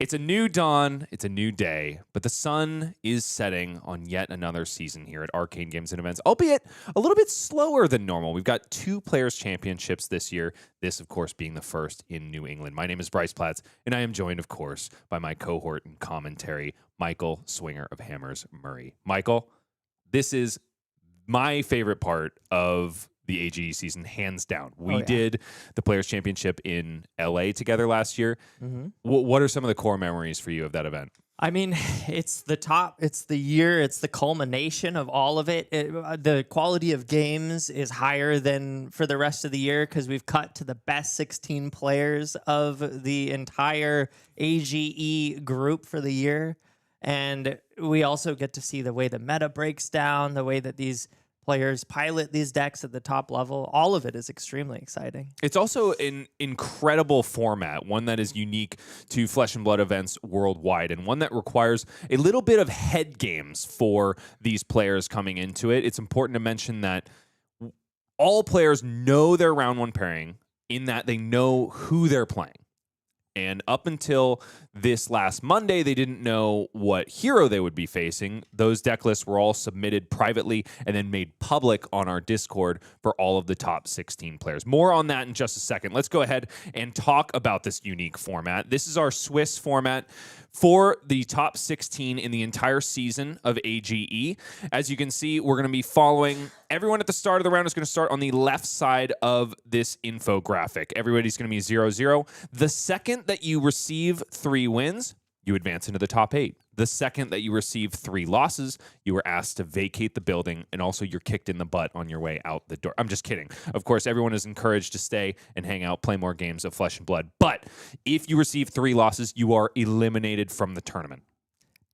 It's a new dawn, it's a new day, but the sun is setting on yet another season here at Arcane Games and Events, albeit a little bit slower than normal. We've got 2 Players' Championships this year, this, of course, being the first in New England. My name is Bryce Platts, and I am joined, of course, by my cohort and commentary, Michael Swinger of Hammers Murray. Michael, this is my favorite part of the AGE season, hands down. We did the Players' Championship in LA together last year. Mm-hmm. What are some of the core memories for you of that event? I mean, it's the top, it's the year, it's the culmination of all of it. The quality of games is higher than for the rest of the year because we've cut to the best 16 players of the entire AGE group for the year. And we also get to see the way the meta breaks down, the way that these players pilot these decks at the top level. All of it is extremely exciting. It's also an incredible format, one that is unique to Flesh and Blood events worldwide, and one that requires a little bit of head games for these players coming into it. It's important to mention that all players know their round 1 pairing, in that they know who they're playing. And up until this last Monday, they didn't know what hero they would be facing. Those deck lists were all submitted privately and then made public on our Discord for all of the top 16 players. More on that in just a second. Let's go ahead and talk about this unique format. This is our Swiss format. for the top 16 in the entire season of AGE. As you can see, we're going to be following everyone at the start of the round is going to start on the left side of this infographic. Everybody's going to be 0-0. The second that you receive 3 wins, you advance into the top 8. The second that you receive 3 losses, you are asked to vacate the building, and also you're kicked in the butt on your way out the door. I'm just kidding. Of course, everyone is encouraged to stay and hang out, play more games of Flesh and Blood. But if you receive 3 losses, you are eliminated from the tournament.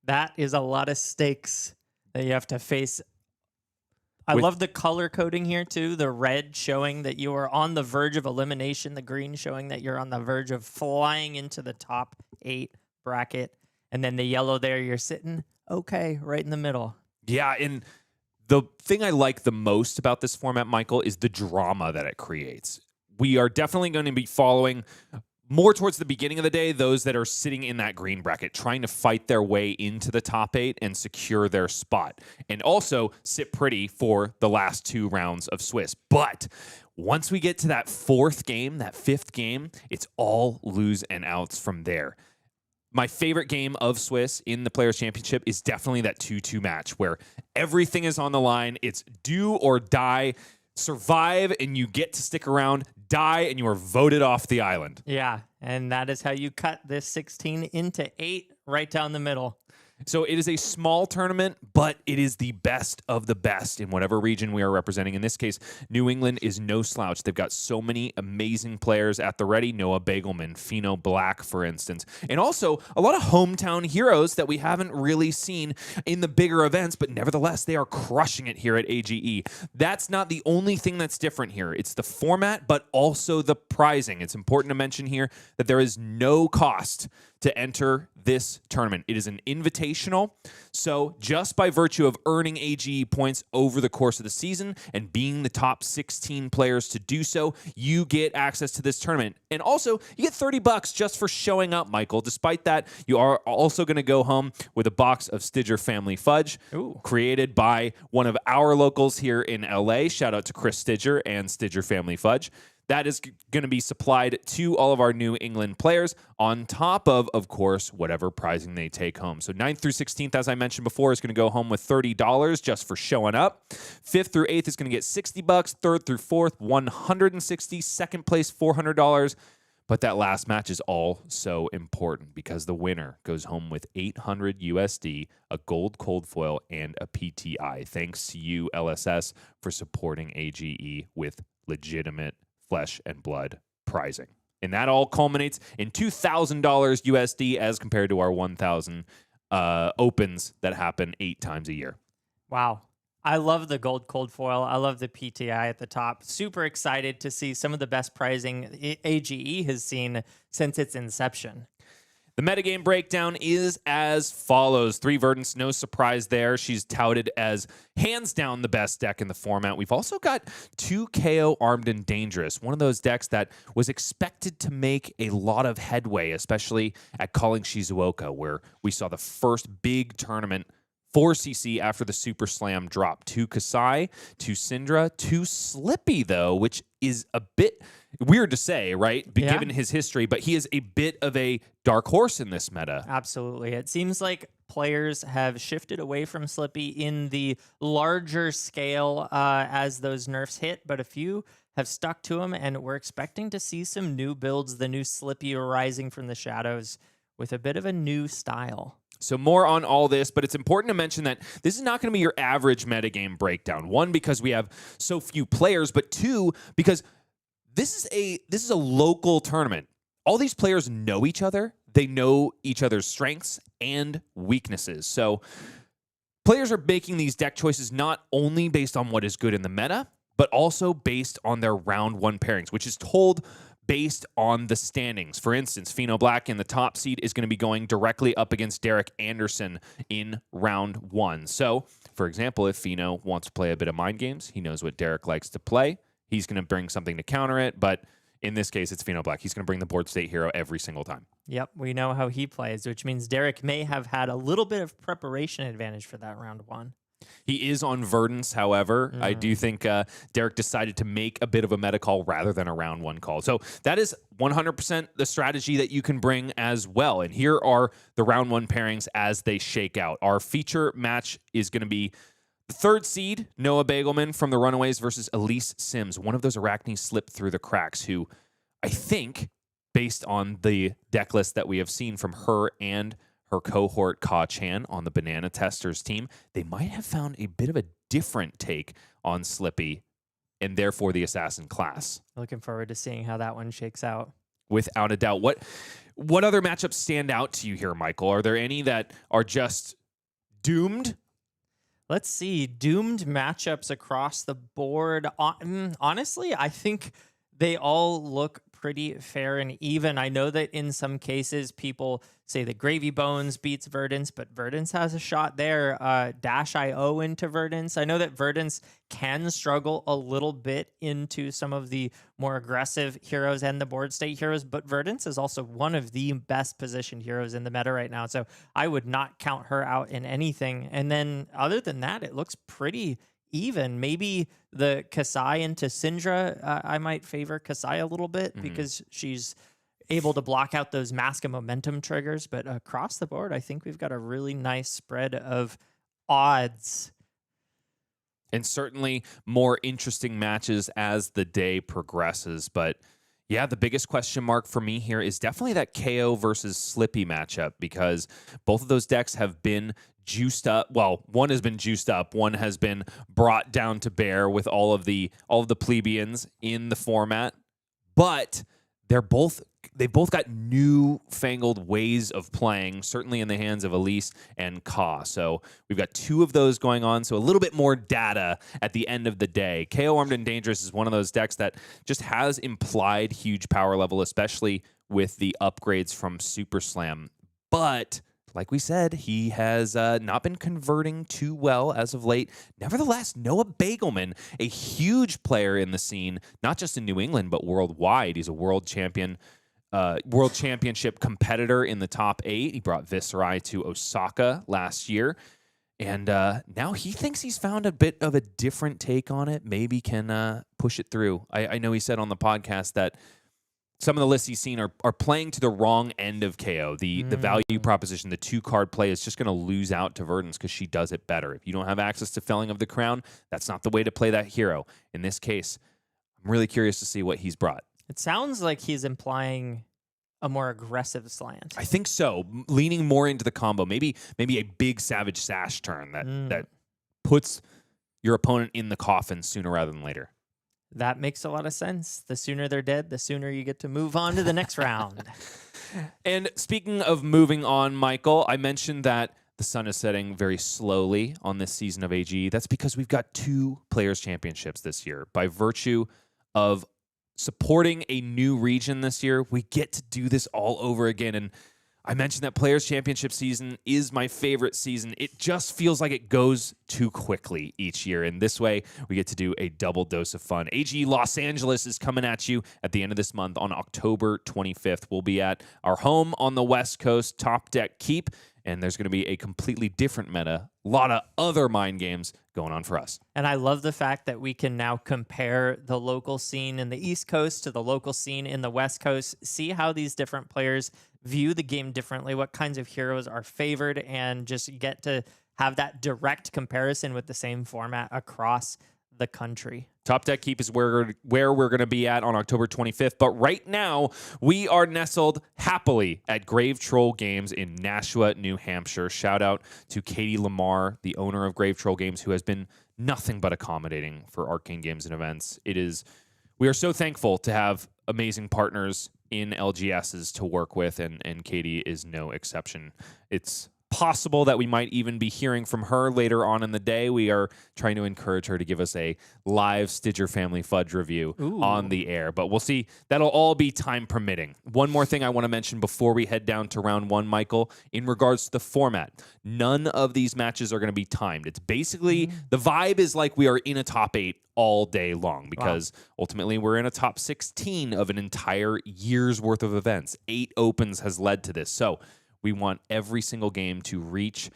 That is a lot of stakes that you have to face. I love the color coding here, too. The red showing that you are on the verge of elimination. The green showing that you're on the verge of flying into the top 8 bracket. And then the yellow there, you're sitting okay right in the middle. Yeah, and the thing I like the most about this format, Michael, is the drama that it creates. We are definitely going to be following more towards the beginning of the day those that are sitting in that green bracket, trying to fight their way into the top 8 and secure their spot, and also sit pretty for the last 2 rounds of Swiss. But once we get to that 4th game, that 5th game, it's all lose and outs from there. My favorite game of Swiss in the Players' Championship is definitely that 2-2 match where everything is on the line. It's do or die, survive, and you get to stick around, die, and you are voted off the island. Yeah, and that is how you cut this 16 into 8 right down the middle. So it is a small tournament, but it is the best of the best in whatever region we are representing. In this case, New England is no slouch. They've got so many amazing players at the ready. Noah Beygelman, Pheano Black, for instance. And also a lot of hometown heroes that we haven't really seen in the bigger events, but nevertheless, they are crushing it here at AGE. That's not the only thing that's different here. It's the format, but also the prizing. It's important to mention here that there is no cost to enter this tournament. It is an invitational, so just by virtue of earning AGE points over the course of the season and being the top 16 players to do so, you get access to this tournament. And also, you get $30 just for showing up, Michael. Despite that, you are also going to go home with a box of Stidger Family Fudge, created by one of our locals here in LA. Shout out to Chris Stidger and Stidger Family Fudge. That is going to be supplied to all of our New England players on top of course, whatever prizing they take home. So 9th through 16th, as I mentioned before, is going to go home with $30 just for showing up. 5th through 8th is going to get $60. 3rd through 4th, $160. Second place, $400. But that last match is all so important because the winner goes home with $800 USD, a gold cold foil, and a PTI. Thanks to you, LSS, for supporting AGE with legitimate Flesh and Blood prizing. And that all culminates in $2,000 USD as compared to our 1,000 opens that happen 8 times a year. Wow. I love the gold cold foil. I love the PTI at the top. Super excited to see some of the best prizing AGE has seen since its inception. The metagame breakdown is as follows. 3 Verdance, no surprise there. She's touted as hands down the best deck in the format. We've also got 2 Kayo Armed and Dangerous, one of those decks that was expected to make a lot of headway, especially at Calling Shizuoka, where we saw the first big tournament for CC after the Super Slam drop. 2 Kassai, 2 Cindra, 2 Slippy, though, which is a bit weird to say, right? Given his history, but he is a bit of a dark horse in this meta. Absolutely. It seems like players have shifted away from Slippy in the larger scale as those nerfs hit, but a few have stuck to him, and we're expecting to see some new builds, the new Slippy rising from the shadows with a bit of a new style. So more on all this, but it's important to mention that this is not going to be your average metagame breakdown. 1, because we have so few players, but 2, because this is a local tournament. All these players know each other. They know each other's strengths and weaknesses. So players are making these deck choices not only based on what is good in the meta, but also based on their round 1 pairings, which is told based on the standings. For instance, Pheano Black in the top seed is going to be going directly up against Derek Anderson in round 1. So, for example, if Pheano wants to play a bit of mind games, he knows what Derek likes to play. He's going to bring something to counter it, but in this case, it's Pheano Black. He's going to bring the board state hero every single time. Yep, we know how he plays, which means Derek may have had a little bit of preparation advantage for that round 1. He is on Verdance, however. I do think Derek decided to make a bit of a meta call rather than a round one call. So that is 100% the strategy that you can bring as well. And here are the round one pairings as they shake out. Our feature match is going to be the third seed, Noah Beygelman from the Runaways versus Elyse Symmes. One of those Arachne slipped through the cracks who I think, based on the deck list that we have seen from her and her cohort Ka-chan on the Banana Testers team, they might have found a bit of a different take on Slippy and therefore the assassin class. Looking forward to seeing how that one shakes out. Without a doubt. What other matchups stand out to you here, Michael? Are there any that are just doomed? Let's see. Doomed matchups across the board. Honestly, I think they all look pretty fair and even. I know that in some cases people say that Gravy Bones beats Verdance, but Verdance has a shot there. Dash.io into Verdance. I know that Verdance can struggle a little bit into some of the more aggressive heroes and the board state heroes, but Verdance is also one of the best positioned heroes in the meta right now. So I would not count her out in anything. And then other than that, it looks pretty even. Maybe the Kassai into Cindra, I might favor Kassai a little bit because she's able to block out those Mask of Momentum triggers. But across the board, I think we've got a really nice spread of odds. And certainly more interesting matches as the day progresses. But yeah, the biggest question mark for me here is definitely that Kayo versus Slippy matchup, because both of those decks have been juiced up. Well, one has been juiced up. One has been brought down to bear with all of the plebeians in the format. But they've both got newfangled ways of playing, certainly in the hands of Elyse and Ka. So we've got two of those going on. So a little bit more data at the end of the day. KO Armed and Dangerous is one of those decks that just has implied huge power level, especially with the upgrades from Super Slam. But like we said, he has not been converting too well as of late. Nevertheless, Noah Beygelman, a huge player in the scene, not just in New England, but worldwide. He's a world championship competitor in the top 8. He brought Viserai to Osaka last year. And now he thinks he's found a bit of a different take on it. Maybe can push it through. I know he said on the podcast that some of the lists he's seen are playing to the wrong end of KO. The value proposition, the 2-card play is just going to lose out to Verdance because she does it better. If you don't have access to Felling of the Crown, that's not the way to play that hero. In this case, I'm really curious to see what he's brought. It sounds like he's implying a more aggressive slant. I think so. Leaning more into the combo. Maybe a big Savage Sash turn that puts your opponent in the coffin sooner rather than later. That makes a lot of sense. The sooner they're dead, the sooner you get to move on to the next round. And speaking of moving on, Michael, I mentioned that the sun is setting very slowly on this season of AG. That's because we've got 2 Players' Championships this year. By virtue of supporting a new region this year, we get to do this all over again. And I mentioned that Players' Championship season is my favorite season. It just feels like it goes too quickly each year. And this way, we get to do a double dose of fun. AG Los Angeles is coming at you at the end of this month on October 25th. We'll be at our home on the West Coast, Top Deck Keep, and there's going to be a completely different meta, a lot of other mind games going on for us. And I love the fact that we can now compare the local scene in the East Coast to the local scene in the West Coast, see how these different players view the game differently, what kinds of heroes are favored, and just get to have that direct comparison with the same format across the country. Top Deck Keep is where we're going to be at on October 25th. But right now, we are nestled happily at Grave Troll Games in Nashua, New Hampshire. Shout out to Katie Lamar, the owner of Grave Troll Games, who has been nothing but accommodating for Arcane Games and events. We are so thankful to have amazing partners in LGSs to work with, and Katie is no exception. It's possible that we might even be hearing from her later on in the day. We are trying to encourage her to give us a live Stitcher Family Fudge review on the air, but we'll see. That'll all be time permitting. One more thing I want to mention before we head down to round 1, Michael, in regards to the format. None of these matches are going to be timed. It's basically, the vibe is like we are in a top 8 all day long, because ultimately we're in a top 16 of an entire year's worth of events. 8 opens has led to this. So we want every single game to reach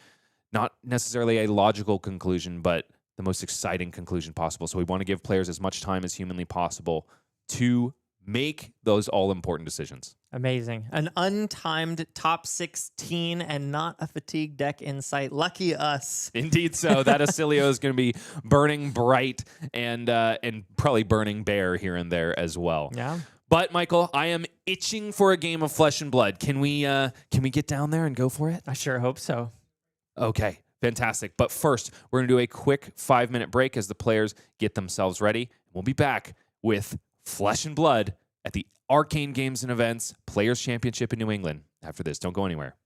not necessarily a logical conclusion, but the most exciting conclusion possible. So we want to give players as much time as humanly possible to make those all-important decisions. Amazing. An untimed top 16 and not a fatigue deck in sight. Lucky us. Indeed so. That Oscilio is going to be burning bright and probably burning bare here and there as well. Yeah. But Michael, I am itching for a game of Flesh and Blood. Can we get down there and go for it? I sure hope so. Okay, fantastic. But first, we're going to do a quick 5-minute break as the players get themselves ready. We'll be back with Flesh and Blood at the Arcane Games and Events Players Championship in New England. After this, don't go anywhere.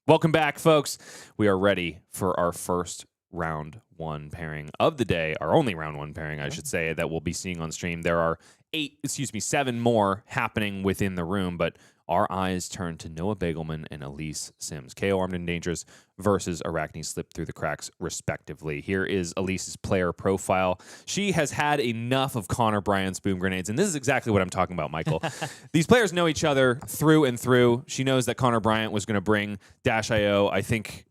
Welcome back, folks. We are ready for our first round one pairing of the day, our only round one pairing, I should say, that we'll be seeing on stream. There are 7 more happening within the room, but our eyes turn to Noah Beygelman and Elyse Symmes. Kayo Armed and Dangerous versus Arcane Slip Through the Cracks, respectively. Here is Elyse's player profile. She has had enough of Connor Bryant's boom grenades, and this is exactly what I'm talking about, Michael. These players know each other through and through. She knows that Connor Bryant was going to bring Dash.io, I think,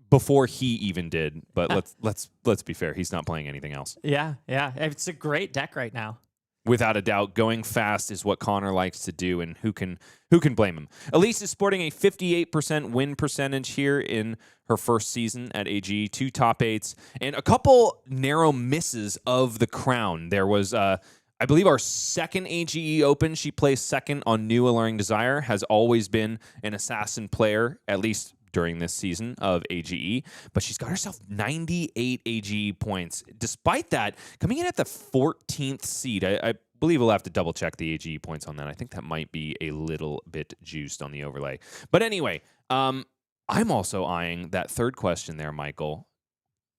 before he even did. But let's be fair, he's not playing anything else. Yeah. It's a great deck right now. Without a doubt, going fast is what Connor likes to do, and who can blame him? Elyse is sporting a 58% win percentage here in her first season at AG, 2 top 8s, and a couple narrow misses of the crown. There was, I believe, our second AGE Open. She placed second on New Alluring Desire, has always been an assassin player, at least during this season of AGE, but she's got herself 98 AGE points. Despite that, coming in at the 14th seed, I believe we'll have to double check the AGE points on that. I think that might be a little bit juiced on the overlay. But anyway, I'm also eyeing that third question there, Michael.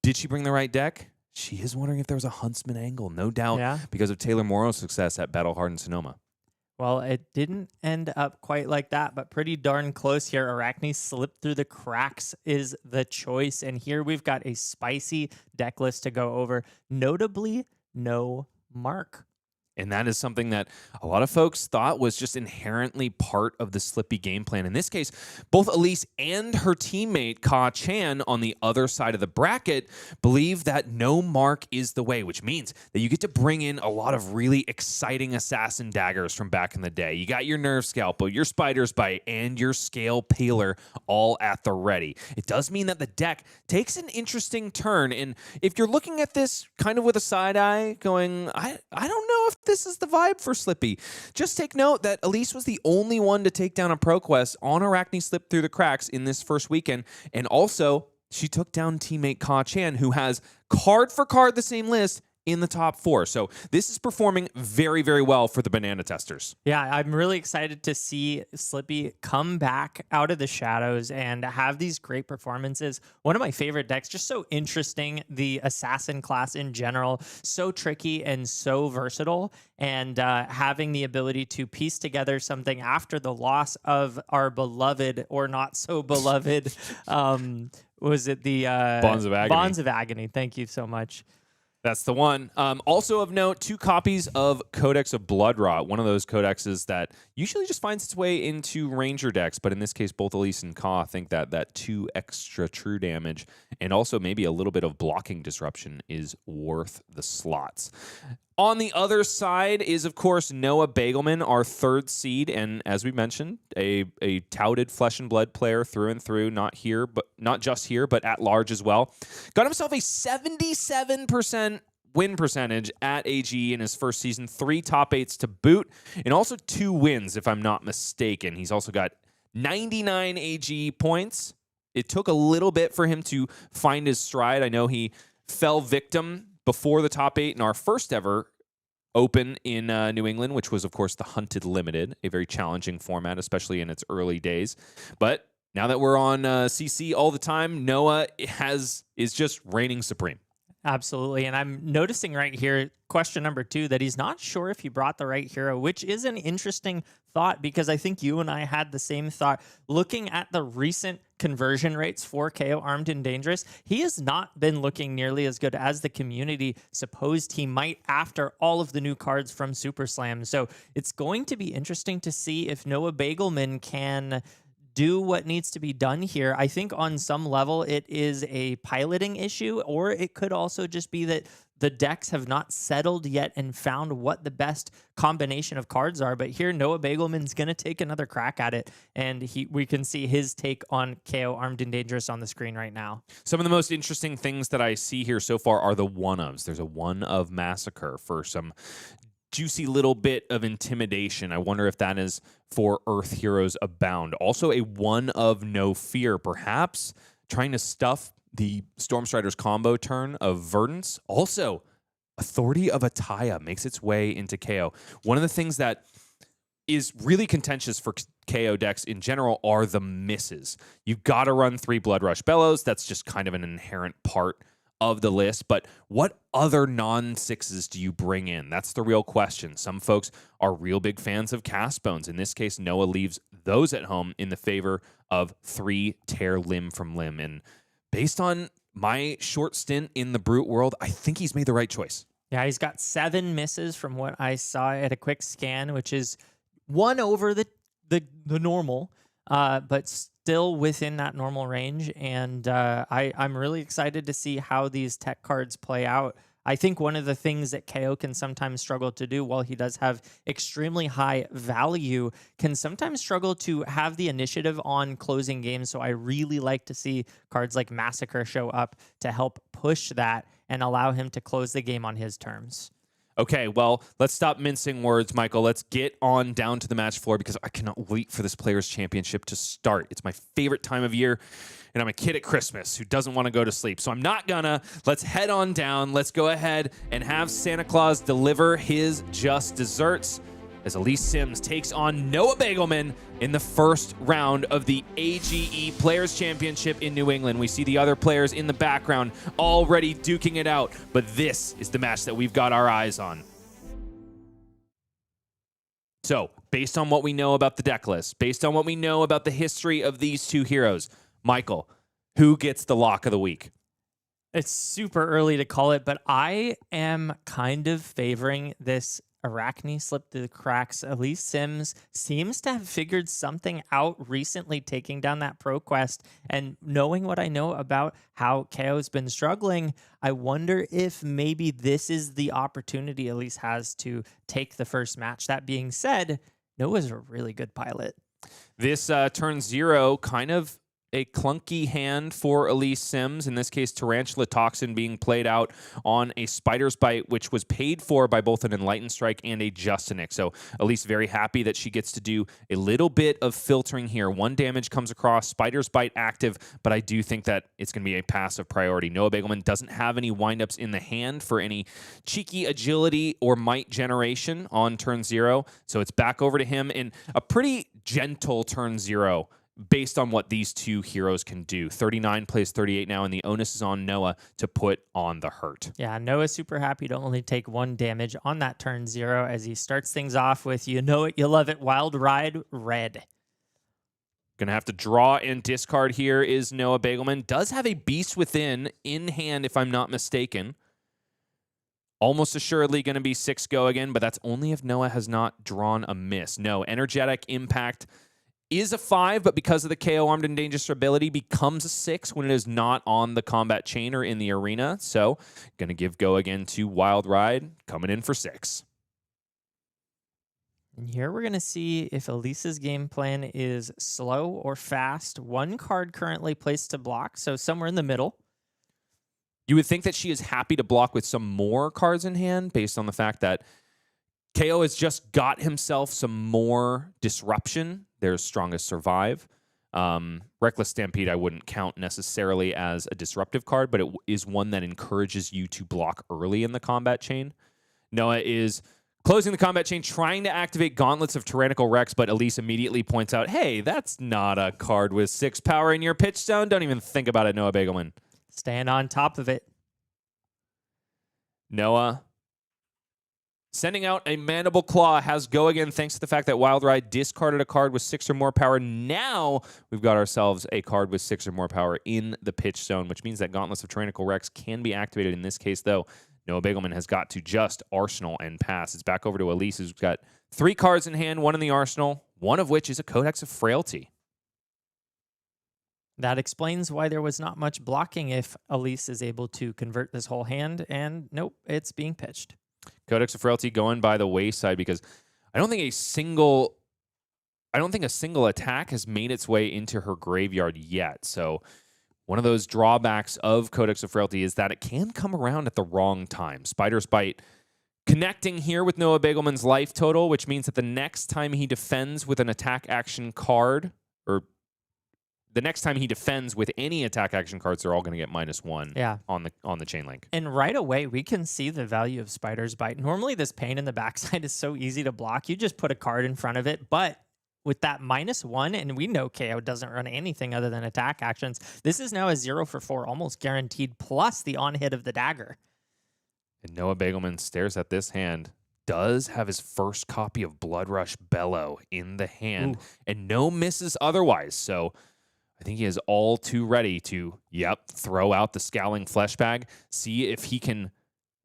Did she bring the right deck? She is wondering if there was a Huntsman angle, no doubt, because of Taylor Morrow's success at Battle Hardened Sonoma. Well, it didn't end up quite like that, but pretty darn close here. Arcane Slip Through the Cracks is the choice, and here we've got a spicy deck list to go over, notably no Mark. And that is something that a lot of folks thought was just inherently part of the Slippy game plan. In this case, both Elyse and her teammate, Ka Chan, on the other side of the bracket, believe that no Mark is the way, which means that you get to bring in a lot of really exciting assassin daggers from back in the day. You got your Nerve Scalpel, your Spider's Bite, and your Scale Paler all at the ready. It does mean that the deck takes an interesting turn. And if you're looking at this kind of with a side eye, going, I don't know if this is the vibe for Slippy, just take note that Elyse was the only one to take down a ProQuest on Arcane Slip Through the Cracks in this first weekend. And also, she took down teammate Ka Chan, who has card for card the same list in the top 4. So this is performing very, very well for the banana testers. Yeah, I'm really excited to see Slippy come back out of the shadows and have these great performances. One of my favorite decks, just so interesting, the assassin class in general, so tricky and so versatile, and having the ability to piece together something after the loss of our beloved or not so beloved, was it the Bonds of Agony? Bonds of Agony. Thank you so much. That's the one. Also of note, 2 copies of Codex of Bloodrot, one of those codexes that usually just finds its way into Ranger decks, but in this case, both Elyse and Ka think that 2 extra true damage and also maybe a little bit of blocking disruption is worth the slots. On the other side is, of course, Noah Beygelman, our 3rd seed, and as we mentioned, a touted flesh and blood player through and through, not just here, but at large as well. Got himself a 77% win percentage at AG in his first season, 3 top 8s to boot, and also 2 wins, if I'm not mistaken. He's also got 99 AG points. It took a little bit for him to find his stride. I know he fell victim before the top 8 in our first ever Open in New England, which was, of course, the Hunted Limited, a very challenging format, especially in its early days. But now that we're on CC all the time, Noah is just reigning supreme. Absolutely. And I'm noticing right here, question number 2, that he's not sure if he brought the right hero, which is an interesting thought because I think you and I had the same thought. Looking at the recent conversion rates for Kayo Armed and Dangerous, he has not been looking nearly as good as the community supposed he might after all of the new cards from Super Slam. So it's going to be interesting to see if Noah Beygelman can do what needs to be done here. I think on some level it is a piloting issue, or it could also just be that the decks have not settled yet and found what the best combination of cards are. But here, Noah Beygelman's going to take another crack at it, and we can see his take on Kayo Armed and Dangerous on the screen right now. Some of the most interesting things that I see here so far are the one-ofs. There's a one-of Massacre for some juicy little bit of intimidation. I wonder if that is for Earth Heroes Abound. Also a one of No Fear, perhaps trying to stuff the Stormstrider's combo turn of Verdance. Also, Authority of Ataya makes its way into KO. One of the things that is really contentious for KO decks in general are the misses. You've got to run 3 Blood Rush Bellows. That's just kind of an inherent part of the list. But what other non-6s do you bring in? That's the real question. Some folks are real big fans of Cast Bones. In this case, Noah leaves those at home in the favor of 3 Tear Limb from Limb. And based on my short stint in the Brute world, I think he's made the right choice. Yeah, he's got 7 misses from what I saw at a quick scan, which is 1 over the normal, but still within that normal range. And I'm really excited to see how these tech cards play out. I think one of the things that Kayo can sometimes struggle to do, while he does have extremely high value, can sometimes struggle to have the initiative on closing games. So I really like to see cards like Massacre show up to help push that and allow him to close the game on his terms. Okay, well, let's stop mincing words, Michael. Let's get on down to the match floor because I cannot wait for this Players' Championship to start. It's my favorite time of year, and I'm a kid at Christmas who doesn't want to go to sleep. So I'm not gonna. Let's head on down. Let's go ahead and have Santa Claus deliver his just desserts as Elyse Symmes takes on Noah Beygelman in the first round of the AGE Players' Championship in New England. We see the other players in the background already duking it out, but this is the match that we've got our eyes on. So, based on what we know about the deck list, based on what we know about the history of these two heroes, Michael, who gets the lock of the week? It's super early to call it, but I am kind of favoring this Arachne slip through the cracks. Elyse Symmes seems to have figured something out recently, taking down that pro quest. And knowing what I know about how Kayo's been struggling, I wonder if maybe this is the opportunity Elyse has to take the first match. That being said, Noah's a really good pilot. This turn 0, kind of a clunky hand for Elyse Symmes. In this case, Tarantula Toxin being played out on a Spider's Bite, which was paid for by both an Enlightened Strike and a Justinic. So Elyse very happy that she gets to do a little bit of filtering here. 1 damage comes across, Spider's Bite active, but I do think that it's going to be a passive priority. Noah Beygelman doesn't have any windups in the hand for any cheeky agility or might generation on turn 0. So it's back over to him in a pretty gentle turn 0 based on what these two heroes can do. 39 plays 38 now, and the onus is on Noah to put on the hurt. Yeah, Noah's super happy to only take 1 damage on that turn 0 as he starts things off with, you know it, you love it, Wild Ride Red. Gonna have to draw and discard here is Noah Beygelman. Does have a Beast Within in hand, if I'm not mistaken. Almost assuredly going to be 6 go again, but that's only if Noah has not drawn a miss. No, Energetic Impact is a 5, but because of the KO Armed and Dangerous ability, becomes a 6 when it is not on the combat chain or in the arena. So, going to give go again to Wild Ride, coming in for 6. And here we're going to see if Elyse's game plan is slow or fast. 1 card currently placed to block, so somewhere in the middle. You would think that she is happy to block with some more cards in hand based on the fact that KO has just got himself some more disruption. There's Strongest Survive. Reckless Stampede I wouldn't count necessarily as a disruptive card, but it is one that encourages you to block early in the combat chain. Noah is closing the combat chain, trying to activate Gauntlets of Tyrannical Rex, but Elyse immediately points out, hey, that's not a card with 6 power in your pitch zone. Don't even think about it, Noah Beygelman. Staying on top of it. Noah sending out a Mandible Claw, has go again thanks to the fact that Wild Ride discarded a card with 6 or more power. Now we've got ourselves a card with 6 or more power in the pitch zone, which means that Gauntlets of Tyrannical Rex can be activated. In this case, though, Noah Beygelman has got to just Arsenal and pass. It's back over to Elyse, who's got 3 cards in hand, 1 in the Arsenal, one of which is a Codex of Frailty. That explains why there was not much blocking if Elyse is able to convert this whole hand, and nope, it's being pitched. Codex of Frailty going by the wayside because I don't think a single attack has made its way into her graveyard yet. So one of those drawbacks of Codex of Frailty is that it can come around at the wrong time. Spider's Bite connecting here with Noah Beygelman's life total, which means that the next time he defends with an attack action card, or the next time he defends with any attack action cards, they're all going to get -1 on the chain link. And right away, we can see the value of Spider's Bite. Normally, this pain in the backside is so easy to block. You just put a card in front of it, but with that -1, and we know Kayo doesn't run anything other than attack actions. This is now a 0 for 4, almost guaranteed, plus the on-hit of the dagger. And Noah Beygelman stares at this hand, does have his first copy of Blood Rush Bellow in the hand, and no misses otherwise. So I think he is all too ready to, throw out the Scowling Flesh Bag, see if he can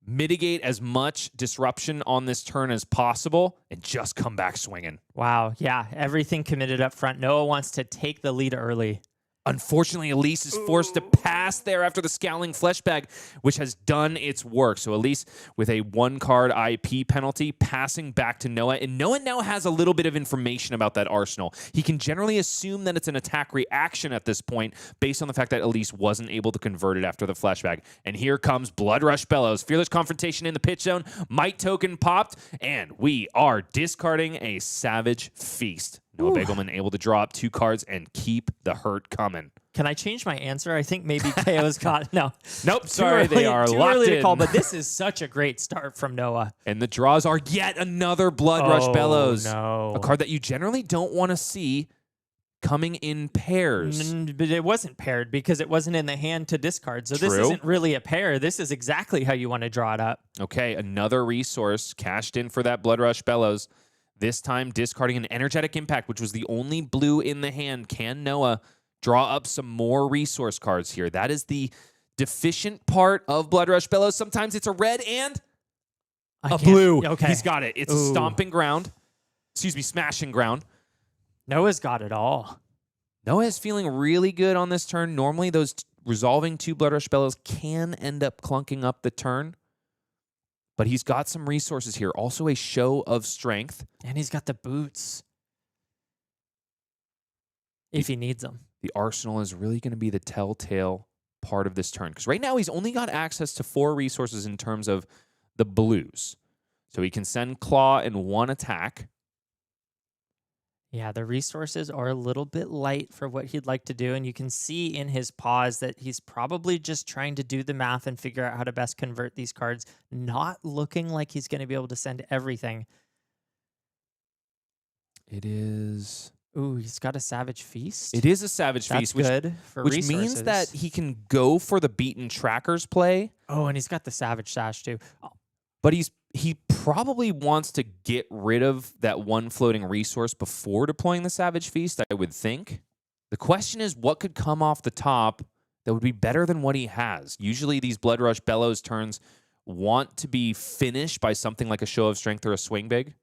mitigate as much disruption on this turn as possible, and just come back swinging. Wow, yeah, everything committed up front. Noah wants to take the lead early. Unfortunately, Elyse is forced to pass there after the Scowling Flesh Bag, which has done its work. So Elyse with a 1-card IP penalty, passing back to Noah. And Noah now has a little bit of information about that arsenal. He can generally assume that it's an attack reaction at this point, based on the fact that Elyse wasn't able to convert it after the Flesh Bag. And here comes Blood Rush Bellows. Fearless Confrontation in the pitch zone. Might token popped, and we are discarding a Savage Feast. Noah Beygelman able to draw up 2 cards and keep the hurt coming. Can I change my answer? I think maybe Kayo's got no. Nope, sorry, they are too locked early in. to call, but this is such a great start from Noah. And the draws are yet another Blood Rush Bellows. No. A card that you generally don't want to see coming in pairs. But it wasn't paired because it wasn't in the hand to discard. So this True. isn't really a pair. This is exactly how you want to draw it up. Okay, another resource cashed in for that Blood Rush Bellows. This time discarding an Energetic Impact, which was the only blue in the hand. Can Noah draw up some more resource cards here? That is the deficient part of Blood Rush Bellows. Sometimes it's a red and a blue. Okay. He's got it. It's a stomping ground. Smashing ground. Noah's got it all. Noah is feeling really good on this turn. Normally, those resolving 2 Blood Rush Bellows can end up clunking up the turn. But he's got some resources here. Also a show of strength. And he's got the boots. If he needs them. The arsenal is really going to be the telltale part of this turn. Because right now he's only got access to 4 resources in terms of the blues. So he can send Claw and 1 attack. Yeah, the resources are a little bit light for what he'd like to do, and you can see in his pause that he's probably just trying to do the math and figure out how to best convert these cards, not looking like he's going to be able to send everything. It is... Ooh, he's got a Savage Feast. It is a Savage Feast, That's good for which resources. means that he can go for the Beaten Trackers play. Oh, and he's got the Savage Sash, too. Oh. But he probably wants to get rid of that 1 floating resource before deploying the Savage Feast, I would think. The question is, what could come off the top that would be better than what he has? Usually these Blood Rush Bellows turns want to be finished by something like a Show of Strength or a Swing Big.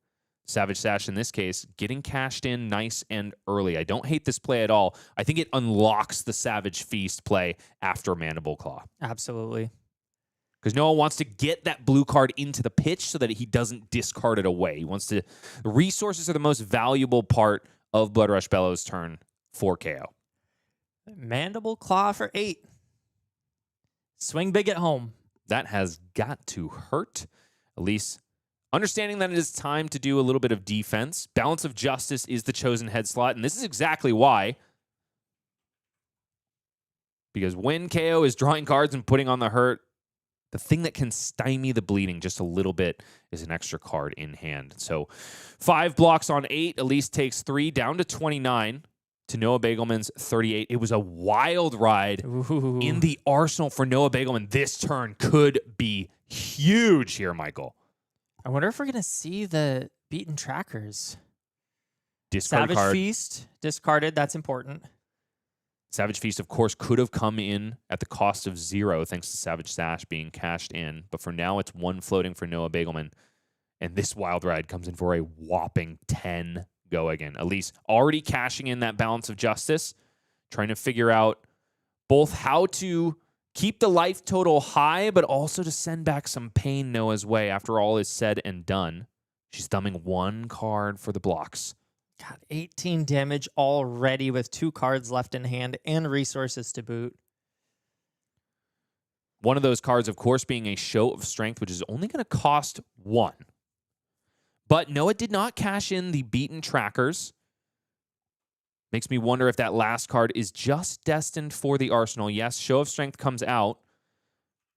Savage Sash, in this case, getting cashed in nice and early. I don't hate this play at all. I think it unlocks the Savage Feast play after Mandible Claw. Absolutely. Because Noah wants to get that blue card into the pitch so that he doesn't discard it away. He wants to... The resources are the most valuable part of Blood Rush Bellows' turn for Kayo. Mandible Claw for 8. Swing big at home. That has got to hurt. Elyse, understanding that it is time to do a little bit of defense. Balance of Justice is the chosen head slot, and this is exactly why. Because when Kayo is drawing cards and putting on the hurt, the thing that can stymie the bleeding just a little bit is an extra card in hand. So 5 blocks on 8. Elyse takes 3, down to 29 to Noah Beygelman's 38. It was a wild ride in the arsenal for Noah Beygelman. This turn could be huge here, Michael. I wonder if we're going to see the Beaten Trackers. Discard Savage card. Feast, discarded. That's important. Savage Feast, of course, could have come in at the cost of 0 thanks to Savage Sash being cashed in. But for now, it's 1 floating for Noah Beygelman. And this wild ride comes in for a whopping 10 go again. Elyse already cashing in that Balance of Justice, trying to figure out both how to keep the life total high, but also to send back some pain Noah's way after all is said and done. She's thumbing 1 card for the blocks. God, 18 damage already with 2 cards left in hand and resources to boot. One of those cards, of course, being a Show of Strength, which is only going to cost 1. But Noah did not cash in the Beaten Trackers. Makes me wonder if that last card is just destined for the arsenal. Yes, Show of Strength comes out.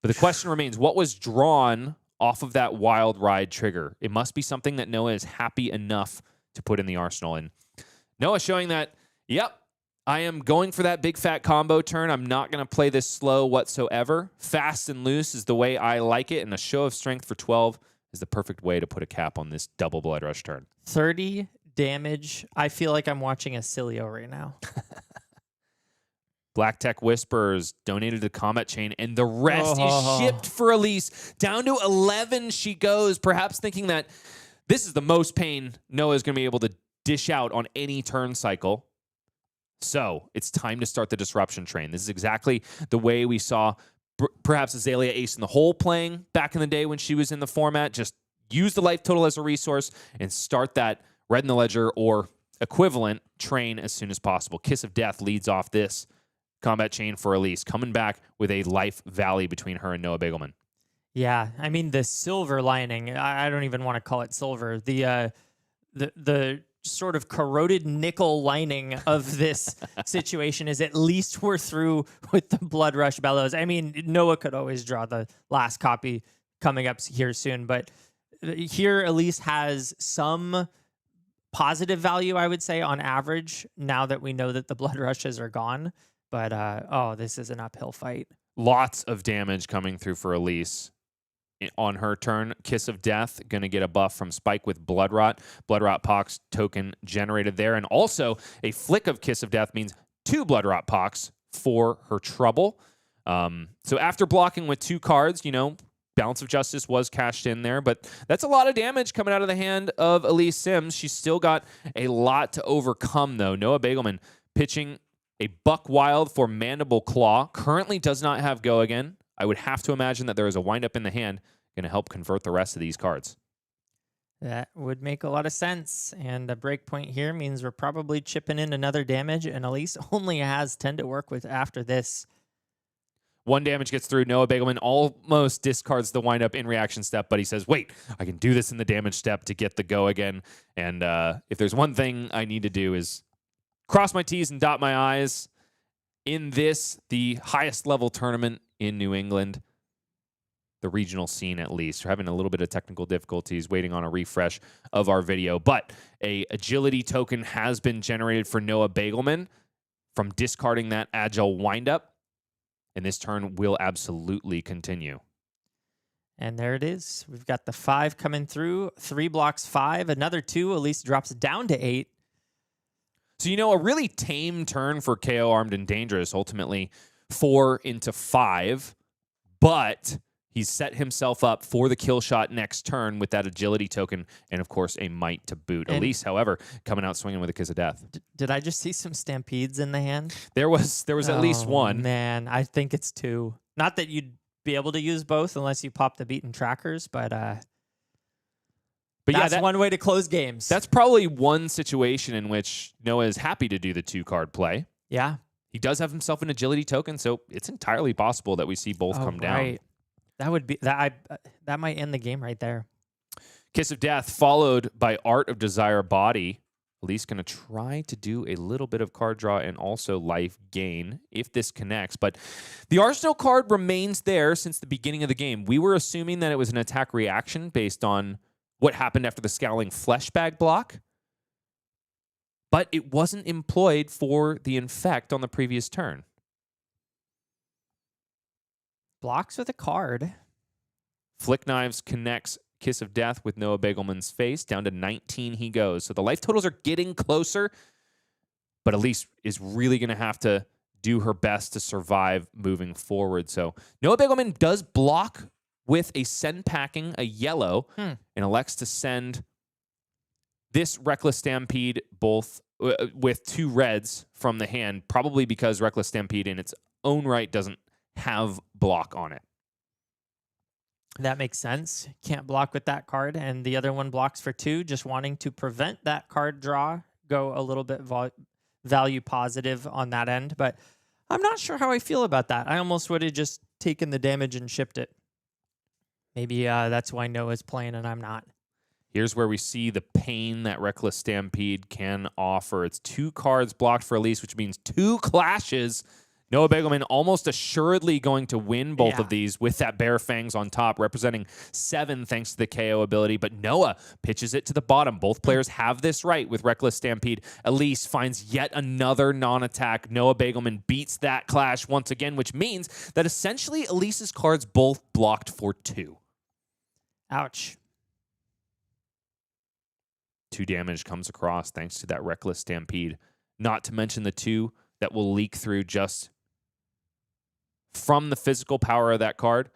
But the question remains, what was drawn off of that wild ride trigger? It must be something that Noah is happy enough to put in the arsenal. And Noah showing that, yep, I am going for that big fat combo turn. I'm not going to play this slow whatsoever. Fast and loose is the way I like it, and a show of strength for 12 is the perfect way to put a cap on this double Blood Rush turn. 30 damage. I feel like I'm watching Oscilio right now. Black Tech Whispers donated to Combat Chain, and the rest is shipped for Elyse. Down to 11 she goes, perhaps thinking that this is the most pain Noah is going to be able to dish out on any turn cycle. So it's time to start the disruption train. This is exactly the way we saw perhaps Azalea Ace in the Hole playing back in the day when she was in the format. Just use the life total as a resource and start that Red in the Ledger or equivalent train as soon as possible. Kiss of Death leads off this Combat Chain for Elyse, coming back with a life valley between her and Noah Beygelman. Yeah, I mean, the silver lining, I don't even want to call it silver. The sort of corroded nickel lining of this situation is at least we're through with the Blood Rush Bellows. I mean, Noah could always draw the last copy coming up here soon, but here Elyse has some positive value, I would say, on average, now that we know that the Blood Rushes are gone. But, this is an uphill fight. Lots of damage coming through for Elyse. On her turn, Kiss of Death, going to get a buff from Spike with Blood Rot. Blood Rot Pox token generated there. And also, a flick of Kiss of Death means 2 Blood Rot Pox for her trouble. So after blocking with 2 cards, Balance of Justice was cashed in there. But that's a lot of damage coming out of the hand of Elyse Symmes. She's still got a lot to overcome, though. Noah Beygelman pitching a Buck Wild for Mandible Claw. Currently does not have Go Again. I would have to imagine that there is a windup in the hand going to help convert the rest of these cards. That would make a lot of sense. And a breakpoint here means we're probably chipping in another damage, and Elyse only has 10 to work with after this. 1 damage gets through. Noah Beygelman almost discards the windup in reaction step, but he says, wait, I can do this in the damage step to get the Go Again. And if there's one thing I need to do is cross my T's and dot my I's. In this, the highest level tournament in New England, the regional scene at least. We're having a little bit of technical difficulties, waiting on a refresh of our video. But a agility token has been generated for Noah Beygelman from discarding that agile windup. And this turn will absolutely continue. And there it is. We've got the 5 coming through. 3 blocks 5. Another 2. Elyse drops down to 8. So, a really tame turn for Kayo Armed and Dangerous, ultimately 4 into 5, but he's set himself up for the kill shot next turn with that agility token and, of course, a might to boot. And Elyse, however, coming out swinging with a Kiss of Death. Did I just see some Stampedes in the hand? There was at least 1. Man, I think it's 2. Not that you'd be able to use both unless you pop the beaten trackers, but that's one way to close games. That's probably one situation in which Noah is happy to do the 2-card play. Yeah. He does have himself an agility token, so it's entirely possible that we see both come down. That would be that might end the game right there. Kiss of Death followed by Art of Desire Body. Elyse going to try to do a little bit of card draw and also life gain if this connects. But the Arsenal card remains there since the beginning of the game. We were assuming that it was an attack reaction based on what happened after the Scowling Flesh Bag block. But it wasn't employed for the Infect on the previous turn. Blocks with a card. Flick Knives connects Kiss of Death with Noah Beygelman's face. Down to 19 he goes. So the life totals are getting closer, but Elyse is really going to have to do her best to survive moving forward. So Noah Beygelman does block with a send packing, a yellow, and elects to send this Reckless Stampede both with 2 reds from the hand, probably because Reckless Stampede in its own right doesn't have block on it. That makes sense. Can't block with that card, and the other one blocks for 2, just wanting to prevent that card draw, go a little bit value positive on that end, but I'm not sure how I feel about that. I almost would have just taken the damage and shipped it. Maybe that's why Noah's playing and I'm not. Here's where we see the pain that Reckless Stampede can offer. It's 2 cards blocked for Elyse, which means 2 clashes Noah Beygelman almost assuredly going to win both Yeah. of these with that Bare Fangs on top, representing 7 thanks to the KO ability. But Noah pitches it to the bottom. Both players have this right with Reckless Stampede. Elyse finds yet another non-attack. Noah Beygelman beats that clash once again, which means that essentially Elyse's cards both blocked for 2. Ouch. 2 damage comes across thanks to that Reckless Stampede. Not to mention the 2 that will leak through just from the physical power of that card.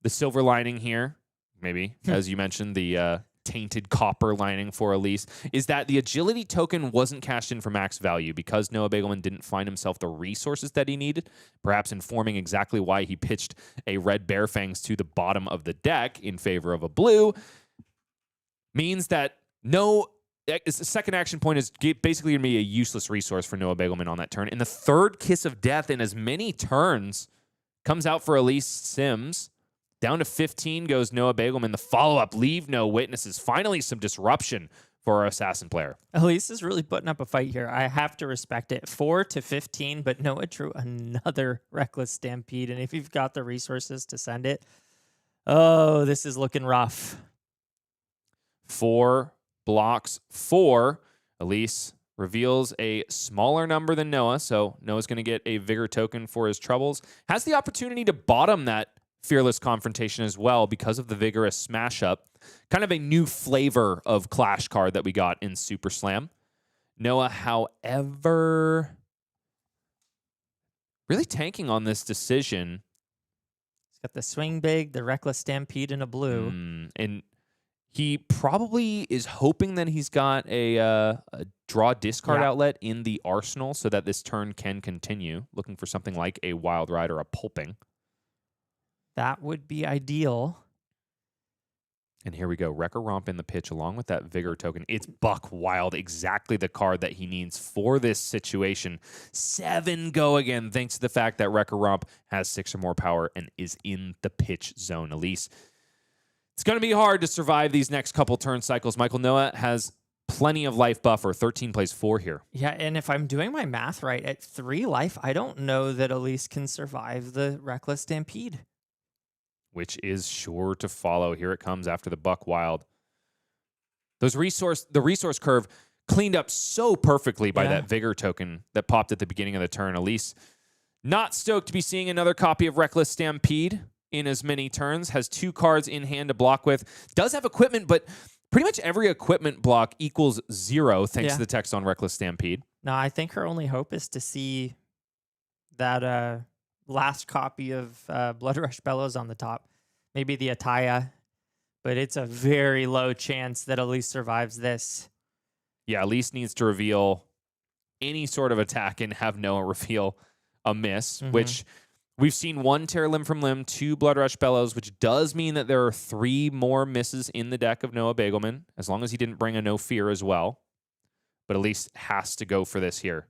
The silver lining here, maybe, as you mentioned, the tainted copper lining for Elyse, is that the agility token wasn't cashed in for max value because Noah Beygelman didn't find himself the resources that he needed, perhaps informing exactly why he pitched a red Bare Fangs to the bottom of the deck in favor of a blue, means that the second action point is basically going to be a useless resource for Noah Beygelman on that turn. And the third Kiss of Death in as many turns comes out for Elyse Symmes. Down to 15 goes Noah Beygelman. The follow-up, Leave No Witnesses. Finally, some disruption for our assassin player. Elyse is really putting up a fight here. I have to respect it. 4 to 15, but Noah drew another Reckless Stampede. And if you've got the resources to send it, oh, this is looking rough. 4 blocks 4. Elyse reveals a smaller number than Noah, so Noah's going to get a Vigor token for his troubles. Has the opportunity to bottom that Fearless Confrontation as well because of the Vigorous Smash Up. Kind of a new flavor of Clash card that we got in Super Slam. Noah, however, really tanking on this decision. He's got the Swing Big, the Reckless Stampede, and a blue. And he probably is hoping that he's got a draw discard outlet in the arsenal so that this turn can continue. Looking for something like a Wild Ride or a Pulping. That would be ideal. And here we go. Wrecker Romp in the pitch along with that Vigor token. It's Buck Wild, exactly the card that he needs for this situation. 7 go again, thanks to the fact that Wrecker Romp has 6 or more power and is in the pitch zone. Elyse, it's going to be hard to survive these next couple turn cycles. Michael, Noah has plenty of life buffer. 13 plays 4 here. Yeah, and if I'm doing my math right, at 3 life, I don't know that Elyse can survive the Reckless Stampede. Which is sure to follow. Here it comes after the Buck Wild. The resource curve cleaned up so perfectly by that Vigor token that popped at the beginning of the turn. Elyse, not stoked to be seeing another copy of Reckless Stampede in as many turns. Has 2 cards in hand to block with. Does have equipment, but pretty much every equipment block equals 0 thanks to the text on Reckless Stampede. No, I think her only hope is to see that last copy of Blood Rush Bellows on the top. Maybe the Ataya, but it's a very low chance that Elyse survives this. Yeah, Elyse needs to reveal any sort of attack and have Noah reveal a miss, which we've seen 1 Tear Limb from Limb, 2 Blood Rush Bellows, which does mean that there are 3 more misses in the deck of Noah Beygelman, as long as he didn't bring a No Fear as well. But Elyse has to go for this here.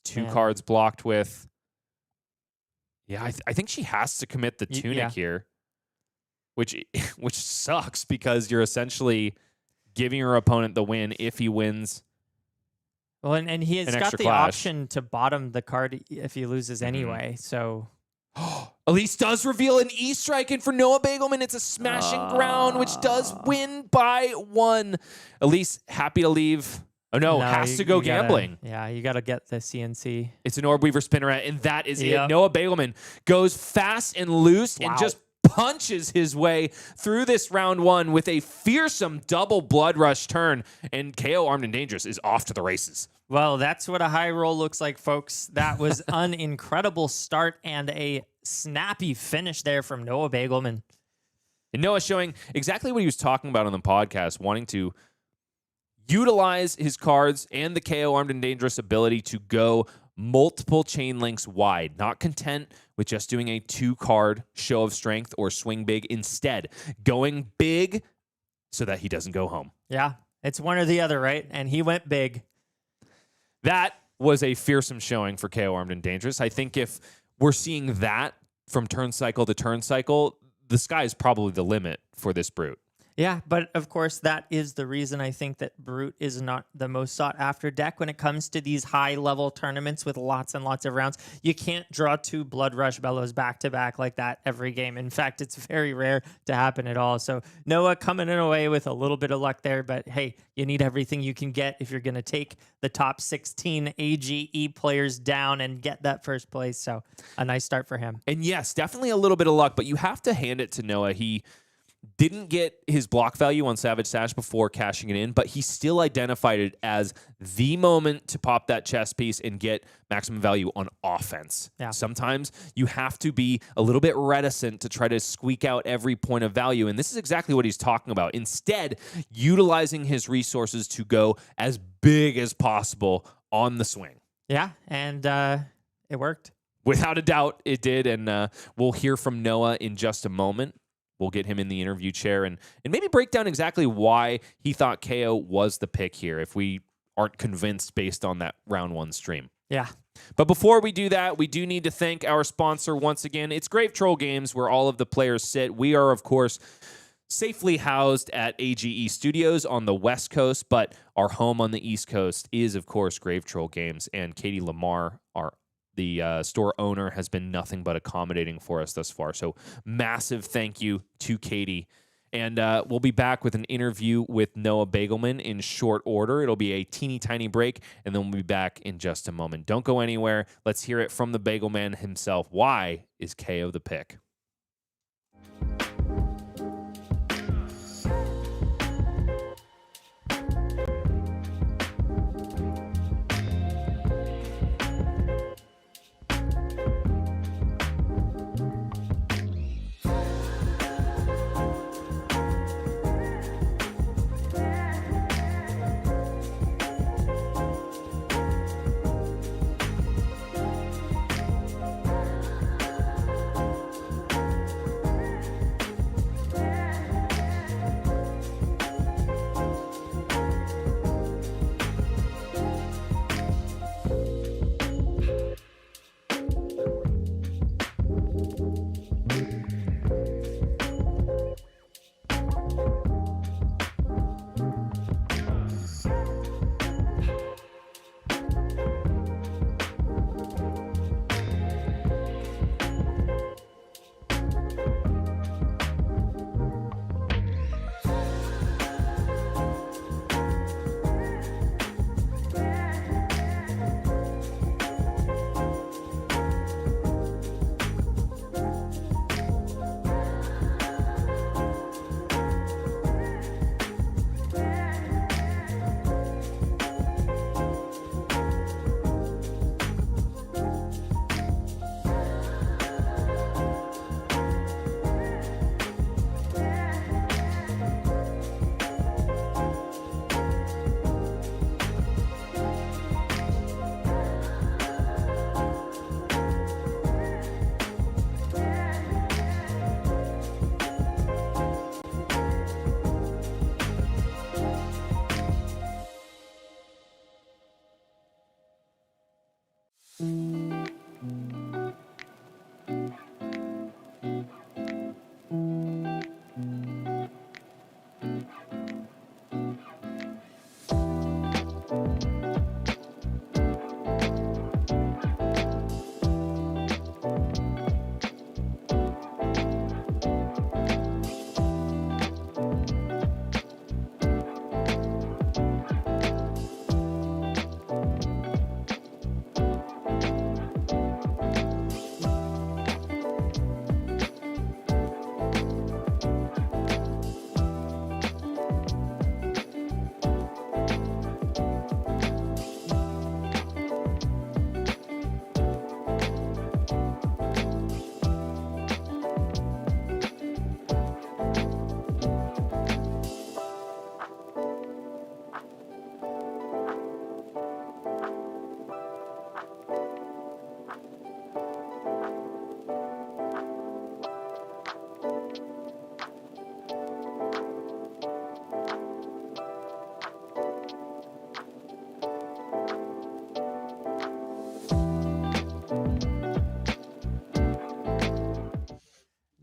2 cards blocked with. Yeah, I think she has to commit the Tunic here, which sucks because you're essentially giving your opponent the win if he wins. Well, and he has got the option to bottom the card if he loses anyway. So Elyse does reveal an E-Strike, and for Noah Beygelman, it's a Smashing Ground, which does win by 1. Elyse happy to leave. Oh, no, has to go gambling. You got to get the CNC. It's an Orb Weaver Spinneret, and that is it. Noah Beygelman goes fast and loose and just punches his way through this round 1 with a fearsome double Blood Rush turn, and KO Armed and Dangerous is off to the races. Well, that's what a high roll looks like, folks. That was an incredible start and a snappy finish there from Noah Beygelman. And Noah showing exactly what he was talking about on the podcast, wanting to utilize his cards and the KO Armed and Dangerous ability to go multiple chain links wide, not content with just doing a 2-card show of strength or swing big. Instead, going big so that he doesn't go home. Yeah, it's one or the other, right? And he went big. That was a fearsome showing for KO Armed and Dangerous. I think if we're seeing that from turn cycle to turn cycle, the sky is probably the limit for this brute. Yeah, but of course, that is the reason I think that Brute is not the most sought after deck when it comes to these high level tournaments with lots and lots of rounds. You can't draw 2 Blood Rush Bellows back to back like that every game. In fact, it's very rare to happen at all. So Noah coming in away with a little bit of luck there, but hey, you need everything you can get if you're going to take the top 16 AGE players down and get that first place. So a nice start for him. And yes, definitely a little bit of luck, but you have to hand it to Noah. He didn't get his block value on Savage Sash before cashing it in, but he still identified it as the moment to pop that chess piece and get maximum value on offense. Yeah. Sometimes you have to be a little bit reticent to try to squeak out every point of value, and this is exactly what he's talking about. Instead, utilizing his resources to go as big as possible on the swing. Yeah, and it worked. Without a doubt, it did, and we'll hear from Noah in just a moment. We'll get him in the interview chair and maybe break down exactly why he thought Kayo was the pick here if we aren't convinced based on that round 1 stream. Yeah. But before we do that, we do need to thank our sponsor once again. It's Grave Troll Games, where all of the players sit. We are, of course, safely housed at AGE Studios on the West Coast, but our home on the East Coast is, of course, Grave Troll Games. And Katie Lamar, the store owner, has been nothing but accommodating for us thus far. So massive thank you to Katie. And we'll be back with an interview with Noah Beygelman in short order. It'll be a teeny tiny break, and then we'll be back in just a moment. Don't go anywhere. Let's hear it from the Begelman himself. Why is Kayo the pick?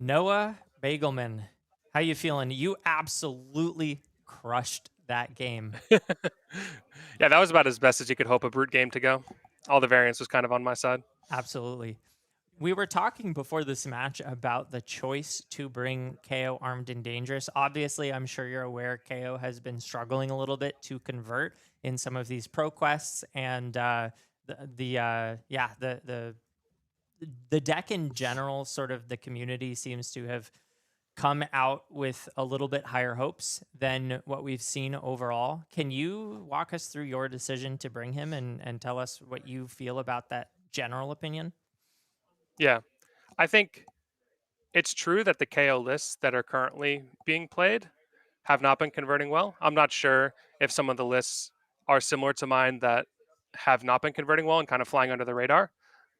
Noah Beygelman How you feeling? You absolutely crushed that game. Yeah, that was about as best as you could hope a brute game to go. All the variance was kind of on my side. Absolutely. We were talking before this match about the choice to bring Kayo armed and dangerous. Obviously, I'm sure you're aware Kayo has been struggling a little bit to convert in some of these pro quests, and the deck in general, sort of the community seems to have come out with a little bit higher hopes than what we've seen overall. Can you walk us through your decision to bring him and tell us what you feel about that general opinion? Yeah, I think it's true that the KO lists that are currently being played have not been converting well. I'm not sure if some of the lists are similar to mine that have not been converting well and kind of flying under the radar.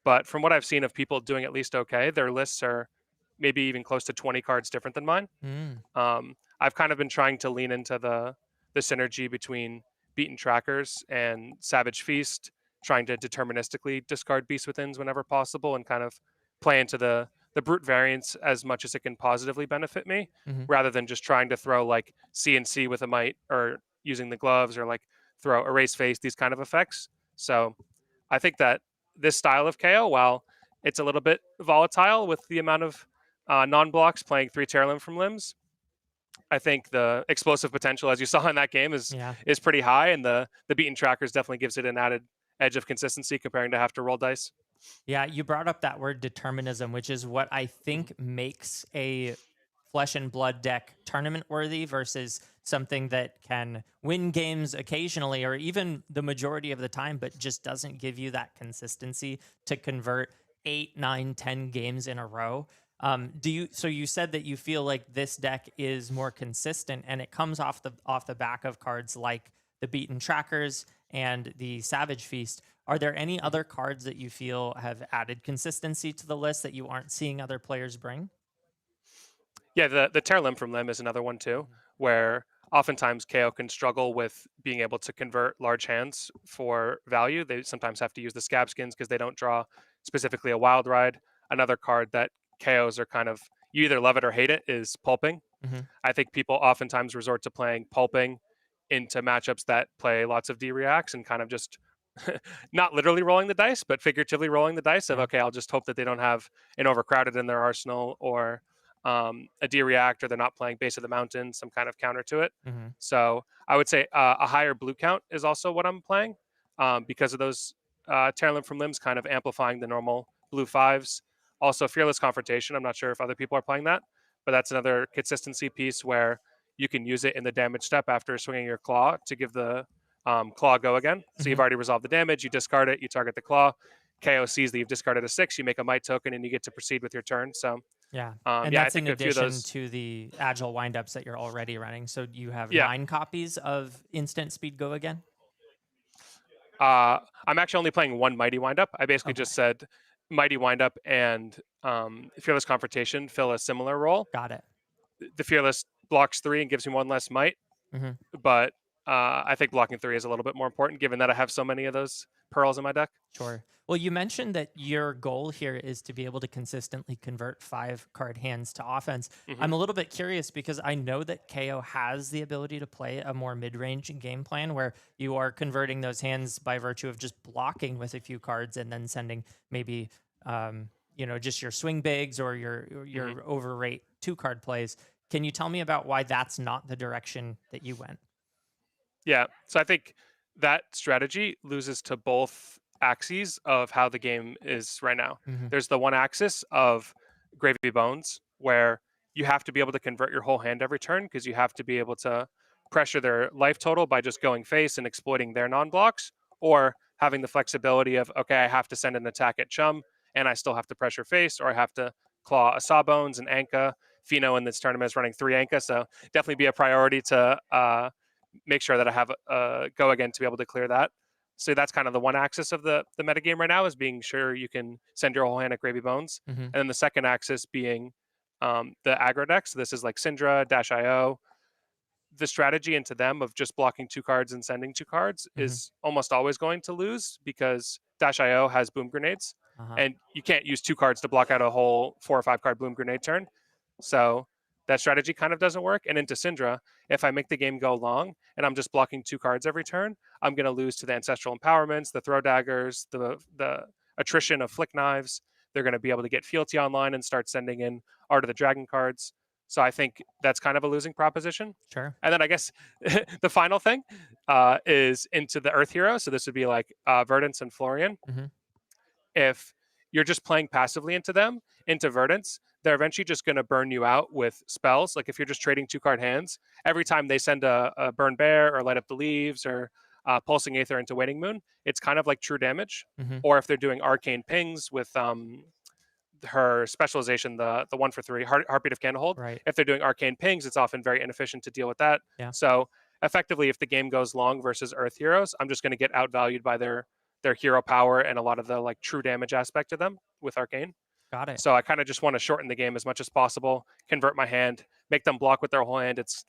But from what I've seen of people doing at least okay, their lists are maybe even close to 20 cards different than mine. Mm. I've kind of been trying to lean into the synergy between Beaten Trackers and Savage Feast, trying to deterministically discard Beast Withins whenever possible, and kind of play into the brute variance as much as it can positively benefit me, Hmm. rather than just trying to throw like CNC with a might or using the gloves or like throw erase face, these kind of effects. So I think that this style of KO, while it's a little bit volatile with the amount of non-blocks playing 3 tear limb from limbs, I think the explosive potential, as you saw in that game, Yeah. is pretty high, and the beaten trackers definitely gives it an added edge of consistency comparing to have to roll dice. Yeah, you brought up that word determinism, which is what I Mhm. think makes a flesh and blood deck tournament worthy versus something that can win games occasionally or even the majority of the time, but just doesn't give you that consistency to convert 8, 9, 10 games in a row. So you said that you feel like this deck is more consistent and it comes off the back of cards like the Beaten Trackers and the Savage Feast. Are there any Mhm. other cards that you feel have added consistency to the list that you aren't seeing other players bring? Yeah, the tear limb from limb is another one too, Mhm. where oftentimes KO can struggle with being able to convert large hands for value. They sometimes have to use the scab skins because they don't draw specifically a wild ride. Another card that KOs are kind of, you either love it or hate it, is pulping. Mhm. I think people oftentimes resort to playing pulping into matchups that play lots of D reacts and kind of just not literally rolling the dice, but figuratively rolling the dice of, Yeah. okay, I'll just hope that they don't have an overcrowded in their arsenal or a D react, or they're not playing base of the mountain, some kind of counter to it. Mhm. So I would say a higher blue count is also what I'm playing, because of those tear limb from limbs kind of amplifying the normal blue fives. Also, fearless confrontation. I'm not sure if other people are playing that, but that's another consistency piece where you can use it in the damage step after swinging your claw to give the claw go again. So you've Mhm. already resolved the damage, you discard it, you target the claw. KO sees that you've discarded a 6, you make a might token, and you get to proceed with your turn. So Yeah. And yeah, I that's in think a few of addition those. to the agile windups that you're already running. So you have Yeah, 9 copies of instant speed go again? I'm actually only playing one mighty windup. I basically Okay. just said mighty windup and fearless confrontation fill a similar role. Got it. The fearless blocks 3 and gives me one less might, Mhm. but I think blocking 3 is a little bit more important given that I have so many of those pearls in my deck. Sure. Well, you mentioned that your goal here is to be able to consistently convert 5 card hands to offense. Hmm. I'm a little bit curious because I know that KO has the ability to play a more mid range game plan where you are converting those hands by virtue of just blocking with a few cards and then sending maybe, just your swing bigs or Hmm. your overrate 2 card plays. Can you tell me about why that's not the direction that you went? Yeah. So I think that strategy loses to both axes of how the game is right now. Hmm. There's the one axis of gravy bones where you have to be able to convert your whole hand every turn because you have to be able to pressure their life total by just going face and exploiting their non-blocks, or having the flexibility of, okay, I have to send an attack at chum and I still have to pressure face, or I have to claw a sawbones and anka. Pheano in this tournament is running 3 anka, so definitely be a priority to make sure that I have a go again to be able to clear that. So that's kind of the one axis of the metagame right now, is being sure you can send your whole hand at Gravy Bones. Hmm. And then the second axis being the aggro deck. So this is like Cindra, Dash IO. The strategy into them of just blocking 2 cards and sending 2 cards Hmm. is almost always going to lose because Dash IO has boom grenades. Uh-huh. And you can't use 2 cards to block out a whole 4 or 5 card boom grenade turn. So that strategy kind of doesn't work. And into Cindra, if I make the game go long and I'm just blocking 2 cards every turn, I'm going to lose to the Ancestral Empowerments, the Throw Daggers, the attrition of Flick Knives. They're going to be able to get Fealty online and start sending in Art of the Dragon cards. So I think that's kind of a losing proposition. Sure. And then I guess the final thing is into the Earth Hero. So this would be like Verdance and Florian. Mm-hmm. If you're just playing passively into them, into Verdance, they're eventually just going to burn you out with spells. Like if you're just trading 2-card hands, every time they send a Burn Bear or Light Up the Leaves or Pulsing Aether into Waning Moon, it's kind of like true damage. Mm-hmm. Or if they're doing Arcane Pings with her specialization, the 1-for-3 Heartbeat of Candlehold. Right. If they're doing Arcane Pings, it's often very inefficient to deal with that. Yeah. So effectively, if the game goes long versus Earth Heroes, I'm just going to get outvalued by their hero power and a lot of the like true damage aspect to them with Arcane. Got it. So I kind of just want to shorten the game as much as possible, convert my hand, make them block with their whole hand. It's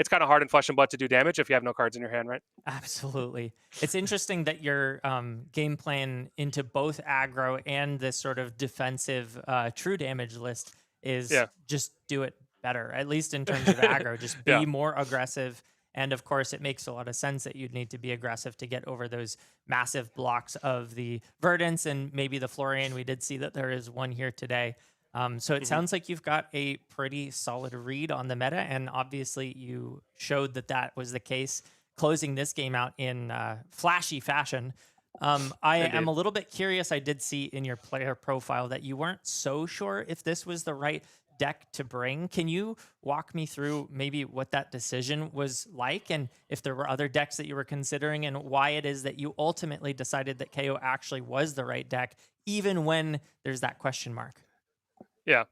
kind of hard in Flesh and Blood to do damage if you have no cards in your hand, right? Absolutely. It's interesting that your game plan into both aggro and this sort of defensive true damage list is just do it better, at least in terms of aggro. Just be more aggressive. And of course, it makes a lot of sense that you'd need to be aggressive to get over those massive blocks of the Verdance and maybe the Florian. We did see that there is one here today. So it sounds like you've got a pretty solid read on the meta. And obviously, you showed that that was the case, closing this game out in flashy fashion. I am a little bit curious. I did see in your player profile that you weren't so sure if this was the right deck to bring. Can you walk me through maybe what that decision was like and if there were other decks that you were considering and why it is that you ultimately decided that Kayo actually was the right deck, even when there's that question mark? Yeah.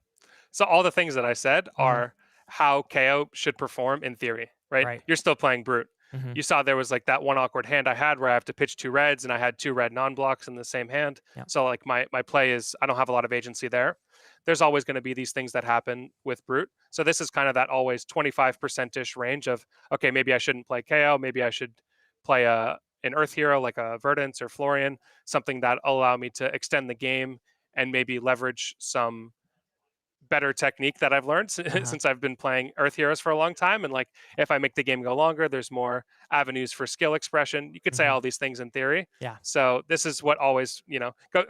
So all the things that I said are how Kayo should perform in theory, right? You're still playing Brute. Mm-hmm. You saw there was like that one awkward hand I had where I have to pitch 2 reds and I had 2 red non-blocks in the same hand. Yep. So like my play is I don't have a lot of agency there. There's always going to be these things that happen with Brute. So this is kind of that always 25%-ish range of, okay, maybe I shouldn't play Kayo. Maybe I should play an Earth Hero like a Verdance or Florian, something that allow me to extend the game and maybe leverage some better technique that I've learned since I've been playing Earth Heroes for a long time. And like, if I make the game go longer, there's more avenues for skill expression. You could say all these things in theory. Yeah. So this is what always,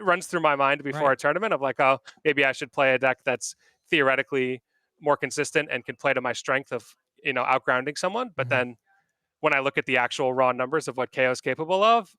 runs through my mind before a tournament of like, oh, maybe I should play a deck that's theoretically more consistent and can play to my strength of, outgrounding someone. But then when I look at the actual raw numbers of what KO is capable of,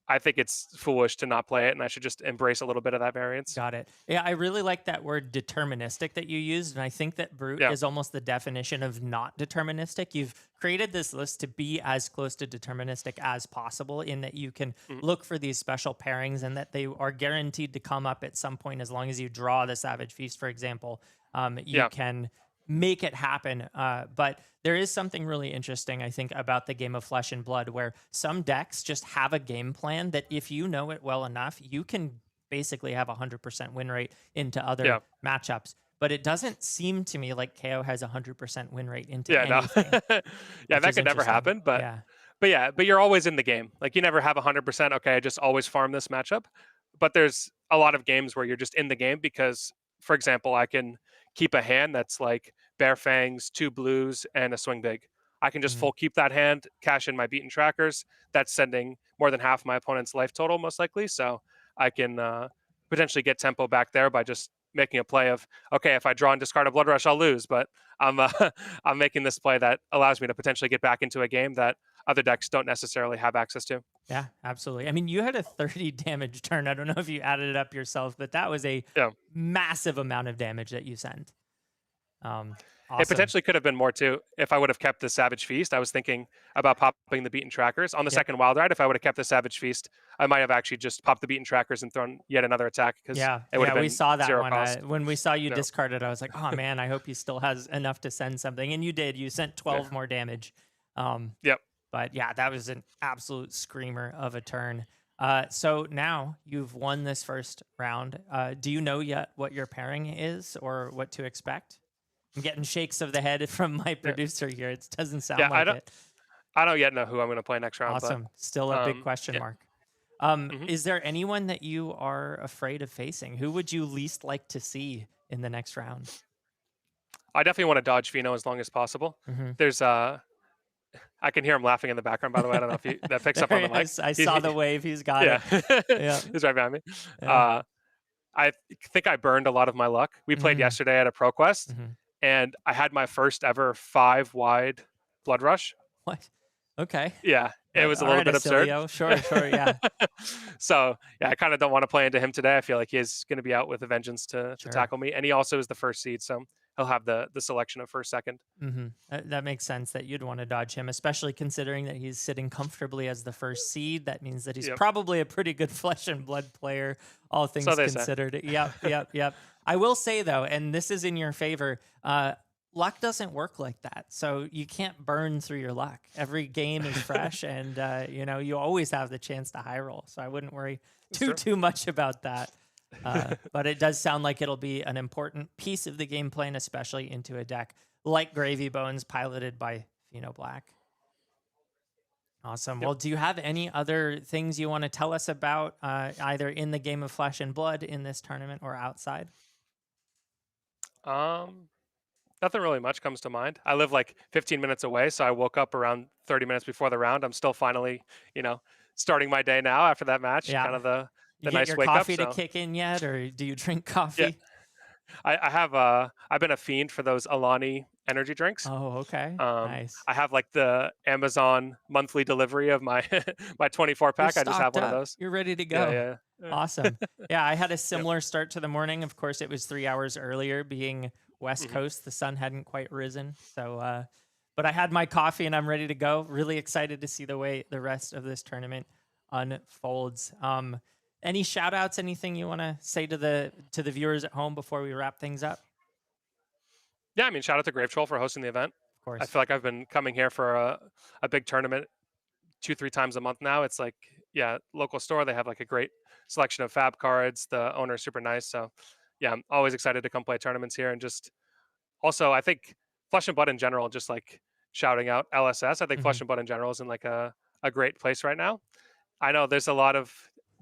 I think it's foolish to not play it, and I should just embrace a little bit of that variance. Got it. Yeah, I really like that word deterministic that you used, and I think that Brute is almost the definition of not deterministic. You've created this list to be as close to deterministic as possible in that you can look for these special pairings and that they are guaranteed to come up at some point as long as you draw the Savage Feast, for example. You can make it happen. But there is something really interesting, I think, about the game of Flesh and Blood, where some decks just have a game plan that if you know it well enough, you can basically have 100% win rate into other matchups. But it doesn't seem to me like KO has 100% win rate into anything. No. That could never happen. But you're always in the game. Like you never have 100%. Okay, I just always farm this matchup. But there's a lot of games where you're just in the game because, for example, I can keep a hand that's like Bare Fangs, 2 blues, and a Swing Big. I can just full keep that hand, cash in my beaten trackers. That's sending more than half my opponent's life total, most likely. So I can potentially get tempo back there by just making a play of, okay, if I draw and discard a Blood Rush, I'll lose. But I'm making this play that allows me to potentially get back into a game that other decks don't necessarily have access to. Yeah, absolutely. I mean, you had a 30 damage turn. I don't know if you added it up yourself, but that was a massive amount of damage that you sent. Awesome. It potentially could have been more too if I would have kept the Savage Feast. I was thinking about popping the beaten trackers on the second wild ride. If I would have kept the Savage Feast, I might have actually just popped the beaten trackers and thrown yet another attack. Because it would have been we saw that zero one. cost. When we saw you discard it, I was like, oh man, I hope he still has enough to send something. And you did. You sent 12 more damage. But yeah, that was an absolute screamer of a turn. So now you've won this first round. Do you know yet what your pairing is or what to expect? I'm getting shakes of the head from my producer here. It doesn't sound like it. I don't yet know who I'm going to play next round. Awesome. But, still a big question mark. Is there anyone that you are afraid of facing? Who would you least like to see in the next round? I definitely want to dodge Pheano as long as possible. Mm-hmm. There's I can hear him laughing in the background, by the way. I don't know if that picks up on the mic. I saw the wave. He's got Yeah. it. Yeah. He's right behind me. Yeah. I think I burned a lot of my luck. We played yesterday at a ProQuest, and I had my first ever 5-wide blood rush. What? Okay. Yeah, it was a little bit absurd. Oscilio. Sure, yeah. So, yeah, I kind of don't want to play into him today. I feel like he's going to be out with a vengeance to tackle me. And he also is the first seed, so he'll have the selection of first, second. That makes sense that you'd want to dodge him, especially considering that he's sitting comfortably as the first seed. That means that he's probably a pretty good flesh and blood player, all things considered. Yep. I will say, though, and this is in your favor, luck doesn't work like that. So you can't burn through your luck. Every game is fresh, and you always have the chance to high roll. So I wouldn't worry too much about that. But it does sound like it'll be an important piece of the game plan, especially into a deck like Gravy Bones, piloted by Pheano Black. Awesome. Well, do you have any other things you want to tell us about, either in the game of Flesh and Blood in this tournament or outside? Nothing really much comes to mind. I live like 15 minutes away, so I woke up around 30 minutes before the round. I'm still finally, starting my day now after that match. Yeah. Kind of the you nice get your wake coffee up. to kick in yet, or do you drink coffee? Yeah. I have I've been a fiend for those Alani energy drinks. Oh, okay. Nice. I have like the Amazon monthly delivery of my my 24 pack. I just have one of those. You're ready to go. Yeah. Awesome. Yeah, I had a similar start to the morning. Of course, it was 3 hours earlier, being West Coast. The sun hadn't quite risen. So, but I had my coffee and I'm ready to go. Really excited to see the way the rest of this tournament unfolds. Any shout outs, anything you want to say to the viewers at home before we wrap things up? Yeah, I mean, shout out to Grave Troll for hosting the event. Of course. I feel like I've been coming here for a big tournament 2-3 times a month now. It's like, local store. They have like a great selection of fab cards. The owner is super nice. So yeah, I'm always excited to come play tournaments here. And just also, I think Flesh and Blood in general, just like shouting out LSS, I think Flesh and Blood in general is in like a great place right now. I know there's a lot of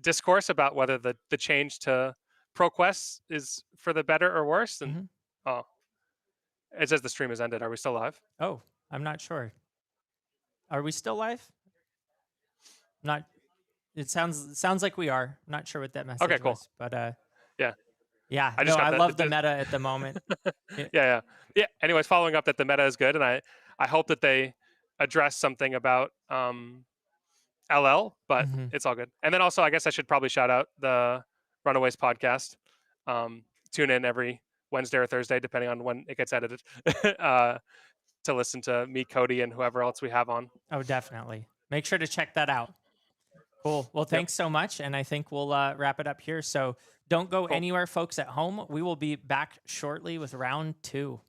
discourse about whether the change to ProQuest is for the better or worse. And it says the stream has ended. Are we still live? Oh, I'm not sure. Are we still live? Not. It sounds like we are. I'm not sure what that message was. But yeah. I love the meta at the moment. Yeah. Anyways, following up that the meta is good, and I hope that they address something about LL, but it's all good. And then also, I guess I should probably shout out the Runaways podcast. Tune in every Wednesday or Thursday, depending on when it gets edited, to listen to me, Cody, and whoever else we have on. Oh, definitely. Make sure to check that out. Cool. Well, thanks so much. And I think we'll wrap it up here. So don't go anywhere, folks at home. We will be back shortly with round 2.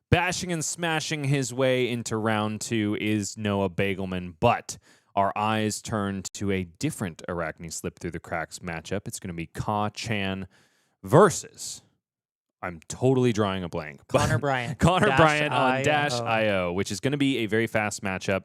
Bashing and smashing his way into round 2 is Noah Beygelman, but our eyes turn to a different Arachne Slip Through the Cracks matchup. It's going to be Ka-Chan versus, I'm totally drawing a blank. Connor Bryant. Connor Dash Bryant on IO. Dash IO, which is going to be a very fast matchup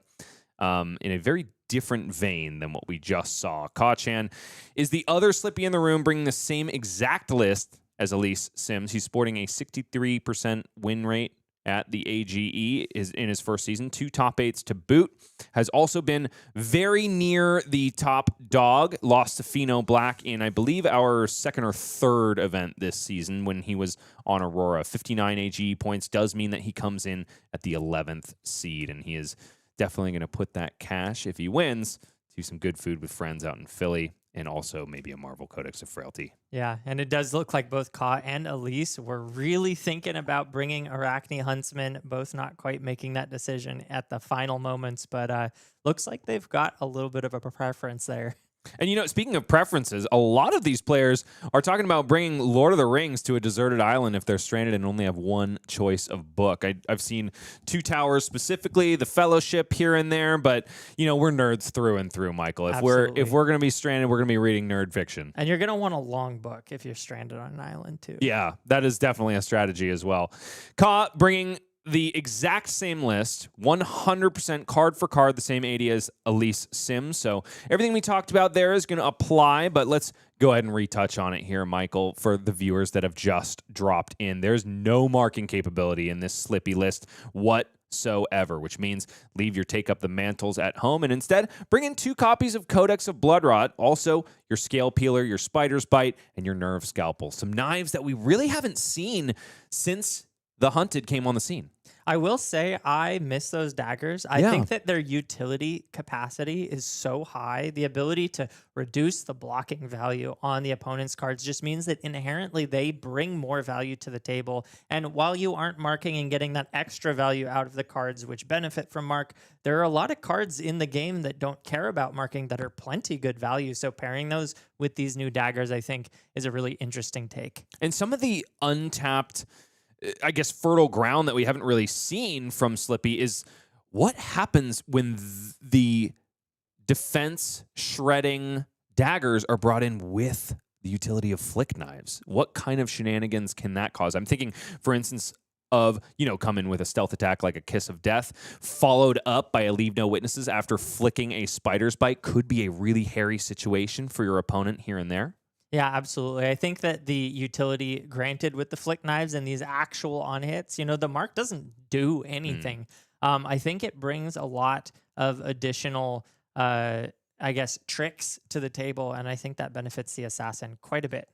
in a very different vein than what we just saw. Ka-Chan is the other Slippy in the room, bringing the same exact list as Elyse Symmes. He's sporting a 63% win rate at the AGE is in his first season, 2 top 8s to boot. Has also been very near the top dog. Lost to Pheano Black in, I believe, our second or third event this season when he was on Aurora. 59 AGE points does mean that he comes in at the 11th seed, and he is definitely going to put that cash, if he wins, to some good food with friends out in Philly, and also maybe a Marvel Codex of Frailty. Yeah, and it does look like both Ka and Elyse were really thinking about bringing Arachne Huntsman, both not quite making that decision at the final moments, but looks like they've got a little bit of a preference there. And, speaking of preferences, a lot of these players are talking about bringing Lord of the Rings to a deserted island if they're stranded and only have one choice of book. I've seen Two Towers specifically, the Fellowship here and there, but, we're nerds through and through, Michael. If we're going to be stranded, we're going to be reading nerd fiction. And you're going to want a long book if you're stranded on an island, too. Yeah, that is definitely a strategy as well. Ka bringing the exact same list, 100% card for card, the same 80 as Elyse Symmes. So everything we talked about there is going to apply, but let's go ahead and retouch on it here, Michael, for the viewers that have just dropped in. There's no marking capability in this Slippy list whatsoever, which means leave your Take Up the Mantles at home and instead bring in 2 copies of Codex of Bloodrot, also your Scale Peeler, your Spider's Bite, and your Nerve Scalpel. Some knives that we really haven't seen since the Hunted came on the scene. I will say I miss those daggers. I think that their utility capacity is so high. The ability to reduce the blocking value on the opponent's cards just means that inherently they bring more value to the table. And while you aren't marking and getting that extra value out of the cards which benefit from mark, there are a lot of cards in the game that don't care about marking that are plenty good value. So pairing those with these new daggers, I think, is a really interesting take. And some of the untapped, I guess, fertile ground that we haven't really seen from Slippy is what happens when the defense shredding daggers are brought in with the utility of flick knives. What kind of shenanigans can that cause? I'm thinking, for instance, of, come in with a stealth attack like a Kiss of Death, followed up by a Leave No Witnesses after flicking a Spider's Bite could be a really hairy situation for your opponent here and there. Yeah, absolutely. I think that the utility granted with the flick knives and these actual on hits, the mark doesn't do anything. I think it brings a lot of additional, tricks to the table, and I think that benefits the assassin quite a bit.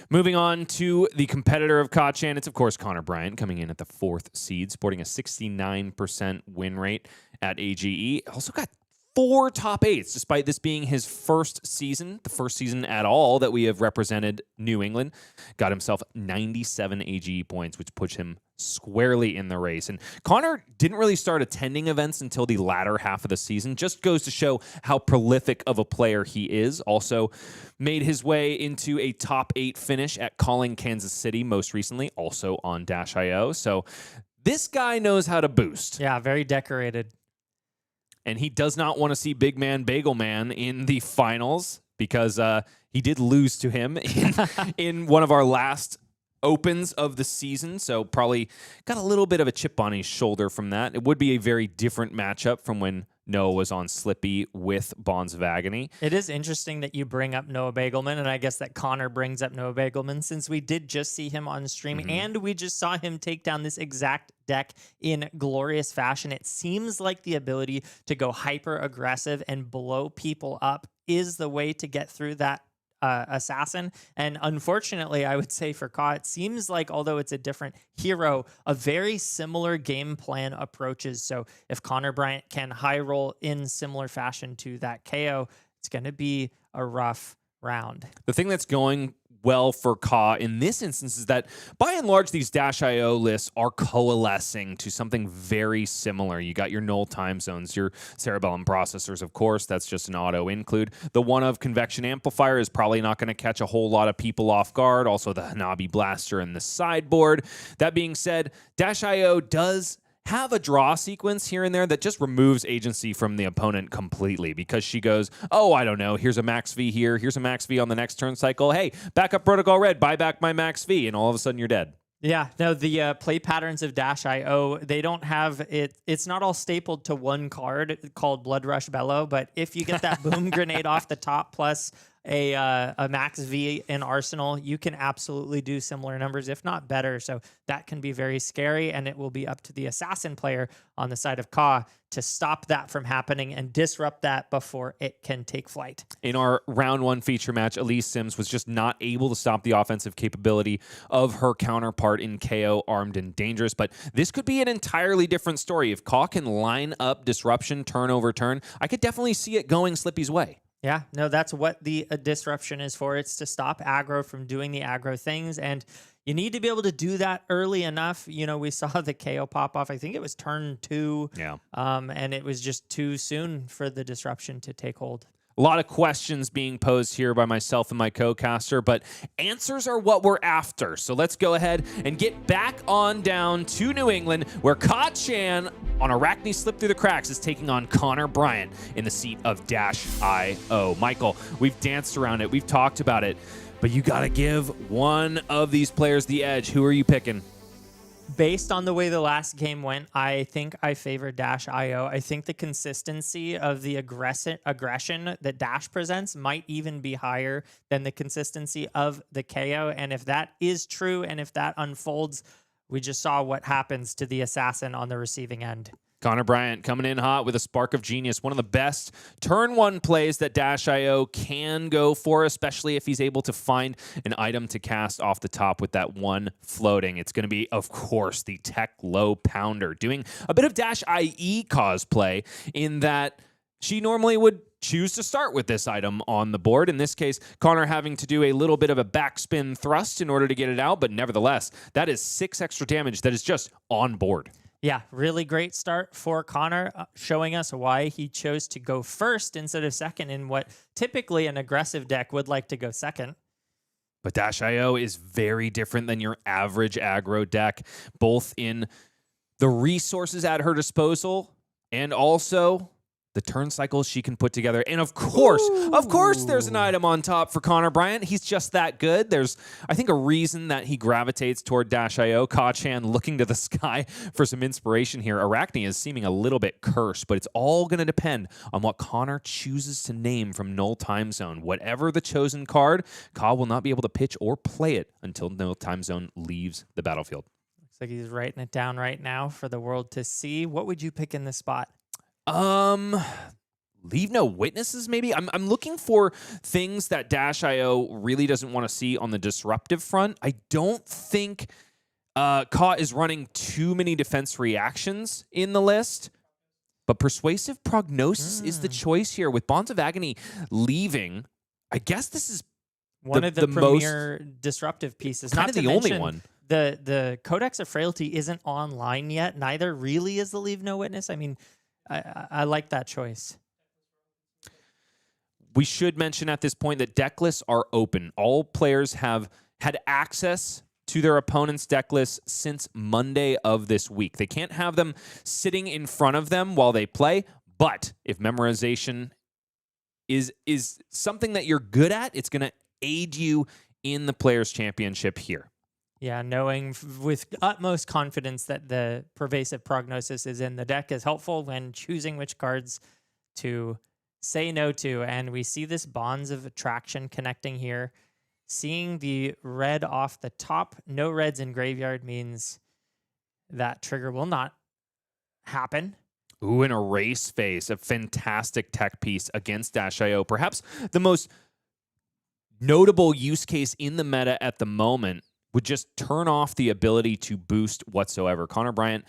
Moving on to the competitor of Kachan, it's of course Connor Bryant coming in at the 4th seed, sporting a 69% win rate at AGE. Also got 4 top 8s, despite this being his first season, the first season at all that we have represented New England. Got himself 97 AGE points, which puts him squarely in the race. And Connor didn't really start attending events until the latter half of the season. Just goes to show how prolific of a player he is. Also made his way into a top 8 finish at Calling Kansas City most recently, also on Dash.io. So this guy knows how to boost. Yeah, very decorated. And he does not want to see Big Man Beygelman in the finals because he did lose to him in one of our last opens of the season. So probably got a little bit of a chip on his shoulder from that. It would be a very different matchup from when Noah was on Slippy with Bonds of Agony. It is interesting that you bring up Noah Beygelman, and I guess that Connor brings up Noah Beygelman since we did just see him on stream, and we just saw him take down this exact deck in glorious fashion. It seems like the ability to go hyper aggressive and blow people up is the way to get through that assassin. And unfortunately, I would say for Ka, it seems like, although it's a different hero, a very similar game plan approaches. So if Connor Bryant can high roll in similar fashion to that Kayo, it's going to be a rough round. The thing that's going well for Ka in this instance is that by and large these Dash.io lists are coalescing to something very similar. You got your null time zones, your cerebellum processors, of course, that's just an auto include. The one of convection amplifier is probably not going to catch a whole lot of people off guard. Also the Hanabi blaster and the sideboard. That being said, Dash.io does have a draw sequence here and there that just removes agency from the opponent completely because she goes, oh, I don't know, here's a max V here, here's a max V on the next turn cycle. Hey, back up Protocol Red, buy back my max V, and all of a sudden you're dead. Yeah, no, the play patterns of Dash.io, they don't have it. It's not all stapled to one card called Blood Rush Bellow, but if you get that boom grenade off the top plus a max V in Arsenal, you can absolutely do similar numbers, if not better. So that can be very scary, and it will be up to the assassin player on the side of Ka to stop that from happening and disrupt that before it can take flight. In our round 1 feature match, Elyse Symmes was just not able to stop the offensive capability of her counterpart in KO, Armed and Dangerous. But this could be an entirely different story. If Ka can line up disruption turn over turn, I could definitely see it going Slippy's way. Yeah, no, that's what the disruption is for. It's to stop aggro from doing the aggro things, and you need to be able to do that early enough. You know, we saw the KO pop off. I think it was turn 2. Yeah. And it was just too soon for the disruption to take hold. A lot of questions being posed here by myself and my co-caster, but answers are what we're after. So let's go ahead and get back on down to New England, where Ka-chan on Arachne Slip Through the Cracks is taking on Connor Bryant in the seat of Dash.io. Michael, we've danced around it. We've talked about it, but you got to give one of these players the edge. Who are you picking? Based on the way the last game went, I think I favor Dash.io. I think the consistency of the aggression that Dash presents might even be higher than the consistency of the Kayo. And if that is true, and if that unfolds, we just saw what happens to the assassin on the receiving end. Connor Bryant coming in hot with a spark of genius. One of the best turn one plays that Dash.io can go for, especially if he's able to find an item to cast off the top with that one floating. It's going to be, of course, the Tech Low Pounder, doing a bit of Dash.IE cosplay in that she normally would choose to start with this item on the board. In this case, Connor having to do a little bit of a backspin thrust in order to get it out, but nevertheless, that is 6 extra damage that is just on board. Yeah, really great start for Connor, showing us why he chose to go first instead of second in what typically an aggressive deck would like to go second. But Dash.io is very different than your average aggro deck, both in the resources at her disposal and also the turn cycles she can put together. And of course, there's an item on top for Connor Bryant. He's just that good. There's, I think, a reason that he gravitates toward Dash.io. Ka-chan looking to the sky for some inspiration here. Arachne is seeming a little bit cursed, but it's all going to depend on what Connor chooses to name from Null Time Zone. Whatever the chosen card, Ka will not be able to pitch or play it until Null Time Zone leaves the battlefield. Looks like he's writing it down right now for the world to see. What would you pick in this spot? Leave no witnesses, maybe? I'm looking for things that Dash.io really doesn't want to see on the disruptive front. I don't think Ka is running too many defense reactions in the list, but Persuasive Prognosis is the choice here. With Bonds of Agony leaving, I guess this is one of the premier disruptive pieces. Kind of the only one. The Codex of Frailty isn't online yet. Neither really is the Leave No Witness. I mean, I like that choice. We should mention at this point that deck lists are open. All players have had access to their opponent's deck lists since Monday of this week. They can't have them sitting in front of them while they play, but if memorization is something that you're good at, it's going to aid you in the Players' Championship here. Yeah, knowing with utmost confidence that the Pervasive Prognosis is in the deck is helpful when choosing which cards to say no to. And we see this Bonds of Attraction connecting here. Seeing the red off the top, no reds in graveyard means that trigger will not happen. Ooh, an Erase Face, a fantastic tech piece against Dash.io. Perhaps the most notable use case in the meta at the moment would just turn off the ability to boost whatsoever. Connor Bryant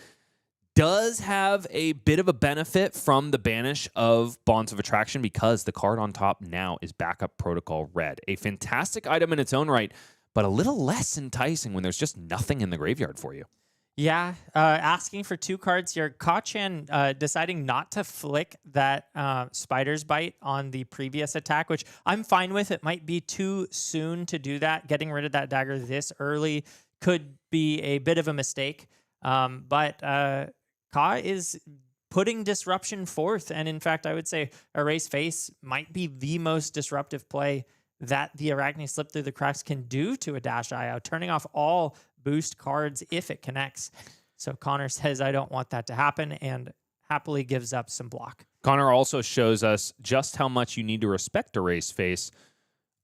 does have a bit of a benefit from the banish of Bonds of Attraction because the card on top now is Backup Protocol Red. A fantastic item in its own right, but a little less enticing when there's just nothing in the graveyard for you. Yeah, asking for 2 cards here. Ka-chan deciding not to flick that Spider's Bite on the previous attack, which I'm fine with. It might be too soon to do that. Getting rid of that dagger this early could be a bit of a mistake. But Ka is putting disruption forth. And in fact, I would say Erase Face might be the most disruptive play that the Arachne Slip Through the Cracks can do to a Dash.io, turning off all boost cards if it connects. So Connor says, I don't want that to happen, and happily gives up some block. Connor also shows us just how much you need to respect Erase Face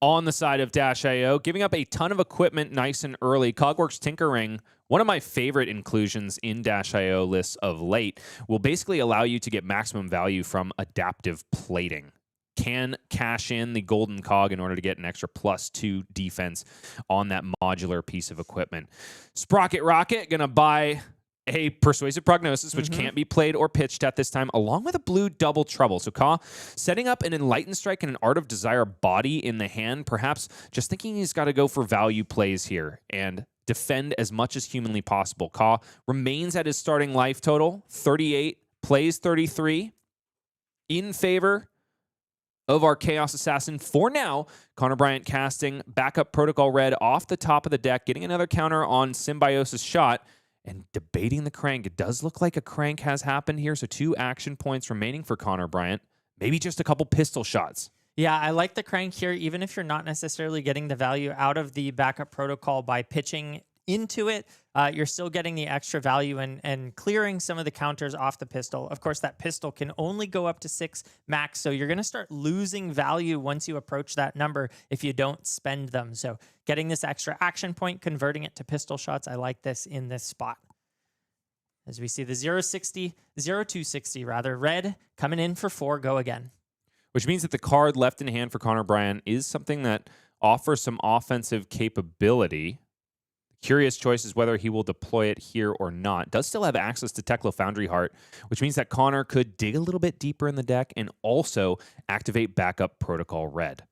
on the side of Dash.io, giving up a ton of equipment nice and early. Cogworks Tinkering, one of my favorite inclusions in Dash.io lists of late, will basically allow you to get maximum value from adaptive plating. Can cash in the golden cog in order to get an extra +2 defense on that modular piece of equipment. Sprocket Rocket gonna buy a Persuasive Prognosis, which can't be played or pitched at this time, along with a blue Double Trouble. So Ka setting up an Enlightened Strike and an Art of Desire body in the hand, perhaps just thinking he's got to go for value plays here and defend as much as humanly possible. Ka remains at his starting life total, 38, plays 33, in favor of our Chaos Assassin. For now, Connor Bryant casting backup Protocol Red off the top of the deck, getting another counter on Symbiosis shot, and debating the crank. It does look like a crank has happened here, so 2 action points remaining for Connor Bryant. Maybe just a couple pistol shots. Yeah, I like the crank here, even if you're not necessarily getting the value out of the backup protocol by pitching into it. You're still getting the extra value and clearing some of the counters off the pistol. Of course, that pistol can only go up to 6 max, so you're going to start losing value once you approach that number if you don't spend them. So getting this extra action point, converting it to pistol shots, I like this in this spot. As we see the 0-260 rather, red coming in for 4, go again. Which means that the card left in hand for Connor Bryant is something that offers some offensive capability. Curious choice is whether he will deploy it here or not. Does still have access to Teklo Foundry Heart, which means that Connor could dig a little bit deeper in the deck and also activate backup Protocol Red.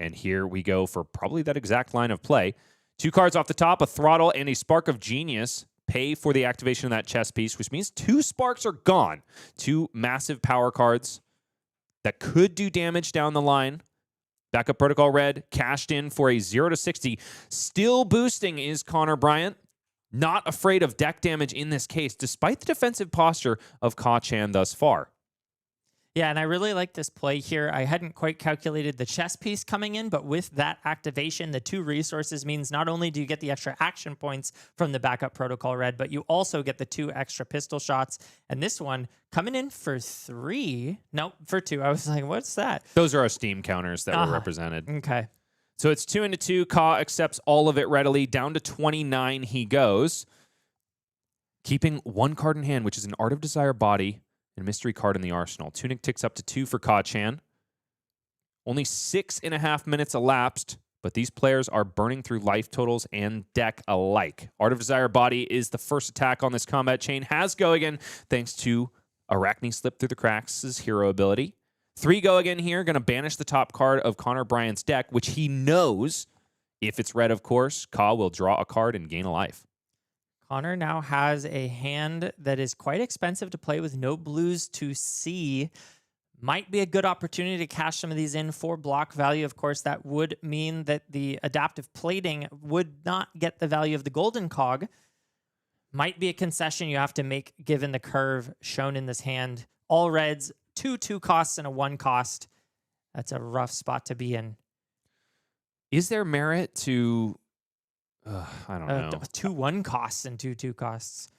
And here we go for probably that exact line of play. 2 cards off the top, a Throttle and a Spark of Genius pay for the activation of that chess piece, which means 2 sparks are gone. 2 massive power cards that could do damage down the line. Backup Protocol Red cashed in for a 0-60. Still boosting is Connor Bryant. Not afraid of deck damage in this case, despite the defensive posture of Ka-chan thus far. Yeah, and I really like this play here. I hadn't quite calculated the chess piece coming in, but with that activation, the 2 resources means not only do you get the extra action points from the backup Protocol Red, but you also get the 2 extra pistol shots. And this one coming in for 3. Nope, for 2. I was like, what's that? Those are our Steam counters that were represented. Okay. So it's 2 into 2. Ka accepts all of it readily. Down to 29 he goes. Keeping 1 card in hand, which is an Art of Desire Body and mystery card in the arsenal. Tunic ticks up to 2 for Ka-chan. Only 6.5 minutes elapsed, but these players are burning through life totals and deck alike. Art of Desire Body is the first attack on this combat chain. Has go again, thanks to Arachne Slip Through the Cracks' hero ability. 3 go again here, going to banish the top card of Connor Bryant's deck, which he knows, if it's red, of course, Ka will draw a card and gain a life. Connor now has a hand that is quite expensive to play with no blues to see. Might be a good opportunity to cash some of these in for block value. Of course, that would mean that the adaptive plating would not get the value of the golden cog. Might be a concession you have to make given the curve shown in this hand. All reds, 2 costs and a 1 cost. That's a rough spot to be in. Is there merit to... I don't know. 2 1 costs and 2 costs.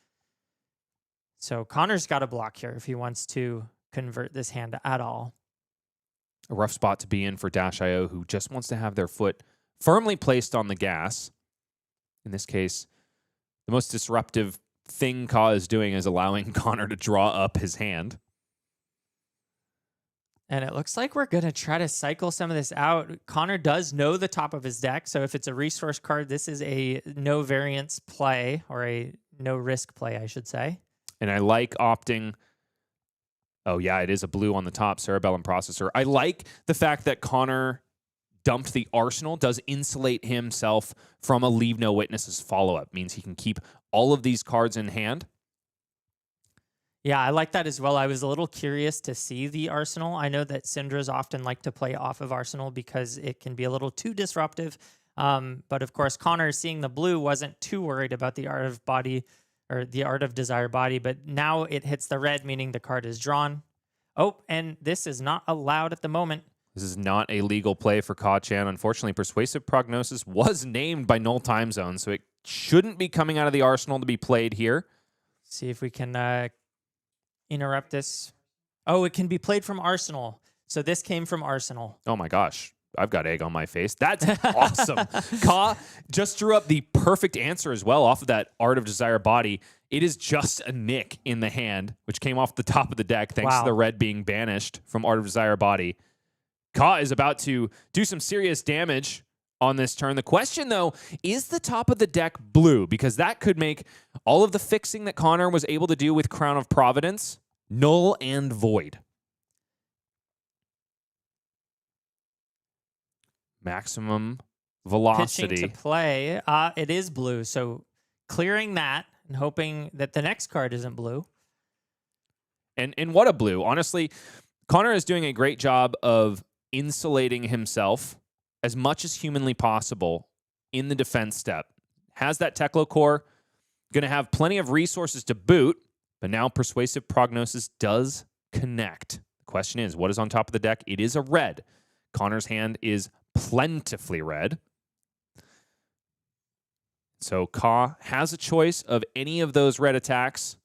So Connor's got a block here if he wants to convert this hand at all. A rough spot to be in for Dash.io, who just wants to have their foot firmly placed on the gas. In this case, the most disruptive thing Ka is doing is allowing Connor to draw up his hand. And it looks like we're going to try to cycle some of this out. Connor does know the top of his deck, so if it's a resource card, this is a no variance play, or a no risk play, I should say. And I like opting... Oh, yeah, it is a blue on the top, Cerebellum Processor. I like the fact that Connor dumped the arsenal, does insulate himself from a Leave No Witnesses follow-up. Means he can keep all of these cards in hand. Yeah, I like that as well. I was a little curious to see the arsenal. I know that Cindras often like to play off of arsenal because it can be a little too disruptive. But of course, Connor, seeing the blue, wasn't too worried about the Art of Body or the Art of Desire Body. But now it hits the red, meaning the card is drawn. Oh, and this is not allowed at the moment. This is not a legal play for Ka-chan. Unfortunately, Persuasive Prognosis was named by Null Time Zone, so it shouldn't be coming out of the arsenal to be played here. See if we can interrupt this. Oh, it can be played from Arsenal. So this came from Arsenal. Oh my gosh. I've got egg on my face. That's awesome. Ka just drew up the perfect answer as well off of that Art of Desire Body. It is just a nick in the hand, which came off the top of the deck thanks to the red being banished from Art of Desire Body. Ka is about to do some serious damage on this turn. The question, though, is the top of the deck blue? Because that could make all of the fixing that Connor was able to do with Crown of Providence null and void. Maximum velocity. Pitching to play. It is blue, so clearing that and hoping that the next card isn't blue. And what a blue. Honestly, Connor is doing a great job of insulating himself as much as humanly possible in the defense step. Has that Teklo core, going to have plenty of resources to boot, but now Persuasive Prognosis does connect. The question is, what is on top of the deck? It is a red. Connor's hand is plentifully red. So Ka has a choice of any of those red attacks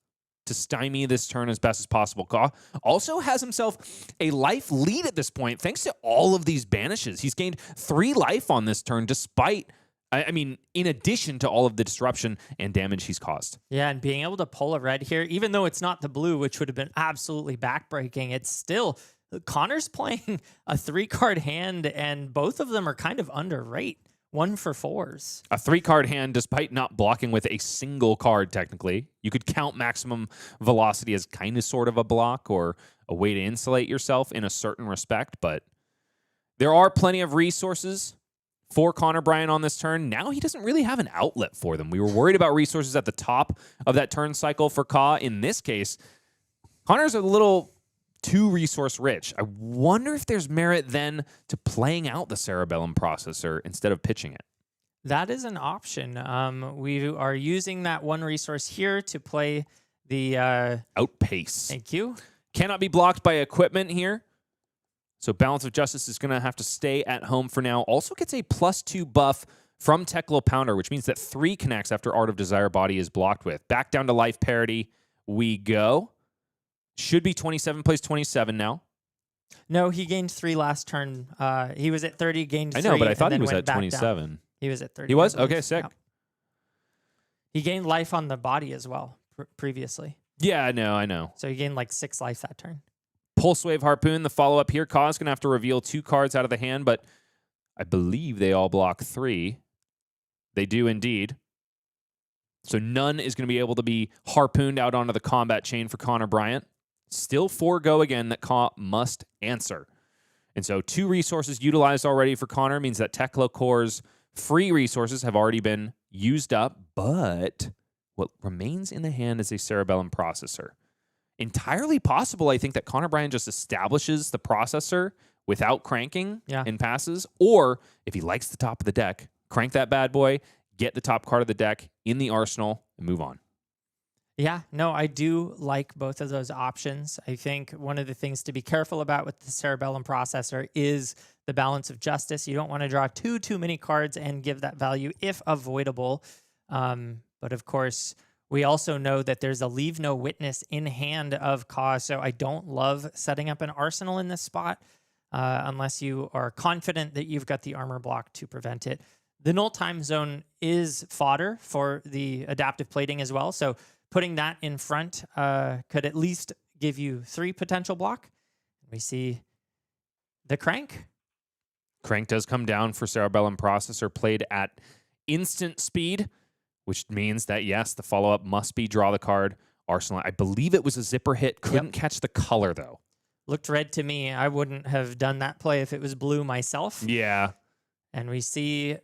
to stymie this turn as best as possible. Ka also has himself a life lead at this point, thanks to all of these banishes. He's gained 3 life on this turn, despite, in addition to all of the disruption and damage he's caused. Yeah, and being able to pull a red here, even though it's not the blue, which would have been absolutely backbreaking, it's still, Connor's playing a 3-card hand, and both of them are kind of underrate. 1 for 4s. A 3-card hand, despite not blocking with a single card, technically. You could count maximum velocity as kind of sort of a block or a way to insulate yourself in a certain respect, but there are plenty of resources for Connor Bryant on this turn. Now he doesn't really have an outlet for them. We were worried about resources at the top of that turn cycle for Ka. In this case, Connor's a little too resource rich. I wonder if there's merit then to playing out the Cerebellum Processor instead of pitching it. That is an option. We are using that 1 resource here to play the Outpace. Thank you. Cannot be blocked by equipment here. So Balance of Justice is going to have to stay at home for now. Also gets a +2 buff from Teklo Pounder, which means that 3 connects after Art of Desire Body is blocked with. Back down to life parity we go. Should be 27, plays 27 now. No, he gained 3 last turn. He was at 30, gained 3. I know, but I thought he and was then at went back 27. down. He was at 30. He was? I believe. Okay, sick. Yeah. He gained life on the body as well previously. Yeah, I know. So he gained like 6 life that turn. Pulse Wave Harpoon, the follow-up here. Ka's going to have to reveal 2 cards out of the hand, but I believe they all block 3. They do indeed. So none is going to be able to be harpooned out onto the combat chain for Connor Bryant. Still 4 go again that Ka must answer. And so 2 resources utilized already for Connor means that Teklo Core's free resources have already been used up, but what remains in the hand is a Cerebellum Processor. Entirely possible, I think, that Connor Bryant just establishes the processor without cranking and passes, or if he likes the top of the deck, crank that bad boy, get the top card of the deck in the arsenal, and move on. Yeah, no, I do like both of those options. I think one of the things to be careful about with the Cerebellum Processor is the Balance of Justice. You don't want to draw too many cards and give that value if avoidable. But of course, we also know that there's a Leave No Witness in hand of Ka, so I don't love setting up an arsenal in this spot unless you are confident that you've got the armor block to prevent it. The Null Time Zone is fodder for the adaptive plating as well, so putting that in front could at least give you 3 potential block. We see the Crank. Crank does come down for Cerebellum Processor, played at instant speed, which means that, yes, the follow-up must be draw the card, Arsenal. I believe it was a zipper hit. Couldn't catch the color, though. Looked red to me. I wouldn't have done that play if it was blue myself. Yeah. And we see,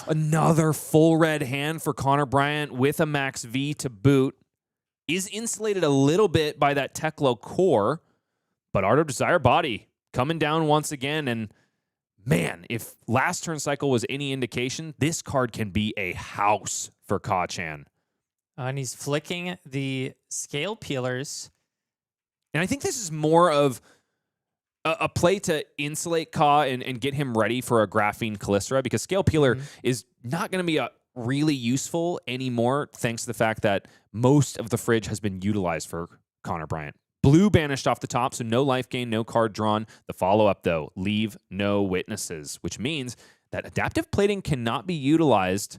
another full red hand for Connor Bryant with a max V to boot. Is insulated a little bit by that Teklo core, but Art of Desire Body coming down once again. And man, if last turn cycle was any indication, this card can be a house for Ka-chan. and he's flicking the scale peelers. And I think this is more of a play to insulate Ka and get him ready for a Graphene Calistera, because Scale Peeler is not going to be really useful anymore, thanks to the fact that most of the fridge has been utilized for Connor Bryant. Blue banished off the top, so no life gain, no card drawn. The follow-up, though, Leave No Witnesses, which means that adaptive plating cannot be utilized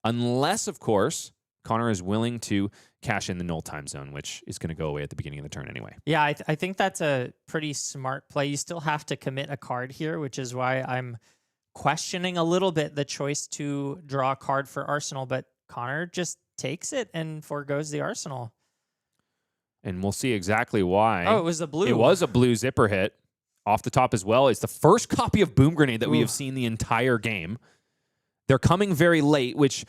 unless, of course, Connor is willing to cash in the Null Time Zone, which is going to go away at the beginning of the turn anyway. Yeah, I think that's a pretty smart play. You still have to commit a card here, which is why I'm questioning a little bit the choice to draw a card for Arsenal, but Connor just takes it and forgoes the Arsenal. And we'll see exactly why. Oh, it was a blue. It was a blue zipper hit off the top as well. It's the first copy of Boom Grenade that we have seen the entire game. They're coming very late, which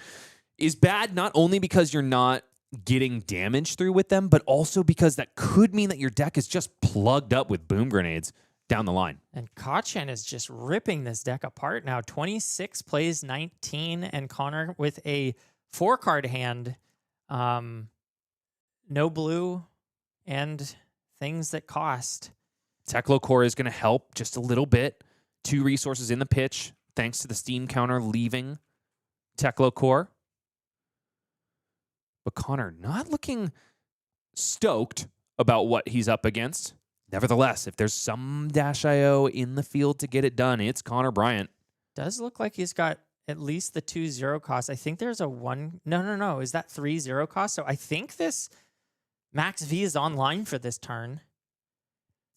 is bad not only because you're not getting damage through with them, but also because that could mean that your deck is just plugged up with boom grenades down the line. And Kachan is just ripping this deck apart now. 26 plays 19, and Connor with a 4-card hand. No blue and things that cost. Teklo Core is going to help just a little bit. 2 resources in the pitch, thanks to the Steam counter leaving Teklo Core. But Connor not looking stoked about what he's up against. Nevertheless, if there's some -IO in the field to get it done, it's Connor Bryant. Does look like he's got at least the 2 0 costs. I think there's a 1. No. Is that 3 0 cost? So I think this Max V is online for this turn.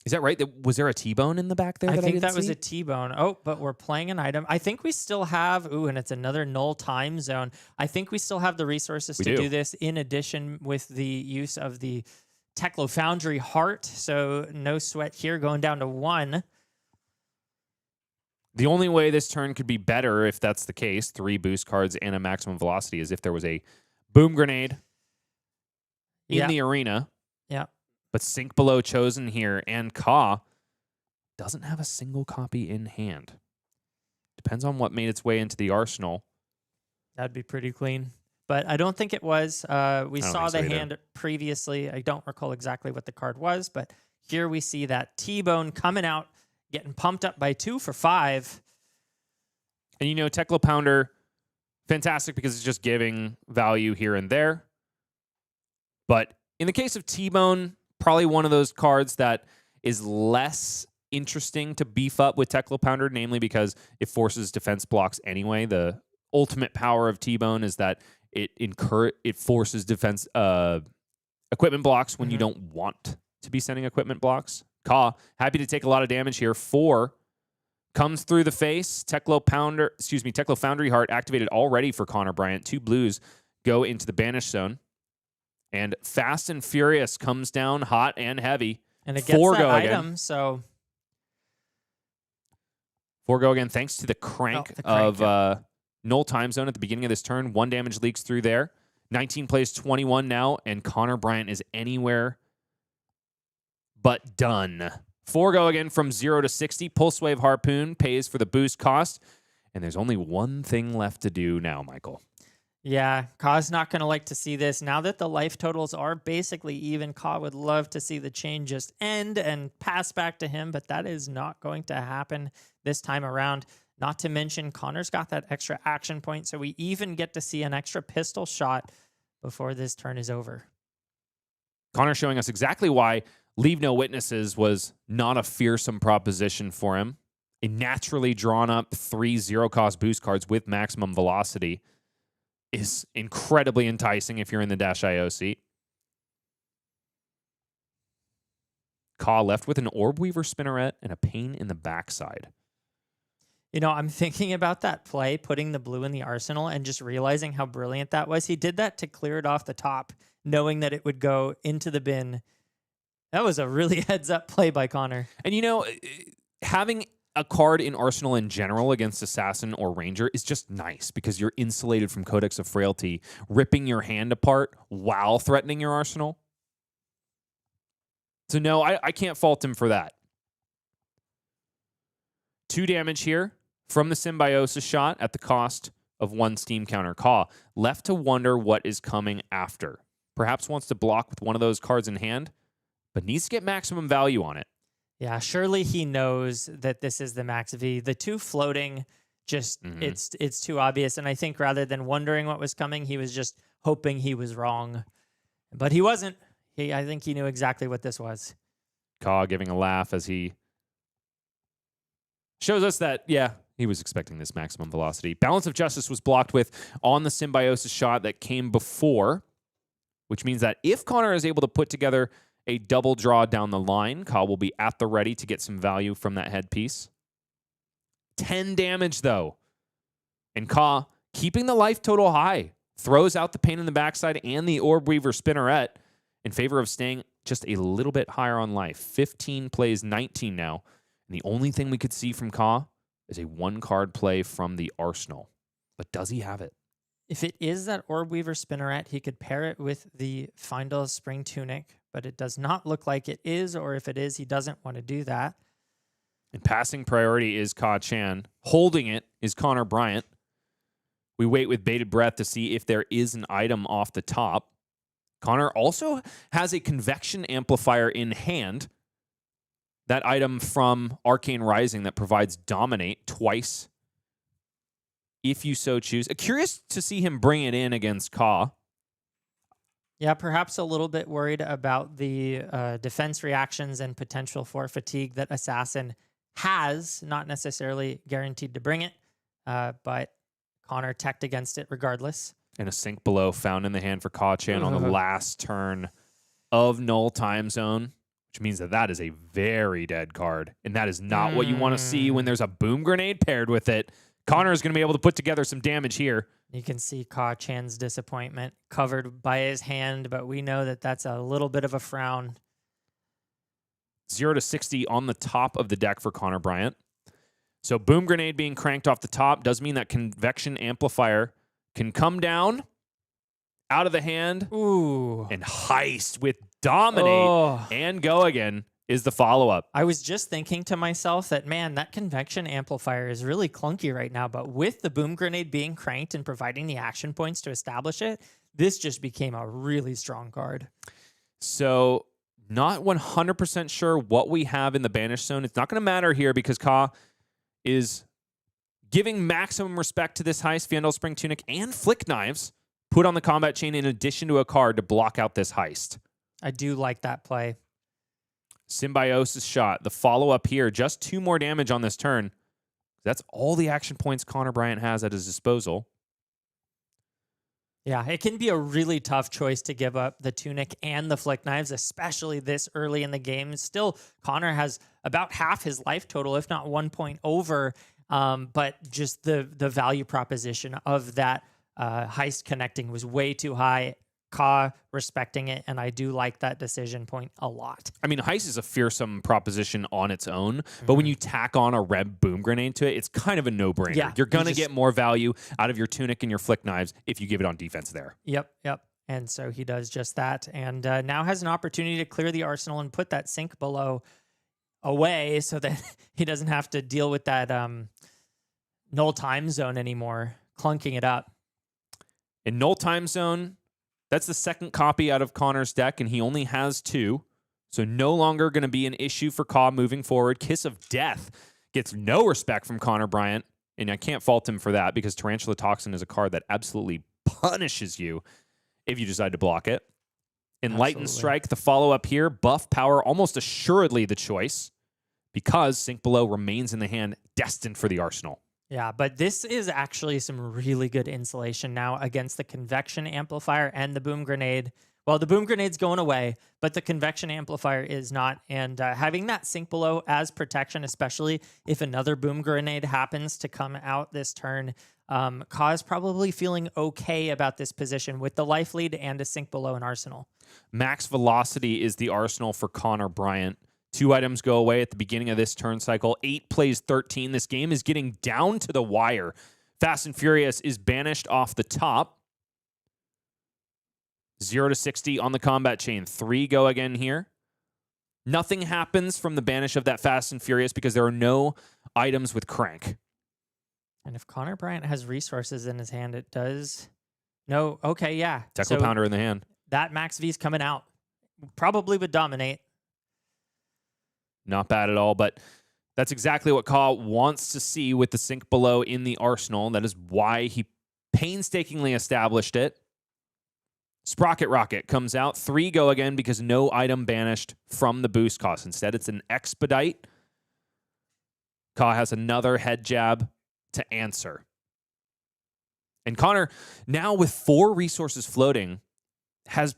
Is that right? Was there a T-bone in the back there? I think didn't that was see? a T-bone. Oh, but we're playing an item. I think we still have, and it's another null time zone. I think we still have the resources to do this in addition with the use of the Teklo Foundry Heart. So no sweat here, going down to 1. The only way this turn could be better, if that's the case, 3 boost cards and a maximum velocity, is if there was a boom grenade in the arena. Yeah. But Sink Below chosen here, and Ka doesn't have a single copy in hand. Depends on what made its way into the arsenal. That'd be pretty clean. But I don't think it was. We saw the hand previously. I don't recall exactly what the card was, but here we see that T-Bone coming out, getting pumped up by 2 for 5. And you know, Teklo Pounder, fantastic because it's just giving value here and there. But in the case of T-Bone, probably one of those cards that is less interesting to beef up with Teklo Pounder, namely because it forces defense blocks anyway. The ultimate power of T-Bone is that it forces defense equipment blocks when you don't want to be sending equipment blocks. Ka, happy to take a lot of damage here. 4 comes through the face. Teklo Foundry Heart activated already for Connor Bryant. 2 blues go into the banish zone. And Fast and Furious comes down hot and heavy. And it gets 4 that go item, again. so 4 go again, thanks to the crank, of null time zone at the beginning of this turn. 1 damage leaks through there. 19 plays 21 now, and Connor Bryant is anywhere but done. 4 go again from 0 to 60. Pulse Wave Harpoon pays for the boost cost. And there's only one thing left to do now, Michael. yeah, Ka's not going to like to see this. Now that the life totals are basically even, Ka would love to see the chain just end and pass back to him, but that is not going to happen this time around. Not to mention, Connor's got that extra action point, so we even get to see an extra pistol shot before this turn is over. Connor showing us exactly why Leave No Witnesses was not a fearsome proposition for him. A naturally drawn up 3 0-cost boost cards with maximum velocity is incredibly enticing if you're in the -IO seat. Ka left with an Orb Weaver Spinneret and a pain in the backside. You know, I'm thinking about that play, putting the blue in the arsenal and just realizing how brilliant that was. He did that to clear it off the top, knowing that it would go into the bin. That was a really heads-up play by Connor. And you know, having a card in Arsenal in general against Assassin or Ranger is just nice because you're insulated from Codex of Frailty, ripping your hand apart while threatening your Arsenal. So no, I can't fault him for that. 2 damage here from the Symbiosis shot at the cost of 1 Steam counter. Ka left to wonder what is coming after. Perhaps wants to block with one of those cards in hand, but needs to get maximum value on it. Yeah, surely he knows that this is the max V. The 2 floating, just it's too obvious. And I think rather than wondering what was coming, he was just hoping he was wrong. But he wasn't. I think he knew exactly what this was. Ka giving a laugh as he shows us that, yeah, he was expecting this maximum velocity. Balance of Justice was blocked with on the Symbiosis shot that came before, which means that if Connor is able to put together a double draw down the line, Ka will be at the ready to get some value from that headpiece. 10 damage, though. And Ka, keeping the life total high, throws out the pain in the backside and the Orb Weaver Spinneret in favor of staying just a little bit higher on life. 15 plays 19 now. And the only thing we could see from Ka is a 1-card play from the Arsenal. But does he have it? If it is that Orb Weaver Spinneret, he could pair it with the Findle Spring Tunic, but it does not look like it is, or if it is, he doesn't want to do that. And passing priority is Ka Chan. Holding it is Connor Bryant. We wait with bated breath to see if there is an item off the top. Connor also has a convection amplifier in hand. That item from Arcane Rising that provides Dominate twice, if you so choose. Curious to see him bring it in against Ka. Yeah, perhaps a little bit worried about the defense reactions and potential for fatigue that Assassin has. Not necessarily guaranteed to bring it, but Connor teched against it regardless. And a Sink Below found in the hand for Ka Chan on the last turn of Null Time Zone, which means that is a very dead card. And that is not what you want to see when there's a Boom Grenade paired with it. Connor is going to be able to put together some damage here. You can see Ka Chan's disappointment covered by his hand, but we know that that's a little bit of a frown. 0 to 60 on the top of the deck for Connor Bryant. So Boom Grenade being cranked off the top does mean that Convection Amplifier can come down out of the hand. Ooh. And Heist with Dominate and Go Again is the follow-up. I was just thinking to myself that, man, that Convection Amplifier is really clunky right now, but with the Boom Grenade being cranked and providing the action points to establish it, this just became a really strong card. So not 100% sure what we have in the Banish Zone. It's not going to matter here because Ka is giving maximum respect to this Heist, Fandel Spring Tunic, and Flick Knives put on the combat chain in addition to a card to block out this Heist. I do like that play. Symbiosis shot. The follow-up here, just 2 more damage on this turn. That's all the action points Connor Bryant has at his disposal. Yeah, it can be a really tough choice to give up the Tunic and the Flick Knives, especially this early in the game. Still, Connor has about half his life total, if not 1 point over, but just the value proposition of that Heist connecting was way too high. Ka respecting it, and I do like that decision point a lot. I mean, Heist is a fearsome proposition on its own, but when you tack on a Reb Boom Grenade to it, it's kind of a no-brainer. Yeah, You're going to get more value out of your Tunic and your Flick Knives if you give it on defense there. Yep. And so he does just that, and now has an opportunity to clear the arsenal and put that Sink Below away so that he doesn't have to deal with that Null Time Zone anymore, clunking it up. In Null Time Zone, that's the second copy out of Connor's deck, and he only has 2. So no longer going to be an issue for Ka moving forward. Kiss of Death gets no respect from Connor Bryant, and I can't fault him for that because Tarantula Toxin is a card that absolutely punishes you if you decide to block it. Enlightened Strike, the follow-up here. Buff Power, almost assuredly the choice because Sink Below remains in the hand, destined for the arsenal. Yeah, but this is actually some really good insulation now against the Convection Amplifier and the Boom Grenade. Well, the Boom Grenade's going away, but the Convection Amplifier is not. And having that Sink Below as protection, especially if another Boom Grenade happens to come out this turn, Ka is probably feeling okay about this position with the life lead and a Sink Below in arsenal. Max Velocity is the arsenal for Connor Bryant. 2 items go away at the beginning of this turn cycle. 8 plays 13. This game is getting down to the wire. Fast and Furious is banished off the top. 0 to 60 on the combat chain. 3 go again here. Nothing happens from the banish of that Fast and Furious because there are no items with crank. And if Connor Bryant has resources in his hand, it does. No, okay, yeah. Tekla Pounder in the hand. That Max V's coming out. Probably would dominate. Not bad at all, but that's exactly what Ka wants to see with the Sink Below in the arsenal. That is why he painstakingly established it. Sprocket Rocket comes out. 3 go again because no item banished from the boost cost. Instead, it's an Expedite. Ka has another head jab to answer. And Connor, now with 4 resources floating, has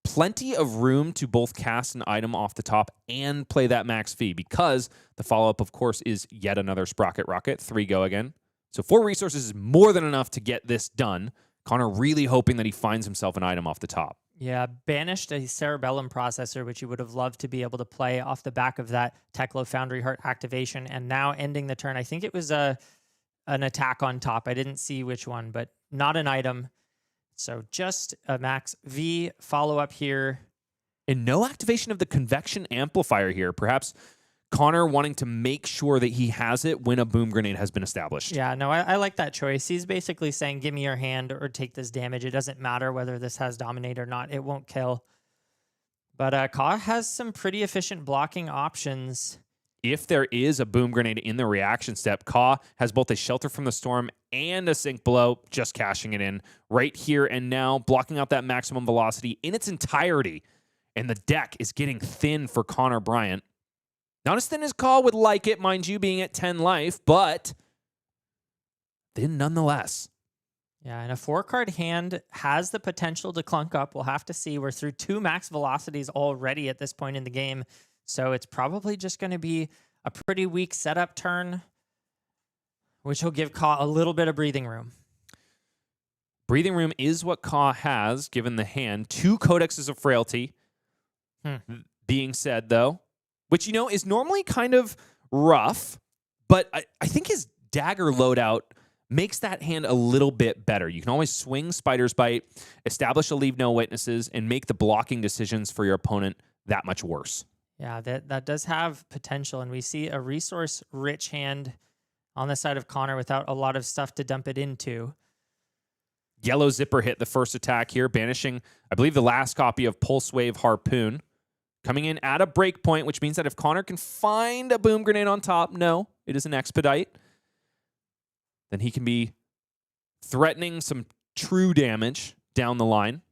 plenty of room to both cast an item off the top and play that max fee because the follow-up, of course, is yet another Sprocket Rocket. 3 go again. So 4 resources is more than enough to get this done. Connor really hoping that he finds himself an item off the top. Yeah, banished a Cerebellum Processor, which you would have loved to be able to play off the back of that Tekla Foundry Heart activation, and now ending the turn. I think it was an attack on top. I didn't see which one, but not an item. So just a max V follow-up here. And no activation of the convection amplifier here. Perhaps Connor wanting to make sure that he has it when a boom grenade has been established. Yeah, no, I like that choice. He's basically saying, give me your hand or take this damage. It doesn't matter whether this has dominate or not. It won't kill. But Ka has some pretty efficient blocking options. If there is a boom grenade in the reaction step, Ka has both a shelter from the storm and a sink below, just cashing it in right here and now, blocking out that maximum velocity in its entirety. And the deck is getting thin for Connor Bryant. Not as thin as Ka would like it, mind you, being at 10 life, but thin nonetheless. Yeah, and a 4-card hand has the potential to clunk up. We'll have to see. We're through 2 max velocities already at this point in the game. So it's probably just going to be a pretty weak setup turn, which will give Ka a little bit of breathing room. Breathing room is what Ka has, given the hand. 2 codexes of frailty. Being said, though, which, you know, is normally kind of rough, but I think his dagger loadout makes that hand a little bit better. You can always swing Spider's Bite, establish a leave no witnesses, and make the blocking decisions for your opponent that much worse. Yeah, that does have potential, and we see a resource-rich hand on the side of Connor without a lot of stuff to dump it into. Yellow Zipper hit the first attack here, banishing, I believe, the last copy of Pulse Wave Harpoon. Coming in at a breakpoint, which means that if Connor can find a boom grenade on top, no, it is an expedite, then he can be threatening some true damage down the line.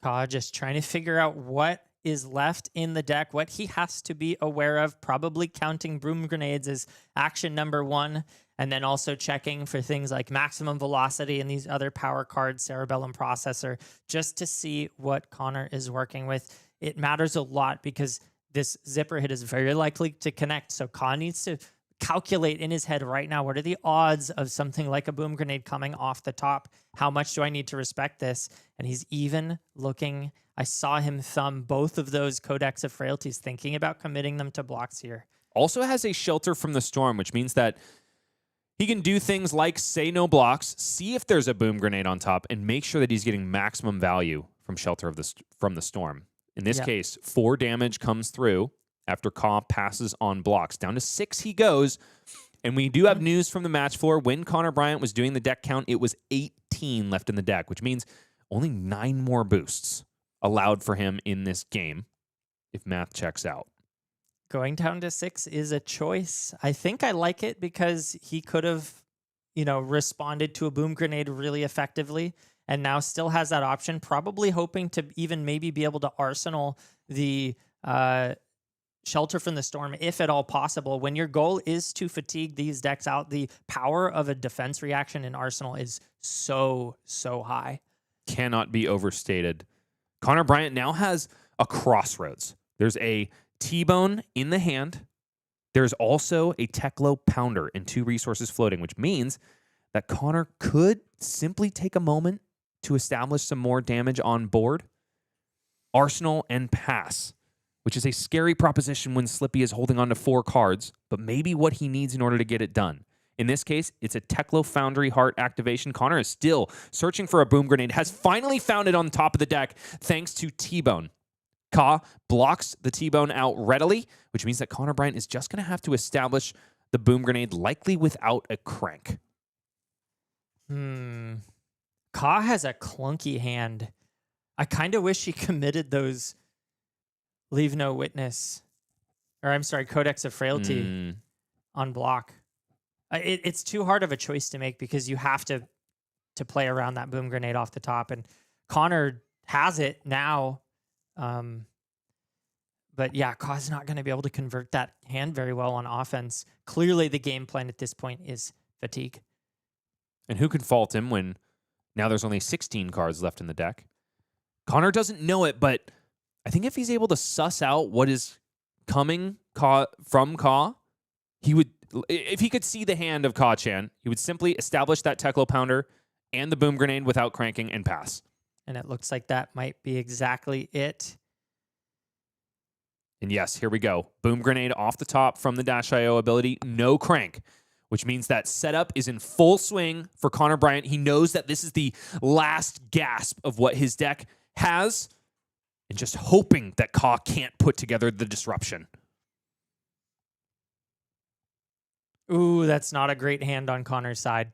Ka just trying to figure out what is left in the deck, what he has to be aware of, probably counting boom grenades as action number 1, and then also checking for things like maximum velocity and these other power cards, Cerebellum Processor, just to see what Connor is working with. It matters a lot because this zipper hit is very likely to connect. So Ka needs to calculate in his head right now, what are the odds of something like a boom grenade coming off the top? How much do I need to respect this? And he's even looking, I saw him thumb both of those Codex of Frailties, thinking about committing them to blocks here. Also has a shelter from the storm, which means that he can do things like say no blocks, see if there's a boom grenade on top, and make sure that he's getting maximum value from shelter from the storm. In this case, 4 damage comes through after Ka passes on blocks. Down to 6 he goes. And we do have news from the match floor. When Connor Bryant was doing the deck count, it was 18 left in the deck, which means only 9 more boosts allowed for him in this game, if math checks out. Going down to 6 is a choice. I think I like it because he could have, responded to a boom grenade really effectively and now still has that option, probably hoping to even maybe be able to arsenal the shelter from the storm, if at all possible. When your goal is to fatigue these decks out, the power of a defense reaction in Arsenal is so high. Cannot be overstated. Connor Bryant now has a crossroads. There's a T-bone in the hand. There's also a Teklo Pounder and 2 resources floating, which means that Connor could simply take a moment to establish some more damage on board, arsenal, and pass, which is a scary proposition when Slippy is holding on to 4 cards, but maybe what he needs in order to get it done. In this case, it's a Teklo Foundry Heart activation. Connor is still searching for a boom grenade, has finally found it on top of the deck thanks to T-Bone. Ka blocks the T-Bone out readily, which means that Connor Bryant is just going to have to establish the boom grenade, likely without a crank. Ka has a clunky hand. I kind of wish he committed those Leave No Witness, Codex of Frailty on block. It's too hard of a choice to make because you have to play around that boom grenade off the top, and Connor has it now. But yeah, Ka's not going to be able to convert that hand very well on offense. Clearly, the game plan at this point is fatigue. And who can fault him when now there's only 16 cards left in the deck? Connor doesn't know it, but I think if he's able to suss out what is coming from Ka, he would, if he could see the hand of Ka-chan, he would simply establish that Teklo Pounder and the boom grenade without cranking and pass. And it looks like that might be exactly it. And yes, here we go. Boom grenade off the top from the Dash.io ability. No crank. which means that setup is in full swing for Connor Bryant. He knows that this is the last gasp of what his deck has, and just hoping that Ka can't put together the disruption. Ooh, that's not a great hand on Connor's side.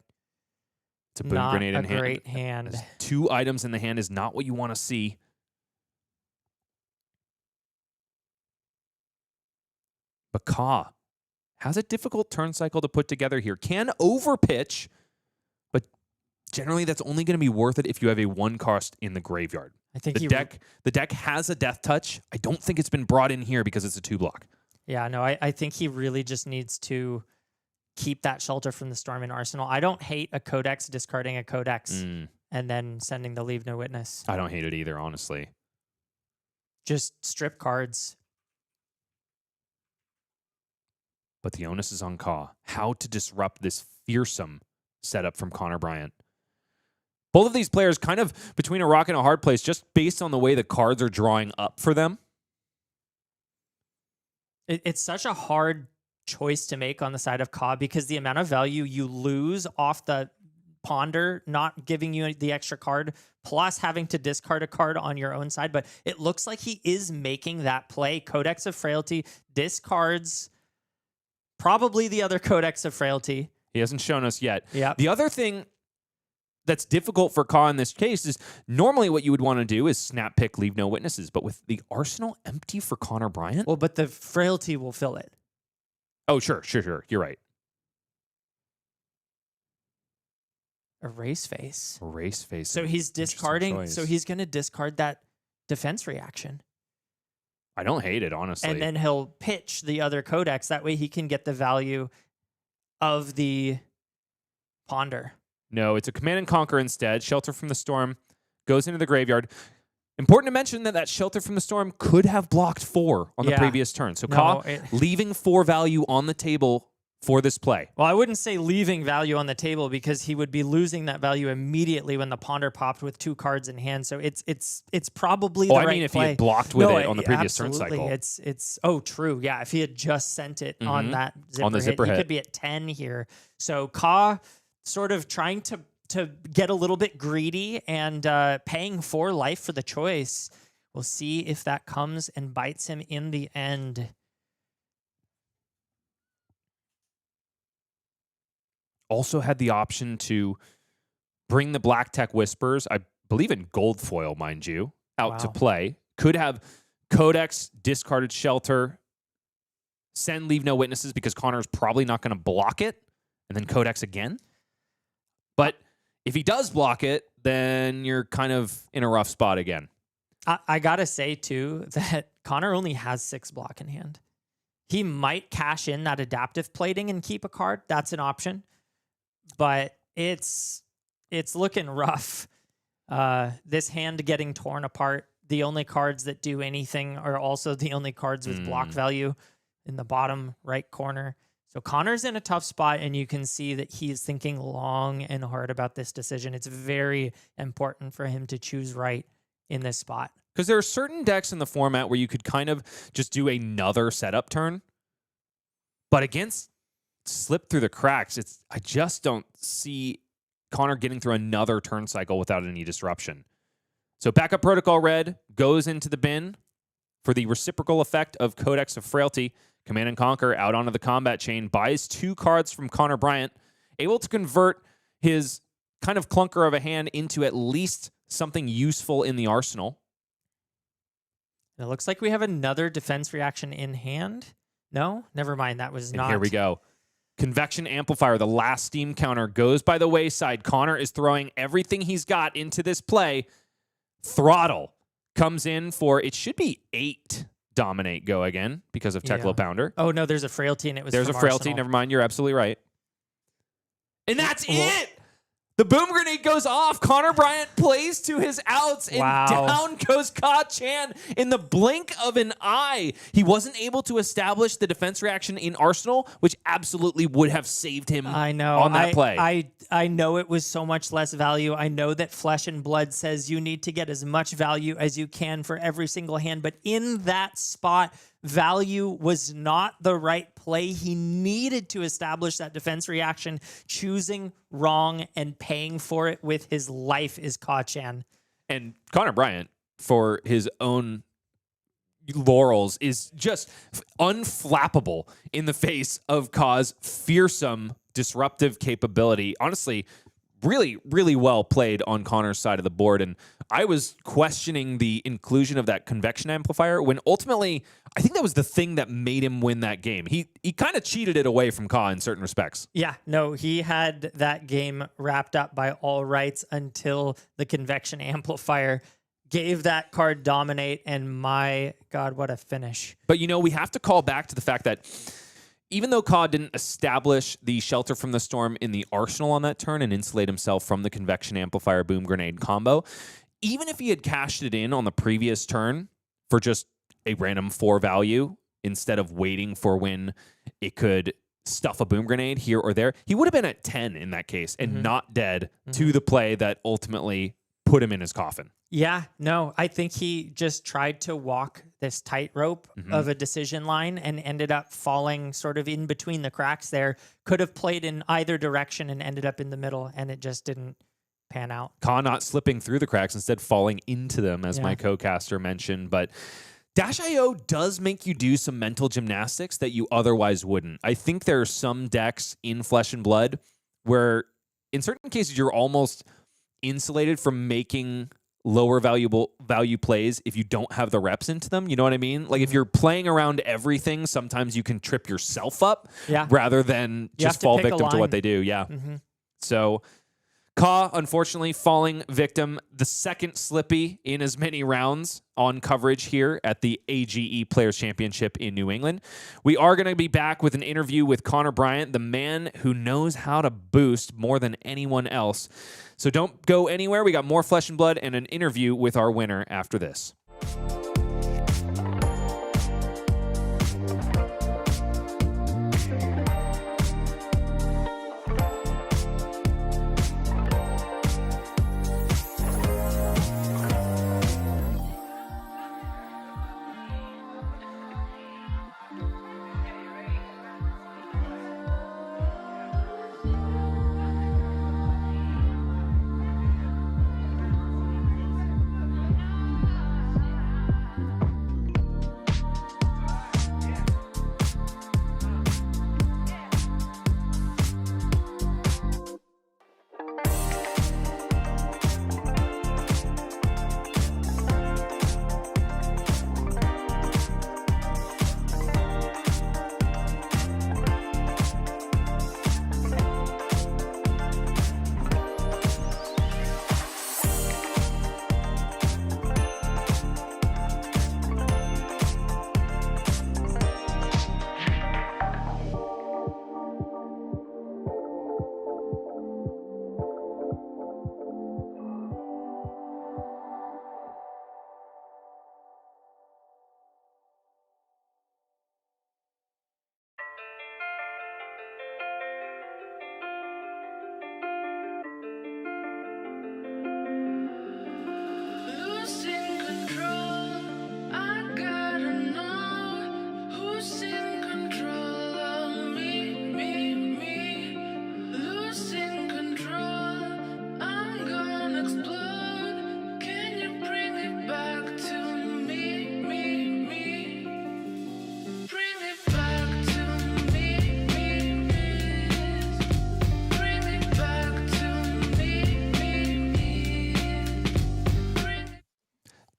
It's a boom grenade in hand. Not a great hand. There's 2 items in the hand is not what you want to see. But Ka has a difficult turn cycle to put together here. Can overpitch, but generally that's only going to be worth it if you have a 1 cost in the graveyard. I think the deck has a death touch. I don't think it's been brought in here because it's a 2-block. Yeah, no, I think he really just needs to keep that Shelter from the Storm in Arsenal. I don't hate a Codex discarding a Codex and then sending the Leave No Witness. I don't hate it either, honestly. Just strip cards. But the onus is on Ka. How to disrupt this fearsome setup from Connor Bryant. Both of these players kind of between a rock and a hard place just based on the way the cards are drawing up for them. It's such a hard choice to make on the side of Ka because the amount of value you lose off the Ponder not giving you the extra card plus having to discard a card on your own side. But it looks like he is making that play. Codex of Frailty discards probably the other Codex of Frailty. He hasn't shown us yet. Yeah. The other thing that's difficult for Ka in this case is normally what you would want to do is snap pick, leave no witnesses. But with the arsenal empty for Connor Bryant? Well, but the Frailty will fill it. Oh, sure. You're right. Erase face. Erase face. So he's discarding. So he's going to discard that defense reaction. I don't hate it, honestly. And then he'll pitch the other Codex. That way he can get the value of the Ponder. No, it's a Command and Conquer instead. Shelter from the Storm goes into the graveyard. Important to mention that Shelter from the Storm could have blocked 4 on the previous turn. So Ka leaving 4 value on the table for this play. Well, I wouldn't say leaving value on the table because he would be losing that value immediately when the Ponder popped with 2 cards in hand. So it's probably the right play. I mean, if he had blocked with it on the previous turn cycle. It's true. Yeah, if he had just sent it on that zipper hit, he could be at 10 here. So Ka sort of trying to get a little bit greedy and paying 4 life for the choice. We'll see if that comes and bites him in the end. Also had the option to bring the Black Tech Whispers, I believe in gold foil, mind you, out to play. Could have Codex, discarded Shelter, send Leave No Witnesses because Connor's probably not going to block it, and then Codex again. But if he does block it, then you're kind of in a rough spot again. I got to say, too, that Connor only has 6 block in hand. He might cash in that adaptive plating and keep a card. That's an option. But it's looking rough. This hand getting torn apart. The only cards that do anything are also the only cards with block value in the bottom right corner. So Connor's in a tough spot, and you can see that he's thinking long and hard about this decision. It's very important for him to choose right in this spot. Because there are certain decks in the format where you could kind of just do another setup turn. But against Slip Through the Cracks, I just don't see Connor getting through another turn cycle without any disruption. So Backup Protocol Red goes into the bin for the reciprocal effect of Codex of Frailty. Command and Conquer out onto the combat chain, buys 2 cards from Connor Bryant, able to convert his kind of clunker of a hand into at least something useful in the arsenal. It looks like we have another defense reaction in hand. No? Never mind. That was not. Here we go. Convection Amplifier, the last steam counter, goes by the wayside. Connor is throwing everything he's got into this play. Throttle comes in for, it should be 8 Dominate go again because of Teklo Pounder. Oh, no, there's a Frailty, and it was There's a Frailty. Arsenal. Never mind. You're absolutely right. And that's it. The boom grenade goes off. Connor Bryant plays to his outs, and down goes Ka Chan in the blink of an eye. He wasn't able to establish the defense reaction in Arsenal, which absolutely would have saved him on that play. I know it was so much less value. I know that Flesh and Blood says you need to get as much value as you can for every single hand, but in that spot, value was not the right play. He needed to establish that defense reaction. Choosing wrong and paying for it with his life is Kachan. And Connor Bryant, for his own laurels, is just unflappable in the face of Ka's fearsome disruptive capability. Honestly, really, really well played on Connor's side of the board. And I was questioning the inclusion of that convection amplifier when ultimately I think that was the thing that made him win that game. He kind of cheated it away from Ka in certain respects. Yeah, no, he had that game wrapped up by all rights until the convection amplifier gave that card dominate, and my God, what a finish. But, we have to call back to the fact that even though Ka didn't establish the shelter from the storm in the arsenal on that turn and insulate himself from the convection amplifier boom grenade combo, even if he had cashed it in on the previous turn for just a random 4 value instead of waiting for when it could stuff a boom grenade here or there, he would have been at 10 in that case and not dead to the play that ultimately put him in his coffin. Yeah, no, I think he just tried to walk this tightrope of a decision line and ended up falling sort of in between the cracks there. Could have played in either direction and ended up in the middle, and it just didn't pan out. Ka not slipping through the cracks, instead falling into them, as my co-caster mentioned. But Dash.io does make you do some mental gymnastics that you otherwise wouldn't. I think there are some decks in Flesh and Blood where in certain cases you're almost insulated from making lower value plays if you don't have the reps into them. You know what I mean? Like if you're playing around everything, sometimes you can trip yourself up rather than just fall victim to what they do. Yeah. So Ka, unfortunately, falling victim, the second Slippy in as many rounds on coverage here at the AGE Players Championship in New England. We are going to be back with an interview with Connor Bryant, the man who knows how to boost more than anyone else. So don't go anywhere. We got more Flesh and Blood and an interview with our winner after this.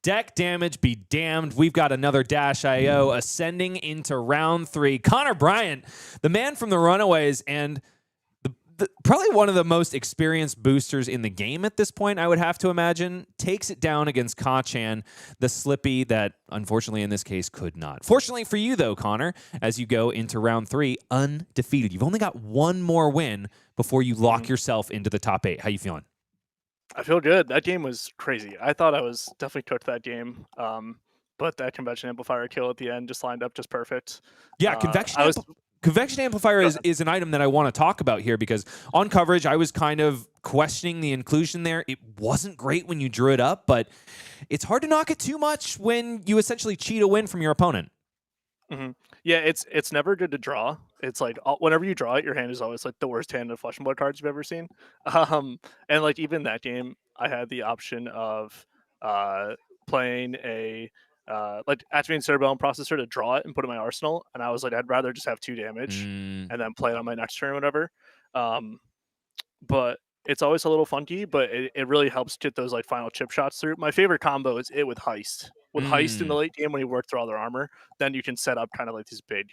Deck damage be damned. We've got another Dash.io ascending into round 3. Connor Bryant, the man from the Runaways, and probably one of the most experienced boosters in the game at this point, I would have to imagine, takes it down against Kachan, the Slippy that, unfortunately, in this case, could not. Fortunately for you, though, Connor, as you go into round 3, undefeated. You've only got one more win before you lock yourself into the top 8. How you feeling? I feel good. That game was crazy. I thought I was definitely cooked that game. But that convection amplifier kill at the end just lined up just perfect. Yeah, convection amplifier is an item that I want to talk about here because on coverage, I was kind of questioning the inclusion there. It wasn't great when you drew it up, but it's hard to knock it too much when you essentially cheat a win from your opponent. Yeah, it's never good to draw. It's like whenever you draw it, your hand is always like the worst hand of flesh and blood cards you've ever seen. And like even that game, I had the option of uh, playing a like activating cerebellum processor to draw it and put it in my arsenal, and I was like, I'd rather just have 2 damage Mm, and then play it on my next turn or whatever. Um, but it's always a little funky, but it really helps get those like final chip shots through. My favorite combo is it with heist. With heist in the mm. late game when you work through all their armor, then you can set up kind of like these big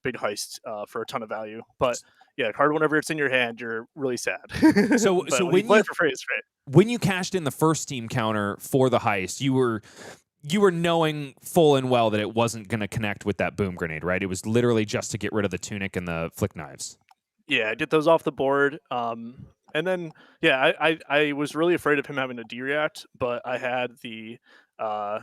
heists for a ton of value. But yeah, card whenever it's in your hand, you're really sad. So But when you when play you it for free, it's great. when you cashed in the first team counter for the heist, you were knowing full and well that it wasn't going to connect with that boom grenade, right? It was literally just to get rid of the tunic and the flick knives. Yeah, get those off the board. And then yeah, I was really afraid of him having a D-react, but I had uh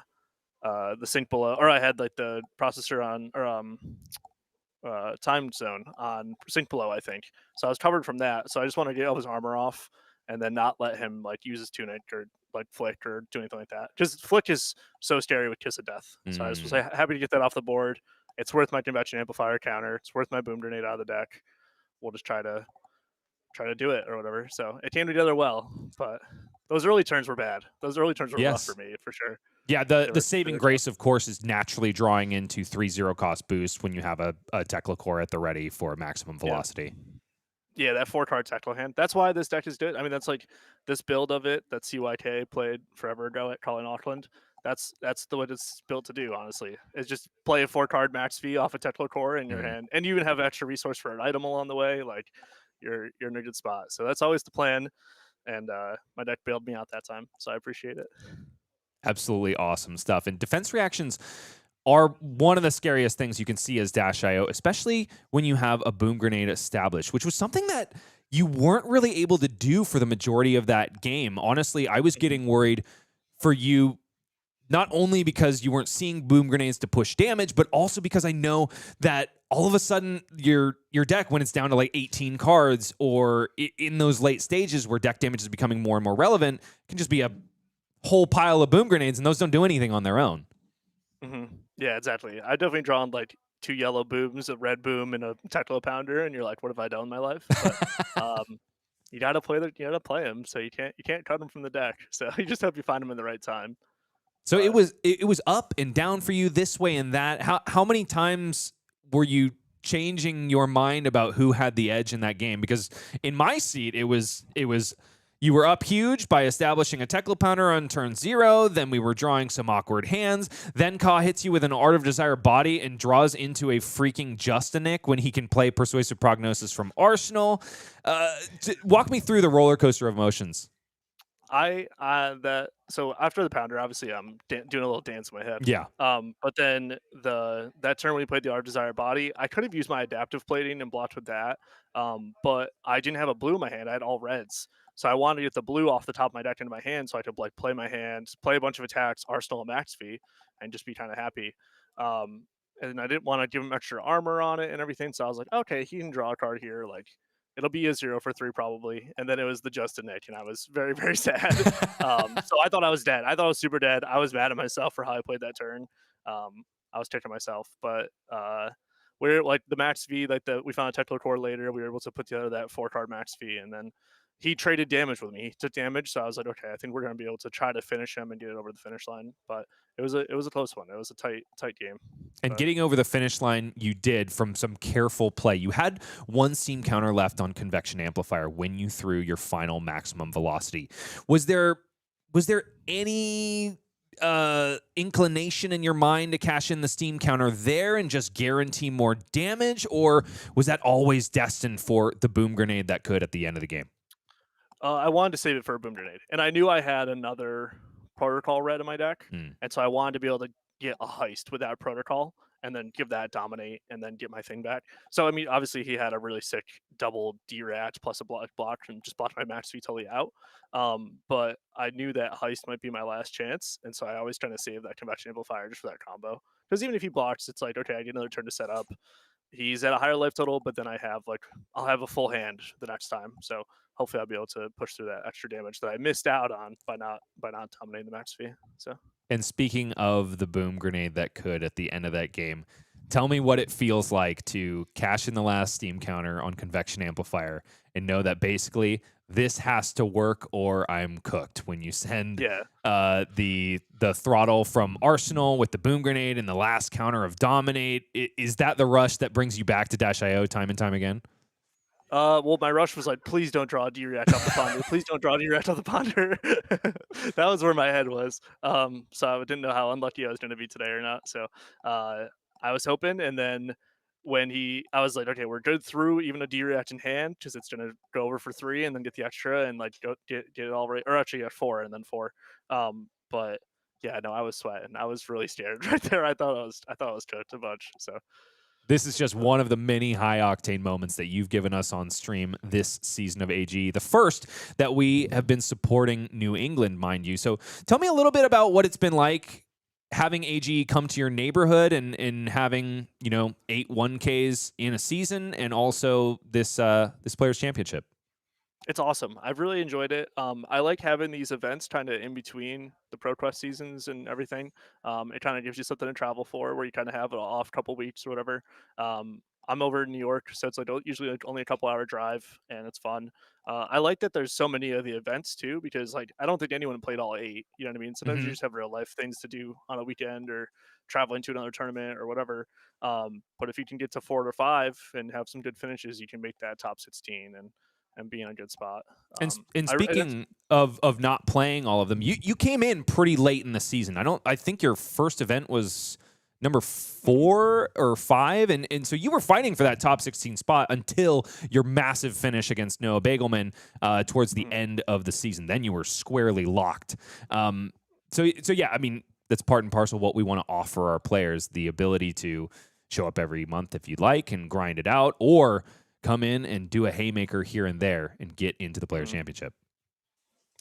the sync below, or I had like the processor on, or time zone on sync below, I think. So I was covered from that. So I just want to get all his armor off and then not let him like use his tunic or like flick or do anything like that. Because flick is so scary with Kiss of Death. So I was happy to get that off the board. It's worth my convection amplifier counter. It's worth my boom grenade out of the deck. We'll just try to do it or whatever. So it came together well, but those early turns were bad. Those early turns were rough Yes. for me for sure. Yeah, They the were saving tough. grace, of course, is naturally drawing into 3-0 cost boost when you have a Tekla core at the ready for maximum velocity. Yeah, that 4-card tactile hand. That's why this deck is good. I mean, that's like this build of it that CYK played forever ago at Colin Auckland. That's the what it's built to do, honestly. It's just play a 4-card max V off a Tekla core in your hand. And you even have extra resource for an item along the way. Like you're in a good spot. So that's always the plan. And my deck bailed me out that time. So I appreciate it. Absolutely awesome stuff. And defense reactions are one of the scariest things you can see as Dash.io, especially when you have a boom grenade established, which was something that you weren't really able to do for the majority of that game. Honestly, I was getting worried for you, not only because you weren't seeing boom grenades to push damage, but also because I know that all of a sudden your deck, when it's down to like 18 cards or in those late stages where deck damage is becoming more and more relevant, can just be a whole pile of boom grenades, and those don't do anything on their own. Yeah, exactly. I definitely drawn like 2 yellow booms, a red boom, and a Tekla pounder, and you're like, what have I done in my life? But you gotta play them, so you can't cut them from the deck. So you just hope you find them in the right time. So it was up and down for you this way and that. How many times were you changing your mind about who had the edge in that game? Because in my seat, it was you were up huge by establishing a Tekla pounder on turn 0. Then we were drawing some awkward hands. Then Ka hits you with an Art of Desire body and draws into a freaking Justinic when he can play Persuasive Prognosis from Arsenal. Walk me through the roller coaster of emotions. So after the pounder, obviously I'm doing a little dance in my head. Yeah. But then that turn when you played the Art of Desire body, I could have used my adaptive plating and blocked with that. But I didn't have a blue in my hand. I had all reds. So I wanted to get the blue off the top of my deck into my hand so I could like play my hands, play a bunch of attacks, Arsenal and Max V, and just be kind of happy. And I didn't want to give him extra armor on it and everything. So I was like, okay, he can draw a card here. Like it'll be a 0 for 3 probably. And then it was the Justin Nick, and I was very, very sad. So I thought I was dead. I thought I was super dead. I was mad at myself for how I played that turn. I was kicking myself, but we're like the Max V, like we found a Tekla core later. We were able to put together that 4-card Max V, and then he traded damage with me. He took damage, so I was like, okay, I think we're gonna be able to try to finish him and get it over the finish line. But it was a close one. It was a tight game. And getting over the finish line, you did from some careful play. You had 1 steam counter left on Convection Amplifier when you threw your final maximum velocity. Was there any inclination in your mind to cash in the steam counter there and just guarantee more damage, or was that always destined for the boom grenade that could at the end of the game? I wanted to save it for a boom grenade, and I knew I had another protocol red in my deck, and so I wanted to be able to get a heist without protocol, and then give that dominate, and then get my thing back. So I mean, obviously he had a really sick double D-Rat plus a block, and just blocked my Max V totally out. But I knew that heist might be my last chance, and so I always trying to save that convection amplifier just for that combo. Because even if he blocks, it's like, okay, I get another turn to set up. He's at a higher life total, but then I'll have a full hand the next time. So hopefully I'll be able to push through that extra damage that I missed out on by not dominating the Max V. So. And speaking of the boom grenade that could at the end of that game, Tell me what it feels like to cash in the last Steam counter on Convection Amplifier and know that basically this has to work or I'm cooked. When you send Yeah. the throttle from Arsenal with the boom grenade and the last counter of Dominate, is that the rush that brings you back to Dash.io time and time again? Well, my rush was like, please don't draw a D-react off the ponder. Please don't draw a D-react off the ponder. That was where my head was. So I didn't know how unlucky I was going to be today or not. So I was hoping, and then I was like, okay, we're good through even a D-react in hand because it's going to go over for 3 and then get the extra and like go get it all right, or actually at 4 and then 4. But yeah, no, I was sweating. I was really scared right there. I thought I was cooked a bunch. So. This is just one of the many high-octane moments that you've given us on stream this season of AG, the first that we have been supporting New England, mind you. So tell me a little bit about what it's been like having AG come to your neighborhood and having, 8 1Ks in a season and also this Players' Championship. It's awesome. I've really enjoyed it. I like having these events kind of in between the ProQuest seasons and everything. It kind of gives you something to travel for, where you kind of have an off couple weeks or whatever. I'm over in New York, so it's like usually like only a couple hour drive, and it's fun. I like that there's so many of the events too, because like I don't think anyone played all 8. You know what I mean? Sometimes you just have real life things to do on a weekend or traveling to another tournament or whatever. But if you can get to 4 or 5 and have some good finishes, you can make that top 16 and be in a good spot. And That's speaking of not playing all of them, you came in pretty late in the season. I think your first event was number 4 or 5, and so you were fighting for that top 16 spot until your massive finish against Noah Beygelman towards the end of the season. Then you were squarely locked. So yeah, I mean, that's part and parcel of what we want to offer our players, the ability to show up every month if you'd like and grind it out, or come in and do a haymaker here and there and get into the Players' Championship.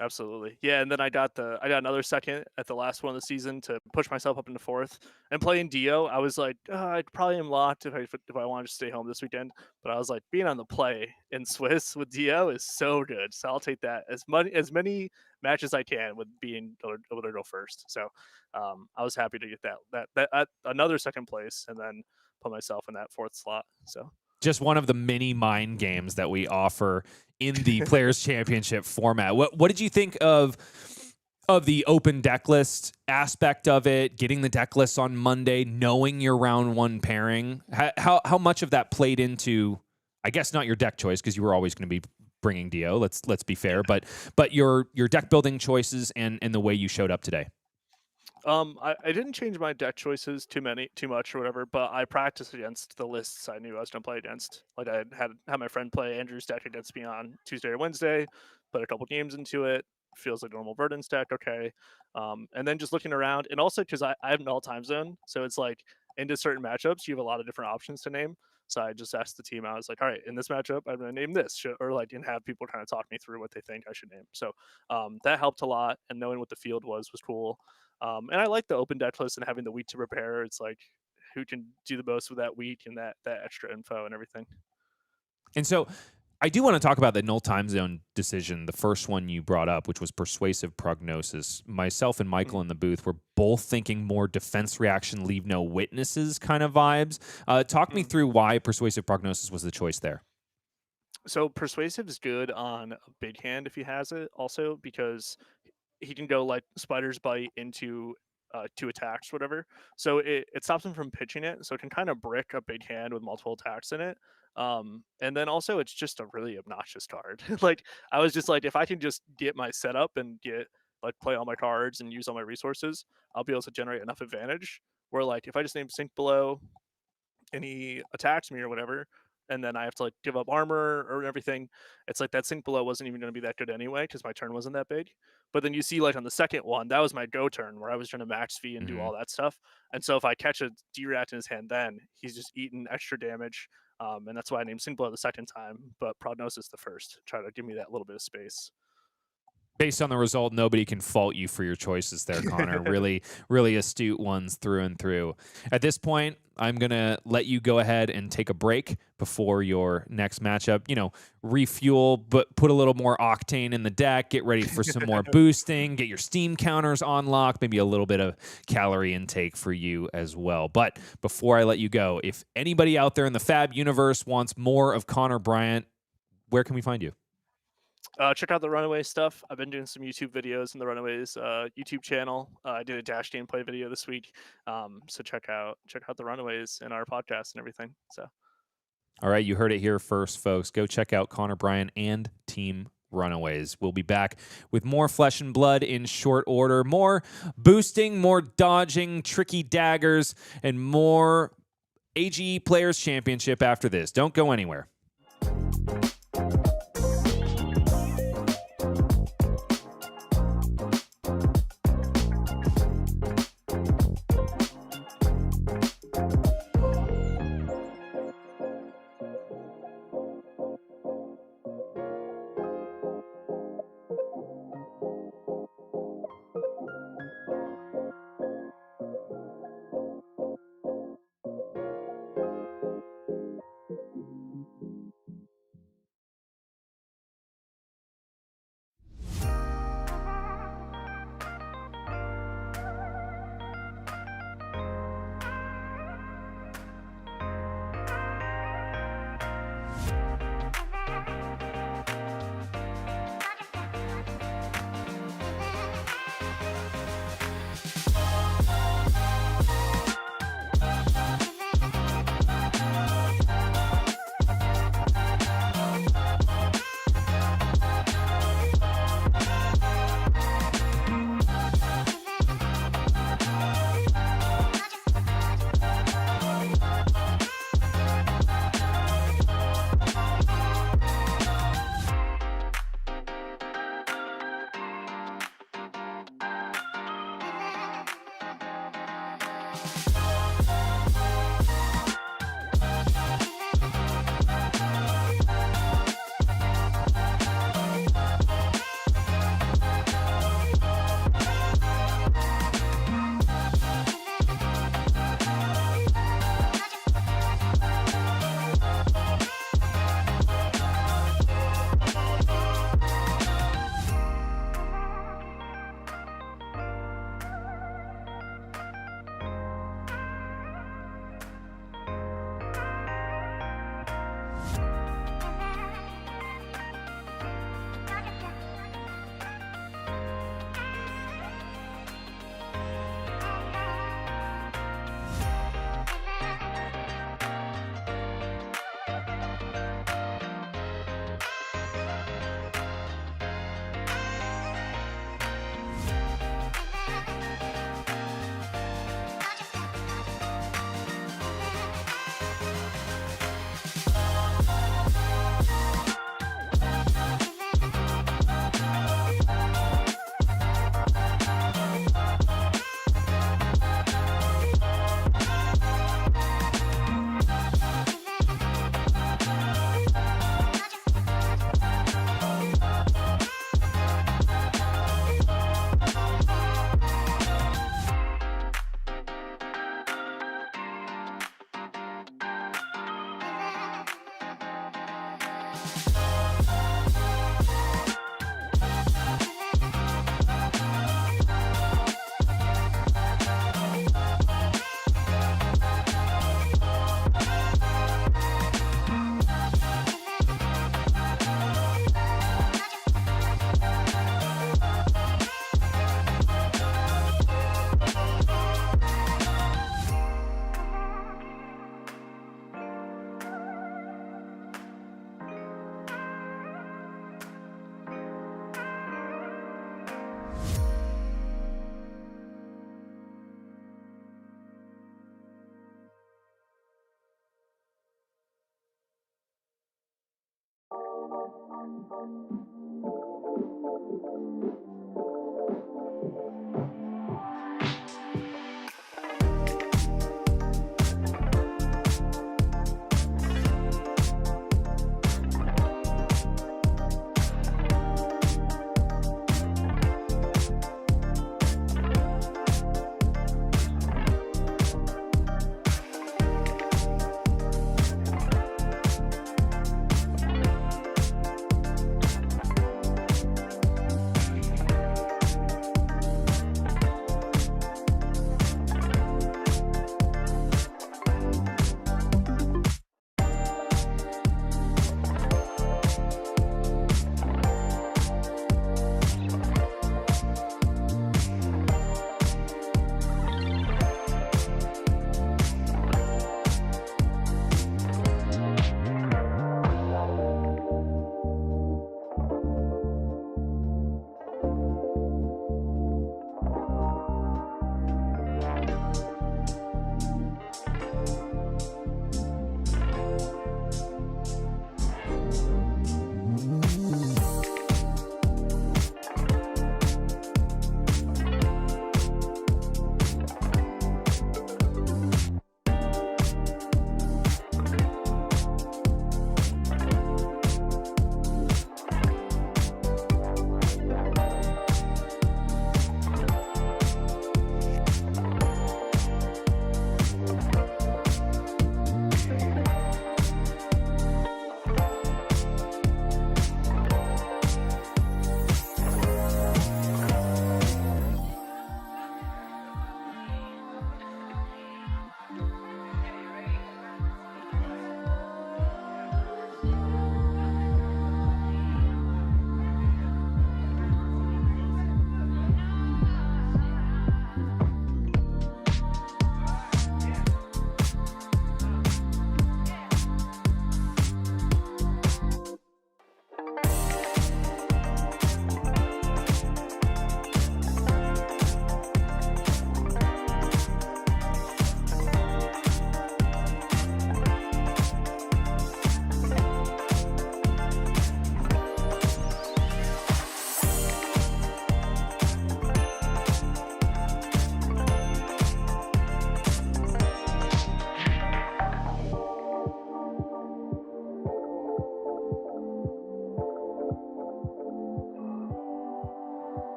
Absolutely. Yeah, and then I got another second at the last one of the season to push myself up into 4th. And playing Dio, I was like, I probably am locked if I wanted to stay home this weekend. But I was like, being on the play in Swiss with Dio is so good. So I'll take that as many matches I can with being able to go first. So I was happy to get that another second place and then put myself in that 4th slot. So just one of the many mind games that we offer in the Players' Championship format. What did you think of the open deck list aspect of it, getting the deck list on Monday, knowing your round 1 pairing? How much of that played into, I guess not your deck choice, because you were always going to be bringing Dio, let's be fair, but your deck building choices and the way you showed up today? I didn't change my deck choices too much or whatever, but I practiced against the lists I knew I was going to play against. Like I had my friend play Andrew's deck against me on Tuesday or Wednesday, put a couple games into it. Feels like a normal Verdance deck, okay. And then just looking around, and also because I have an all time zone, so it's like into certain matchups you have a lot of different options to name. So I just asked the team, I was like, all right, in this matchup, I'm going to name this, or like, and have people kind of talk me through what they think I should name. So that helped a lot, and knowing what the field was cool. And I like the open deck list and having the week to prepare. It's like who can do the most with that week and that extra info and everything. And so I do want to talk about the null time zone decision, the first one you brought up, which was persuasive prognosis. Myself and Michael in the booth were both thinking more defense reaction, leave no witnesses kind of vibes. Talk me through why persuasive prognosis was the choice there. So persuasive is good on a big hand if he has it also, because he can go like spider's bite into 2 attacks, whatever. So it stops him from pitching it. So it can kind of brick a big hand with multiple attacks in it. And then also it's just a really obnoxious card. Like I was just like, if I can just get my setup and get like play all my cards and use all my resources, I'll be able to generate enough advantage. Where like if I just name Sink Below and he attacks me or whatever, and then I have to like give up armor or everything, it's like that Sink Below wasn't even going to be that good anyway because my turn wasn't that big. But then you see like on the second one, that was my go turn where I was trying to max V and do all that stuff. And so if I catch a D-Rat in his hand, then he's just eating extra damage. And that's why I named Sink Below the second time, but Prognosis the first, try to give me that little bit of space. Based on the result, nobody can fault you for your choices there, Connor. Really, really astute ones through and through. At this point, I'm going to let you go ahead and take a break before your next matchup. Refuel, but put a little more octane in the deck, get ready for some more boosting, get your steam counters on lock, maybe a little bit of calorie intake for you as well. But before I let you go, if anybody out there in the Fab universe wants more of Connor Bryant, where can we find you? Check out the Runaways stuff. I've been doing some YouTube videos in the Runaways YouTube channel. I did a Dash gameplay video this week, so check out the Runaways and our podcast and everything. So, all right, you heard it here first, folks. Go check out Connor Bryant and Team Runaways. We'll be back with more Flesh and Blood in short order, more boosting, more dodging, tricky daggers, and more AGE Players Championship after this. Don't go anywhere.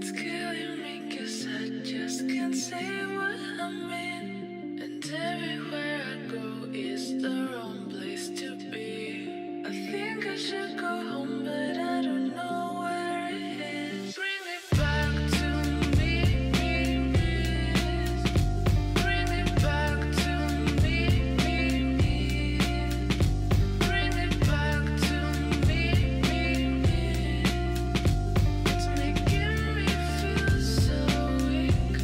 It's killing me 'cause I just can't say what I'm in. And everywhere I go is the wrong place to be. I think I should go home, but I don't know where it is. Bring me back to me, please. Bring me back to me, please. Bring me back to me, please. It's making me feel so weak.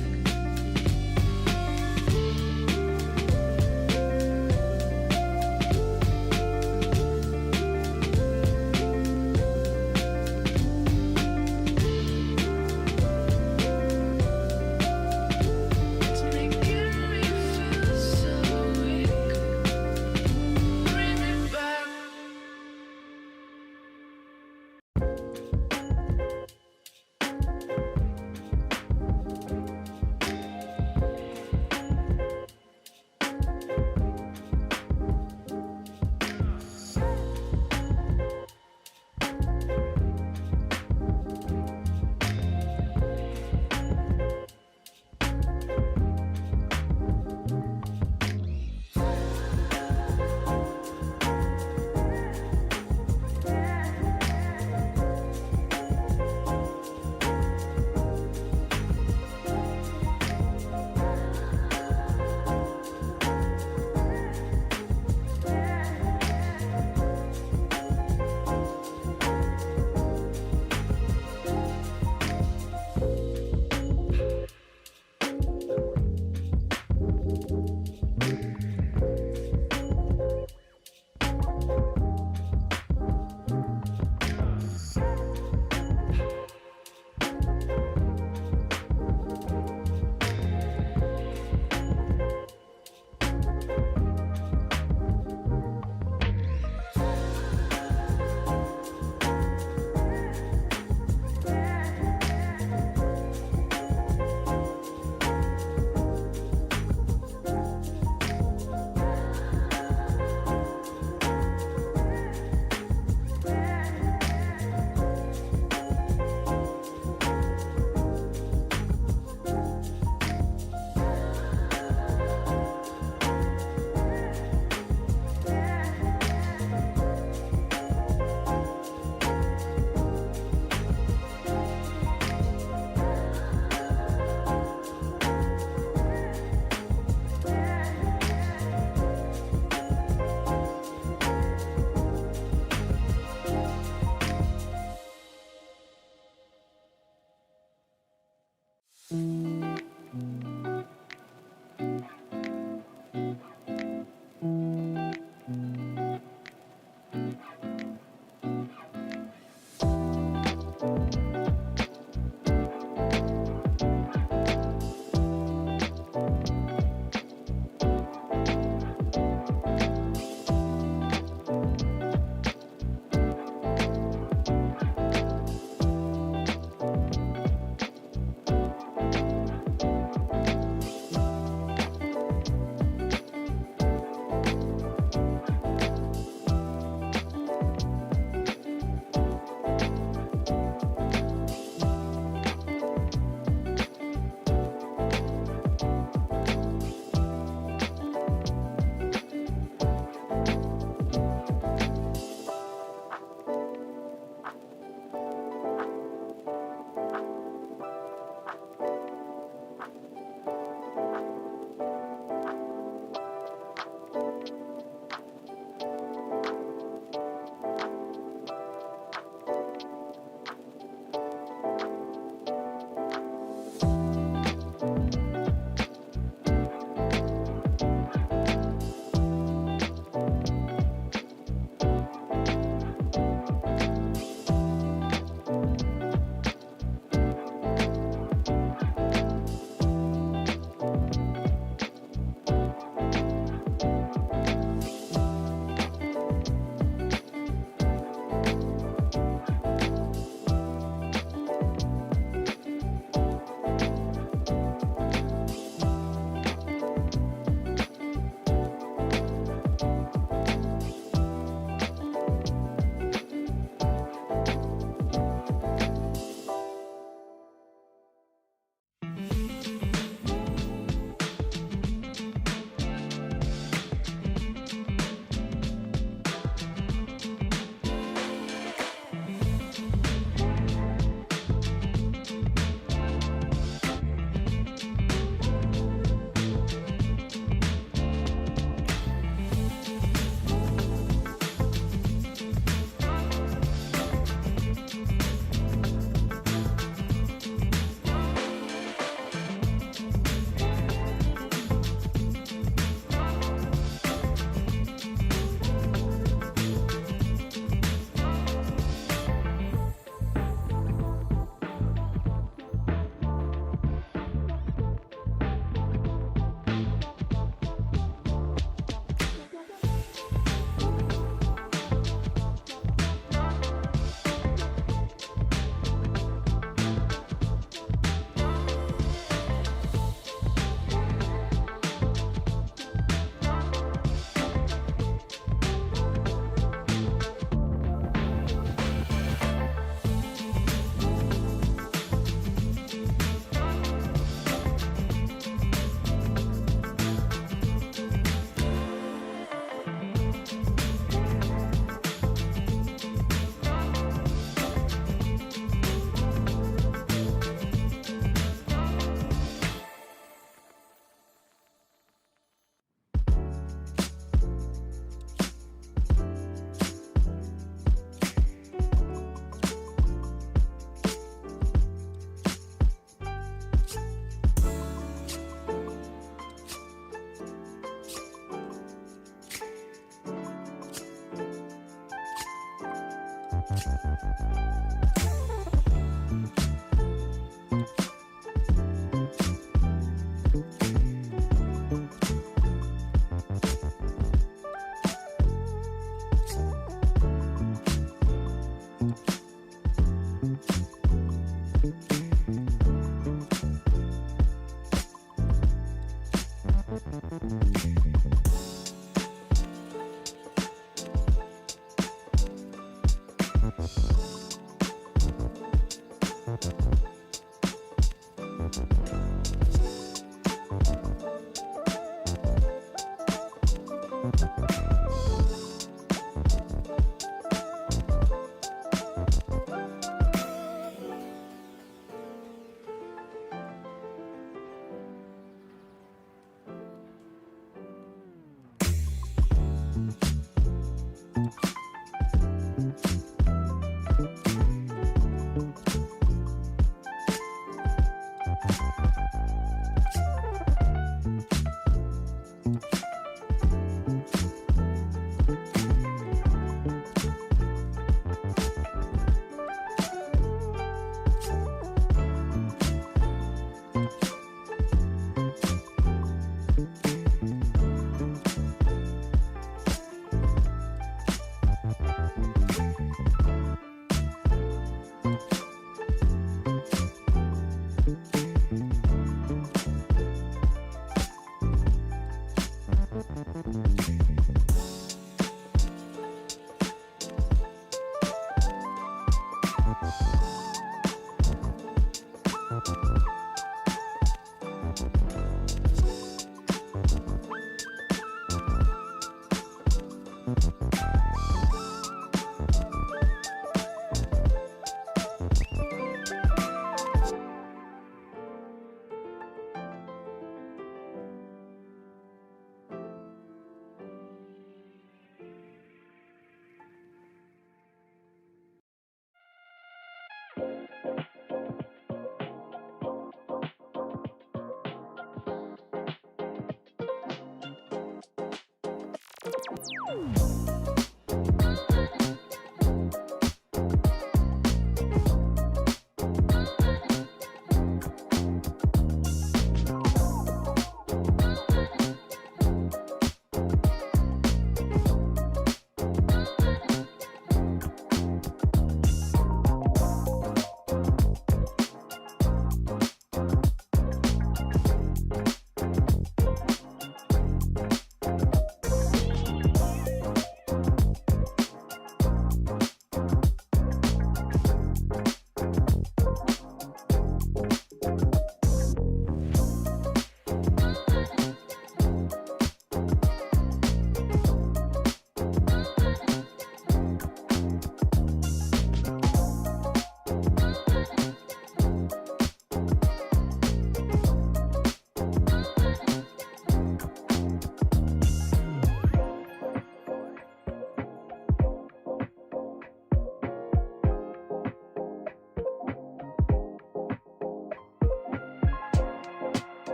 It's making me feel so weak. Bring me back.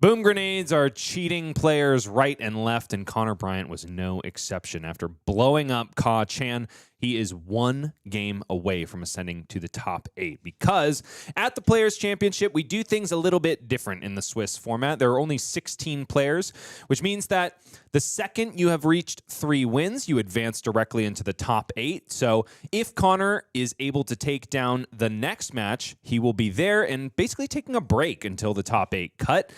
Boom grenades are cheating players right and left, and Connor Bryant was no exception. After blowing up Ka Chan, he is one game away from ascending to the top 8 because at the Players' Championship, we do things a little bit different in the Swiss format. There are only 16 players, which means that the second you have reached 3 wins, you advance directly into the top 8. So if Connor is able to take down the next match, he will be there and basically taking a break until the top 8 cut.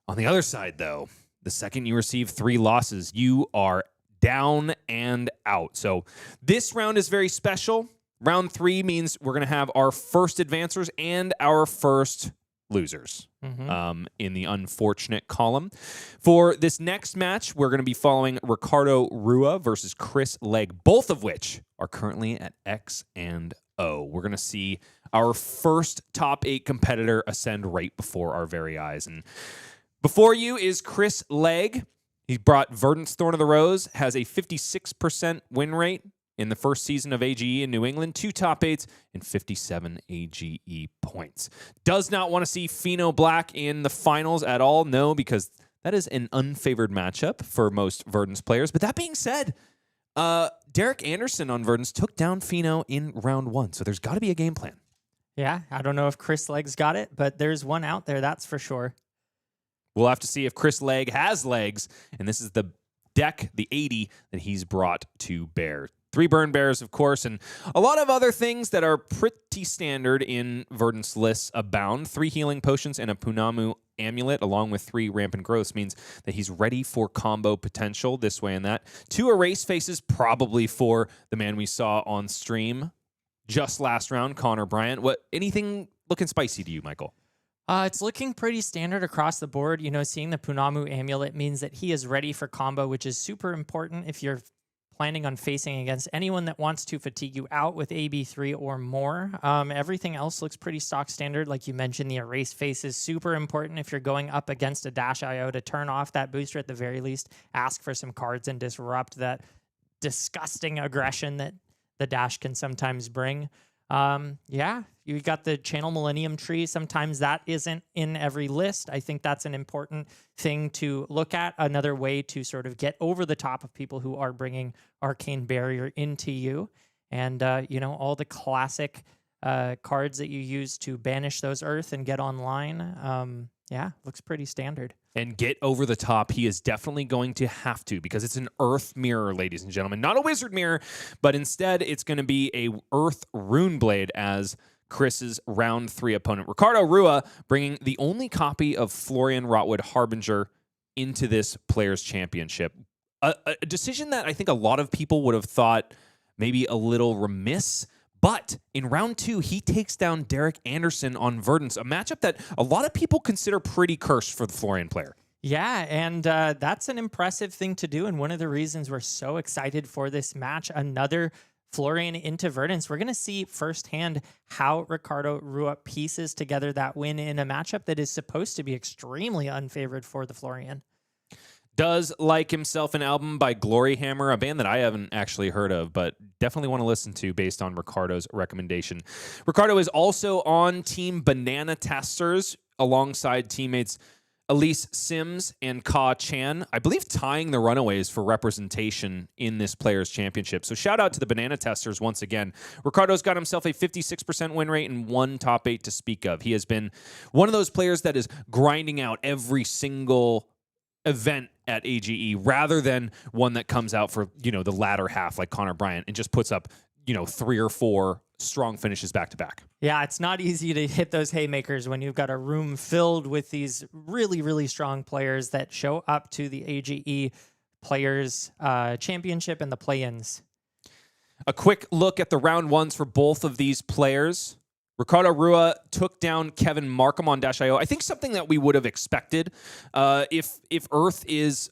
On the other side, though, the second you receive 3 losses, you are down and out. So this round is very special. Round 3 means we're going to have our first advancers and our first losers in the unfortunate column. For this next match, we're going to be following Ricardo Rua versus Chris Legg, both of which are currently at X and O. We're going to see our first top 8 competitor ascend right before our very eyes. And before you is Chris Legg. He brought Verdance Thorn of the Rose, has a 56% win rate in the first season of AGE in New England, 2 top 8s, and 57 AGE points. Does not want to see Pheano Black in the finals at all, no, because that is an unfavored matchup for most Verdance players. But that being said, Derek Anderson on Verdance took down Pheano in round 1, so there's got to be a game plan. Yeah, I don't know if Chris Legg's got it, but there's one out there, that's for sure. We'll have to see if Chris Legg has legs, and this is the deck, the 80, that he's brought to bear. 3 burn bears, of course, and a lot of other things that are pretty standard in Verdance lists abound. 3 healing potions and a Pheano amulet, along with 3 rampant growths, means that he's ready for combo potential this way and that. 2 erase faces, probably for the man we saw on stream just last round, Connor Bryant. Anything looking spicy to you, Michael? It's looking pretty standard across the board. You know, seeing the Pheano amulet means that he is ready for combo, which is super important if you're planning on facing against anyone that wants to fatigue you out with AB3 or more. Everything else looks pretty stock standard. Like you mentioned, the erase face is super important if you're going up against a Dash IO to turn off that booster at the very least. Ask for some cards and disrupt that disgusting aggression that the Dash can sometimes bring. Yeah, you got the Channel Millennium Tree. Sometimes that isn't in every list. I think that's an important thing to look at. Another way to sort of get over the top of people who are bringing Arcane Barrier into you. And, you know, all the classic cards that you use to banish those Earth and get online. Yeah, looks pretty standard. And get over the top, he is definitely going to have to, because it's an Earth mirror, ladies and gentlemen. Not a Wizard mirror, but instead it's going to be a Earth Rune Blade as Chris's round 3 opponent. Ricardo Rua bringing the only copy of Florian Rotwood Harbinger into this Players' Championship. A decision that I think a lot of people would have thought maybe a little remiss. But in round 2, he takes down Derek Anderson on Verdance, a matchup that a lot of people consider pretty cursed for the Florian player. Yeah, and that's an impressive thing to do, and one of the reasons we're so excited for this match, another Florian into Verdance. We're going to see firsthand how Ricardo Rua pieces together that win in a matchup that is supposed to be extremely unfavored for the Florian. Does like himself an album by Glory Hammer, a band that I haven't actually heard of, but definitely want to listen to based on Ricardo's recommendation. Ricardo is also on Team Banana Testers alongside teammates Elyse, Symmes, and Ka Chan, I believe tying the Runaways for representation in this Players' Championship. So shout out to the Banana Testers once again. Ricardo's got himself a 56% win rate and 1 top 8 to speak of. He has been one of those players that is grinding out every single event at AGE rather than one that comes out for, you know, the latter half like Connor Bryant and just puts up, you know, 3 or 4 strong finishes back to back. Yeah, it's not easy to hit those haymakers when you've got a room filled with these really, really strong players that show up to the AGE Players Championship and the play-ins. A quick look at the round 1s for both of these players. Ricardo Rua took down Kevin Markham on Dash.io. I think something that we would have expected. If Earth is,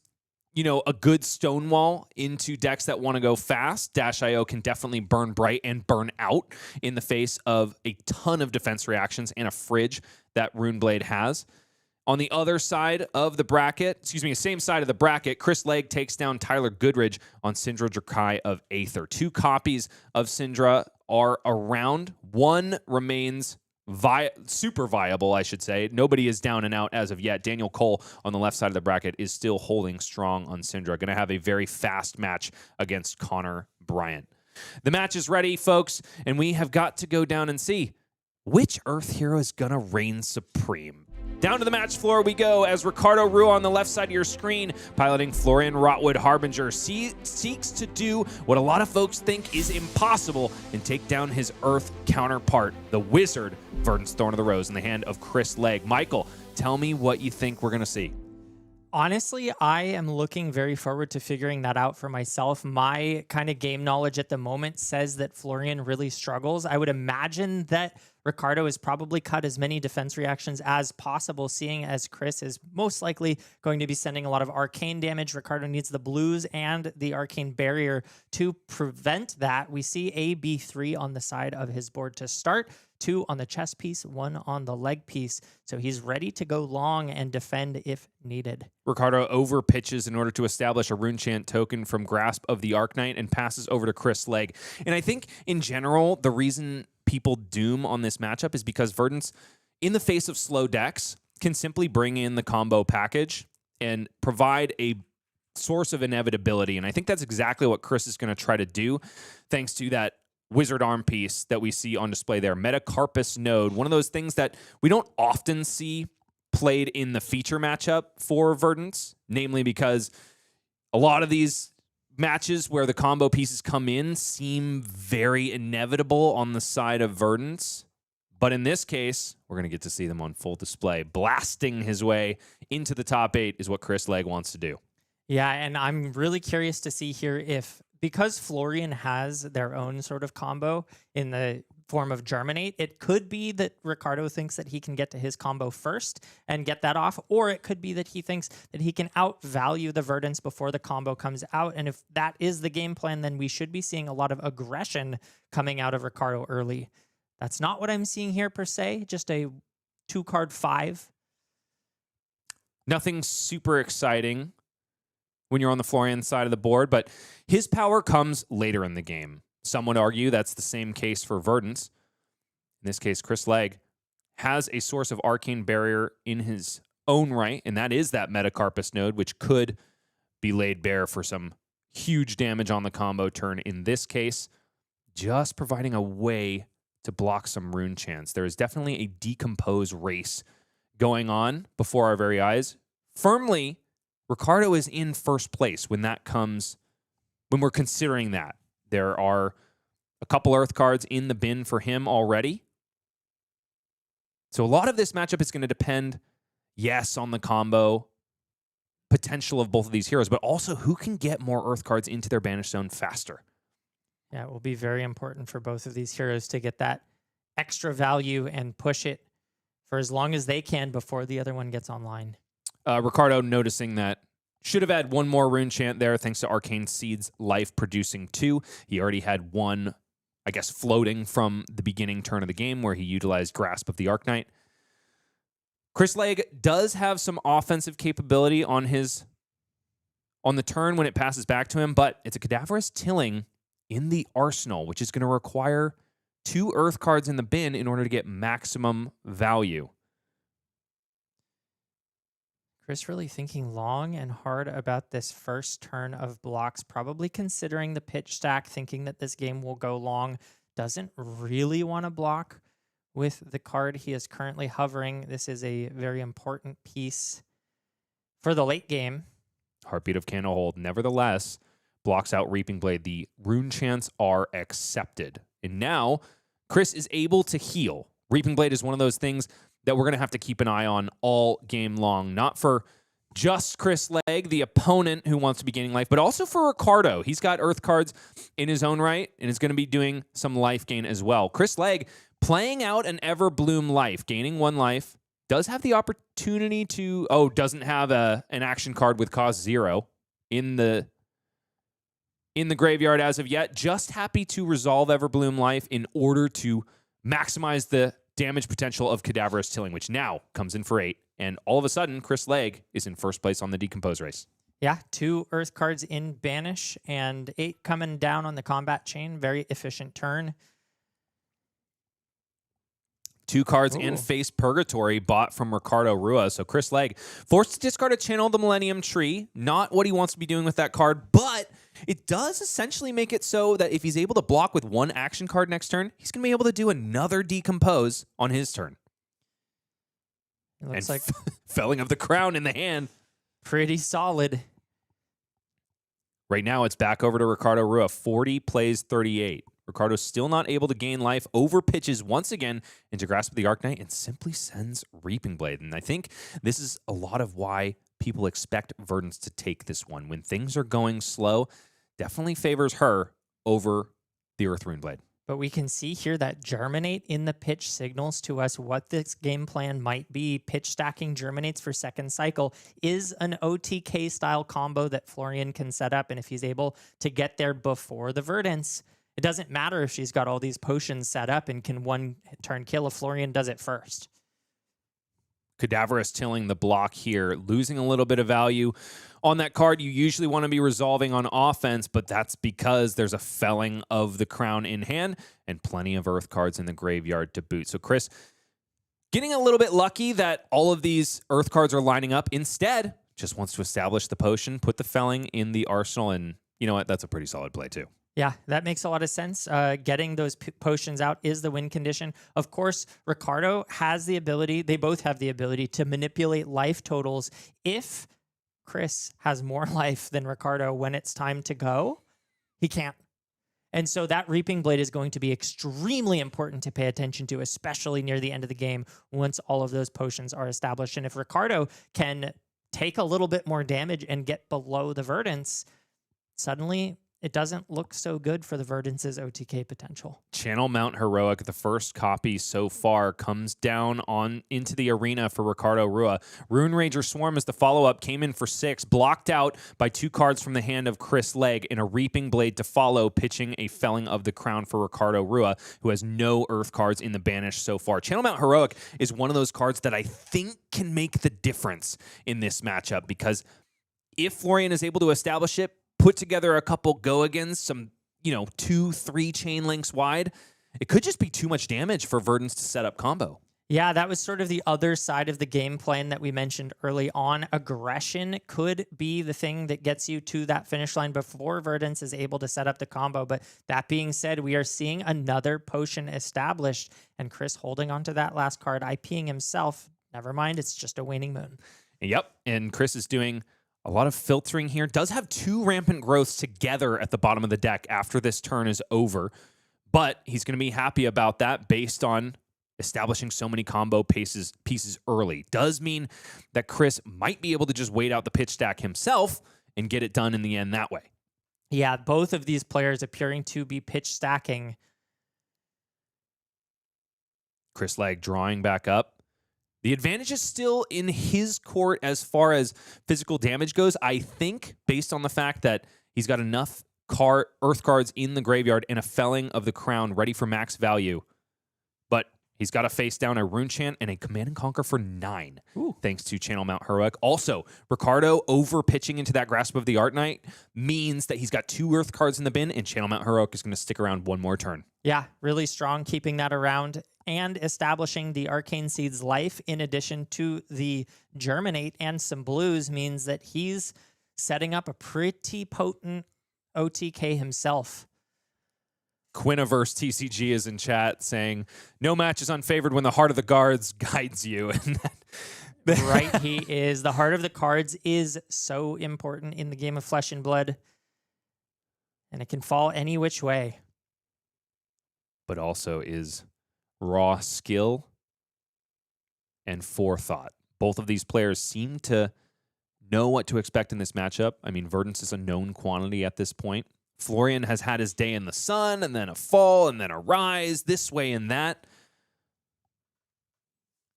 you know, a good stonewall into decks that want to go fast, Dash.io can definitely burn bright and burn out in the face of a ton of defense reactions and a fridge that Runeblade has. On the other side of the bracket, the same side of the bracket, Chris Legg takes down Tyler Goodridge on Cindra Drakai of Aether. 2 copies of Cindra are around. 1 remains super viable, I should say. Nobody is down and out as of yet. Daniel Cole on the left side of the bracket is still holding strong on Cindra. Going to have a very fast match against Connor Bryant. The match is ready, folks, and we have got to go down and see which Earth hero is going to reign supreme. Down to the match floor we go as Ricardo Rua on the left side of your screen, piloting Florian Rotwood Harbinger, seeks to do what a lot of folks think is impossible and take down his Earth counterpart, the wizard, Verdance Thorn of the Rose, in the hand of Chris Legg. Michael, tell me what you think we're going to see. Honestly, I am looking very forward to figuring that out for myself. My kind of game knowledge at the moment says that Florian really struggles. I would imagine that Ricardo has probably cut as many defense reactions as possible, seeing as Chris is most likely going to be sending a lot of arcane damage. Ricardo needs the blues and the arcane barrier to prevent that. We see a B3 on the side of his board to start, 2 on the chess piece, 1 on the leg piece. So he's ready to go long and defend if needed. Ricardo over pitches in order to establish a rune chant token from grasp of the Arc Knight and passes over to Chris Legg. And I think in general, the reason people doom on this matchup is because Verdance, in the face of slow decks, can simply bring in the combo package and provide a source of inevitability. And I think that's exactly what Chris is going to try to do, thanks to that wizard arm piece that we see on display there. Metacarpus node, one of those things that we don't often see played in the feature matchup for Verdance, namely because a lot of these matches where the combo pieces come in seem very inevitable on the side of Verdance. But in this case, we're going to get to see them on full display. Blasting his way into the top 8 is what Chris Legg wants to do. Yeah, and I'm really curious to see here if, because Florian has their own sort of combo in the form of Germinate, it could be that Ricardo thinks that he can get to his combo first and get that off, or it could be that he thinks that he can outvalue the Verdance before the combo comes out. And if that is the game plan, then we should be seeing a lot of aggression coming out of Ricardo early. That's not what I'm seeing here per se, just a 2-card 5. Nothing super exciting when you're on the Florian side of the board, but his power comes later in the game. Some would argue that's the same case for Verdance. In this case, Chris Legg has a source of arcane barrier in his own right, and that is that Metacarpus node, which could be laid bare for some huge damage on the combo turn. In this case, just providing a way to block some rune chants. There is definitely a decompose race going on before our very eyes. Firmly, Ricardo is in first place when that comes, when we're considering that. There are a couple Earth cards in the bin for him already. So a lot of this matchup is going to depend, yes, on the combo potential of both of these heroes, but also who can get more Earth cards into their Banished Zone faster. Yeah, it will be very important for both of these heroes to get that extra value and push it for as long as they can before the other one gets online. Ricardo noticing that should have had one more rune chant there thanks to Arcane Seed's life producing 2. He already had one, I guess, floating from the beginning turn of the game where he utilized Grasp of the Arc Knight. Chris Legg does have some offensive capability on the turn when it passes back to him, but it's a Cadaverous Tilling in the arsenal, which is going to require 2 Earth cards in the bin in order to get maximum value. Chris really thinking long and hard about this first turn of blocks, probably considering the pitch stack, thinking that this game will go long. Doesn't really want to block with the card he is currently hovering. This is a very important piece for the late game. Heartbeat of Candlehold, nevertheless, blocks out Reaping Blade. The rune chants are accepted. And now, Chris is able to heal. Reaping Blade is one of those things that we're going to have to keep an eye on all game long. Not for just Chris Legg, the opponent who wants to be gaining life, but also for Ricardo. He's got Earth cards in his own right and is going to be doing some life gain as well. Chris Legg playing out an Everbloom life, gaining 1 life, does have the opportunity to... doesn't have an action card with cost 0 in the graveyard as of yet. Just happy to resolve Everbloom life in order to maximize the damage potential of Cadaverous Tilling, which now comes in for 8. And all of a sudden, Chris Legg is in first place on the Decompose race. Yeah, 2 Earth cards in Banish and 8 coming down on the combat chain. Very efficient turn. 2 cards in Face Purgatory bought from Ricardo Rua. So Chris Legg forced to discard a Channel of the Millennium Tree. Not what he wants to be doing with that card, but It does essentially make it so that if he's able to block with one action card next turn, he's going to be able to do another decompose on his turn. It looks And like felling of the crown in the hand. pretty solid. Right now, it's back over to Ricardo Rua. 40 plays 38. Ricardo's still not able to gain life, over pitches once again into Grasp of the Arcanite, and simply sends Reaping Blade. And I think this is a lot of why people expect Verdance to take this one. When things are going slow, definitely favors her over the Earth Rune Blade. But we can see here that Germinate in the pitch signals to us what this game plan might be. Pitch stacking Germinates for second cycle is an OTK style combo that Florian can set up. And if he's able to get there before the Verdance, it doesn't matter if she's got all these potions set up and can one turn kill if Florian does it first. Tavares tilling the block here, losing a little bit of value on that card you usually want to be resolving on offense, but that's because there's a felling of the crown in hand and plenty of earth cards in the graveyard to boot. So Chris, getting a little bit lucky that all of these earth cards are lining up. Instead, just wants to establish the potion, put the felling in the arsenal, and you know what? That's a pretty solid play too. Yeah, that makes a lot of sense. Getting those potions out is the win condition. Of course, Ricardo has the ability, they both have the ability to manipulate life totals. If Chris has more life than Ricardo when it's time to go, he can't. And so that Reaping Blade is going to be extremely important to pay attention to, especially near the end of the game once all of those potions are established. And if Ricardo can take a little bit more damage and get below the Verdance, suddenly it doesn't look so good for the Verdance's OTK potential. Channel Mount Heroic, the first copy so far, comes down on into the arena for Ricardo Rua. Rune Rager Swarm as the follow-up, came in for 6, blocked out by 2 cards from the hand of Chris Legg, and a Reaping Blade to follow, pitching a Felling of the Crown for Ricardo Rua, who has no Earth cards in the Banish so far. Channel Mount Heroic is one of those cards that I think can make the difference in this matchup, because if Florian is able to establish it, put together a couple go-agains, some, 2-3 chain links wide, it could just be too much damage for Verdance to set up combo. Yeah, that was sort of the other side of the game plan that we mentioned early on. Aggression could be the thing that gets you to that finish line before Verdance is able to set up the combo. But that being said, we are seeing another potion established, and Chris holding onto that last card, IPing himself. Never mind, it's just a waning moon. Yep, and Chris is doing a lot of filtering here. Does have 2 rampant growths together at the bottom of the deck after this turn is over, but he's going to be happy about that based on establishing so many combo pieces early. Does mean that Chris might be able to just wait out the pitch stack himself and get it done in the end that way. Yeah, both of these players appearing to be pitch stacking. Chris Legg drawing back up. The advantage is still in his court as far as physical damage goes. I think, based on the fact that he's got enough earth cards in the graveyard and a Felling of the Crown ready for max value. But he's got to face down a Rune Chant and a Command and Conquer for 9, thanks to Channel Mount Heroic. Also, Ricardo over pitching into that Grasp of the Arcanite means that he's got 2 earth cards in the bin, and Channel Mount Heroic is going to stick around one more turn. Yeah, really strong, keeping that around and establishing the Arcane Seed's life in addition to the Germinate and some blues means that he's setting up a pretty potent OTK himself. Quinniverse TCG is in chat saying, no match is unfavored when the heart of the guards guides you. And Right, he is. The heart of the cards is so important in the game of Flesh and Blood, and it can fall any which way. But also is raw skill and forethought. Both of these players seem to know what to expect in this matchup. I mean, Verdance is a known quantity at this point. Florian has had his day in the sun, and then a fall, and then a rise, this way and that.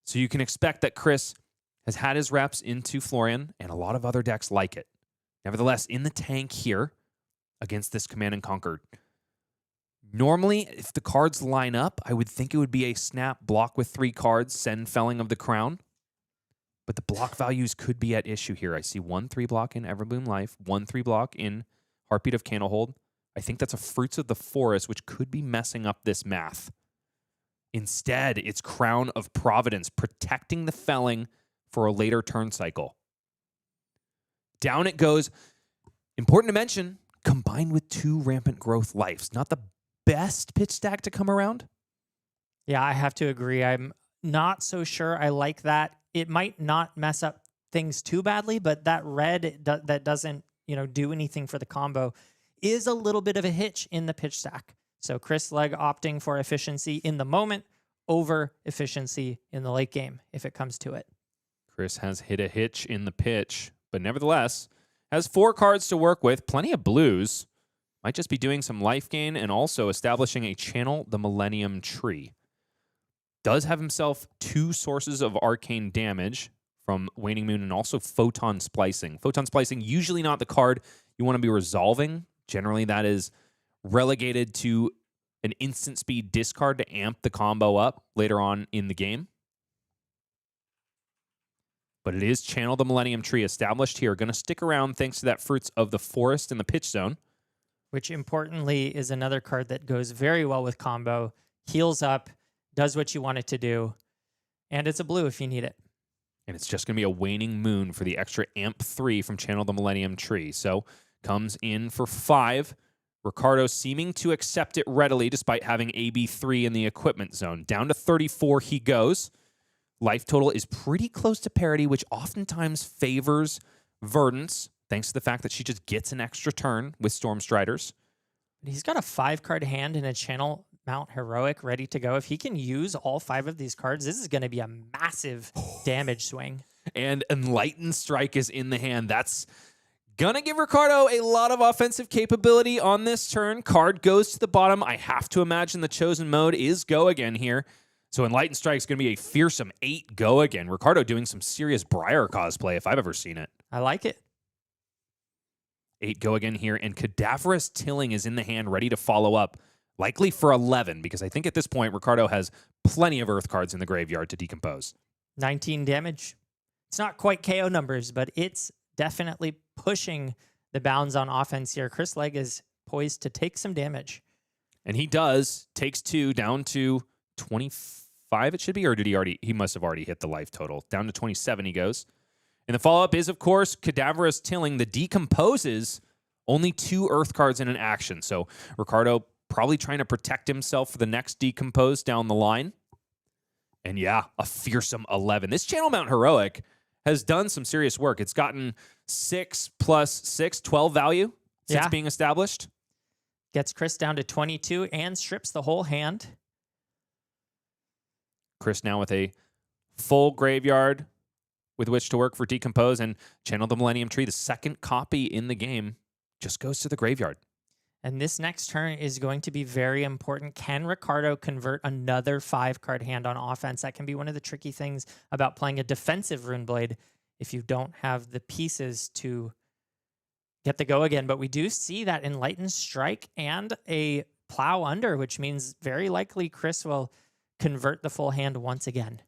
So you can expect that Chris has had his reps into Florian, and a lot of other decks like it. Nevertheless, in the tank here, against this Command and Conquer, normally, if the cards line up, I would think it would be a snap block with 3 cards, send Felling of the Crown. But the block values could be at issue here. I see 1/3 block in Everbloom Life, 1/3 block in Heartbeat of Candlehold. I think that's a Fruits of the Forest, which could be messing up this math. Instead, it's Crown of Providence, protecting the Felling for a later turn cycle. Down it goes. Important to mention, combined with 2 rampant growth lives. Not the best pitch stack to come around. Yeah, I have to agree. I'm not so sure I like that. It might not mess up things too badly, but that red that doesn't, do anything for the combo is a little bit of a hitch in the pitch stack. So Chris Legg opting for efficiency in the moment over efficiency in the late game if it comes to it. Chris has hit a hitch in the pitch, but nevertheless has 4 cards to work with, plenty of blues. Might just be doing some life gain and also establishing a Channel the Millennium Tree. Does have himself 2 sources of arcane damage from Waning Moon and also Photon Splicing. Photon Splicing, usually not the card you want to be resolving. Generally, that is relegated to an instant speed discard to amp the combo up later on in the game. But it is Channel the Millennium Tree established here. Going to stick around thanks to that Fruits of the Forest in the pitch zone. Which importantly is another card that goes very well with combo. Heals up, does what you want it to do, and it's a blue if you need it. And it's just going to be a Waning Moon for the extra amp 3 from Channel the Millennium Tree. So comes in for 5. Ricardo seeming to accept it readily despite having AB3 in the equipment zone. Down to 34 he goes. Life total is pretty close to parity, which oftentimes favors Verdance, thanks to the fact that she just gets an extra turn with Storm Striders. He's got a 5-card hand and a Channel Mount Heroic ready to go. If he can use all 5 of these cards, this is going to be a massive damage swing. And Enlightened Strike is in the hand. That's going to give Ricardo a lot of offensive capability on this turn. Card goes to the bottom. I have to imagine the chosen mode is Go Again here. So Enlightened Strike is going to be a fearsome 8 Go Again. Ricardo doing some serious Briar cosplay if I've ever seen it. I like it. 8 Go Again here. And Cadaverous Tilling is in the hand ready to follow up. Likely for 11, because I think at this point, Ricardo has plenty of Earth cards in the graveyard to decompose. 19 damage. It's not quite KO numbers, but it's definitely pushing the bounds on offense here. Chris Legg is poised to take some damage. And he does. Takes 2 down to 25, it should be, or did he already? He must have already hit the life total. Down to 27 he goes. And the follow-up is, of course, Cadaverous Tilling. The decomposes only 2 Earth cards in an action. So Ricardo probably trying to protect himself for the next decompose down the line. And yeah, a fearsome 11. This Channel Mount Heroic has done some serious work. It's gotten 6 plus 6, 12 value since being established. Gets Chris down to 22 and strips the whole hand. Chris now with a full graveyard with which to work for decompose, and Channel the Millennium Tree, the second copy in the game, just goes to the graveyard. And this next turn is going to be very important. Can Ricardo convert another 5-card hand on offense? That can be one of the tricky things about playing a defensive Runeblade if you don't have the pieces to get the go again. But we do see that Enlightened Strike and a Plow Under, which means very likely Chris will convert the full hand once again.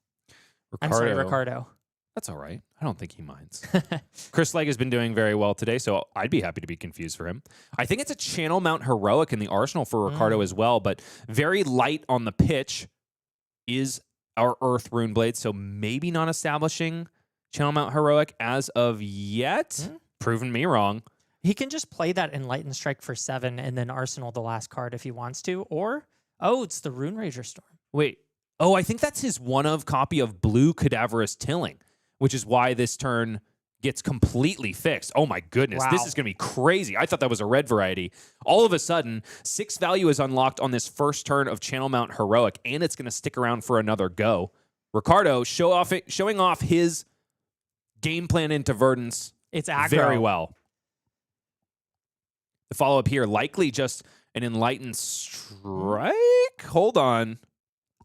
Ricardo. That's all right. I don't think he minds. Chris Legg has been doing very well today, so I'd be happy to be confused for him. I think it's a Channel Mount Heroic in the arsenal for Ricardo as well, but very light on the pitch is our Earth Runeblade, so maybe not establishing Channel Mount Heroic as of yet. Proven me wrong. He can just play that Enlightened Strike for 7 and then arsenal the last card if he wants to, or, it's the Rune Rager Storm. Wait. I think that's his one-of copy of Blue Cadaverous Tilling, which is why this turn gets completely fixed. Oh my goodness, wow. This is going to be crazy. I thought that was a red variety. All of a sudden, 6 value is unlocked on this first turn of Channel Mount Heroic, and it's going to stick around for another go. Ricardo showing off his game plan into Verdance. It's aggro. Very well. The follow-up here, likely just an Enlightened Strike? Hold on.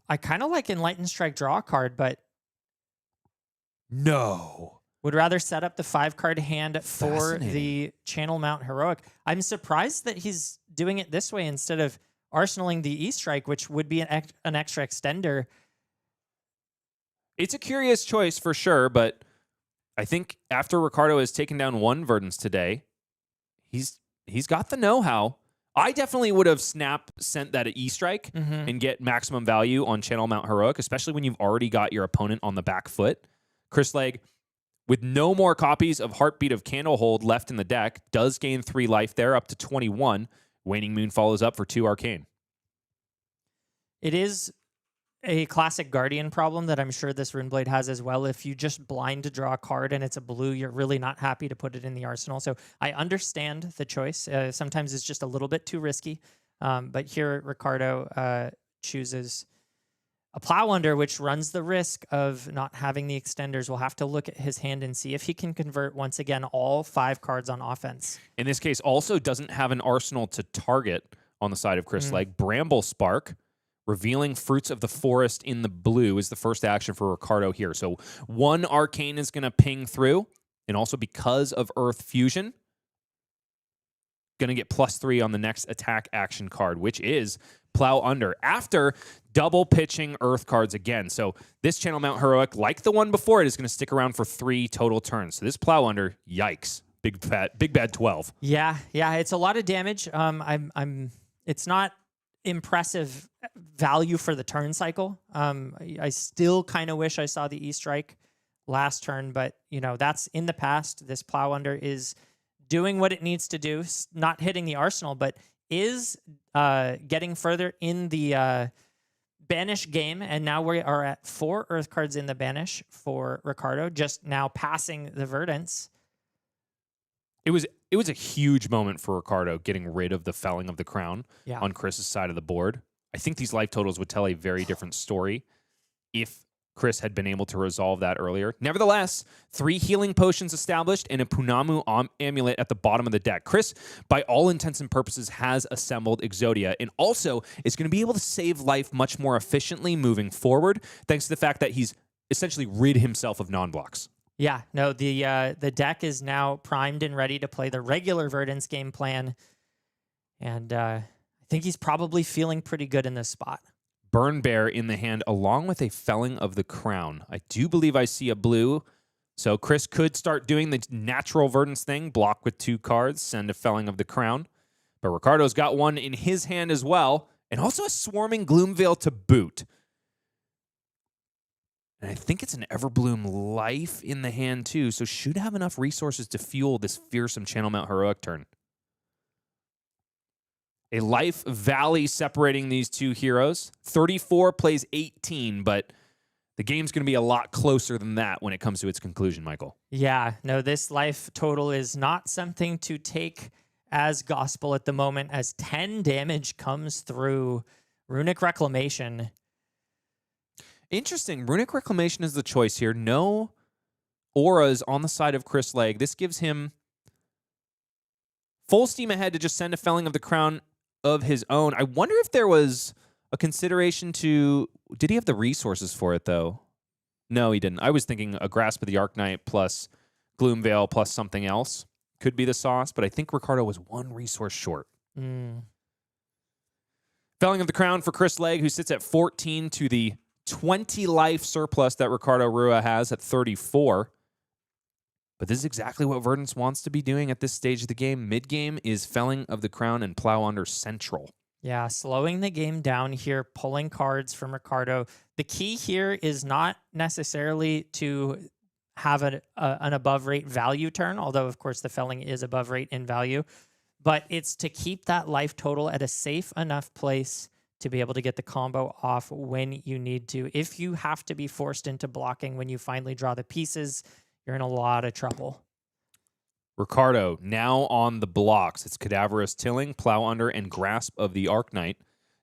I kind of like Enlightened Strike draw a card, but no. Would rather set up the 5-card hand for the Channel Mount Heroic. I'm surprised that he's doing it this way instead of arsenaling the E-Strike, which would be an extra extender. It's a curious choice for sure, but I think after Ricardo has taken down 1 Verdance today, he's got the know-how. I definitely would have sent that at E-Strike and get maximum value on Channel Mount Heroic, especially when you've already got your opponent on the back foot. Chris Legg with no more copies of Heartbeat of Candlehold left in the deck, does gain 3 life there, up to 21. Waning Moon follows up for 2 Arcane. It is a classic Guardian problem that I'm sure this Runeblade has as well. If you just blind to draw a card and it's a blue, you're really not happy to put it in the arsenal. So I understand the choice. Sometimes it's just a little bit too risky. But here Ricardo chooses a Plow Under, which runs the risk of not having the extenders. We'll have to look at his hand and see if he can convert, once again, all 5 cards on offense. In this case, also doesn't have an arsenal to target on the side of Chris Legg. Bramble Spark, revealing Fruits of the Forest in the blue, is the first action for Ricardo here. So 1 Arcane is going to ping through, and also because of Earth Fusion, going to get +3 on the next attack action card, which is Plow Under, after double pitching Earth cards again. So this Channel Mount Heroic, like the one before it, is going to stick around for 3 total turns. So this Plow Under, yikes. Big bad 12. Yeah, it's a lot of damage. It's not impressive value for the turn cycle. I still kind of wish I saw the E-Strike last turn, but that's in the past. This Plow Under is doing what it needs to do, not hitting the arsenal, but is getting further in the banish game, and now we are at 4 Earth cards in the banish for Ricardo, just now passing the Verdance. It was a huge moment for Ricardo getting rid of the Felling of the Crown on Chris's side of the board. I think these life totals would tell a very different story if Chris had been able to resolve that earlier. Nevertheless, 3 healing potions established and a Punamu amulet at the bottom of the deck. Chris, by all intents and purposes, has assembled Exodia and also is going to be able to save life much more efficiently moving forward, thanks to the fact that he's essentially rid himself of non-blocks. Yeah, no, the deck is now primed and ready to play the regular Verdance game plan, and I think he's probably feeling pretty good in this spot. Burn Bear in the hand, along with a Felling of the Crown. I do believe I see a blue, so Chris could start doing the natural Verdance thing, block with 2 cards, send a Felling of the Crown. But Ricardo's got one in his hand as well, and also a Swarming Gloomveil to boot. And I think it's an Everbloom Life in the hand too, so should have enough resources to fuel this fearsome Channel Mount Heroic turn. A Life Valley separating these 2 heroes. 34 plays 18, but the game's going to be a lot closer than that when it comes to its conclusion, Michael. Yeah, no, this life total is not something to take as gospel at the moment, as 10 damage comes through Runic Reclamation. Interesting. Runic Reclamation is the choice here. No auras on the side of Chris Legg. This gives him full steam ahead to just send a Felling of the Crown of his own. I wonder if there was a consideration to... Did he have the resources for it, though? No, he didn't. I was thinking a Grasp of the Arknight plus Gloomveil plus something else could be the sauce, but I think Ricardo was 1 resource short. Felling of the Crown for Chris Legg, who sits at 14 to the 20 life surplus that Ricardo Rua has at 34. But this is exactly what Verdance wants to be doing at this stage of the game. Mid-game is Felling of the Crown and Plow Under central. Yeah, slowing the game down here, pulling cards from Ricardo. The key here is not necessarily to have an above rate value turn, although, of course, the Felling is above rate in value. But it's to keep that life total at a safe enough place to be able to get the combo off when you need to. If you have to be forced into blocking when you finally draw the pieces, you're in a lot of trouble. Ricardo now on the blocks. It's Cadaverous Tilling, Plow Under, and Grasp of the Arknight,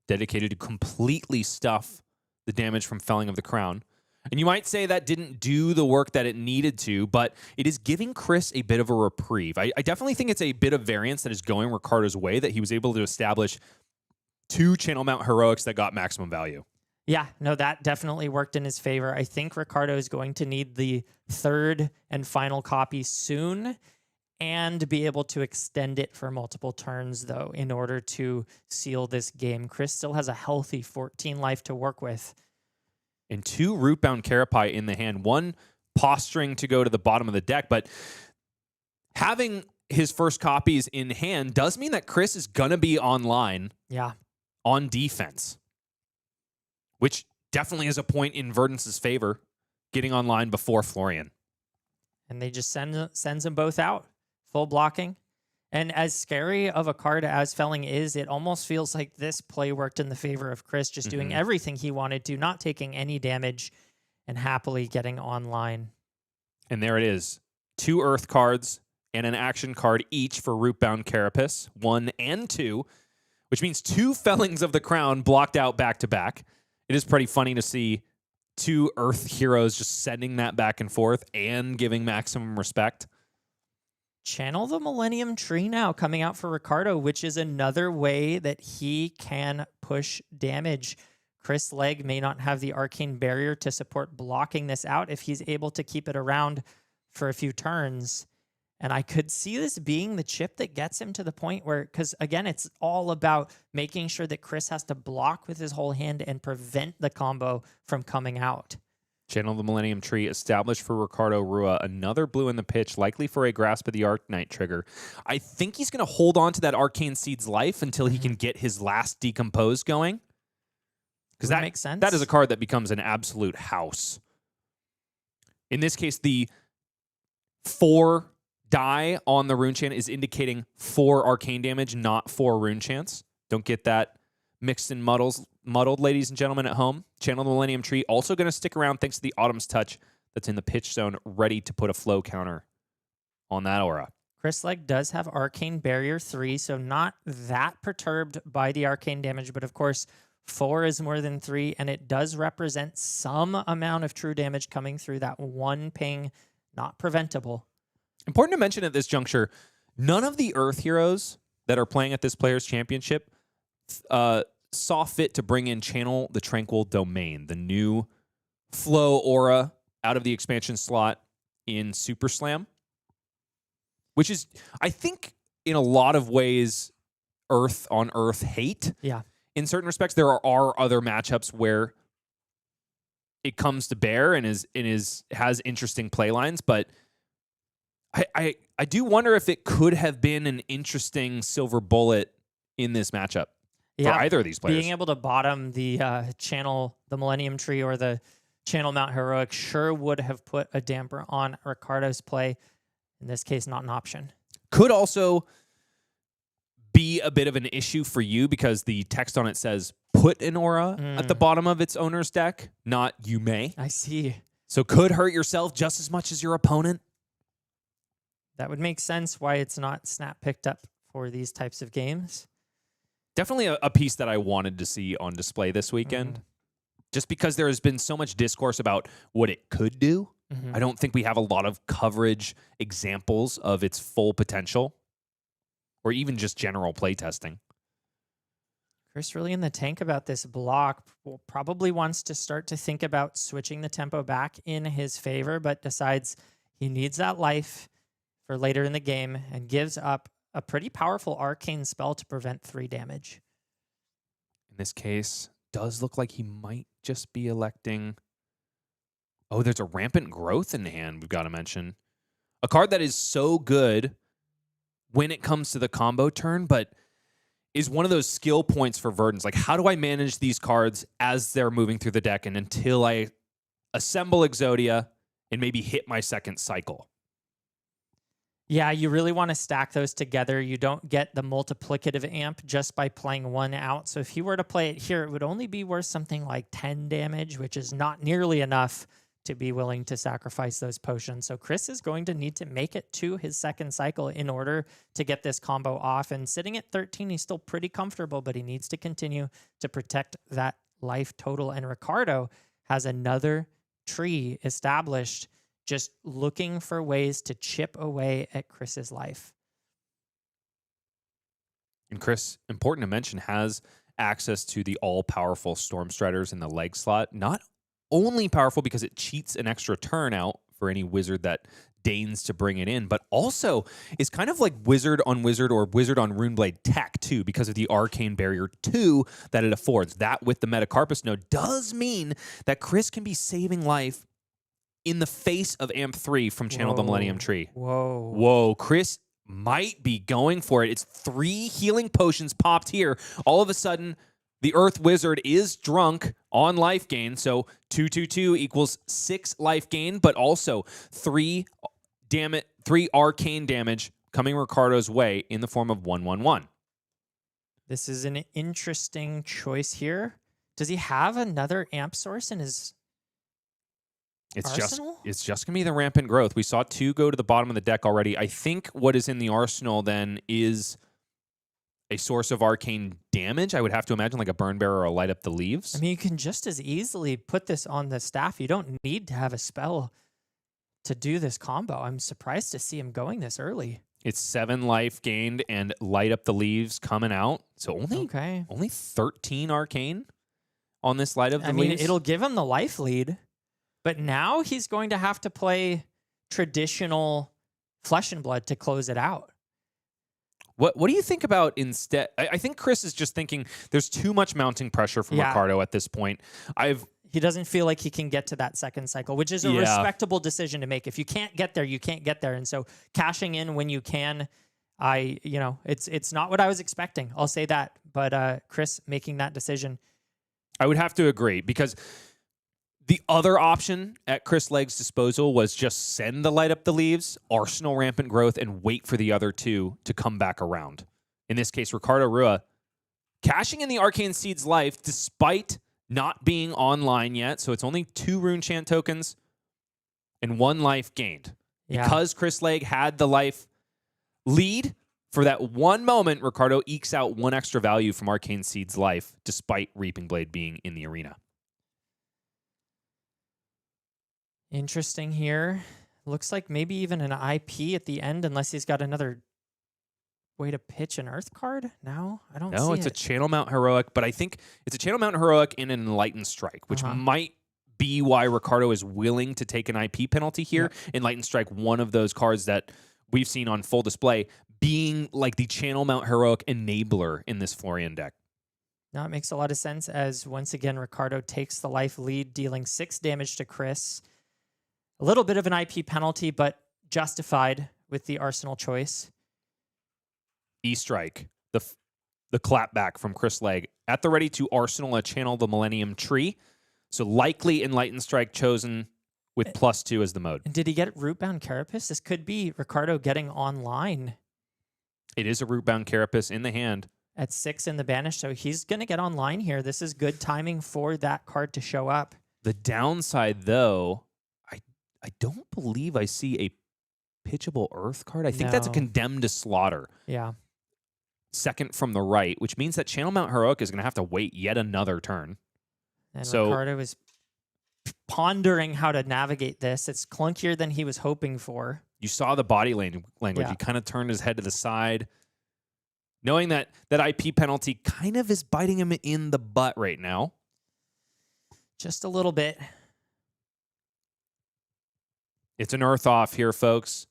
dedicated to completely stuff the damage from Felling of the Crown. And you might say that didn't do the work that it needed to, but it is giving Chris a bit of a reprieve. I definitely think it's a bit of variance that is going Ricardo's way, that he was able to establish 2 Channel Mount Heroics that got maximum value. Yeah, no, that definitely worked in his favor. I think Ricardo is going to need the 3rd and final copy soon and be able to extend it for multiple turns, though, in order to seal this game. Chris still has a healthy 14 life to work with. And 2 Rootbound Carapai in the hand, 1 posturing to go to the bottom of the deck, but having his first copies in hand does mean that Chris is going to be online on defense, which definitely is a point in Verdance's favor, getting online before Florian. And they just sends them both out. Full blocking. And as scary of a card as Felling is, it almost feels like this play worked in the favor of Chris, just doing everything he wanted to, not taking any damage, and happily getting online. And there it is. 2 Earth cards and an action card each for Rootbound Carapace, 1 and 2, which means 2 Fellings of the Crown blocked out back-to-back. It is pretty funny to see 2 Earth heroes just sending that back and forth and giving maximum respect. Channel the Millennium Tree now coming out for Ricardo, which is another way that he can push damage. Chris Legg may not have the Arcane Barrier to support blocking this out if he's able to keep it around for a few turns. And I could see this being the chip that gets him to the point where, because again, it's all about making sure that Chris has to block with his whole hand and prevent the combo from coming out. Channel the Millennium Tree established for Ricardo Rua. Another blue in the pitch, likely for a Grasp of the Arknight trigger. I think he's going to hold on to that Arcane Seed's life until he can get his last Decompose going. Because that makes sense. That is a card that becomes an absolute house. In this case, the 4 die on the Rune Chant is indicating 4 arcane damage, not 4 Rune Chants. Don't get that mixed and muddled, ladies and gentlemen at home. Channel the Millennium Tree also going to stick around thanks to the Autumn's Touch that's in the pitch zone, ready to put a flow counter on that aura. Chris Legg does have Arcane Barrier 3, so not that perturbed by the arcane damage, but of course 4 is more than 3, and it does represent some amount of true damage coming through that 1 ping, not preventable. Important to mention at this juncture, none of the Earth heroes that are playing at this Players' Championship saw fit to bring in Channel the Tranquil Domain, the new flow aura out of the expansion slot in Super Slam, which is, I think, in a lot of ways, Earth on Earth hate. Yeah. In certain respects, there are other matchups where it comes to bear and has interesting play lines, but I do wonder if it could have been an interesting silver bullet in this matchup. For either of these players. Being able to bottom the Channel the Millennium Tree or the Channel Mount Heroic sure would have put a damper on Ricardo's play. In this case, not an option. Could also be a bit of an issue for you because the text on it says put an aura at the bottom of its owner's deck, not you may. I see. So could hurt yourself just as much as your opponent. That would make sense why it's not snap picked up for these types of games. Definitely a piece that I wanted to see on display this weekend, just because there has been so much discourse about what it could do. I don't think we have a lot of coverage examples of its full potential, or even just general playtesting. Chris really in the tank about this block. Probably wants to start to think about switching the tempo back in his favor, but decides he needs that life for later in the game and gives up a pretty powerful arcane spell to prevent 3 damage. In this case, does look like he might just be electing... Oh, there's a Rampant Growth in hand we've got to mention. A card that is so good when it comes to the combo turn, but is one of those skill points for Verdance. Like, how do I manage these cards as they're moving through the deck and until I assemble Exodia and maybe hit my second cycle? Yeah, you really want to stack those together. You don't get the multiplicative amp just by playing 1 out. So if you were to play it here, it would only be worth something like 10 damage, which is not nearly enough to be willing to sacrifice those potions. So Chris is going to need to make it to his second cycle in order to get this combo off. And sitting at 13, he's still pretty comfortable, but he needs to continue to protect that life total. And Ricardo has another tree established, just looking for ways to chip away at Chris's life. And Chris, important to mention, has access to the all-powerful Storm Striders in the Legg slot. Not only powerful because it cheats an extra turn out for any wizard that deigns to bring it in, but also is kind of like Wizard on Wizard or Wizard on Runeblade tech too, because of the Arcane Barrier 2 that it affords. That with the Metacarpus node does mean that Chris can be saving life in the face of Amp 3 from Channel the Millennium Tree. Whoa, Chris might be going for it. It's 3 healing potions popped here. All of a sudden, the Earth Wizard is drunk on life gain. So 2, 2, 2 equals 6 life gain, but also 3 three arcane damage coming Ricardo's way in the form of 1/1/1. This is an interesting choice here. Does he have another amp source in his arsenal? It's just going to be the rampant growth. We saw 2 go to the bottom of the deck already. I think what is in the arsenal then is a source of arcane damage. I would have to imagine like a burn bearer or a light up the leaves. I mean, you can just as easily put this on the staff. You don't need to have a spell to do this combo. I'm surprised to see him going this early. It's 7 life gained and light up the leaves coming out. So only 13 arcane on this light up the leaves. It'll give him the life lead, but now he's going to have to play traditional flesh and blood to close it out. What do you think about instead? I think Chris is just thinking there's too much mounting pressure from Ricardo at this point. He doesn't feel like he can get to that second cycle, which is a respectable decision to make. If you can't get there, you can't get there. And so cashing in when you can, it's not what I was expecting. I'll say that. But Chris making that decision. I would have to agree, because the other option at Chris Legg's disposal was just send the light up the leaves, arsenal rampant growth, and wait for the other 2 to come back around. In this case, Ricardo Rua cashing in the Arcane Seed's life despite not being online yet. So it's only 2 rune chant tokens and 1 life gained. Yeah. Because Chris Legg had the life lead for that one moment, Ricardo ekes out 1 extra value from Arcane Seed's life despite Reaping Blade being in the arena. Interesting here. Looks like maybe even an IP at the end, unless he's got another way to pitch an Earth card. No, I don't see it. No, it's a Channel Mount Heroic, but I think it's a Channel Mount Heroic and an Enlightened Strike, which might be why Ricardo is willing to take an IP penalty here. Yep. Enlightened Strike, one of those cards that we've seen on full display, being like the Channel Mount Heroic enabler in this Florian deck. Now it makes a lot of sense, as once again Ricardo takes the life lead, dealing 6 damage to Chris. A little bit of an IP penalty, but justified with the Arsenal choice. E-Strike, the clapback from Chris Legg, at the ready to Arsenal a Channel the Millennium Tree. So likely Enlightened Strike chosen with +2 as the mode. And did he get Rootbound Carapace? This could be Ricardo getting online. It is a Rootbound Carapace in the hand. At 6 in the banish, so he's going to get online here. This is good timing for that card to show up. The downside, though, I don't believe I see a pitchable Earth card. I think that's a Condemned to Slaughter. Yeah. Second from the right, which means that Channel Mount Heroic is going to have to wait yet another turn. And Ricardo is pondering how to navigate this. It's clunkier than he was hoping for. You saw the body language. Yeah. He kind of turned his head to the side, knowing that IP penalty kind of is biting him in the butt right now. Just a little bit. It's an Earth off here, folks.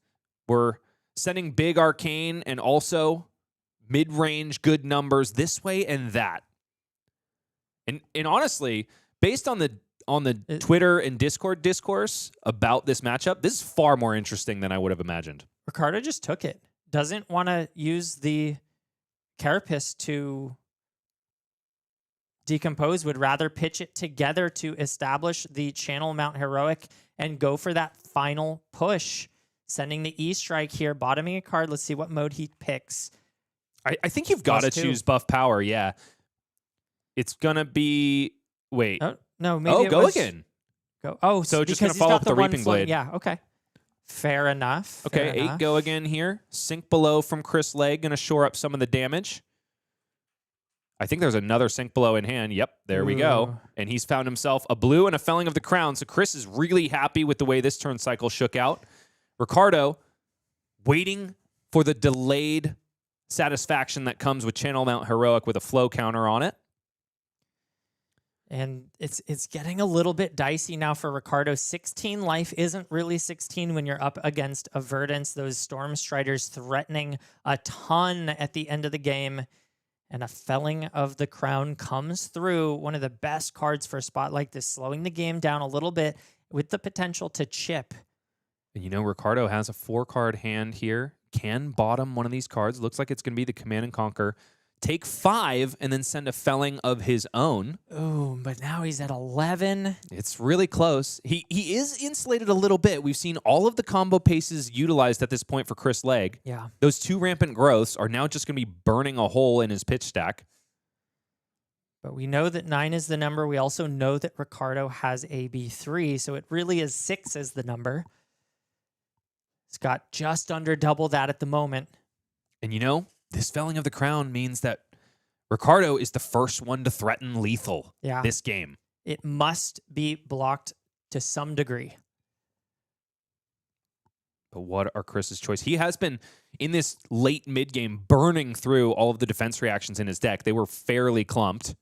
We're sending big Arcane and also mid-range good numbers this way and that. And honestly, based on the Twitter and Discord discourse about this matchup, this is far more interesting than I would have imagined. Ricardo just took it. Doesn't want to use the Carapace to decompose, would rather pitch it together to establish the Channel Mount Heroic and go for that final push. Sending the E-Strike here, bottoming a card. Let's see what mode he picks. I think you've got to choose buff power, yeah. It's going to be... Wait. Oh, no, maybe go again. Go. Oh, so just going to follow up the Reaping Blade. Yeah, okay. Fair enough. Okay, 8 go again here. Sink below from Chris Legg, going to shore up some of the damage. I think there's another Sink Below in hand. Yep, there we go. And he's found himself a blue and a Felling of the Crown. So Chris is really happy with the way this turn cycle shook out. Ricardo waiting for the delayed satisfaction that comes with Channel Mount Heroic with a flow counter on it. And it's getting a little bit dicey now for Ricardo. 16 life isn't really 16 when you're up against a Verdance. Those Storm Striders threatening a ton at the end of the game. And a Felling of the Crown comes through. One of the best cards for a spot like this, slowing the game down a little bit with the potential to chip. You know, Ricardo has a 4-card hand here. Can bottom one of these cards. Looks like it's going to be the Command and Conquer. take 5, and then send a felling of his own. Oh, but now he's at 11. It's really close. He is insulated a little bit. We've seen all of the combo paces utilized at this point for Chris Legg. Yeah. Those 2 rampant growths are now just going to be burning a hole in his pitch stack. But we know that 9 is the number. We also know that Ricardo has AB3, so it really is 6 as the number. It's got just under double that at the moment. And you know, this felling of the crown means that Ricardo is the first one to threaten lethal this game. It must be blocked to some degree. But what are Chris's choice? He has been, in this late mid-game, burning through all of the defense reactions in his deck. They were fairly clumped.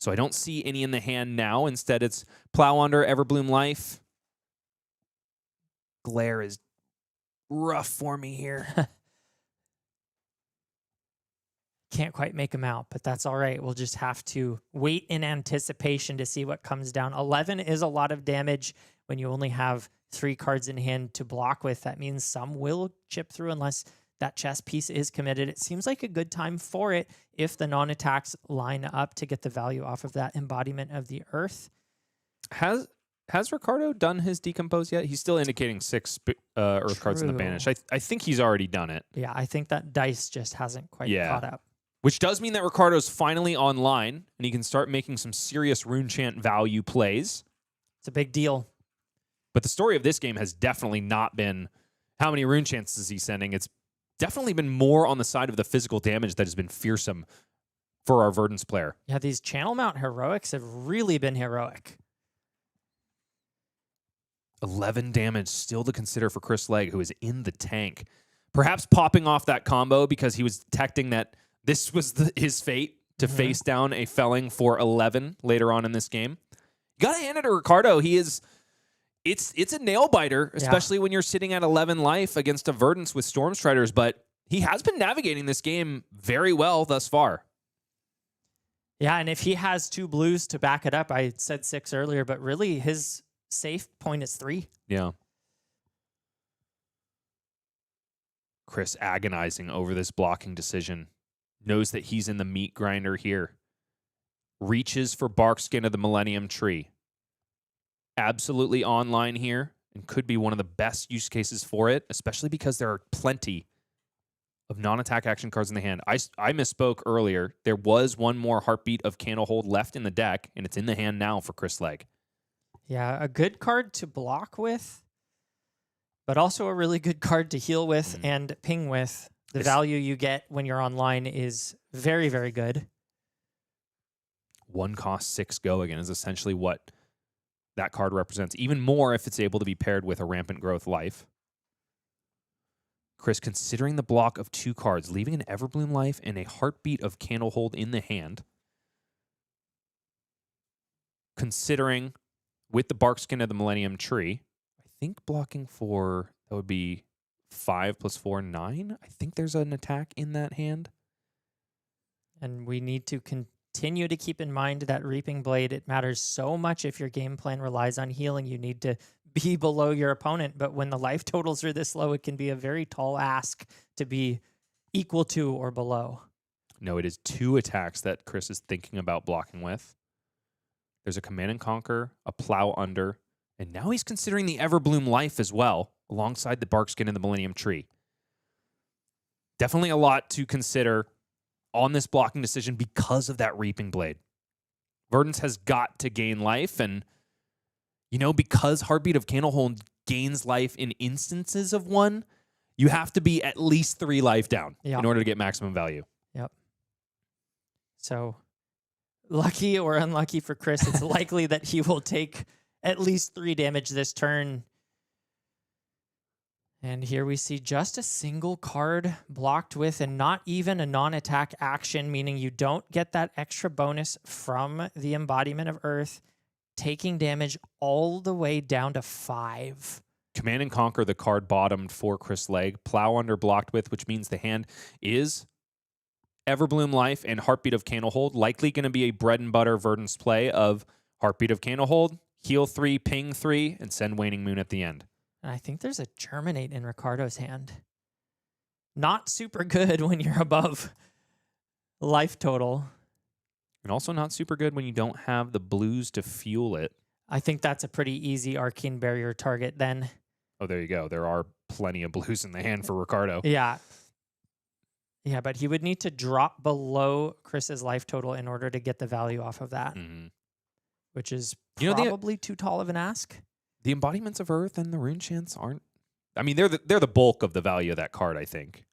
So I don't see any in the hand now. Instead, it's Plow Under, Everbloom Life. Glare is rough for me here. Can't quite make him out, but that's all right. We'll just have to wait in anticipation to see what comes down. 11 is a lot of damage when you only have 3 cards in hand to block with. That means some will chip through unless that chess piece is committed. It seems like a good time for it if the non-attacks line up to get the value off of that embodiment of the earth. Has Ricardo done his decompose yet? He's still indicating 6 earth cards in the banish. I think he's already done it. Yeah, I think that dice just hasn't quite caught up. Which does mean that Ricardo's finally online, and he can start making some serious rune chant value plays. It's a big deal. But the story of this game has definitely not been how many rune chants is he sending. It's definitely been more on the side of the physical damage that has been fearsome for our Verdance player. Yeah, these channel mount heroics have really been heroic. 11 damage still to consider for Chris Legg, who is in the tank. Perhaps popping off that combo because he was detecting that this was his fate to face down a felling for 11 later on in this game. You got to hand it to Ricardo. It's a nail biter, especially when you're sitting at 11 life against a Verdance with Stormstriders, but he has been navigating this game very well thus far. Yeah, and if he has 2 blues to back it up, I said 6 earlier, but really his safe point is 3. Yeah. Chris agonizing over this blocking decision. Knows that he's in the meat grinder here. Reaches for Barkskin of the Millennium Tree. Absolutely online here and could be one of the best use cases for it, especially because there are plenty of non-attack action cards in the hand. I misspoke earlier. There was one more Heartbeat of Candlehold left in the deck, and it's in the hand now for Chris Legg. Yeah, a good card to block with, but also a really good card to heal with and ping with. The value you get when you're online is very, very good. 1 cost 6 go again is essentially what that card represents. Even more if it's able to be paired with a Rampant Growth Life. Chris considering the block of 2 cards, leaving an Everbloom Life and a Heartbeat of Candlehold in the hand. Considering with the Barkskin of the Millennium Tree, I think blocking for, that would be 5 + 4, 9. I think there's an attack in that hand. And we need to continue to keep in mind that Reaping Blade, it matters so much if your game plan relies on healing. You need to be below your opponent. But when the life totals are this low, it can be a very tall ask to be equal to or below. No, it is 2 attacks that Chris is thinking about blocking with. There's a Command and Conquer, a Plow Under, and now he's considering the Everbloom Life as well, alongside the Barkskin and the Millennium Tree. Definitely a lot to consider on this blocking decision because of that Reaping Blade. Verdance has got to gain life, and because Heartbeat of Candlehold gains life in instances of 1, you have to be at least 3 life down in order to get maximum value. Yep. So, lucky or unlucky for Chris, it's likely that he will take at least 3 damage this turn. And here we see just a single card blocked with, and not even a non-attack action, meaning you don't get that extra bonus from the embodiment of Earth, taking damage all the way down to 5. Command and Conquer, the card bottomed for Chris Legg. Plow Under blocked with, which means the hand is Everbloom Life and Heartbeat of Candlehold. Likely going to be a bread and butter Verdance play of Heartbeat of Candlehold, heal 3, ping 3, and send Waning Moon at the end. And I think there's a Germinate in Ricardo's hand. Not super good when you're above life total. And also not super good when you don't have the blues to fuel it. I think that's a pretty easy Arcane Barrier target then. Oh, there you go. There are plenty of blues in the hand for Ricardo. Yeah. Yeah, but he would need to drop below Chris's life total in order to get the value off of that, which is probably too tall of an ask. The embodiments of Earth and the rune chants aren't. I mean, they're the bulk of the value of that card, I think.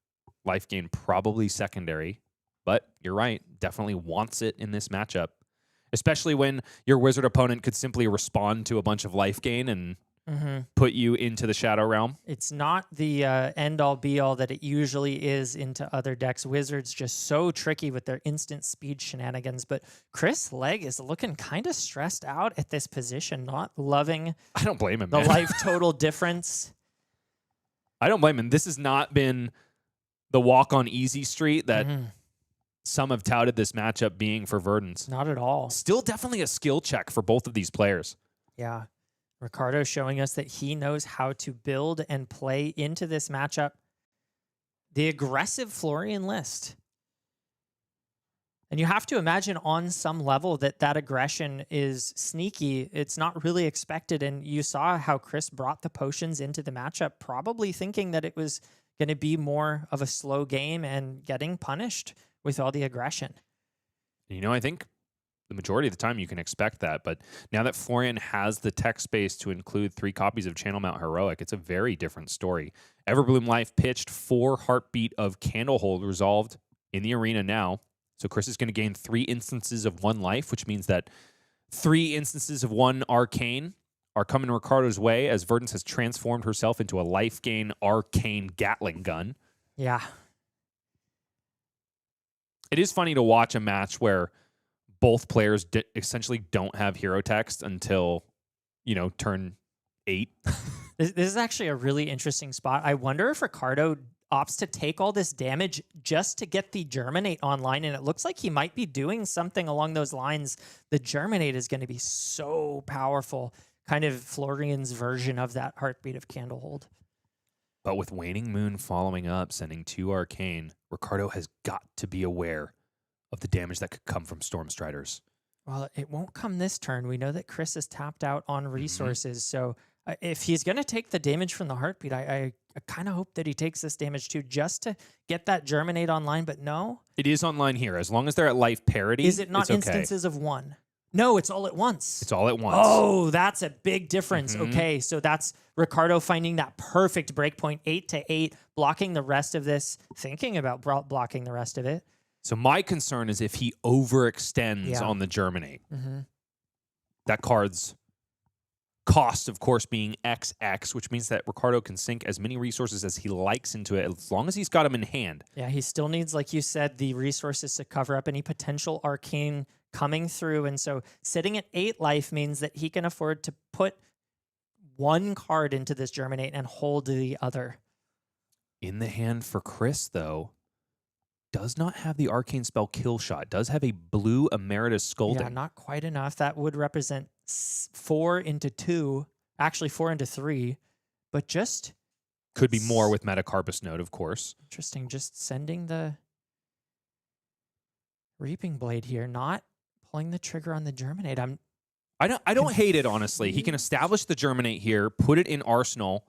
Life gain probably secondary, but you're right. Definitely wants it in this matchup, especially when your wizard opponent could simply respond to a bunch of life gain and put you into the Shadow Realm. It's not the end-all be-all that it usually is into other decks. Wizards just so tricky with their instant speed shenanigans. But Chris Legg is looking kind of stressed out at this position, not loving I don't blame him, the man. life total difference. I don't blame him. This has not been the walk on easy street that some have touted this matchup being for Verdance. Not at all. Still definitely a skill check for both of these players. Yeah. Ricardo showing us that he knows how to build and play into this matchup. The aggressive Florian list. And you have to imagine on some level that that aggression is sneaky. It's not really expected. And you saw how Chris brought the potions into the matchup, probably thinking that it was going to be more of a slow game and getting punished with all the aggression. You know, I think the majority of the time you can expect that, but now that Florian has the tech space to include 3 copies of Channel Mount Heroic, it's a very different story. Everbloom Life pitched 4 Heartbeat of Candlehold resolved in the arena now. So Chris is going to gain 3 instances of 1 life, which means that 3 instances of 1 Arcane are coming Ricardo's way as Verdance has transformed herself into a life gain Arcane Gatling gun. Yeah. It is funny to watch a match where both players essentially don't have hero text until, turn 8. This is actually a really interesting spot. I wonder if Ricardo opts to take all this damage just to get the Germinate online, and it looks like he might be doing something along those lines. The Germinate is going to be so powerful, kind of Florian's version of that Heartbeat of Candlehold. But with Waning Moon following up, sending 2 Arcane, Ricardo has got to be aware of the damage that could come from Stormstriders. Well, it won't come this turn. We know that Chris is tapped out on resources, so if he's going to take the damage from the Heartbeat, I kind of hope that he takes this damage too, just to get that Germinate online, but no. It is online here. As long as they're at life parity, Is it not it's okay. instances of 1? No, it's all at once. It's all at once. Oh, that's a big difference. Okay, so that's Ricardo finding that perfect breakpoint, 8 to 8, blocking the rest of this, thinking about blocking the rest of it. So my concern is if he overextends on the Germinate. That card's cost, of course, being XX, which means that Ricardo can sink as many resources as he likes into it, as long as he's got them in hand. Yeah, he still needs, like you said, the resources to cover up any potential Arcane coming through. And so sitting at 8 life means that he can afford to put 1 card into this Germinate and hold the other. In the hand for Chris, though, does not have the Arcane spell Kill Shot. Does have a blue Emeritus Scolding. Yeah, not quite enough. That would represent 4 into 2, actually 4 into 3, but just... Could be more with Metacarpus Node, of course. Interesting. Just sending the Reaping Blade here, not pulling the trigger on the Germinate. I don't hate it, honestly. He can establish the Germinate here, put it in Arsenal,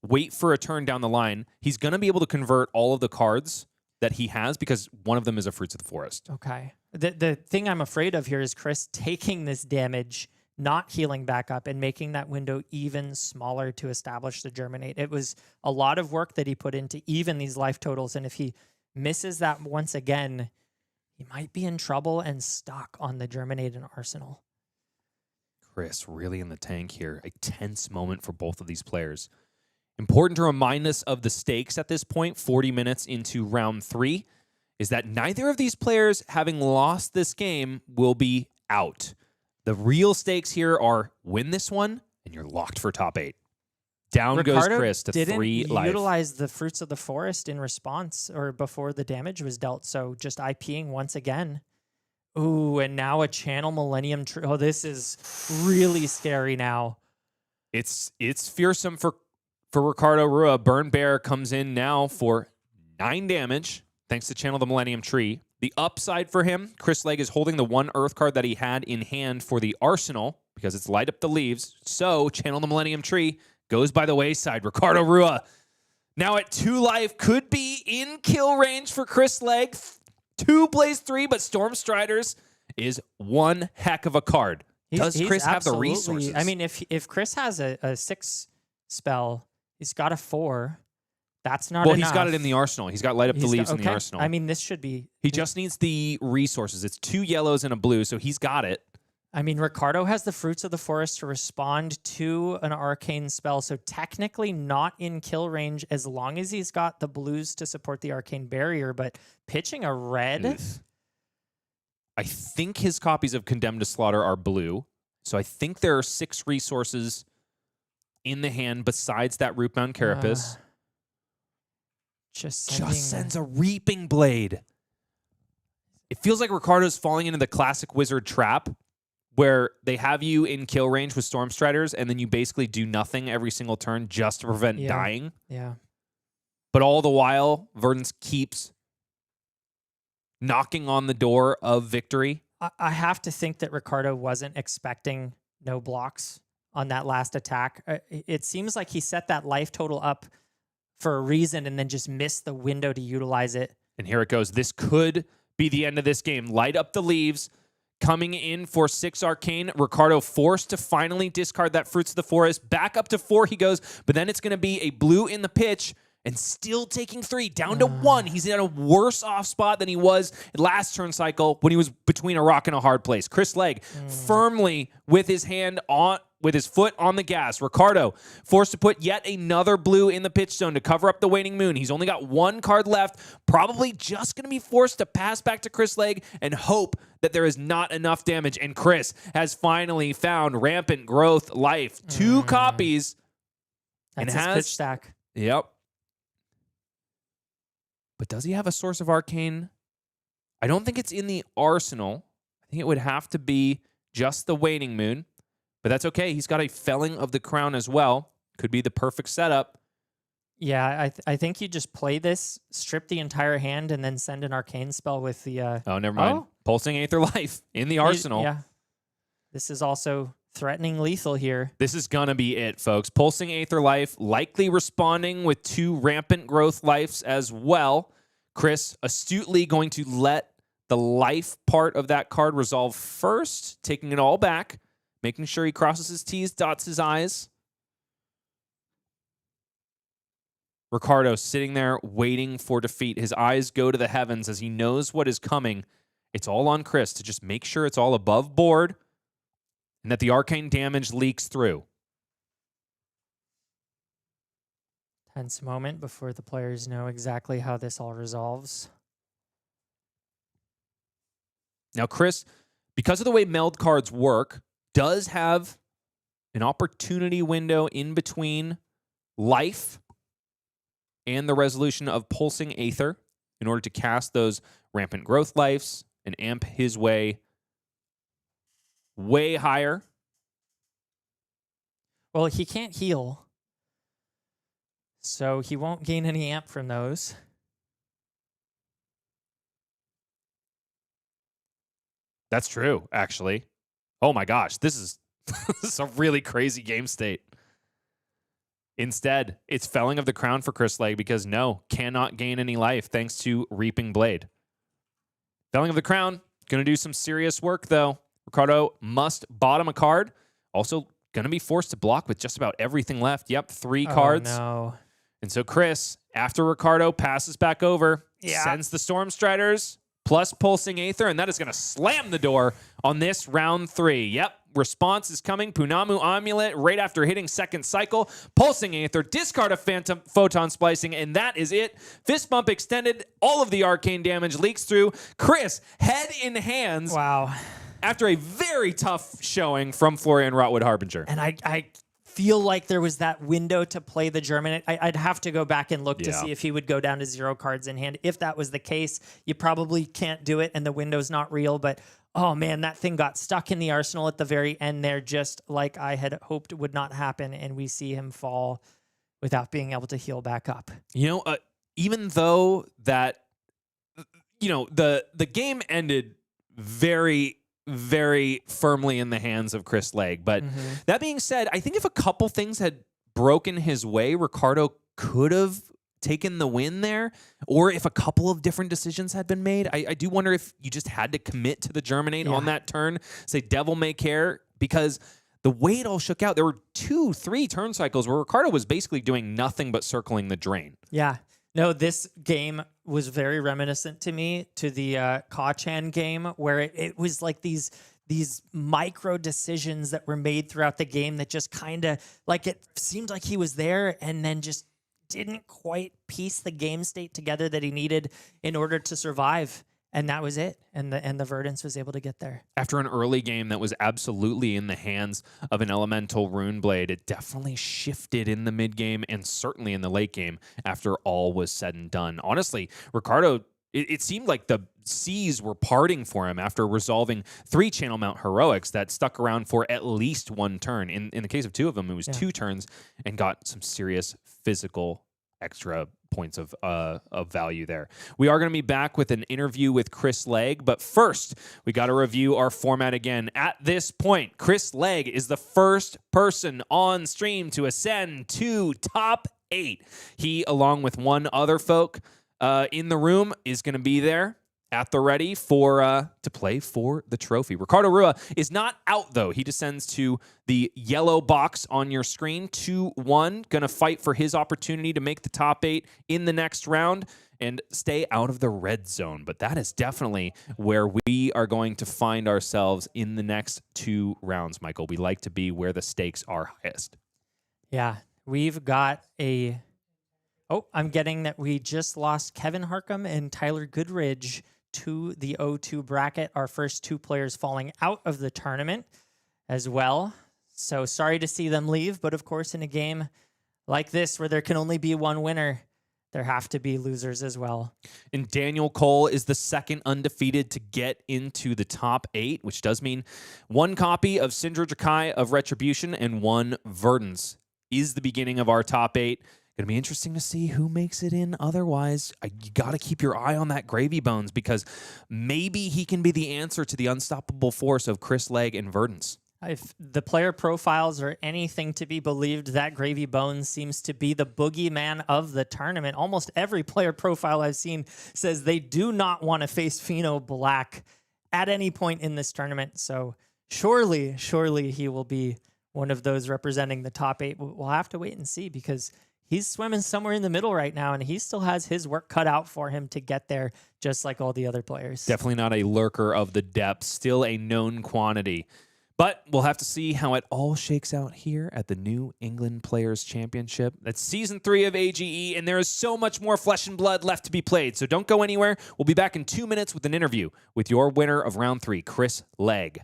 wait for a turn down the line. He's going to be able to convert all of the cards that he has because one of them is a Fruits of the Forest. Okay. The thing I'm afraid of here is Chris taking this damage, not healing back up, and making that window even smaller to establish the Germinate. It was a lot of work that he put into even these life totals, and if he misses that once again, he might be in trouble and stuck on the Germinate and Arsenal. Chris really in the tank here. A tense moment for both of these players. Important to remind us of the stakes at this point, 40 minutes into round 3, is that neither of these players, having lost this game, will be out. The real stakes here are win this one, and you're locked for top 8. Down Ricardo goes Chris to 3 life. Utilize the Fruits of the Forest in response or before the damage was dealt, so just IPing once again. Ooh, and now a Channel Millennium Tree. Oh, this is really scary now. It's fearsome for Ricardo Rua. Burn Bear comes in now for 9 damage, thanks to Channel the Millennium Tree. The upside for him, Chris Legg is holding the one Earth card that he had in hand for the Arsenal because it's Light Up the Leaves. So Channel the Millennium Tree goes by the wayside. Ricardo Rua now at 2 life, could be in kill range for Chris Legg. 2 plays 3, but Storm Striders is one heck of a card. Does Chris have the resources? I mean, if Chris has a 6 spell, he's got a 4. That's not enough. He's got it in the Arsenal. He's got Light Up the Leaves in the Arsenal. I mean, this should be... He just needs the resources. It's 2 yellows and a blue, so he's got it. I mean, Ricardo has the Fruits of the Forest to respond to an arcane spell, so technically not in kill range as long as he's got the blues to support the arcane barrier, but pitching a red... Ugh. I think his copies of Condemned to Slaughter are blue, so I think there are 6 resources in the hand besides that Rootbound Carapace. Just sends a Reaping Blade. It feels like Ricardo's falling into the classic wizard trap where they have you in kill range with Storm Striders and then you basically do nothing every single turn just to prevent dying. Yeah. But all the while, Verdance keeps knocking on the door of victory. I have to think that Ricardo wasn't expecting no blocks on that last attack. It seems like he set that life total up for a reason and then just missed the window to utilize it. And here it goes. This could be the end of this game. Light Up the Leaves coming in for 6 arcane. Ricardo forced to finally discard that Fruits of the Forest. Back up to 4 he goes, but then it's going to be a blue in the pitch and still taking 3 down to 1. He's in a worse off spot than he was last turn cycle when he was between a rock and a hard place. Chris Legg firmly with his hand on, with his foot on the gas. Ricardo forced to put yet another blue in the pitch zone to cover up the waning moon. He's only got 1 card left, probably just going to be forced to pass back to Chris Legg and hope that there is not enough damage. And Chris has finally found Rampant Growth Life. 2 copies. That's and his pitch stack. Yep. But does he have a source of arcane? I don't think it's in the Arsenal. I think it would have to be just the waning moon. But that's okay. He's got a Felling of the Crown as well. Could be the perfect setup. Yeah, I think you just play this, strip the entire hand, and then send an arcane spell with the... Oh, never mind. Pulsing Aether Life in the Arsenal. Yeah. This is also threatening lethal here. This is going to be it, folks. Pulsing Aether Life, likely responding with 2 Rampant Growth Lives as well. Chris astutely going to let the life part of that card resolve first, taking it all back, making sure he crosses his T's, dots his I's. Ricardo sitting there waiting for defeat. His eyes go to the heavens as he knows what is coming. It's all on Chris to just make sure it's all above board and that the arcane damage leaks through. Tense moment before the players know exactly how this all resolves. Now, Chris, because of the way meld cards work, does have an opportunity window in between life and the resolution of Pulsing Aether in order to cast those Rampant Growth Lives and amp his way higher. Well, he can't heal, so he won't gain any amp from those. That's true, actually. Oh my gosh, this is, this is a really crazy game state. Instead, it's Felling of the Crown for Chris Legg because no, cannot gain any life thanks to Reaping Blade. Felling of the Crown, going to do some serious work though. Ricardo must bottom a card. Also going to be forced to block with just about everything left. Yep, 3 cards. Oh, no. And so Chris, after Ricardo passes back over, sends the Storm Striders plus Pulsing Aether, and that is going to slam the door on this round 3. Yep, response is coming. Punamu Amulet right after hitting second cycle. Pulsing Aether, discard a Phantom Photon Splicing, and that is it. Fist Bump extended. All of the arcane damage leaks through. Chris, head in hands. Wow. After a very tough showing from Florian Rotwood Harbinger. And I feel like there was that window to play the German. I'd have to go back and look to see if he would go down to 0 cards in hand. If that was the case, you probably can't do it and the window's not real. But, oh man, that thing got stuck in the Arsenal at the very end there, just like I had hoped would not happen. And we see him fall without being able to heal back up. You know, even though that, the game ended very, very firmly in the hands of Chris Legg. But that being said, I think if a couple things had broken his way, Ricardo could have taken the win there, or if a couple of different decisions had been made. I do wonder if you just had to commit to the Germinate on that turn, say Devil May Care, because the way it all shook out, there were 2-3 turn cycles where Ricardo was basically doing nothing but circling the drain. Yeah. No, this game was very reminiscent to me to the Kachan game, where it was like these micro decisions that were made throughout the game that just kind of like it seemed like he was there and then just didn't quite piece the game state together that he needed in order to survive. And that was it. And the Verdance was able to get there. After an early game that was absolutely in the hands of an elemental rune blade, it definitely shifted in the mid game and certainly in the late game after all was said and done. Honestly, Ricardo, it seemed like the seas were parting for him after resolving 3 Channel Mount heroics that stuck around for at least 1 turn. In the case of 2 of them, it was 2 turns and got some serious physical extra points of value there. We are going to be back with an interview with Chris Legg, but first, we got to review our format again. At this point, Chris Legg is the first person on stream to ascend to top 8. He, along with 1 other folk in the room, is going to be there at the ready for to play for the trophy. Ricardo Rua is not out, though. He descends to the yellow box on your screen, 2-1. Going to fight for his opportunity to make the top 8 in the next round and stay out of the red zone. But that is definitely where we are going to find ourselves in the next 2 rounds, Michael. We like to be where the stakes are highest. Yeah, we've got a... Oh, I'm getting that we just lost Kevin Harcum and Tyler Goodridge to the O2 bracket. Our first 2 players falling out of the tournament as well. So sorry to see them leave, but of course in a game like this where there can only be 1 winner, there have to be losers as well. And Daniel Cole is the second undefeated to get into the top 8, which does mean 1 copy of Cindra Drakai of Retribution and 1 Verdance is the beginning of our top 8. Going to be interesting to see who makes it in. Otherwise, you got to keep your eye on that Gravy Bones because maybe he can be the answer to the unstoppable force of Chris Legg and Verdance. If the player profiles are anything to be believed, that Gravy Bones seems to be the boogeyman of the tournament. Almost every player profile I've seen says they do not want to face Pheano Black at any point in this tournament. So surely he will be one of those representing the top 8. We'll have to wait and see because he's swimming somewhere in the middle right now, and he still has his work cut out for him to get there, just like all the other players. Definitely not a lurker of the depths, still a known quantity. But we'll have to see how it all shakes out here at the New England Players Championship. That's Season 3 of AGE, and there is so much more flesh and blood left to be played, so don't go anywhere. We'll be back in 2 minutes with an interview with your winner of Round 3, Chris Legg.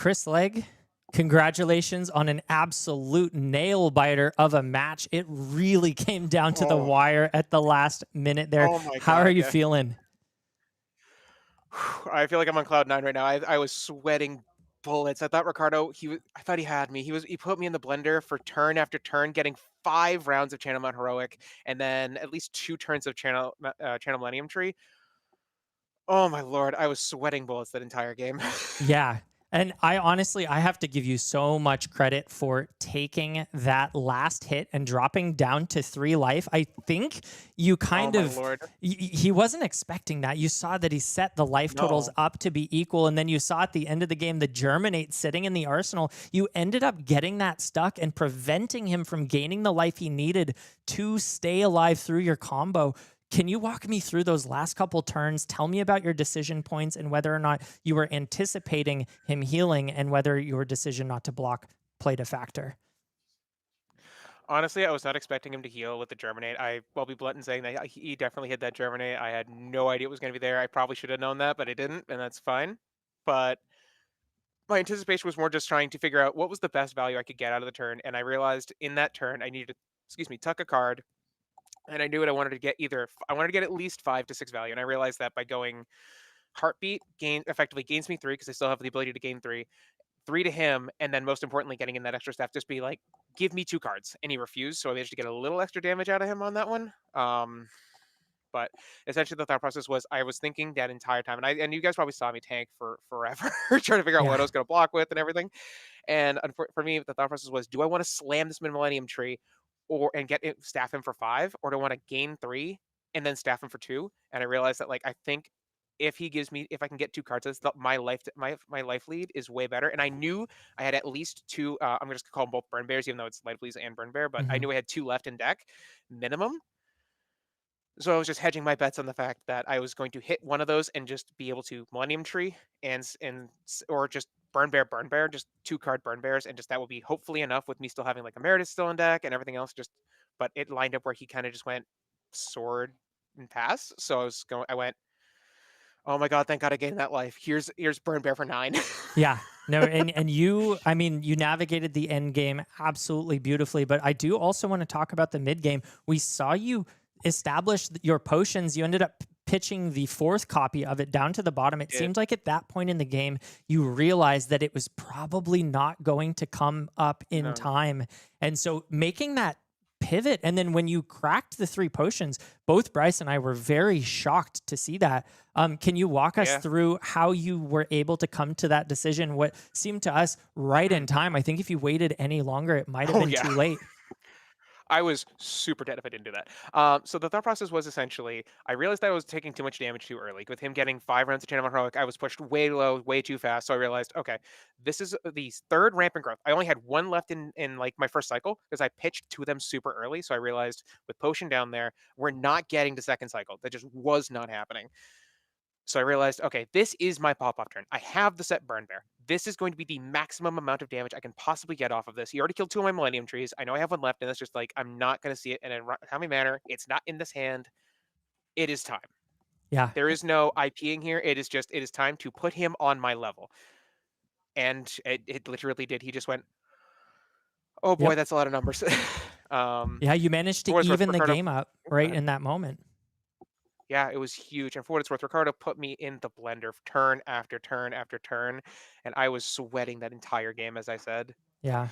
Chris Legg, congratulations on an absolute nail biter of a match. It really came down to the wire at the last minute there. Oh my How are God, you yeah. feeling? I feel like I'm on cloud 9 right now. I was sweating bullets. I thought Ricardo, I thought he had me. He put me in the blender for turn after turn, getting 5 rounds of Channel Mount Heroic, and then at least 2 turns of Channel Millennium Tree. Oh my lord, I was sweating bullets that entire game. Yeah. And I have to give you so much credit for taking that last hit and dropping down to 3 life. I think you kind my of, lord. he wasn't expecting that. You saw that he set the life totals No. up to be equal. And then you saw at the end of the game, the Germinate sitting in the arsenal. You ended up getting that stuck and preventing him from gaining the life he needed to stay alive through your combo. Can you walk me through those last couple turns? Tell me about your decision points and whether or not you were anticipating him healing and whether your decision not to block played a factor. Honestly, I was not expecting him to heal with the Germinate. I'll be blunt in saying that he definitely hit that Germinate. I had no idea it was going to be there. I probably should have known that, but I didn't, and that's fine. But my anticipation was more just trying to figure out what was the best value I could get out of the turn, and I realized in that turn I needed to, tuck a card, and I knew what I wanted to get. I wanted to get at least 5 to 6 value, and I realized that by going Heartbeat effectively gains me 3 because I still have the ability to gain 3 to him, and then most importantly, getting in that extra staff, just be like, give me 2 cards, and he refused. So I managed to get a little extra damage out of him on that one. But essentially, the thought process was I was thinking that entire time, and you guys probably saw me tank for forever, trying to figure out what I was going to block with and everything. And for me, the thought process was, do I want to slam this Millennium Tree, and staff him for 5, or do I want to gain 3 and then staff him for 2? And I realized that I think if I can get 2 cards, my life lead is way better. And I knew I had at least 2. I'm just gonna call them both Burn Bears, even though it's Life Leads and Burn Bear. But I knew I had 2 left in deck minimum. So I was just hedging my bets on the fact that I was going to hit one of those and just be able to Millennium Tree or just Burn Bear, just 2 card Burn Bears, and just that will be hopefully enough with me still having a Meredith still in deck and everything else. But it lined up where he kind of just went sword and pass. So I went, oh my god, thank god I gained that life. Here's Burn Bear for 9. Yeah. No, and you navigated the end game absolutely beautifully, but I do also want to talk about the mid game. We saw you establish your potions. You ended up pitching the 4th copy of it down to the bottom. It seemed like at that point in the game, you realized that it was probably not going to come up in time. And so making that pivot, and then when you cracked the 3 potions, both Bryce and I were very shocked to see that. Can you walk us through how you were able to come to that decision? What seemed to us right in time. I think if you waited any longer, it might have been too late. I was super dead if I didn't do that. So the thought process was essentially, I realized that I was taking too much damage too early. With him getting 5 rounds of Channel Heroic, I was pushed way low, way too fast. So I realized, okay, this is the 3rd rampant growth. I only had 1 left in my first cycle because I pitched 2 of them super early. So I realized with Potion down there, we're not getting to 2nd cycle. That just was not happening. So I realized, okay, this is my pop-off turn. I have the set Burn Bear. This is going to be the maximum amount of damage I can possibly get off of this. He already killed 2 of my Millennium Trees. I know I have 1 left, and that's just I'm not going to see it. And in Tommy Manor, it's not in this hand. It is time. Yeah. There is no IPing here. It is time to put him on my level. And it literally did. He just went, oh boy, that's a lot of numbers. Yeah, you managed to even the game up right in that moment. Yeah, it was huge. And for what it's worth, Ricardo put me in the blender turn after turn after turn, and I was sweating that entire game, as I said. Yeah.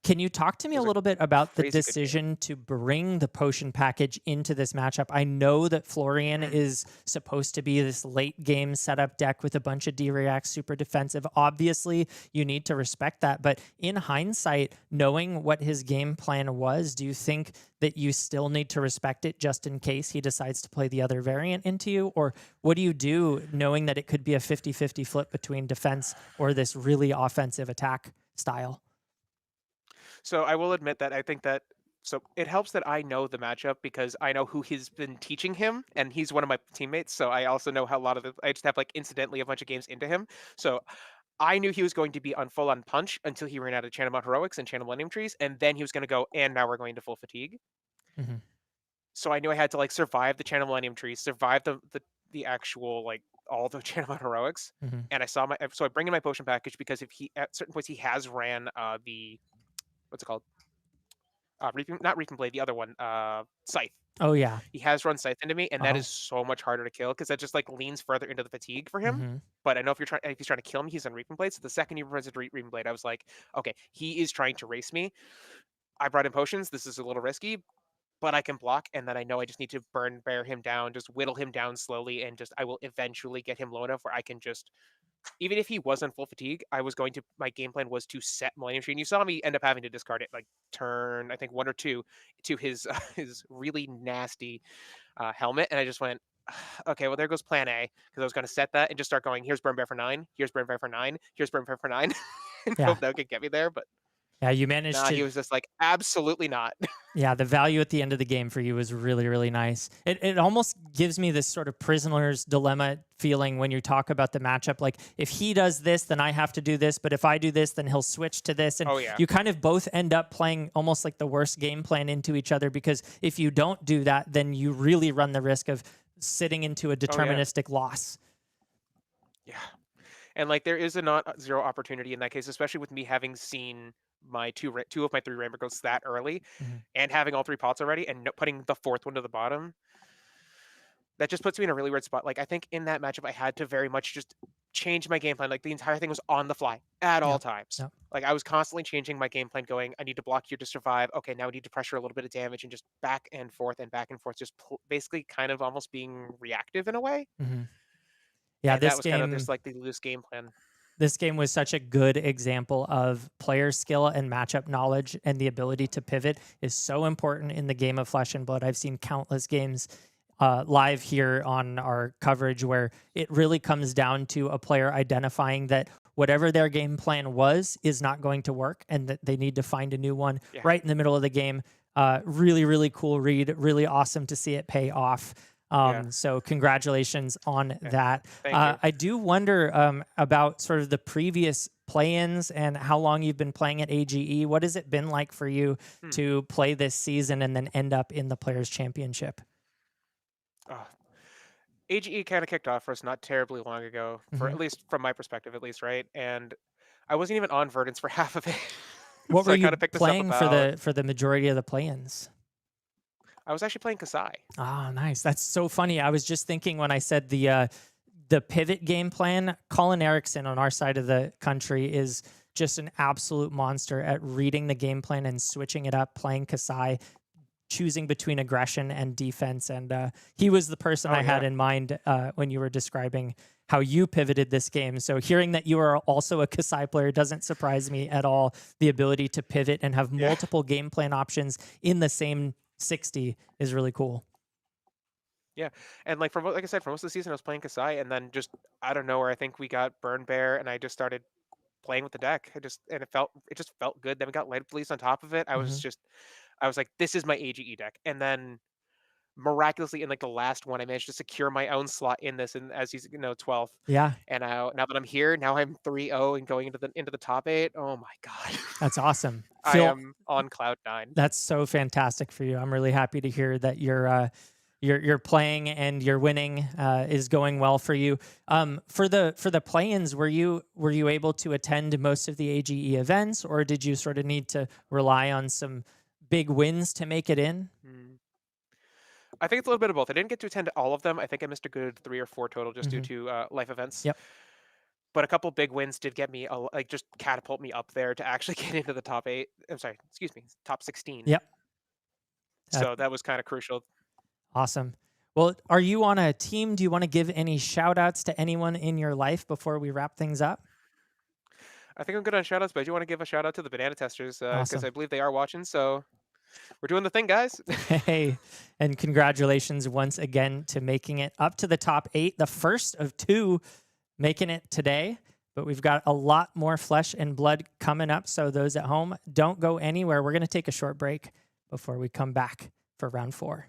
Can you talk to me a little bit about the crazy good game. decision to bring the potion package into this matchup? I know that Florian is supposed to be this late game setup deck with a bunch of D-reacts, super defensive. Obviously, you need to respect that. But in hindsight, knowing what his game plan was, do you think that you still need to respect it just in case he decides to play the other variant into you? Or what do you do knowing that it could be a 50-50 flip between defense or this really offensive attack style? So I will admit that I think that it helps that I know the matchup because I know who he's been teaching him, and he's one of my teammates. So I also know how I just have incidentally a bunch of games into him. So I knew he was going to be on full on punch until he ran out of Channel Mount Heroics and Channel Millennium Trees, and then he was going to go, and now we're going to full fatigue. Mm-hmm. So I knew I had to survive the Channel Millennium Trees, survive the the actual like all the channel heroics, Mhm. and I saw so I bring in my potion package because if he at certain points he has ran the what's it called not Reaping Blade, the other one, Scythe. Oh yeah. He has run Scythe into me, and that Oh. is so much harder to kill because that just like leans further into the fatigue for him. Mhm. But I know if he's trying to kill me, he's on Reaping Blade. So the second he runs into Reaping Blade, I was like, okay, he is trying to race me. I brought in potions. This is a little risky, but I can block, and then I know I just need to bear him down, just whittle him down slowly, and just I will eventually get him low enough where I can just, even if he was on full fatigue, my game plan was to set Millennium Tree. And you saw me end up having to discard it like turn, I think 1 or 2 to his his really nasty helmet. And I just went, okay, well, there goes plan A. Because I was going to set that and just start going, here's Burn Bear for 9, here's Burn Bear for 9, here's Burn Bear for 9. And Yeah. hope that could get me there. But Yeah, you managed nah, to. he was just like, absolutely not. Yeah, the value at the end of the game for you was really, really nice. It almost gives me this sort of prisoner's dilemma feeling when you talk about the matchup. Like, if he does this, then I have to do this. But if I do this, then he'll switch to this. And Oh, yeah. you kind of both end up playing almost like the worst game plan into each other, because if you don't do that, then you really run the risk of sitting into a deterministic loss. Yeah. And like there is a not zero opportunity in that case, especially with me having seen my two of my 3 Rainbow Ghosts that early Mhm. and having all 3 pots already and putting the 4th one to the bottom. That just puts me in a really weird spot. Like I think in that matchup, I had to very much just change my game plan. Like the entire thing was on the fly at all times. Yep. Like I was constantly changing my game plan going, I need to block here to survive. Okay, now I need to pressure a little bit of damage and just back and forth, just basically kind of almost being reactive in a way. Mhm. Yeah, And this that was game. kind of just like the loose game plan. This game was such a good example of player skill and matchup knowledge, and the ability to pivot is so important in the game of Flesh and Blood. I've seen countless games live here on our coverage where it really comes down to a player identifying that whatever their game plan was is not going to work, and that they need to find a new one right in the middle of the game. Really, really cool read. Really awesome to see it pay off. So congratulations on that. Thank you. I do wonder about sort of the previous play-ins and how long you've been playing at AGE. What has it been like for you to play this season and then end up in the Players' Championship? AGE kind of kicked off for us not terribly long ago, for at least from my perspective, at least, right? And I wasn't even on Verdance for half of it. What So were I you kinda picked this up playing about- for the majority of the play-ins? I was actually playing Kassai. Oh, nice. That's so funny. I was just thinking when I said the pivot game plan, Colin Erickson on our side of the country is just an absolute monster at reading the game plan and switching it up, playing Kassai, choosing between aggression and defense. And he was the person I had in mind when you were describing how you pivoted this game. So hearing that you are also a Kassai player doesn't surprise me at all. The ability to pivot and have multiple game plan options in the same 60 is really cool. Yeah, and like like I said, for most of the season, I was playing Kassai, and then just out of nowhere, I think we got Burn Bear, and I just started playing with the deck. It just felt good. Then we got Lead Police on top of it. I was like, this is my AGE deck, and then miraculously in like the last one, I managed to secure my own slot in this, and as he's 12th. Yeah, And now that I'm here, now I'm 3-0 and going into the top 8. Oh my god, that's awesome. I am on cloud 9. That's so fantastic for you. I'm really happy to hear that you're playing and you're winning is going well for you. For the play-ins, were you able to attend most of the AGE events, or did you sort of need to rely on some big wins to make it in? I think it's a little bit of both. I didn't get to attend all of them. I think I missed a good 3 or 4 total just due to life events. Yep. But a couple big wins did get me just catapult me up there to actually get into the top 8. I'm sorry, excuse me, top 16. Yep. So that was kind of crucial. Awesome. Well, are you on a team? Do you want to give any shout outs to anyone in your life before we wrap things up? I think I'm good on shout outs, but I do want to give a shout out to the banana testers because Awesome. I believe they are watching. So we're doing the thing, guys. Hey, and congratulations once again to making it up to the top 8, the first of 2 making it today. But we've got a lot more Flesh and Blood coming up. So those at home, don't go anywhere. We're going to take a short break before we come back for round 4.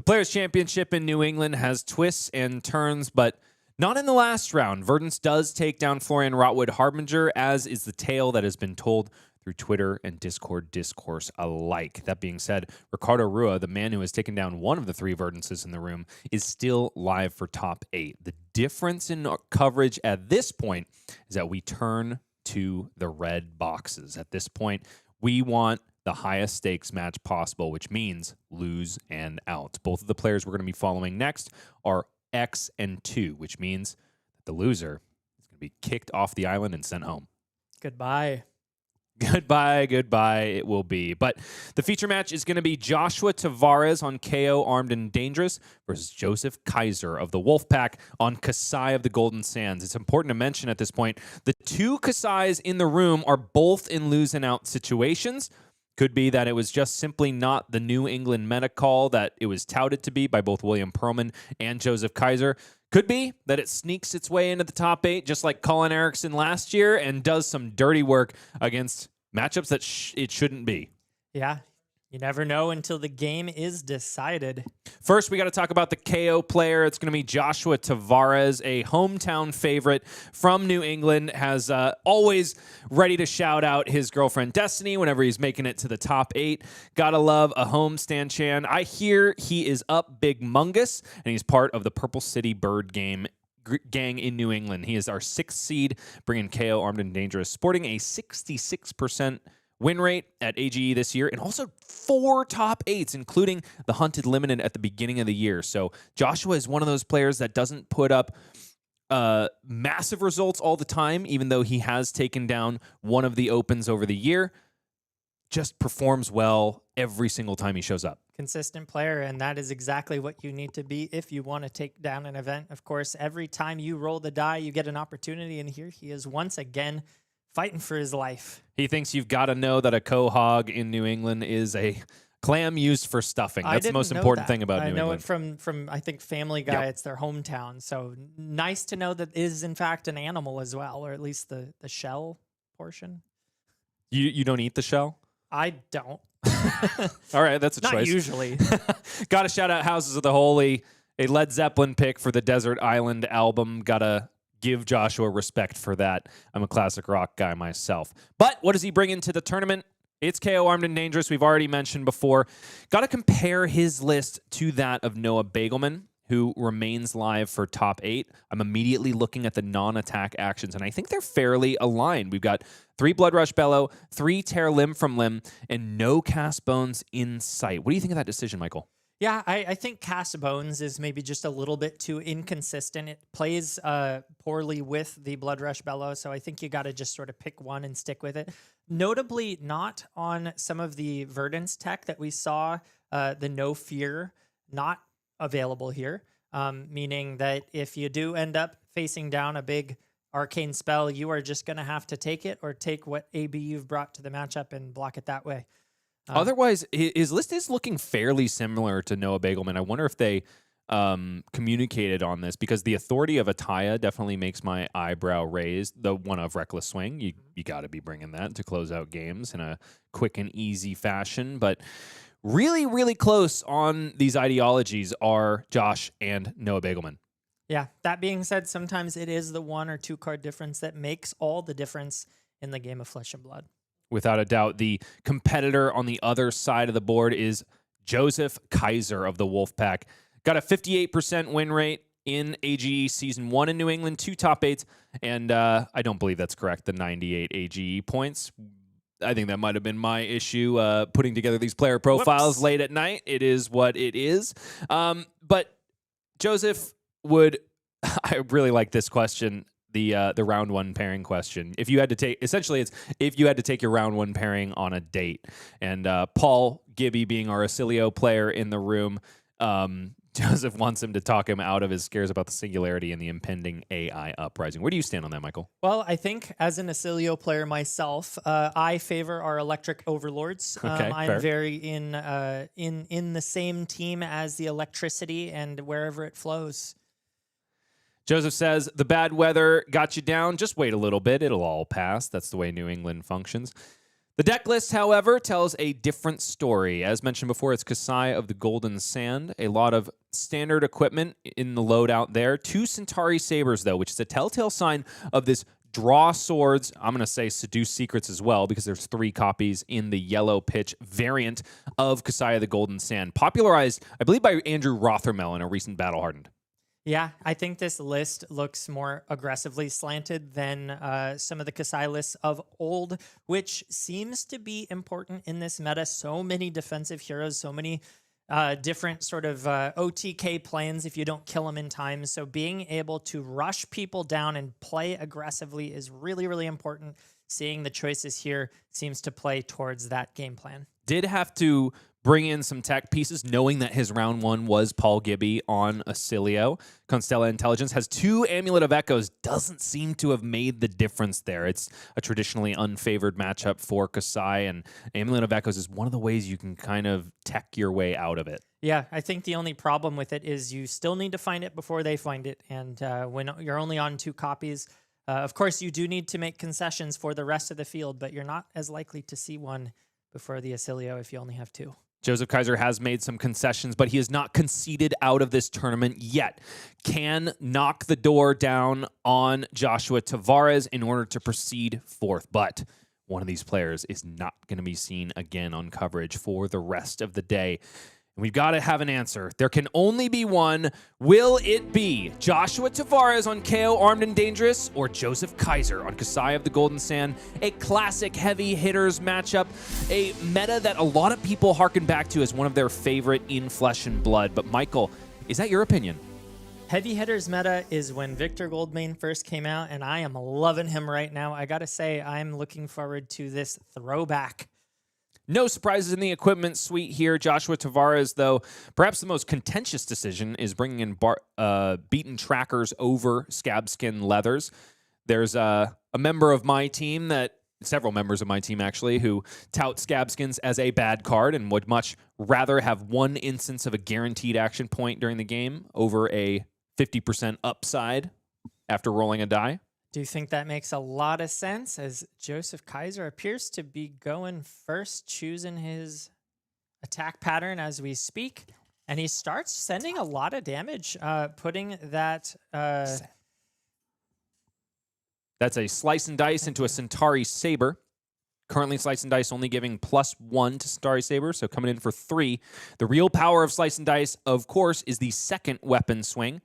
Players' Championship in New England has twists and turns, but not in the last round. Verdance does take down Florian Rotwood Harbinger, as is the tale that has been told through Twitter and Discord discourse alike. That being said, Ricardo Rua, the man who has taken down one of the three Verdances in the room, is still live for top 8. The difference in coverage at this point is that we turn to the red boxes. At this point, we want the highest stakes match possible, which means lose and out. Both of the players we're going to be following next are X and 2, which means that the loser is going to be kicked off the island and sent home. Goodbye. Goodbye, it will be. But the feature match is going to be Joshua Tavares on Kayo, Armed and Dangerous, versus Joseph Kaiser of the Wolfpack on Kassai of the Golden Sands. It's important to mention at this point, the two Kassais in the room are both in lose and out situations. Could be that it was just simply not the New England meta call that it was touted to be by both William Perlman and Joseph Kaiser. Could be that it sneaks its way into the top 8, just like Colin Erickson last year, and does some dirty work against matchups that it shouldn't be. Yeah, you never know until the game is decided. First, we got to talk about the KO player. It's going to be Joshua Tavares, a hometown favorite from New England, has always ready to shout out his girlfriend Destiny whenever he's making it to the top 8. Gotta love a home stand chan. I hear he is up big mungus, and he's part of the Purple City Bird gang in New England. He is our 6th seed, bringing KO Armed and Dangerous, sporting a 66% win rate at AGE this year, and also 4 top 8s, including the Hunted Limited at the beginning of the year. So Joshua is one of those players that doesn't put up massive results all the time, even though he has taken down one of the opens over the year. Just performs well every single time he shows up. Consistent player, and that is exactly what you need to be if you want to take down an event. Of course, every time you roll the die, you get an opportunity, and here he is once again fighting for his life. He thinks you've got to know that a quahog in New England is a clam used for stuffing. That's the most important thing about New England. I know it from I think Family Guy. Yep. It's their hometown. So nice to know that it is in fact an animal as well, or at least the shell portion. You don't eat the shell? I don't. All right, that's a Not choice. usually. Got to shout out Houses of the Holy, a Led Zeppelin pick for the Desert Island album. Got to give Joshua respect for that. I'm a classic rock guy myself. But what does he bring into the tournament? It's KO Armed and Dangerous. We've already mentioned before. Got to compare his list to that of Noah Beygelman, who remains live for top 8. I'm immediately looking at the non-attack actions, and I think they're fairly aligned. We've got 3 Blood Rush Bellow, 3 Tear Limb from Limb, and no Cast Bones in sight. What do you think of that decision, Michael? Yeah, I think Cast Bones is maybe just a little bit too inconsistent. It plays poorly with the Blood Rush Bellow, so I think you got to just sort of pick one and stick with it. Notably, not on some of the Verdance tech that we saw, the No Fear, not available here, meaning that if you do end up facing down a big Arcane spell, you are just going to have to take it or take what AB you've brought to the matchup and block it that way. Otherwise, his list is looking fairly similar to Noah Beygelman. I wonder if they communicated on this, because the authority of Ataya definitely makes my eyebrow raise. The one of Reckless Swing, you got to be bringing that to close out games in a quick and easy fashion. But really, really close on these ideologies are Josh and Noah Beygelman. Yeah, that being said, sometimes it is the 1 or 2 card difference that makes all the difference in the game of Flesh and Blood. Without a doubt, the competitor on the other side of the board is Joseph Kaiser of the Wolfpack. Got a 58% win rate in AGE Season 1 in New England, 2 top 8s, and I don't believe that's correct, the 98 AGE points. I think that might have been my issue putting together these player profiles late at night. It is what it is. But Joseph would... I really like this question. The round 1 pairing question. If you had to take, essentially, it's if you had to take your round 1 pairing on a date, and Paul Gibby being our Oscilio player in the room, Joseph wants him to talk him out of his scares about the singularity and the impending AI uprising. Where do you stand on that, Michael? Well, I think as an Oscilio player myself, I favor our electric overlords. Okay, I'm fair. very in the same team as the electricity and wherever it flows. Joseph says, the bad weather got you down. Just wait a little bit. It'll all pass. That's the way New England functions. The deck list, however, tells a different story. As mentioned before, it's Kassai of the Golden Sand. A lot of standard equipment in the loadout there. 2 Centauri Sabers, though, which is a telltale sign of this draw swords. I'm going to say seduce secrets as well, because there's 3 copies in the yellow pitch variant of Kassai of the Golden Sand. Popularized, I believe, by Andrew Rothermel in a recent Battle Hardened. Yeah, I think this list looks more aggressively slanted than some of the Kassai lists of old, which seems to be important in this meta. So many defensive heroes, so many different sort of OTK plans if you don't kill them in time. So being able to rush people down and play aggressively is really, really important. Seeing the choices here seems to play towards that game plan. Did have to bring in some tech pieces, knowing that his round 1 was Paul Gibby on Oscilio. Constella Intelligence has 2 Amulet of Echoes. Doesn't seem to have made the difference there. It's a traditionally unfavored matchup for Kassai, and Amulet of Echoes is one of the ways you can kind of tech your way out of it. Yeah, I think the only problem with it is you still need to find it before they find it. And when you're only on 2 copies, of course, you do need to make concessions for the rest of the field, but you're not as likely to see one before the Oscilio if you only have 2. Joseph Kaiser has made some concessions, but he has not conceded out of this tournament yet. Can knock the door down on Joshua Tavares in order to proceed forth. But one of these players is not going to be seen again on coverage for the rest of the day. And we've got to have an answer. There can only be one. Will it be Joshua Tavares on Kayo Armed and Dangerous, or Joseph Kaiser on Kassai of the Golden Sand? A classic heavy hitters matchup, a meta that a lot of people harken back to as one of their favorite in Flesh and Blood. But Michael, is that your opinion? Heavy hitters meta is when Victor Goldmain first came out, and I am loving him right now. I got to say, I'm looking forward to this throwback. No surprises in the equipment suite here. Joshua Tavares, though, perhaps the most contentious decision is bringing in beaten trackers over scabskin leathers. There's a member of my team several members of my team actually, who tout scabskins as a bad card and would much rather have 1 instance of a guaranteed action point during the game over a 50% upside after rolling a die. Do you think that makes a lot of sense, as Joseph Kaiser appears to be going first, choosing his attack pattern as we speak, and he starts sending a lot of damage, putting that... That's a Slice and Dice into a Centauri Saber. Currently, Slice and Dice only giving +1 to Centauri Saber, so coming in for 3. The real power of Slice and Dice, of course, is the second weapon swing,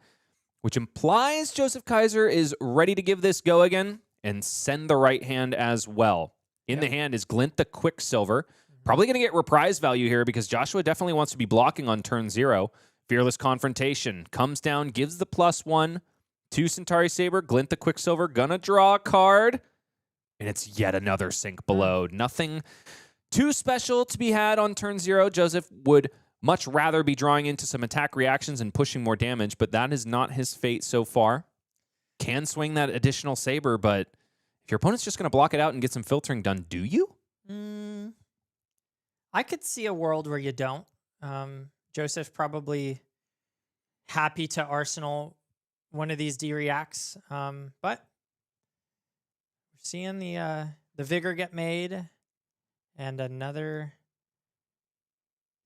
which implies Joseph Kaiser is ready to give this go again and send the right hand as well. In the hand is Glint the Quicksilver. Probably going to get reprise value here because Joshua definitely wants to be blocking on turn 0. Fearless Confrontation comes down, gives the +1 to Centauri Saber. Glint the Quicksilver, gonna draw a card. And it's yet another sink below. Nothing too special to be had on turn 0. Joseph would much rather be drawing into some attack reactions and pushing more damage, but that is not his fate so far. can swing that additional saber, but if your opponent's just going to block it out and get some filtering done, do you? I could see a world where you don't. Joseph probably happy to Arsenal one of these D-reacts, but we're seeing the Vigor get made and another.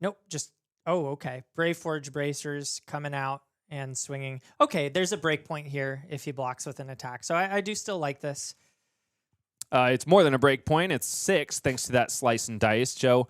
Nope, just okay. Brave Forge Bracers coming out and swinging. Okay, there's a break point here if he blocks with an attack. So I do still like this. It's more than a break point. It's 6 thanks to that slice and dice. Joe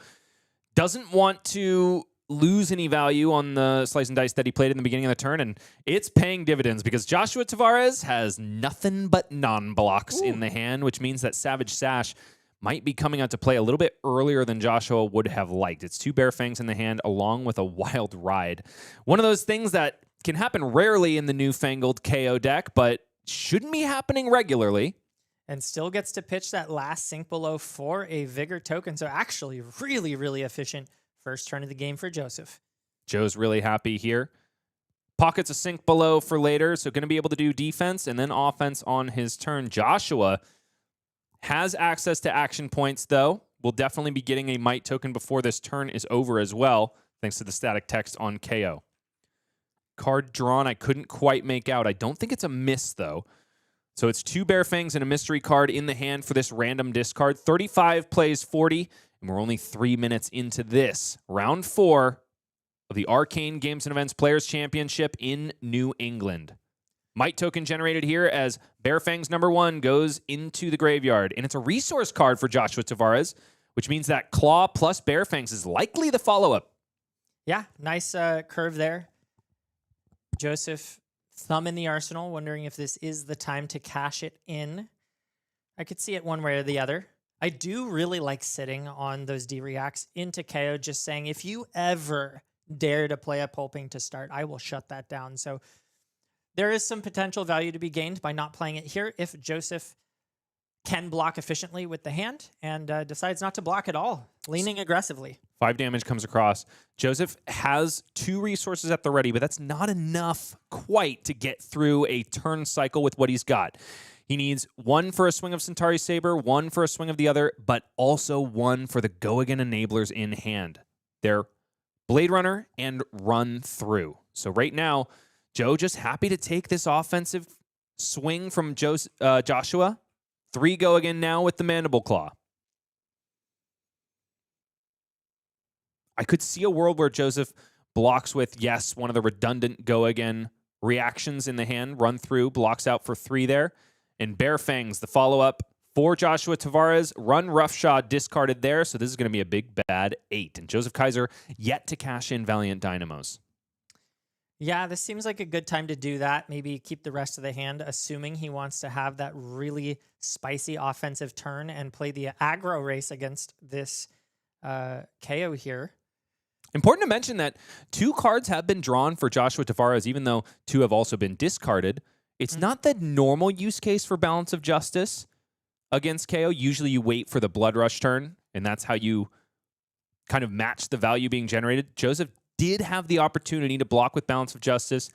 doesn't want to lose any value on the slice and dice that he played in the beginning of the turn, and it's paying dividends because Joshua Tavares has nothing but non-blocks in the hand, which means that Savage Sash might be coming out to play a little bit earlier than Joshua would have liked. It's 2 Bare Fangs in the hand along with a Wild Ride. One of those things that can happen rarely in the newfangled KO deck, but shouldn't be happening regularly. And still gets to pitch that last sink below for a Vigor token. So actually really, really efficient first turn of the game for Joseph. Joe's really happy here. Pockets a sink below for later, so going to be able to do defense and then offense on his turn. Joshua has access to action points, though. We'll definitely be getting a Might token before this turn is over as well, thanks to the static text on KO. Card drawn, I couldn't quite make out. I don't think it's a miss, though. So it's 2 Bare Fangs and a mystery card in the hand for this random discard. 35 plays 40, and we're only 3 minutes into this. Round 4 of the Arcane Games and Events Players Championship in New England. Might token generated here as Bare Fangs #1 goes into the graveyard. And it's a resource card for Joshua Tavares, which means that Claw plus Bare Fangs is likely the follow-up. Yeah, nice curve there. Joseph, thumb in the arsenal, wondering if this is the time to cash it in. I could see it one way or the other. I do really like sitting on those D-reacts into KO, just saying, if you ever dare to play a pulping to start, I will shut that down. So there is some potential value to be gained by not playing it here if Joseph can block efficiently with the hand and decides not to block at all, leaning aggressively. 5 damage comes across. Joseph has 2 resources at the ready, but that's not enough quite to get through a turn cycle with what he's got. He needs 1 for a swing of Centauri Saber, 1 for a swing of the other, but also 1 for the Go Again enablers in hand. They're Blade Runner and Run Through. So right now, Joe just happy to take this offensive swing from Joshua. 3 Go Again now with the Mandible Claw. I could see a world where Joseph blocks with, yes, one of the redundant Go Again reactions in the hand, Run Through, blocks out for 3 there. And Bare Fangs, the follow-up for Joshua Tavares, Run Roughshod discarded there, so this is going to be a big bad 8. And Joseph Kaiser yet to cash in Valiant Dynamos. Yeah, this seems like a good time to do that. Maybe keep the rest of the hand, assuming he wants to have that really spicy offensive turn and play the aggro race against this KO here. Important to mention that 2 cards have been drawn for Joshua Tavares, even though 2 have also been discarded. It's not the normal use case for Balance of Justice against KO. Usually you wait for the Blood Rush turn, and that's how you kind of match the value being generated. Joseph did have the opportunity to block with Balance of Justice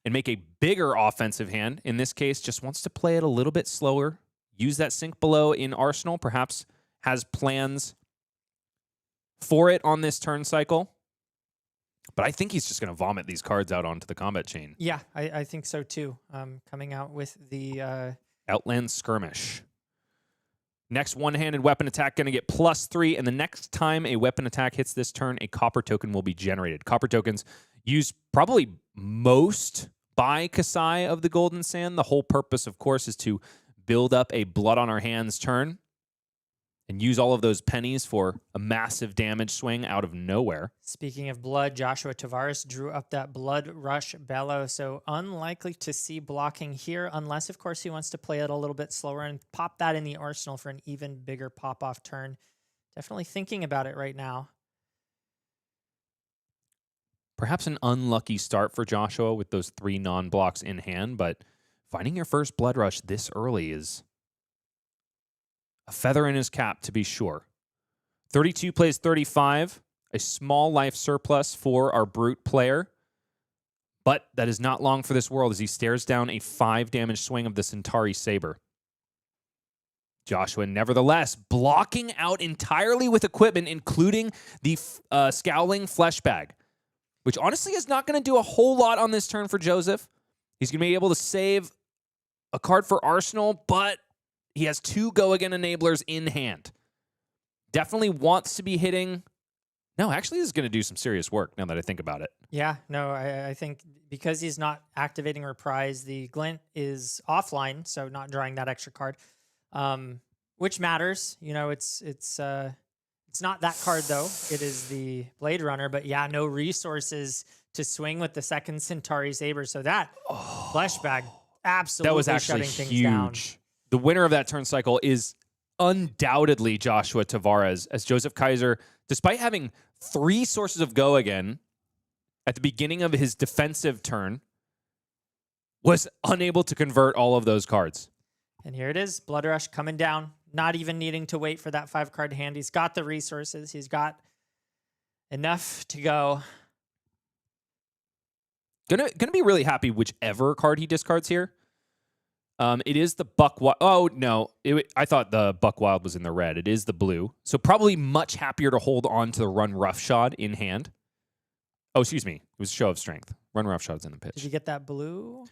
and make a bigger offensive hand. In this case, just wants to play it a little bit slower, use that sink below in Arsenal, perhaps has plans for it on this turn cycle. But I think he's just going to vomit these cards out onto the combat chain. Yeah, I think so too. Coming out with the Outland Skirmish. Next one-handed weapon attack going to get +3, and the next time a weapon attack hits this turn, a copper token will be generated. Copper tokens used probably most by Kassai of the Golden Sand. The whole purpose, of course, is to build up a Blood on Our Hands turn and use all of those pennies for a massive damage swing out of nowhere. Speaking of blood, Joshua Tavares drew up that Blood Rush Bellow, so unlikely to see blocking here, unless, of course, he wants to play it a little bit slower and pop that in the arsenal for an even bigger pop-off turn. Definitely thinking about it right now. Perhaps an unlucky start for Joshua with those 3 non-blocks in hand, but finding your first Blood Rush this early is a feather in his cap, to be sure. 32 plays 35, a small life surplus for our Brute player. But that is not long for this world as he stares down a 5 damage swing of the Centauri Saber. Joshua, nevertheless, blocking out entirely with equipment, including the Scowling Flesh Bag, which honestly is not going to do a whole lot on this turn for Joseph. He's going to be able to save a card for Arsenal, but he has 2 go-again enablers in hand. Definitely wants to be hitting. No, actually, this is going to do some serious work now that I think about it. Yeah, no, I think because he's not activating Reprise, the Glint is offline, so not drawing that extra card, which matters. You know, it's not that card though. It is the Blade Runner, but yeah, no resources to swing with the second Centauri Saber. So that Flesh Bag absolutely That was actually shutting huge. things down. The winner of that turn cycle is undoubtedly Joshua Tavares, as Joseph Kaiser, despite having 3 sources of go again at the beginning of his defensive turn, was unable to convert all of those cards. And here it is, Blood Rush coming down, not even needing to wait for that 5-card hand. He's got the resources. He's got enough to go. Gonna be really happy whichever card he discards here. It is the Buck Wild. Oh, no. I thought the Buck Wild was in the red. It is the blue. So probably much happier to hold on to the Run Roughshod in hand. Oh, excuse me. It was Show of Strength. Run Roughshod's in the pitch. Did you get that blue?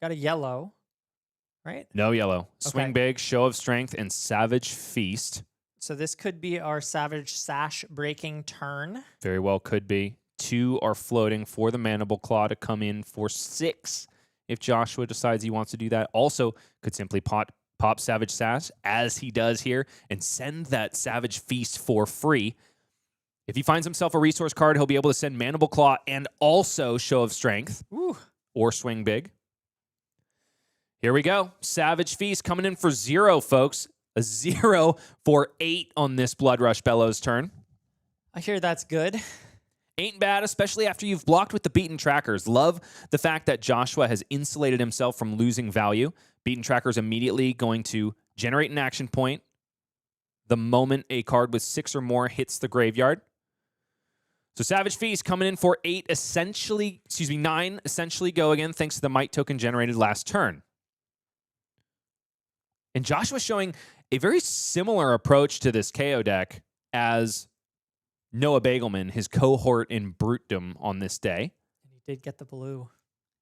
Got a yellow, right? No yellow. Swing Okay. Big, Show of Strength, and Savage Feast. So this could be our Savage Sash breaking turn. Very well could be. 2 are floating for the Mandible Claw to come in for 6 if Joshua decides he wants to do that. Also, could simply pop Savage Sash, as he does here, and send that Savage Feast for free. If he finds himself a resource card, he'll be able to send Mandible Claw and also Show of Strength. Ooh. Or Swing Big. Here we go. Savage Feast coming in for 0, folks. A 0 for 8 on this Blood Rush Bellows turn. I hear that's good. Ain't bad, especially after you've blocked with the Beaten Trackers. Love the fact that Joshua has insulated himself from losing value. Beaten Trackers immediately going to generate an action point the moment a card with 6 or more hits the graveyard. So Savage Feast coming in for 9 essentially go again, thanks to the Might token generated last turn. And Joshua showing a very similar approach to this Kayo deck as Noah Beygelman, his cohort in Brutedom on this day. And he did get the blue.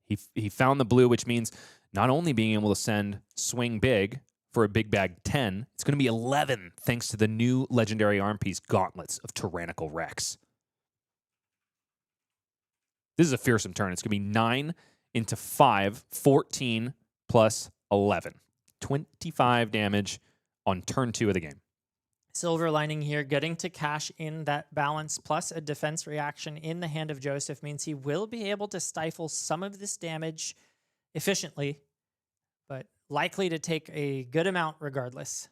He found the blue, which means not only being able to send Swing Big for a big bag 10, it's going to be 11 thanks to the new legendary arm piece Gauntlets of Tyrannical Rex. This is a fearsome turn. It's going to be 9 into 5, 14 plus 11. 25 damage on turn 2 of the game. Silver lining here, getting to cash in that balance plus a defense reaction in the hand of Joseph means he will be able to stifle some of this damage efficiently, but likely to take a good amount regardless.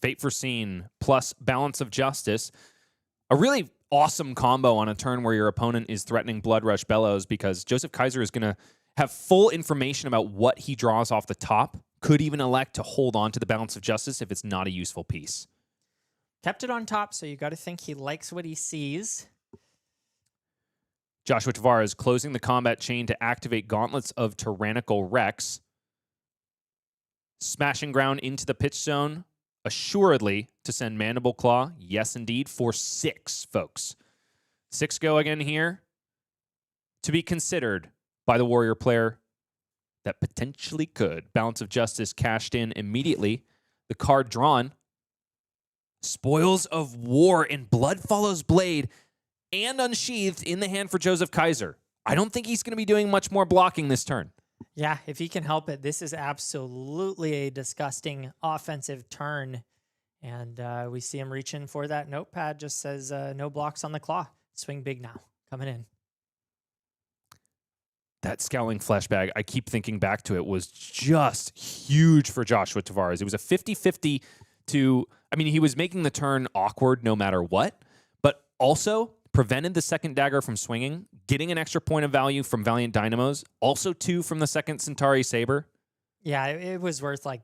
Fate Foreseen plus Balance of Justice. A really awesome combo on a turn where your opponent is threatening Blood Rush Bellows, because Joseph Kaiser is going to have full information about what he draws off the top. Could even elect to hold on to the Balance of Justice if it's not a useful piece. Kept it on top, so you got to think he likes what he sees. Joshua Tavares closing the combat chain to activate Gauntlets of Tyrannical Rex. Smashing Ground into the pitch zone, assuredly to send Mandible Claw. Yes, indeed, for 6, folks. 6 go again here. To be considered by the Warrior player that potentially could. Balance of Justice cashed in immediately. The card drawn. Spoils of War and Blood Follows Blade and Unsheathed in the hand for Joseph Kaiser. I don't think he's going to be doing much more blocking this turn. Yeah, if he can help it, this is absolutely a disgusting offensive turn. And we see him reaching for that notepad. Just says no blocks on the claw. Swing Big now. Coming in. That Scowling Flesh Bag, I keep thinking back to it, was just huge for Joshua Tavares. It was a 50-50 to... I mean, he was making the turn awkward no matter what, but also prevented the second dagger from swinging, getting an extra point of value from Valiant Dynamos, also 2 from the second Centauri Saber. Yeah, it was worth like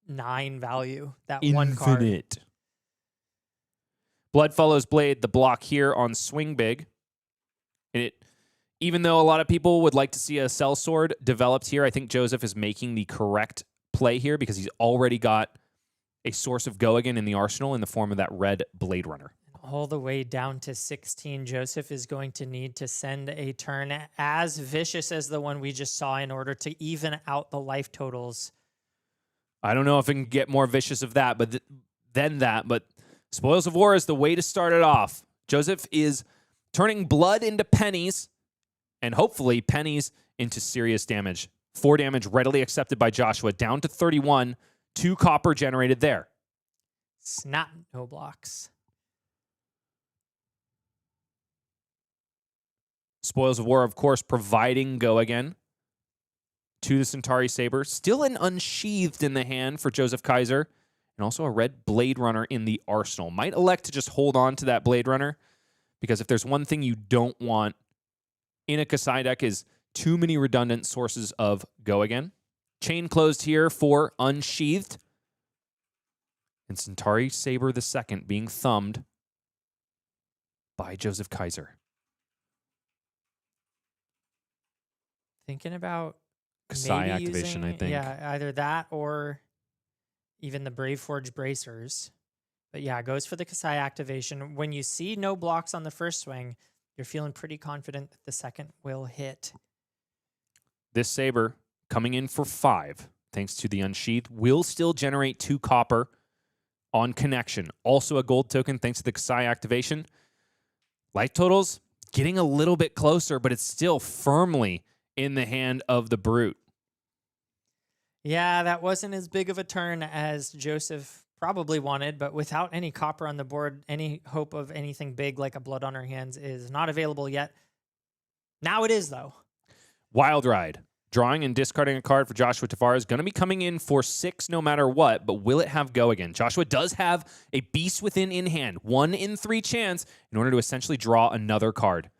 9 value, that Infinite. one card. Blood Follows Blade, the block here on Swing Big. It Even though a lot of people would like to see a sellsword developed here, I think Joseph is making the correct play here because he's already got a source of go again in the arsenal in the form of that red Blade Runner. All the way down to 16, Joseph is going to need to send a turn as vicious as the one we just saw in order to even out the life totals. I don't know if it can get more vicious of that, but but Spoils of War is the way to start it off. Joseph is turning blood into pennies, and hopefully pennies into serious damage. 4 damage readily accepted by Joshua, down to 31. 2 copper generated there. Snap, no blocks. Spoils of War, of course, providing go again to the Centauri Saber. Still an unsheathed in the hand for Joseph Kaiser, and also a red Blade Runner in the arsenal. Might elect to just hold on to that Blade Runner, because if there's one thing you don't want in a Kassai deck is too many redundant sources of go again. Chain closed here for unsheathed. And Centauri Saber II being thumbed by Joseph Kaiser. Thinking about Kassai maybe activation, I think. Yeah, either that or even the Brave Forge bracers. But yeah, goes for the Kassai activation. When you see no blocks on the first swing, you're feeling pretty confident that the second will hit. This Saber coming in for 5, thanks to the Unsheath, will still generate 2 copper on connection. Also a gold token thanks to the Kassai activation. Life totals getting a little bit closer, but it's still firmly in the hand of the Brute. Yeah, that wasn't as big of a turn as Joseph probably wanted, but without any copper on the board, any hope of anything big like a Blood on Our Hands is not available yet. Now it is, though. Wild Ride. Drawing and discarding a card for Joshua Tavares. Going to be coming in for 6 no matter what, but will it have go again? Joshua does have a Beast Within in hand. 1 in 3 chance in order to essentially draw another card.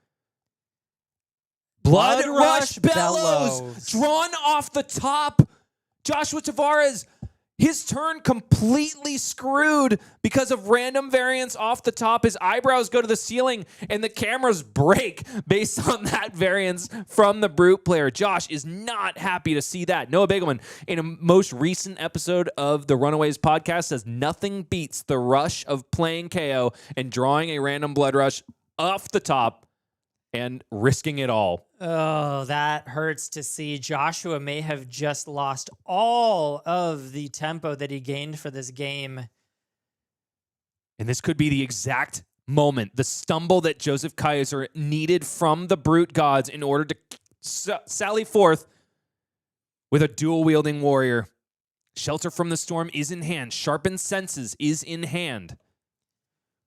Blood Rush Bellows. Drawn off the top. Joshua Tavares, his turn completely screwed because of random variance off the top. His eyebrows go to the ceiling, and the cameras break based on that variance from the Brute player. Josh is not happy to see that. Noah Beygelman, in a most recent episode of the Runaways podcast, says nothing beats the rush of playing Kayo and drawing a random Blood Rush off the top and risking it all. Oh, that hurts to see. Joshua may have just lost all of the tempo that he gained for this game. And this could be the exact moment, the stumble that Joseph Kaiser needed from the Brute gods in order to sally forth with a dual-wielding warrior. Shelter from the Storm is in hand. Sharpened Senses is in hand.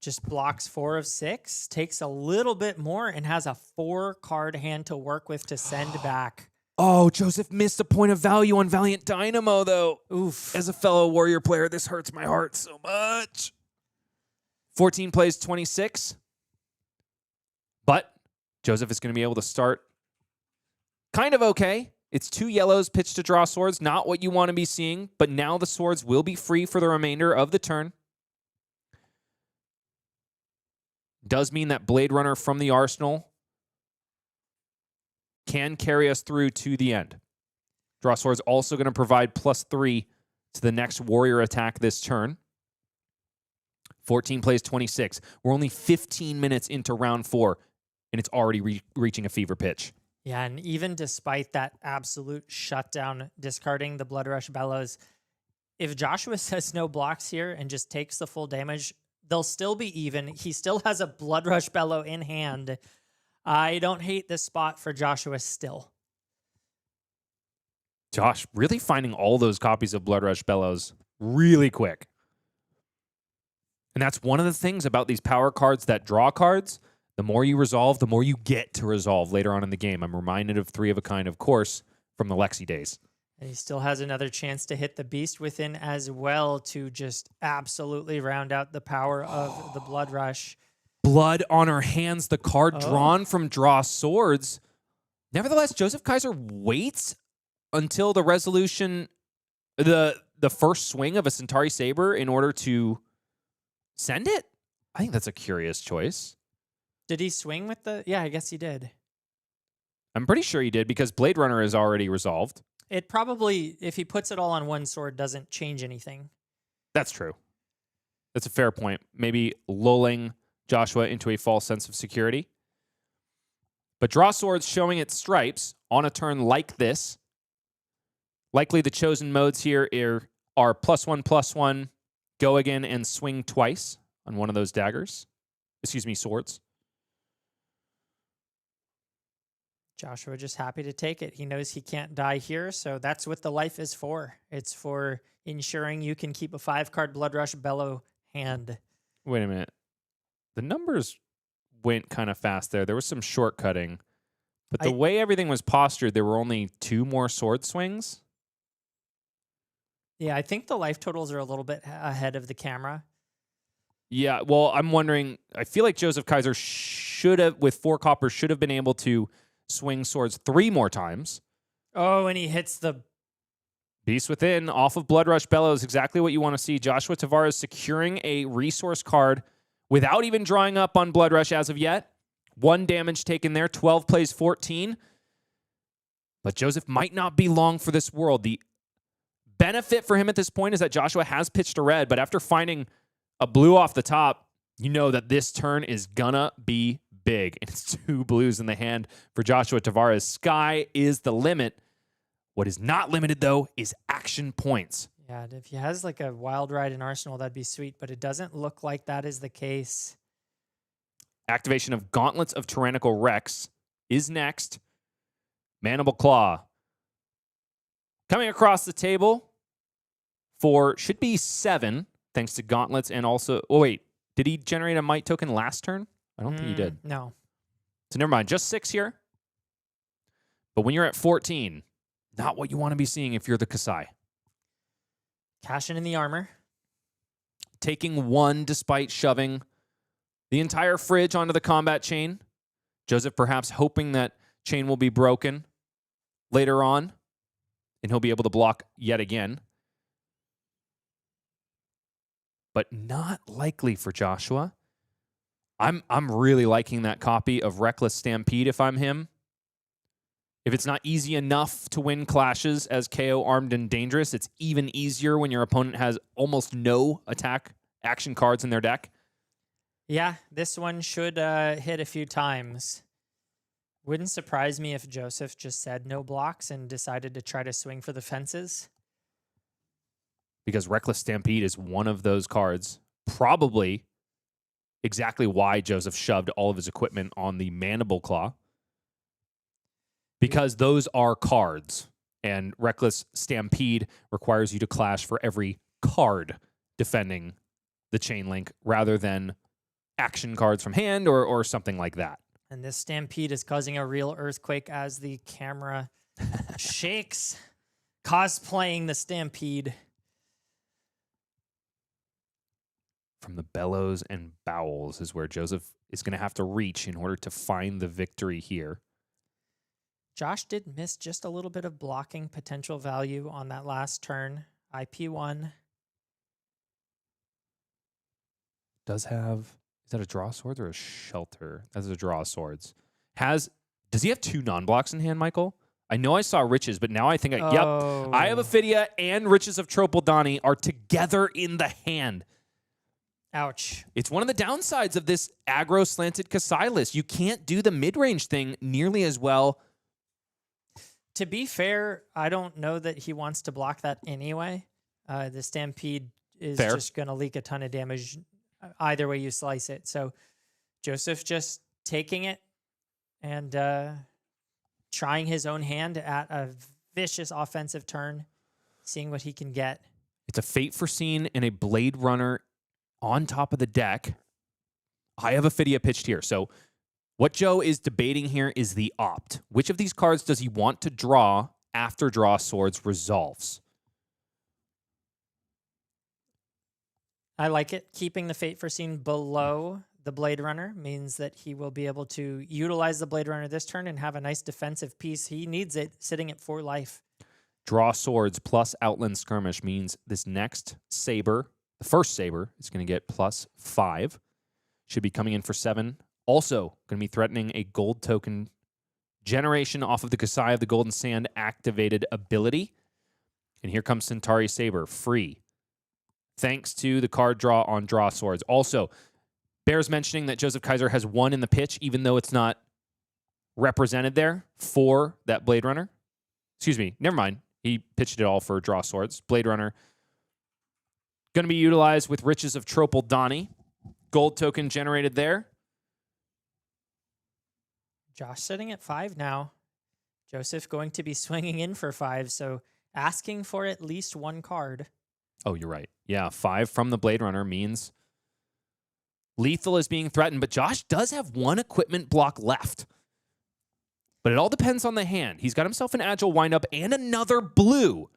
Just blocks 4 of 6, takes a little bit more, and has a 4-card hand to work with to send back. Oh, Joseph missed a point of value on Valiant Dynamo, though. Oof. As a fellow Warrior player, this hurts my heart so much. 14 plays 26. But Joseph is going to be able to start kind of okay. It's 2 yellows pitched to draw swords, not what you want to be seeing, but now the swords will be free for the remainder of the turn. Does mean that Blade Runner from the arsenal can carry us through to the end. Draw Sword's also going to provide +3 to the next warrior attack this turn. 14 plays 26. We're only 15 minutes into round 4, and it's already reaching a fever pitch. Yeah, and even despite that absolute shutdown, discarding the Blood Rush Bellows, if Joshua says no blocks here and just takes the full damage, they'll still be even. He still has a Blood Rush Bellow in hand. I don't hate this spot for Joshua still. Josh really finding all those copies of Blood Rush Bellows really quick. And that's one of the things about these power cards that draw cards. The more you resolve, the more you get to resolve later on in the game. I'm reminded of 3 of a Kind, of course, from the Lexi days. And he still has another chance to hit the Beast Within as well to just absolutely round out the power of the Blood Rush. Blood on Our Hands, the card drawn from Draw Swords. Nevertheless, Joseph Kaiser waits until the resolution, the first swing of a Centauri Saber in order to send it. I think that's a curious choice. Did he swing with the... Yeah, I guess he did. I'm pretty sure he did because Blade Runner is already resolved. It probably, if he puts it all on one sword, doesn't change anything. That's true. That's a fair point. Maybe lulling Joshua into a false sense of security. But draw swords showing its stripes on a turn like this. Likely the chosen modes here are +1/+1, go again, and swing twice on one of those daggers. Excuse me, swords. Joshua just happy to take it. He knows he can't die here, so that's what the life is for. It's for ensuring you can keep a 5-card Blood Rush Bellow hand. Wait a minute. The numbers went kind of fast there. There was some shortcutting. But the way everything was postured, there were only 2 more sword swings. Yeah, I think the life totals are a little bit ahead of the camera. Yeah, well, I'm wondering, I feel like Joseph Kaiser should have, with 4 copper, should have been able to swing swords 3 more times. Oh, and he hits the Beast Within off of Blood Rush Bellows, exactly what you want to see. Joshua Tavares securing a resource card without even drawing up on Blood Rush as of yet. 1 damage taken there, 12 plays 14. But Joseph might not be long for this world. The benefit for him at this point is that Joshua has pitched a red, but after finding a blue off the top, you know that this turn is gonna be big. And it's 2 blues in the hand for Joshua Tavares. Sky is the limit. What is not limited, though, is action points. Yeah, if he has like a wild ride in Arsenal, that'd be sweet, but it doesn't look like that is the case. Activation of Gauntlets of Tyrannical Rex is next. Mandible Claw. Coming across the table for, should be 7, thanks to Gauntlets and also, oh wait, did he generate a Might token last turn? I don't think he did. No. So never mind, just 6 here. But when you're at 14, not what you want to be seeing if you're the Kassai. Cashing in the armor. Taking 1 despite shoving the entire fridge onto the combat chain. Joseph perhaps hoping that chain will be broken later on, and he'll be able to block yet again. But not likely for Joshua. I'm really liking that copy of Reckless Stampede if I'm him. If it's not easy enough to win clashes as Kayo armed and dangerous, it's even easier when your opponent has almost no attack action cards in their deck. Yeah, this one should hit a few times. Wouldn't surprise me if Joseph just said no blocks and decided to try to swing for the fences. Because Reckless Stampede is one of those cards. Probably exactly why Joseph shoved all of his equipment on the Mandible Claw. Because those are cards. And Reckless Stampede requires you to clash for every card defending the chain link rather than action cards from hand or something like that. And this Stampede is causing a real earthquake as the camera shakes, cosplaying the Stampede. From the bellows and bowels is where Joseph is going to have to reach in order to find the victory here. Josh did miss just a little bit of blocking potential value on that last turn. IP1. Does have, is that a draw swords or a shelter? That's a draw swords. Does he have 2 non-blocks in hand, Michael? I know I saw Riches, but now I think yep. I have Ophidia and Riches of Tropeldani are together in the hand. Ouch. It's one of the downsides of this aggro slanted Kassai list. You can't do the mid-range thing nearly as well. To be fair, I don't know that he wants to block that anyway. The Stampede is just going to leak a ton of damage either way you slice it. So Joseph just taking it and trying his own hand at a vicious offensive turn, seeing what he can get. It's a Fate Foreseen and a Blade Runner on top of the deck. I have Ophidia pitched here. So what Joe is debating here is the opt. Which of these cards does he want to draw after Draw Swords resolves? I like it. Keeping the Fate Foreseen below the Blade Runner means that he will be able to utilize the Blade Runner this turn and have a nice defensive piece. He needs it sitting at 4 life. Draw Swords plus Outland Skirmish means this next Saber, the first Saber, is going to get +5. Should be coming in for 7. Also going to be threatening a gold token generation off of the Kassai of the Golden Sand activated ability. And here comes Centauri Saber, free. Thanks to the card draw on Draw Swords. Also, bears mentioning that Joseph Kaiser has won in the pitch, even though it's not represented there for that Blade Runner. Excuse me, never mind. He pitched it all for Draw Swords. Blade Runner going to be utilized with Riches of Tropal Donnie. Gold token generated there. Josh sitting at 5 now. Joseph going to be swinging in for 5, so asking for at least one card. Oh, you're right. Yeah, 5 from the Blade Runner means lethal is being threatened, but Josh does have one equipment block left. But it all depends on the hand. He's got himself an Agile Windup and another blue.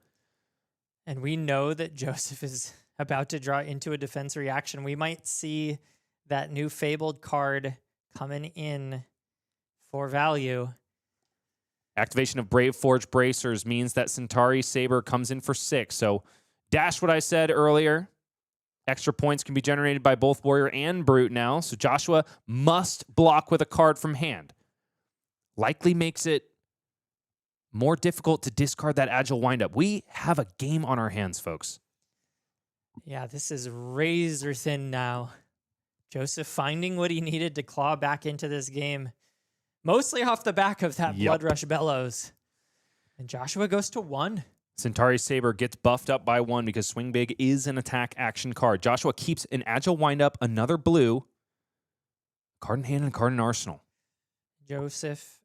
And we know that Joseph is about to draw into a defense reaction. We might see that new Fabled card coming in for value. Activation of Brave Forge Bracers means that Centauri Saber comes in for 6. So dash what I said earlier. Extra points can be generated by both Warrior and Brute now. So Joshua must block with a card from hand. Likely makes it more difficult to discard that Agile Windup. We have a game on our hands, folks. Yeah, this is razor thin now. Joseph finding what he needed to claw back into this game. Mostly off the back of that Blood Rush Bellows. And Joshua goes to 1. Centauri Saber gets buffed up by 1 because Swing Big is an attack action card. Joshua keeps an Agile Windup, another blue, card in hand and card in arsenal. Joseph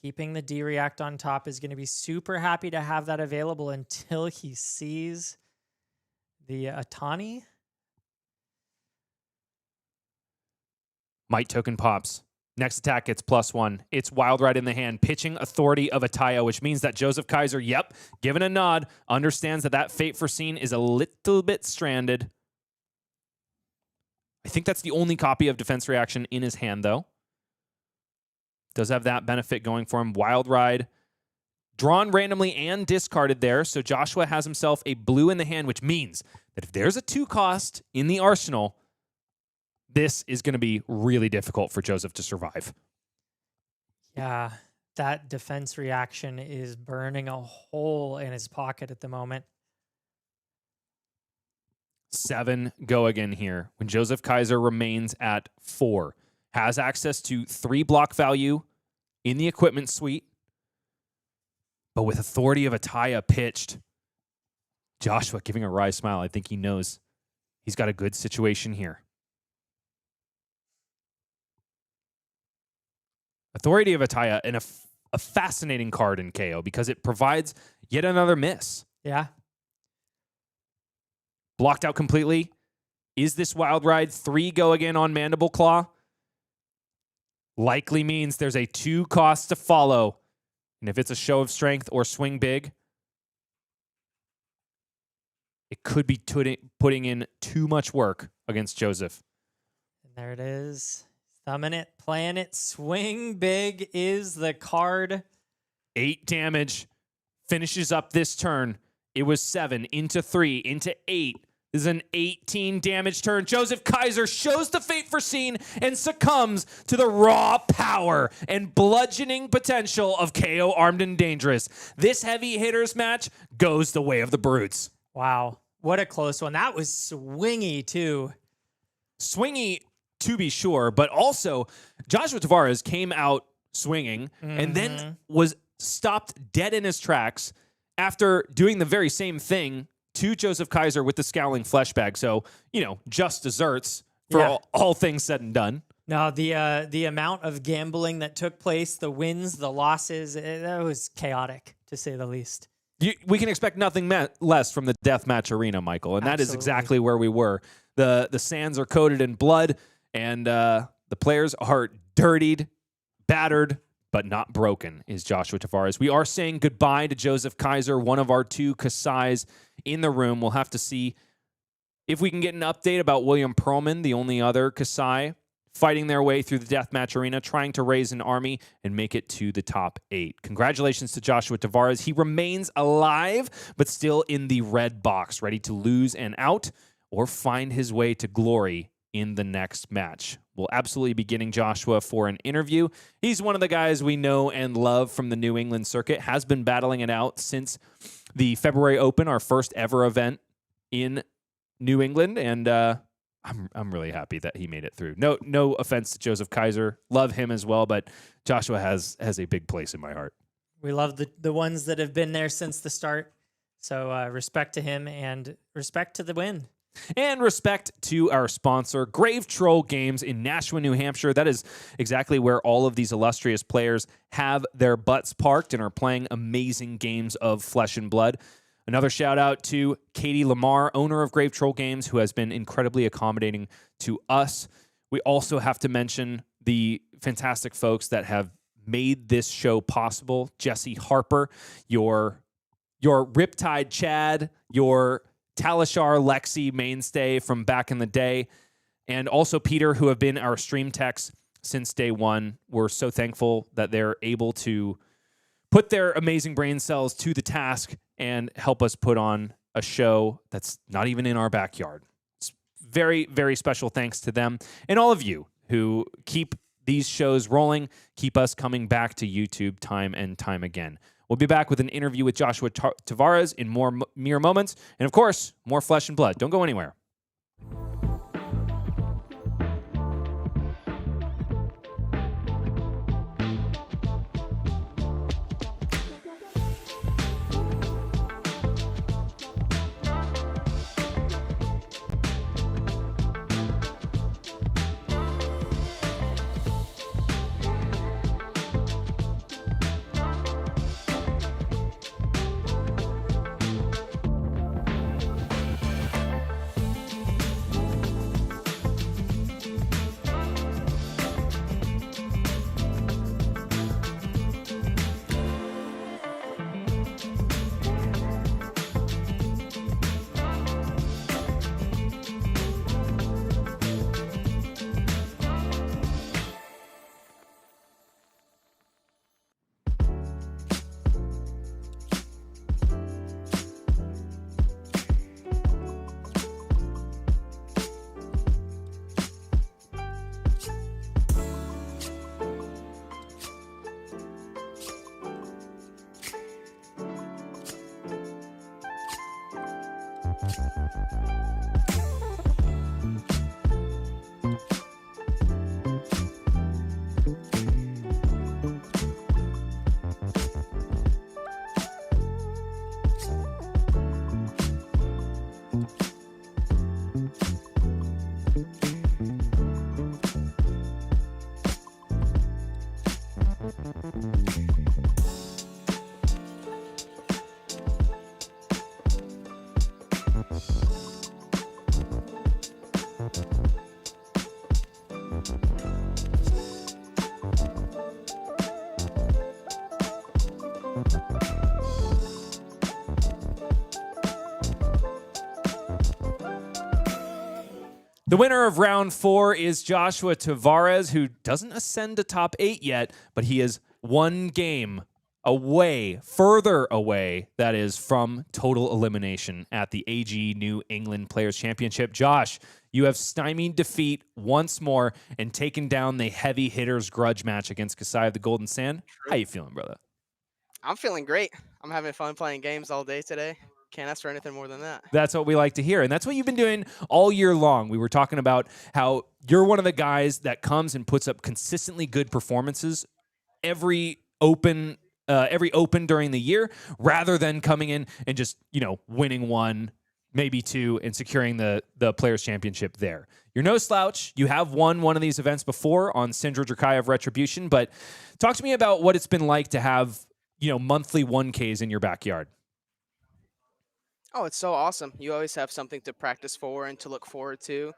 keeping the D-React on top is going to be super happy to have that available until he sees the Atani. Might token pops. Next attack gets +1. It's Wild Ride in the hand. Pitching Authority of Ataya, which means that Joseph Kaiser, given a nod, understands that that Fate Foreseen is a little bit stranded. I think that's the only copy of Defense Reaction in his hand, though. Does have that benefit going for him. Wild Ride drawn randomly and discarded there. So Joshua has himself a blue in the hand, which means that if there's a 2-cost in the arsenal, this is going to be really difficult for Joseph to survive. Yeah, that defense reaction is burning a hole in his pocket at the moment. 7 go again here when Joseph Kaiser remains at 4. Has access to 3 block value in the equipment suite. But with Authority of Ataya pitched, Joshua giving a wry smile. I think he knows he's got a good situation here. Authority of Ataya, and a fascinating card in KO because it provides yet another miss. Yeah. Blocked out completely. Is this Wild Ride 3 go again on Mandible Claw? Likely means there's a 2 cost to follow. And if it's a Show of Strength or Swing Big, it could be putting in too much work against Joseph. And there it is. Thumbing it, playing it. Swing Big is the card. 8 damage. Finishes up this turn. It was 7 into 3 into 8. This is an 18 damage turn. Joseph Kaiser shows the Fate Foreseen and succumbs to the raw power and bludgeoning potential of KO Armed and Dangerous. This heavy hitters match goes the way of the Brutes. Wow. What a close one. That was swingy, too. Swingy, to be sure, but also Joshua Tavares came out swinging and then was stopped dead in his tracks after doing the very same thing to Joseph Kaiser with the Scowling Flesh Bag. So, just desserts for all things said and done. No, the amount of gambling that took place, the wins, the losses, that was chaotic, to say the least. We can expect nothing less from the deathmatch arena, Michael, and that is exactly where we were. The sands are coated in blood, and the players are dirtied, battered, but not broken, is Joshua Tavares. We are saying goodbye to Joseph Kaiser, one of our 2 Kassais in the room. We'll have to see if we can get an update about William Perlman, the only other Kassai, fighting their way through the deathmatch arena, trying to raise an army and make it to the top 8. Congratulations to Joshua Tavares. He remains alive, but still in the red box, ready to lose and out or find his way to glory in the next match. we'll absolutely be getting Joshua for an interview. He's one of the guys we know and love from the New England circuit, has been battling it out since the February Open, our first ever event in New England, and I'm really happy that he made it through. No offense to Joseph Kaiser, love him as well, but Joshua has a big place in my heart. We love the ones that have been there since the start. So respect to him and respect to the win. And respect to our sponsor, Grave Troll Games in Nashua, New Hampshire. That is exactly where all of these illustrious players have their butts parked and are playing amazing games of Flesh and Blood. Another shout out to Katie Lamar, owner of Grave Troll Games, who has been incredibly accommodating to us. We also have to mention the fantastic folks that have made this show possible. Jesse Harper, your Riptide Chad, your Talishar Lexi mainstay from back in the day, and also Peter, who have been our stream techs since day one. We're so thankful that they're able to put their amazing brain cells to the task and help us put on a show that's not even in our backyard. It's very, very special thanks to them and all of you who keep these shows rolling, keep us coming back to YouTube time and time again. We'll be back with an interview with Joshua Tavares in more mere moments. And of course, more Flesh and Blood. Don't go anywhere. The winner of round 4 is Joshua Tavares, who doesn't ascend to top 8 yet, but he is one game away, further away, that is, from total elimination at the AG New England Players Championship. Josh, you have stymied defeat once more and taken down the heavy hitters grudge match against Kassai of the Golden Sand. How you feeling, brother? I'm feeling great. I'm having fun playing games all day today. Can't ask for anything more than that. That's what we like to hear. And that's what you've been doing all year long. We were talking about how you're one of the guys that comes and puts up consistently good performances every open during the year, rather than coming in and just, winning one, maybe two, and securing the Players' Championship there. You're no slouch. You have won one of these events before on Cindra Drakai of Retribution, but talk to me about what it's been like to have, monthly 1Ks in your backyard. Oh, it's so awesome. You always have something to practice for and to look forward to,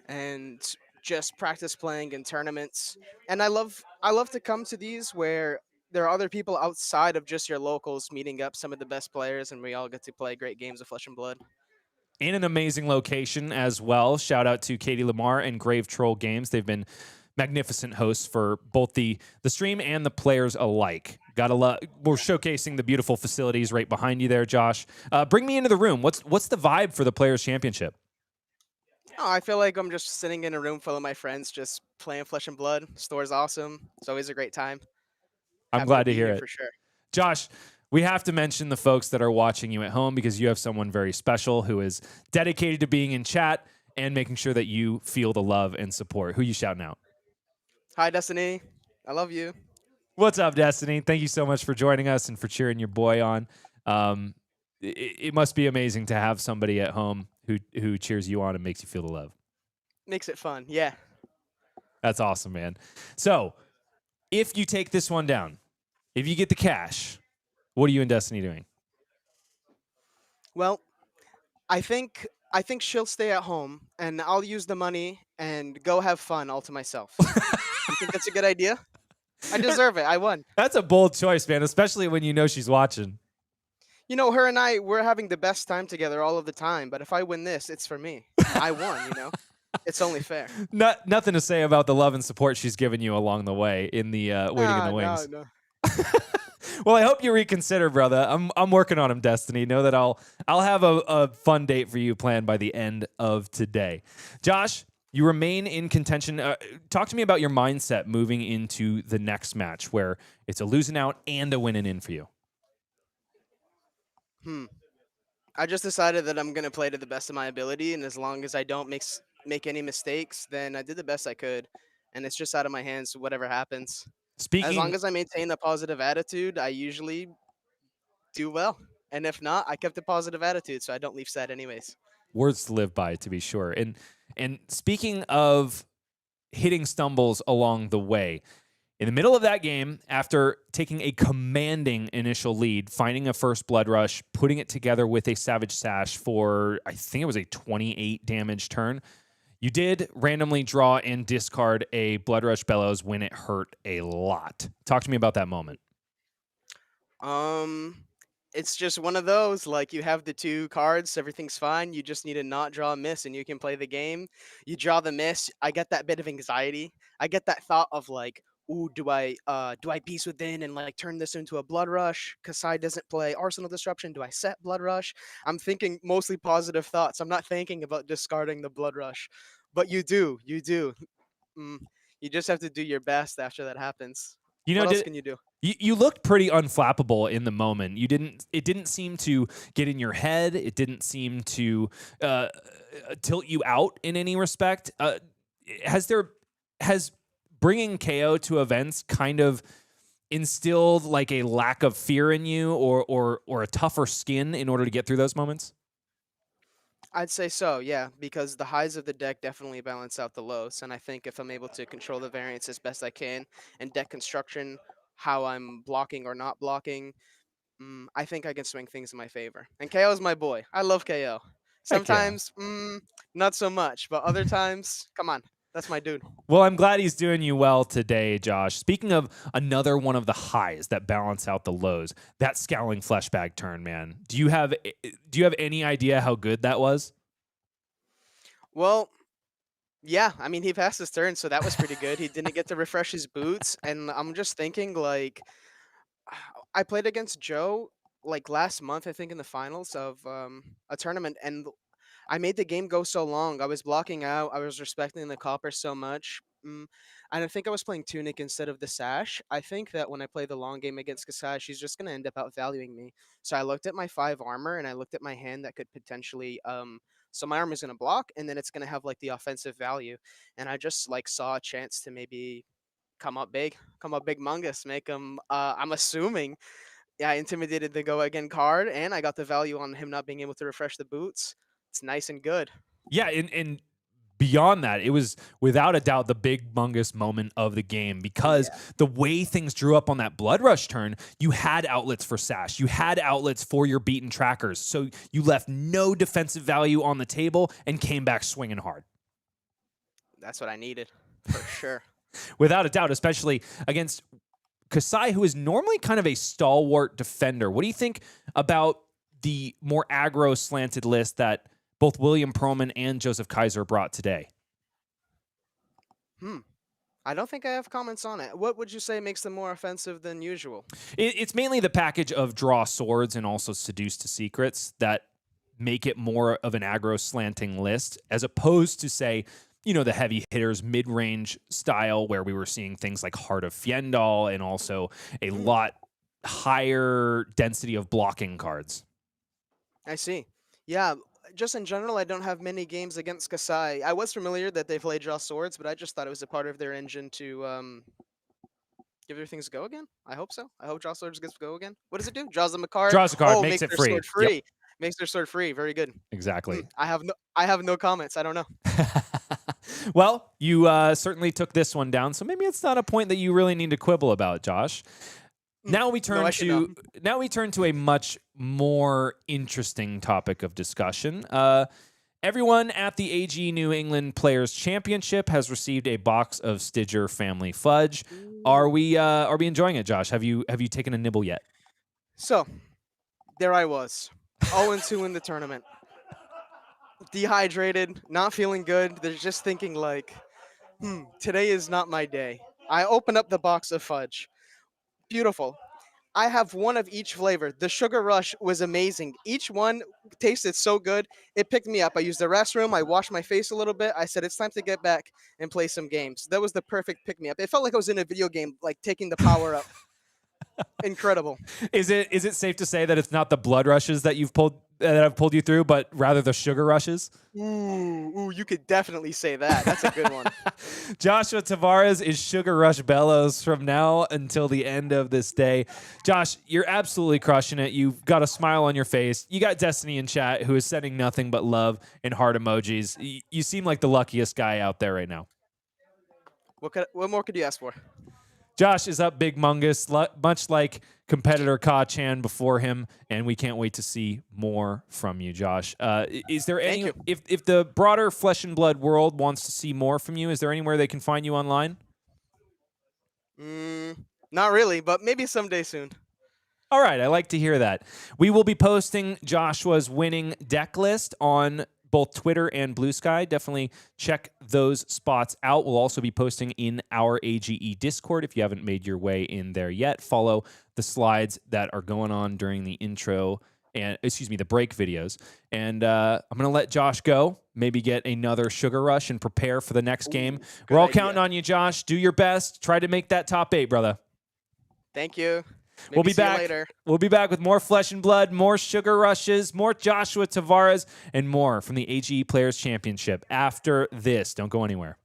and just practice playing in tournaments. And I love to come to these where there are other people outside of just your locals meeting up, some of the best players, and we all get to play great games of Flesh and Blood. In an amazing location as well. Shout out to Katie Lamar and Grave Troll Games. They've been magnificent hosts for both the stream and the players alike. We're showcasing the beautiful facilities right behind you there, Josh. Bring me into the room. What's the vibe for the Players' Championship? Oh, I feel like I'm just sitting in a room full of my friends, just playing Flesh and Blood. Store's awesome. It's always a great time. I'm Happy to glad to be hear here it. for sure. Josh, we have to mention the folks that are watching you at home because you have someone very special who is dedicated to being in chat and making sure that you feel the love and support. Who you shouting out? Hi, Destiny. I love you. What's up, Destiny? Thank you so much for joining us and for cheering your boy on. It must be amazing to have somebody at home who cheers you on and makes you feel the love. Makes it fun. Yeah. That's awesome, man. So, if you take this one down, if you get the cash, what are you and Destiny doing? Well, I think she'll stay at home, and I'll use the money and go have fun all to myself. You think that's a good idea? I deserve it. I won. That's a bold choice, man, especially when you know she's watching. You know, her and we're having the best time together all of the time. But if I win this, it's for me. I won. It's only fair. Nothing to say about the love and support she's given you along the way in the waiting in the wings. No. Well, I hope you reconsider, brother. I'm working on him, Destiny. Know that I'll have a fun date for you planned by the end of today. Josh, you remain in contention. Talk to me about your mindset moving into the next match where it's a losing out and a winning in for you. I just decided that I'm gonna play to the best of my ability, and as long as I don't make any mistakes, then I did the best I could, and it's just out of my hands. Whatever happens, as long Speaking, as I maintain a positive attitude, I usually do well. And if not, I kept a positive attitude, so I don't leave sad anyways. words to live by, to be sure. And speaking of hitting stumbles along the way, in the middle of that game, after taking a commanding initial lead, finding a first blood rush, putting it together with a Savage Sash for, I think it was a 28 damage turn, you did randomly draw and discard a Blood Rush Bellows when it hurt a lot. Talk to me about that moment. It's just one of those, like, you have the two cards, everything's fine. You just need to not draw a miss, and you can play the game. You draw the miss. I get that bit of anxiety. I get that thought of like, ooh, do I Beast Within and like turn this into a Blood Rush? Kassai doesn't play Arsenal Disruption. Do I set Blood Rush? I'm thinking mostly positive thoughts. I'm not thinking about discarding the Blood Rush, but you do. Mm, you just have to do your best after that happens. You know, What else can you do? You looked pretty unflappable in the moment. It didn't seem to get in your head. It didn't seem to tilt you out in any respect. Has bringing Kayo to events kind of instilled like a lack of fear in you or a tougher skin in order to get through those moments? I'd say so, yeah, because the highs of the deck definitely balance out the lows, and I think if I'm able to control the variance as best I can and deck construction, how I'm blocking or not blocking, I think I can swing things in my favor. And KO is my boy. I love KO. Heck yeah. Sometimes, not so much, but other times, come on, that's my dude. Well, I'm glad he's doing you well today, Josh. Speaking of another one of the highs that balance out the lows, that Scowling Fleshbag turn, man. Do you have any idea how good that was? Well, yeah, I mean, he passed his turn, so that was pretty good. He didn't get to refresh his boots, and I'm just thinking, like, I played against Joe like last month, I think, in the finals of a tournament, and I made the game go so long. I was blocking out. I was respecting the copper so much. And I think I was playing Tunic instead of the Sash. I think that when I play the long game against Kassai, she's just going to end up outvaluing me. So I looked at my 5 armor and I looked at my hand that could potentially. So my armor is going to block and then it's going to have like the offensive value. And I just like saw a chance to maybe come up big mungus, make him. I'm assuming. Yeah, I intimidated the go again card, and I got the value on him not being able to refresh the boots. It's nice and good. Yeah, and beyond that, it was without a doubt the big mungus moment of the game because the way things drew up on that Blood Rush turn, you had outlets for Sash. You had outlets for your beaten trackers. So you left no defensive value on the table and came back swinging hard. That's what I needed, for sure. Without a doubt, especially against Kassai, who is normally kind of a stalwart defender. What do you think about the more aggro slanted list that both William Perlman and Joseph Kaiser brought today? I don't think I have comments on it. What would you say makes them more offensive than usual? It's mainly the package of draw swords and also seduce to secrets that make it more of an aggro slanting list, as opposed to, say, the heavy hitters mid-range style where we were seeing things like Heart of Fjendal and also a lot higher density of blocking cards. I see. Yeah, just in general, I don't have many games against Kassai. I was familiar that they play Draw Swords, but I just thought it was a part of their engine to give their things a go again. I hope so. I hope Draw Swords gets to go again. What does it do? Draws them a card. Draws a card, Oh, makes it their free. sword free. Makes their sword free. Very good. Exactly. I have no comments. I don't know. Well, you certainly took this one down, so maybe it's not a point that you really need to quibble about, Josh. Now we turn to a much more interesting topic of discussion. Everyone at the AG New England Players Championship has received a box of Stidger family fudge. Are we enjoying it, Josh? Have you taken a nibble yet? So, there I was, 0-2 in the tournament, dehydrated, not feeling good. They're just thinking like, today is not my day. I open up the box of fudge. Beautiful. I have one of each flavor. The Sugar Rush was amazing. Each one tasted so good. It picked me up. I used the restroom. I washed my face a little bit. I said, it's time to get back and play some games. That was the perfect pick-me-up. It felt like I was in a video game, like taking the power up. Incredible. Is it safe to say that it's not the blood rushes that have pulled you through, but rather the sugar rushes? Ooh, you could definitely say that. That's a good one. Joshua Tavares is Sugar Rush Bellows from now until the end of this day. Josh, you're absolutely crushing it. You've got a smile on your face. You got Destiny in chat who is sending nothing but love and heart emojis. You seem like the luckiest guy out there right now. What more could you ask for? Josh is up big mungus, much like competitor Ka-chan before him, and we can't wait to see more from you, Josh. Is there any, if the broader Flesh and Blood world wants to see more from you, is there anywhere they can find you online? Not really, but maybe someday soon. All right, I like to hear that. We will be posting Joshua's winning deck list on both Twitter and Blue Sky. Definitely check those spots out. We'll also be posting in our AGE Discord. If you haven't made your way in there yet, follow the slides that are going on during the intro and, the break videos. And I'm going to let Josh go, maybe get another Sugar Rush and prepare for the next game. We're all counting on you, Josh. Do your best. Try to make that top 8, brother. Thank you. We'll be back later. We'll be back with more Flesh and Blood, more Sugar Rushes, more Joshua Tavares, and more from the AGE Players Championship after this. Don't go anywhere.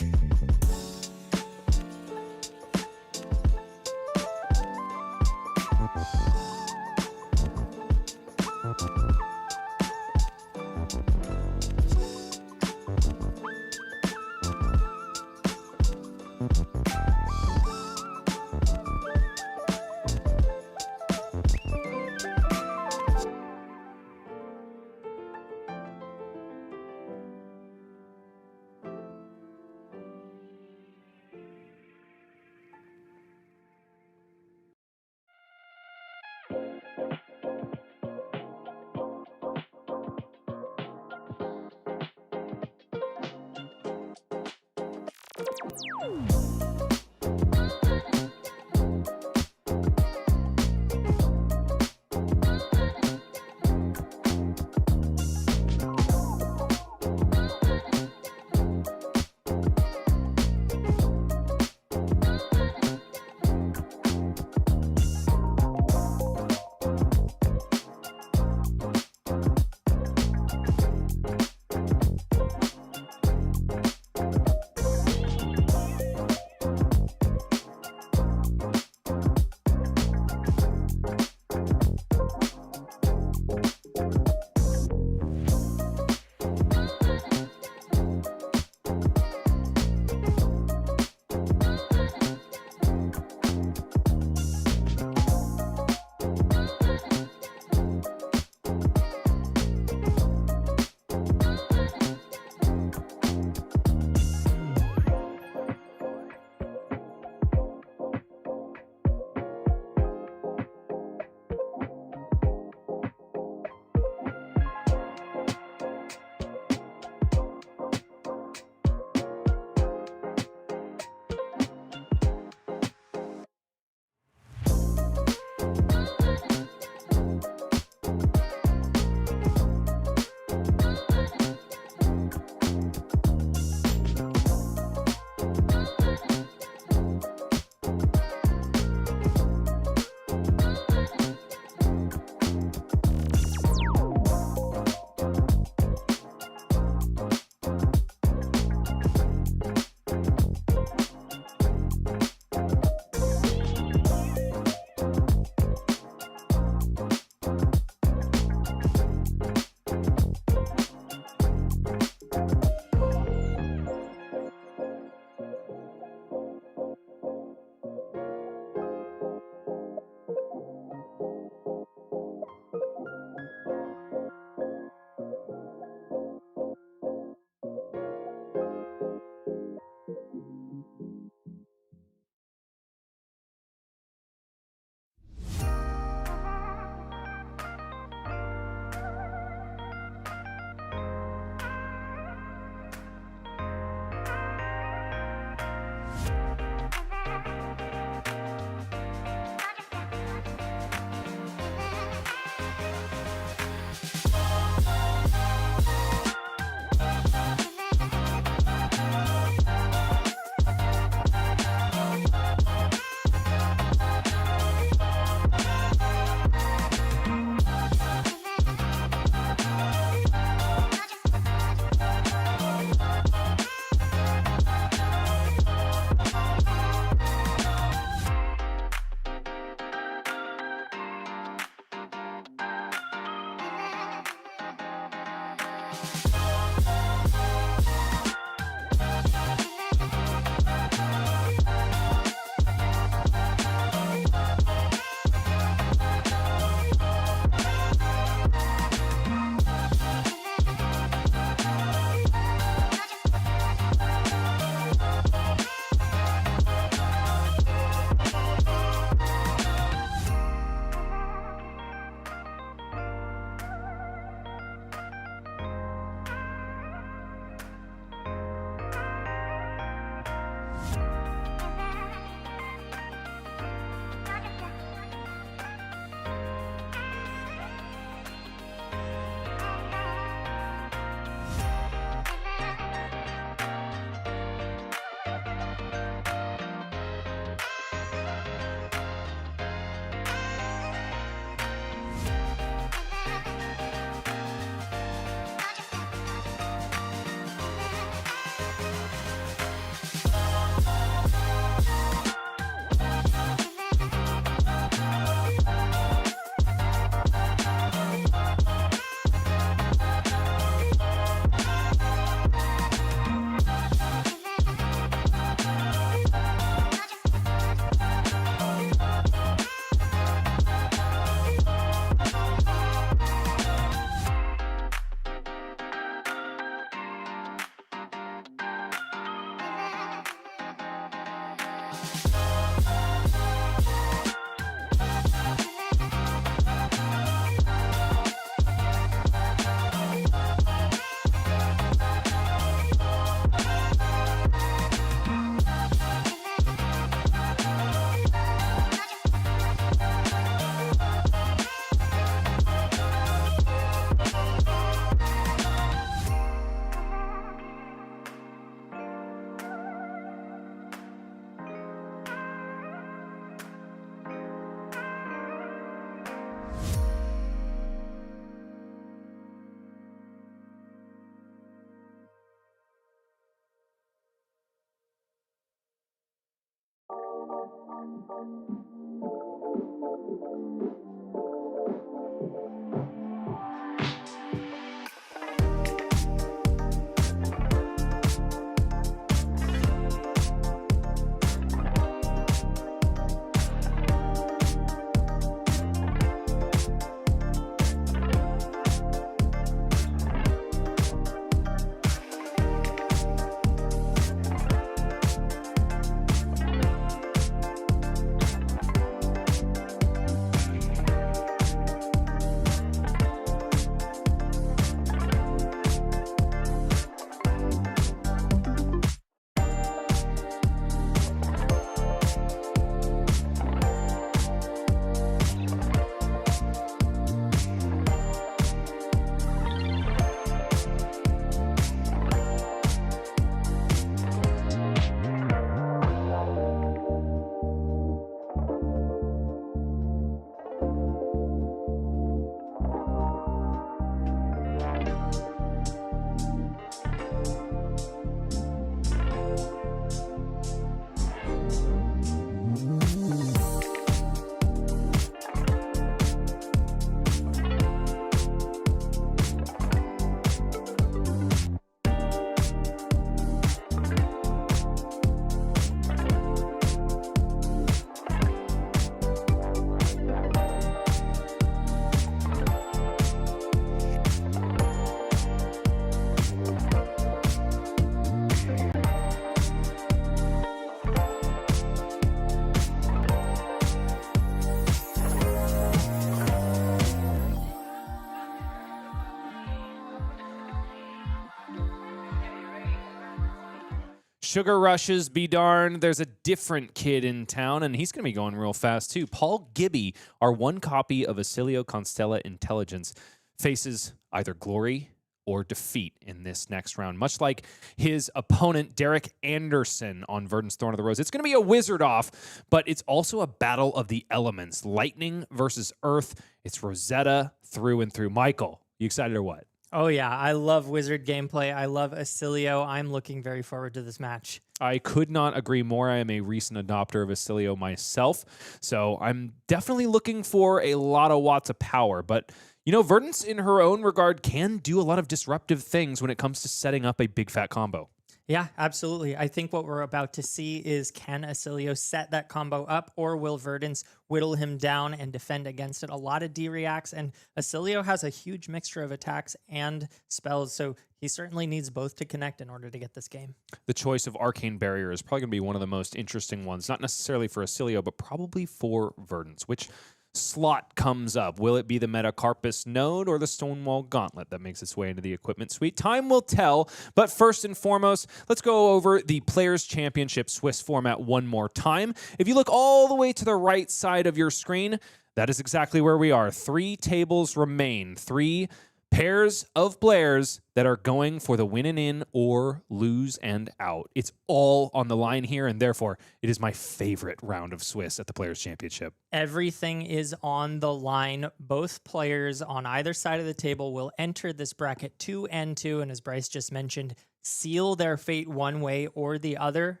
Sugar rushes be darned. There's a different kid in town, and he's going to be going real fast, too. Paul Gibby, our one copy of Oscilio Constella Intelligence, faces either glory or defeat in this next round, much like his opponent, Derek Anderson, on Verdance Thorn of the Rose. It's going to be a wizard off, but it's also a battle of the elements. Lightning versus Earth. It's Rosetta through and through. Michael, you excited or what? Oh, yeah. I love wizard gameplay. I love Oscilio. I'm looking very forward to this match. I could not agree more. I am a recent adopter of Oscilio myself, so I'm definitely looking for a lot of watts of power. But, you know, Verdance, in her own regard, can do a lot of disruptive things when it comes to setting up a big fat combo. Yeah, absolutely. I think what we're about to see is, can Oscilio set that combo up, or will Verdance whittle him down and defend against it? A lot of D-reacts, and Oscilio has a huge mixture of attacks and spells, so he certainly needs both to connect in order to get this game. The choice of Arcane Barrier is probably going to be one of the most interesting ones, not necessarily for Oscilio, but probably for Verdance. Which slot comes up? Will it be the Metacarpus node or the Stonewall Gauntlet that makes its way into the equipment suite? Time will tell, but first and foremost, let's go over the Players' Championship Swiss format one more time. If you look all the way to the right side of your screen, that is exactly where we are. 3 tables remain, 3 pairs of players that are going for the win and in or lose and out. It's all on the line here, and therefore it is my favorite round of Swiss at the Players' Championship. Everything is on the line. Both players on either side of the table will enter this bracket 2-2, and as Bryce just mentioned, seal their fate one way or the other,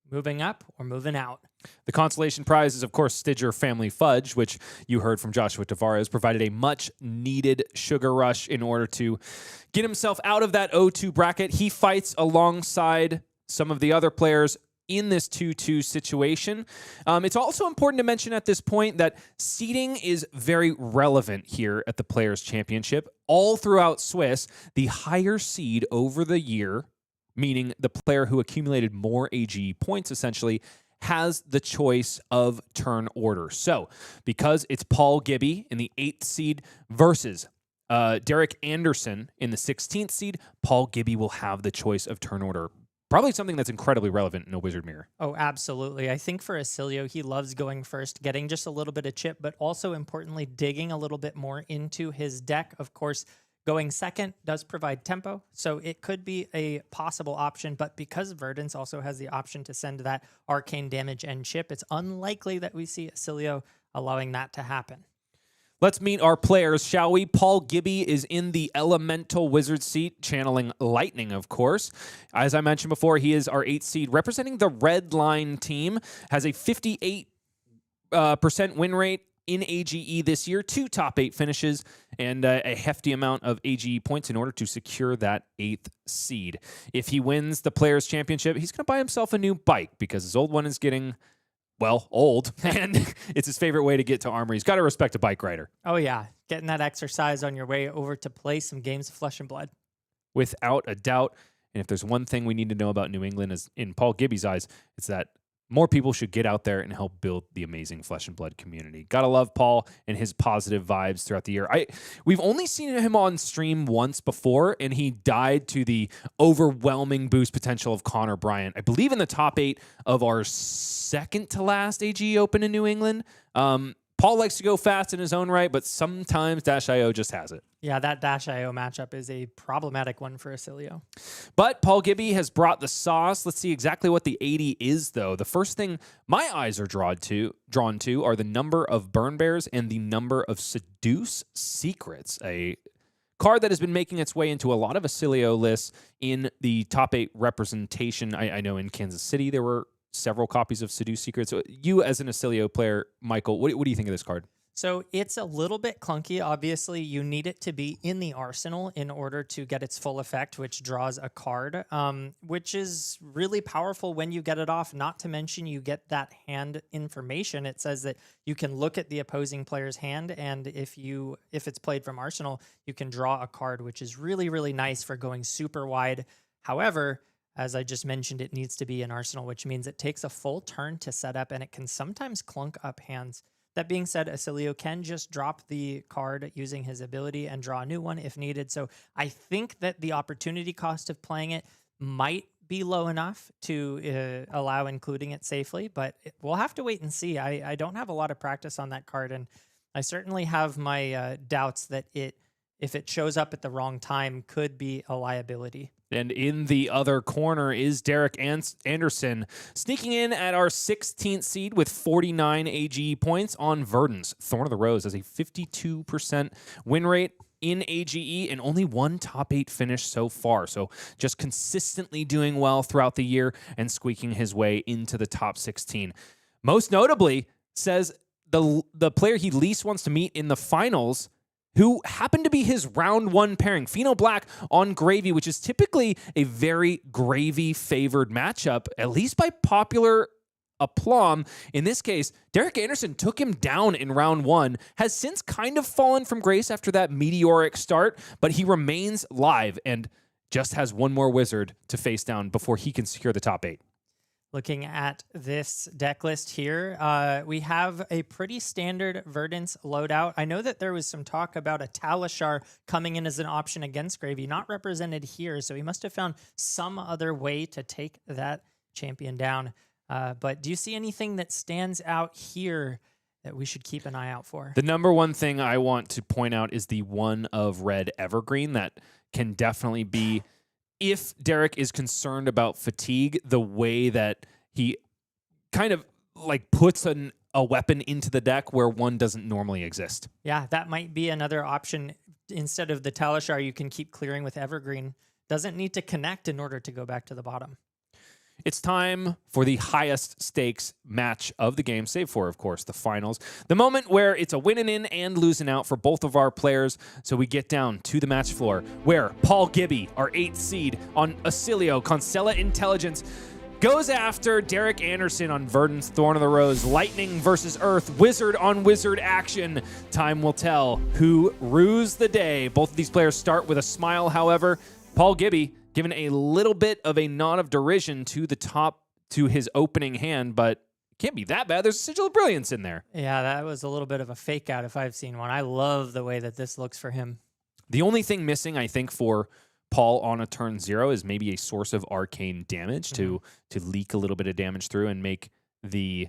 moving up or moving out. The consolation prize is, of course, Stidger Family Fudge, which you heard from Joshua Tavares provided a much-needed sugar rush in order to get himself out of that 0-2 bracket. He fights alongside some of the other players in this 2-2 situation. It's also important to mention at this point that seeding is very relevant here at the Players' Championship. All throughout Swiss, the higher seed over the year, meaning the player who accumulated more AG points, essentially, has the choice of turn order. So because it's Paul Gibby in the 8th seed versus Derek Anderson in the 16th seed, Paul Gibby will have the choice of turn order. Probably something that's incredibly relevant in a Wizard Mirror. Oh, absolutely. I think for Oscilio, he loves going first, getting just a little bit of chip, but also importantly, digging a little bit more into his deck. Of course, going second does provide tempo, so it could be a possible option, but because Verdance also has the option to send that arcane damage and chip, it's unlikely that we see Oscilio allowing that to happen. Let's meet our players, shall we? Paul Gibby is in the elemental wizard seat, channeling lightning, of course. As I mentioned before, he is our 8th seed, representing the red line team, has a 58% win rate in AGE this year, 2 top 8 finishes, and a hefty amount of AGE points in order to secure that 8th seed. If he wins the Players' Championship, he's going to buy himself a new bike because his old one is getting, well, old, and it's his favorite way to get to Armory. He's got to respect a bike rider. Oh, yeah. Getting that exercise on your way over to play some games of Flesh and Blood. Without a doubt. And if there's one thing we need to know about New England, is in Paul Gibby's eyes, it's that more people should get out there and help build the amazing Flesh and Blood community. Gotta love Paul and his positive vibes throughout the year. We've only seen him on stream once before, and he died to the overwhelming boost potential of Connor Bryant. I believe in the top 8 of our second to last AG Open in New England. Paul likes to go fast in his own right, but sometimes Dash.io just has it. Yeah, that Dash.io matchup is a problematic one for Oscilio. But Paul Gibby has brought the sauce. Let's see exactly what the 80 is, though. The first thing my eyes are drawn to are the number of Burn Bears and the number of Seduce Secrets, a card that has been making its way into a lot of Oscilio lists in the top 8 representation. I know in Kansas City there were several copies of Seduce Secrets. So you, as an Oscilio player, Michael, what do you think of this card? So it's a little bit clunky. Obviously, you need it to be in the arsenal in order to get its full effect, which draws a card, which is really powerful when you get it off. Not to mention you get that hand information. It says that you can look at the opposing player's hand, and if it's played from arsenal, you can draw a card, which is really, really nice for going super wide. However, as I just mentioned, it needs to be an arsenal, which means it takes a full turn to set up, and it can sometimes clunk up hands. That being said, Oscilio can just drop the card using his ability and draw a new one if needed. So I think that the opportunity cost of playing it might be low enough to allow including it safely, but we'll have to wait and see. I don't have a lot of practice on that card, and I certainly have my doubts that if it shows up at the wrong time, could be a liability. And in the other corner is Derek Anderson, sneaking in at our 16th seed with 49 AGE points on Verdance. Thorn of the Rose has a 52% win rate in AGE and only 1 top 8 finish so far. So just consistently doing well throughout the year and squeaking his way into the top 16. Most notably, says the player he least wants to meet in the finals, who happened to be his round 1 pairing, Pheano Black on Gravy, which is typically a very Gravy-favored matchup, at least by popular aplomb. In this case, Derek Anderson took him down in round 1, has since kind of fallen from grace after that meteoric start, but he remains live and just has one more wizard to face down before he can secure the top 8. Looking at this deck list here, we have a pretty standard Verdance loadout. I know that there was some talk about a Talishar coming in as an option against Gravy, not represented here, so he must have found some other way to take that champion down. But do you see anything that stands out here that we should keep an eye out for? The number one thing I want to point out is the one of Red Evergreen that can definitely be, if Derek is concerned about fatigue, the way that he kind of like puts a weapon into the deck where one doesn't normally exist. Yeah, that might be another option. Instead of the Talishar, you can keep clearing with Evergreen. Doesn't need to connect in order to go back to the bottom. It's time for the highest stakes match of the game, save for, of course, the finals. The moment where it's a winning in and losing out for both of our players. So we get down to the match floor where Paul Gibby, our 8th seed on Oscilio, Constella Intelligence, goes after Derek Anderson on Verdance, Thorn of the Rose, Lightning versus Earth, Wizard on Wizard action. Time will tell who rues the day. Both of these players start with a smile, however. Paul Gibby given a little bit of a nod of derision to his opening hand, but can't be that bad. There's a Sigil of Brilliance in there. Yeah, that was a little bit of a fake out if I've seen one. I love the way that this looks for him. The only thing missing, I think, for Paul on a turn 0 is maybe a source of arcane damage to leak a little bit of damage through and make the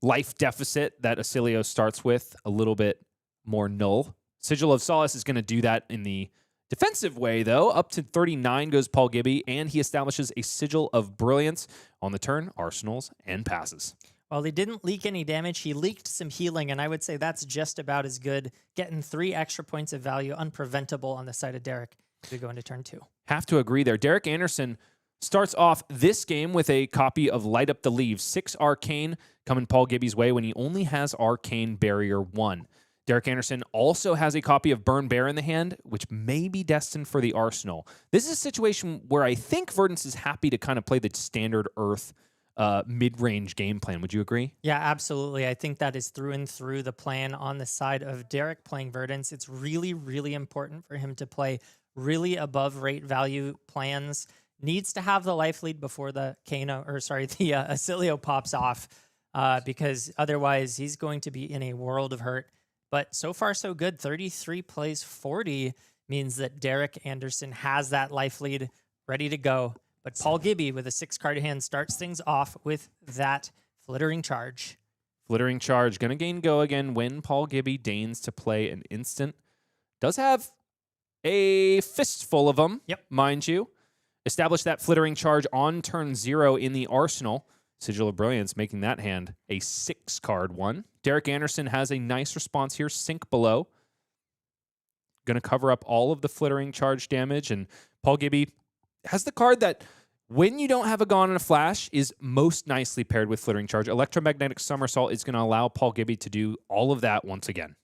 life deficit that Oscilio starts with a little bit more null. Sigil of Solace is going to do that in the defensive way, though. Up to 39 goes Paul Gibby, and he establishes a Sigil of Brilliance on the turn, arsenals, and passes. Well, he didn't leak any damage. He leaked some healing, and I would say that's just about as good. Getting 3 extra points of value, unpreventable on the side of Derek as we go into turn 2. Have to agree there. Derek Anderson starts off this game with a copy of Light Up the Leaves. 6 Arcane coming Paul Gibby's way when he only has Arcane Barrier 1. Derek Anderson also has a copy of Burn Bear in the hand, which may be destined for the Arsenal. This is a situation where I think Verdance is happy to kind of play the standard Earth mid-range game plan. Would you agree? Yeah, absolutely. I think that is through and through the plan on the side of Derek playing Verdance. It's really, really important for him to play really above rate value plans. Needs to have the life lead before the Oscilio pops off because otherwise he's going to be in a world of hurt. But so far, so good. 33 plays 40 means that Derek Anderson has that life lead ready to go. But Paul Gibby with a 6-card hand starts things off with that Flittering Charge. Flittering Charge, going to gain go again when Paul Gibby deigns to play an instant. Does have a fistful of them, mind you. Establish that Flittering Charge on turn 0 in the arsenal. Sigil of Brilliance making that hand a 6-card one. Derek Anderson has a nice response here. Sink below. Going to cover up all of the Flittering Charge damage. And Paul Gibby has the card that, when you don't have a Gone and a Flash, is most nicely paired with Flittering Charge. Electromagnetic Somersault is going to allow Paul Gibby to do all of that once again.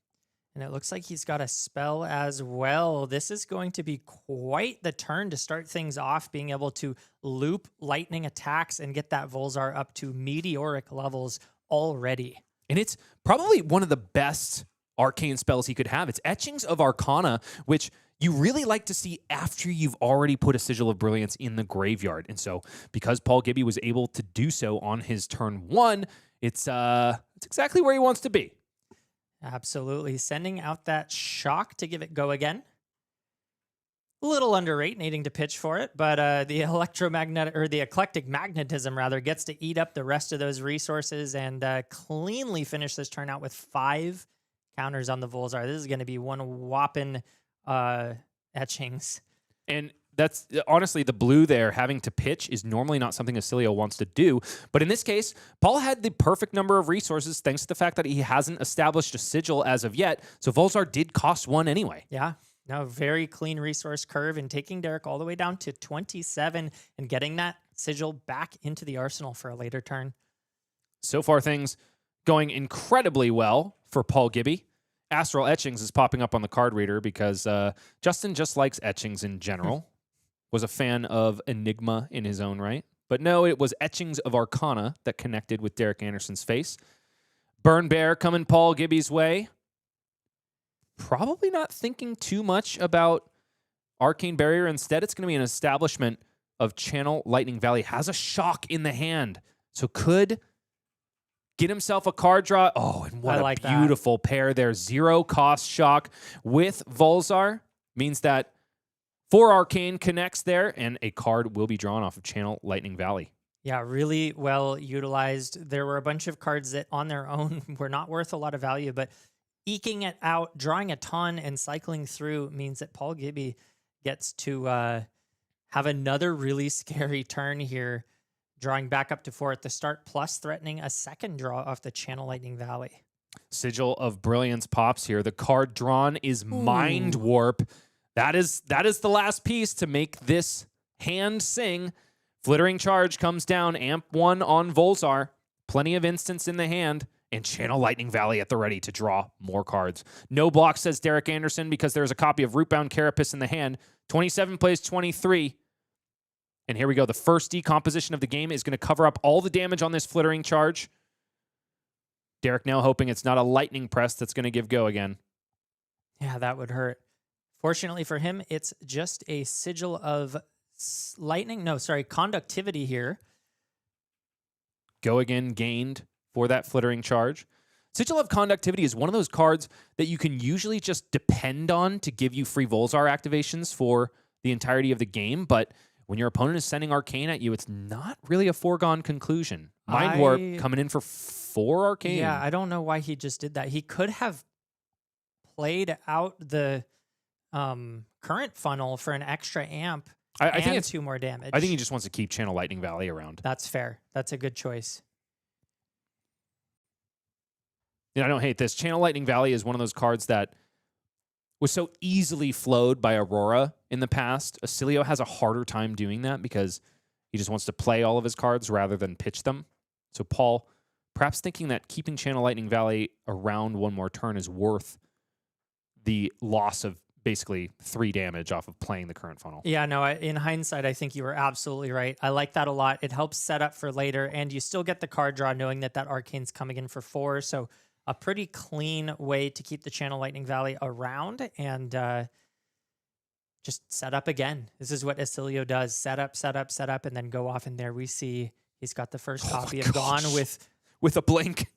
And it looks like he's got a spell as well. This is going to be quite the turn to start things off, being able to loop lightning attacks and get that Volzar up to meteoric levels already. And it's probably one of the best arcane spells he could have. It's Etchings of Arcana, which you really like to see after you've already put a Sigil of Brilliance in the graveyard. And so because Paul Gibby was able to do so on his turn 1, it's exactly where he wants to be. Absolutely. Sending out that shock to give it go again. A little underrate, needing to pitch for it, but the eclectic magnetism rather gets to eat up the rest of those resources and cleanly finish this turn out with 5 counters on the Volzar. This is going to be one whopping etchings. And that's honestly the blue there having to pitch is normally not something Oscilio wants to do. But in this case, Paul had the perfect number of resources thanks to the fact that he hasn't established a sigil as of yet. So Volzar did cost 1 anyway. Yeah. No, very clean resource curve and taking Derek all the way down to 27 and getting that sigil back into the arsenal for a later turn. So far, things going incredibly well for Paul Gibby. Astral Etchings is popping up on the card reader because Justin just likes etchings in general. Was a fan of Enigma in his own right. But no, it was Etchings of Arcana that connected with Derek Anderson's face. Burn Bear coming Paul Gibby's way. Probably not thinking too much about Arcane Barrier. Instead, it's going to be an establishment of Channel Lightning Valley. Has a shock in the hand. So could get himself a card draw. Oh, and what a beautiful pair there. 0 cost shock with Volzar. Means that 4 Arcane connects there, and a card will be drawn off of Channel Lightning Valley. Yeah, really well utilized. There were a bunch of cards that on their own were not worth a lot of value, but eking it out, drawing a ton, and cycling through means that Paul Gibby gets to have another really scary turn here, drawing back up to 4 at the start, plus threatening a second draw off the Channel Lightning Valley. Sigil of Brilliance pops here. The card drawn is Mind Warp. That is the last piece to make this hand sing. Flittering Charge comes down, amp 1 on Volzar. Plenty of instants in the hand, and Channel Lightning Valley at the ready to draw more cards. No block, says Derek Anderson, because there's a copy of Rootbound Carapace in the hand. 27 plays 23. And here we go. The first decomposition of the game is going to cover up all the damage on this Flittering Charge. Derek now hoping it's not a Lightning Press that's going to give go again. Yeah, that would hurt. Fortunately for him, it's just a sigil of conductivity here. Go again gained for that flittering charge. Sigil of Conductivity is one of those cards that you can usually just depend on to give you free Volzar activations for the entirety of the game, but when your opponent is sending Arcane at you, it's not really a foregone conclusion. Mind Warp coming in for 4 Arcane. Yeah, I don't know why he just did that. He could have played out the current funnel for an extra amp I think it's 2 more damage. I think he just wants to keep Channel Lightning Valley around. That's fair. That's a good choice. I don't hate this. Channel Lightning Valley is one of those cards that was so easily flowed by Aurora in the past. Oscilio has a harder time doing that because he just wants to play all of his cards rather than pitch them. So Paul, perhaps thinking that keeping Channel Lightning Valley around one more turn is worth the loss of basically 3 damage off of playing the current funnel. Yeah, no, in hindsight, I think you were absolutely right. I like that a lot. It helps set up for later, and you still get the card draw knowing that Arcane's coming in for 4. So a pretty clean way to keep the Channel Lightning Valley around and just set up again. This is what Oscilio does. Set up, set up, set up, and then go off. And there we see he's got the first copy of Gone with a blink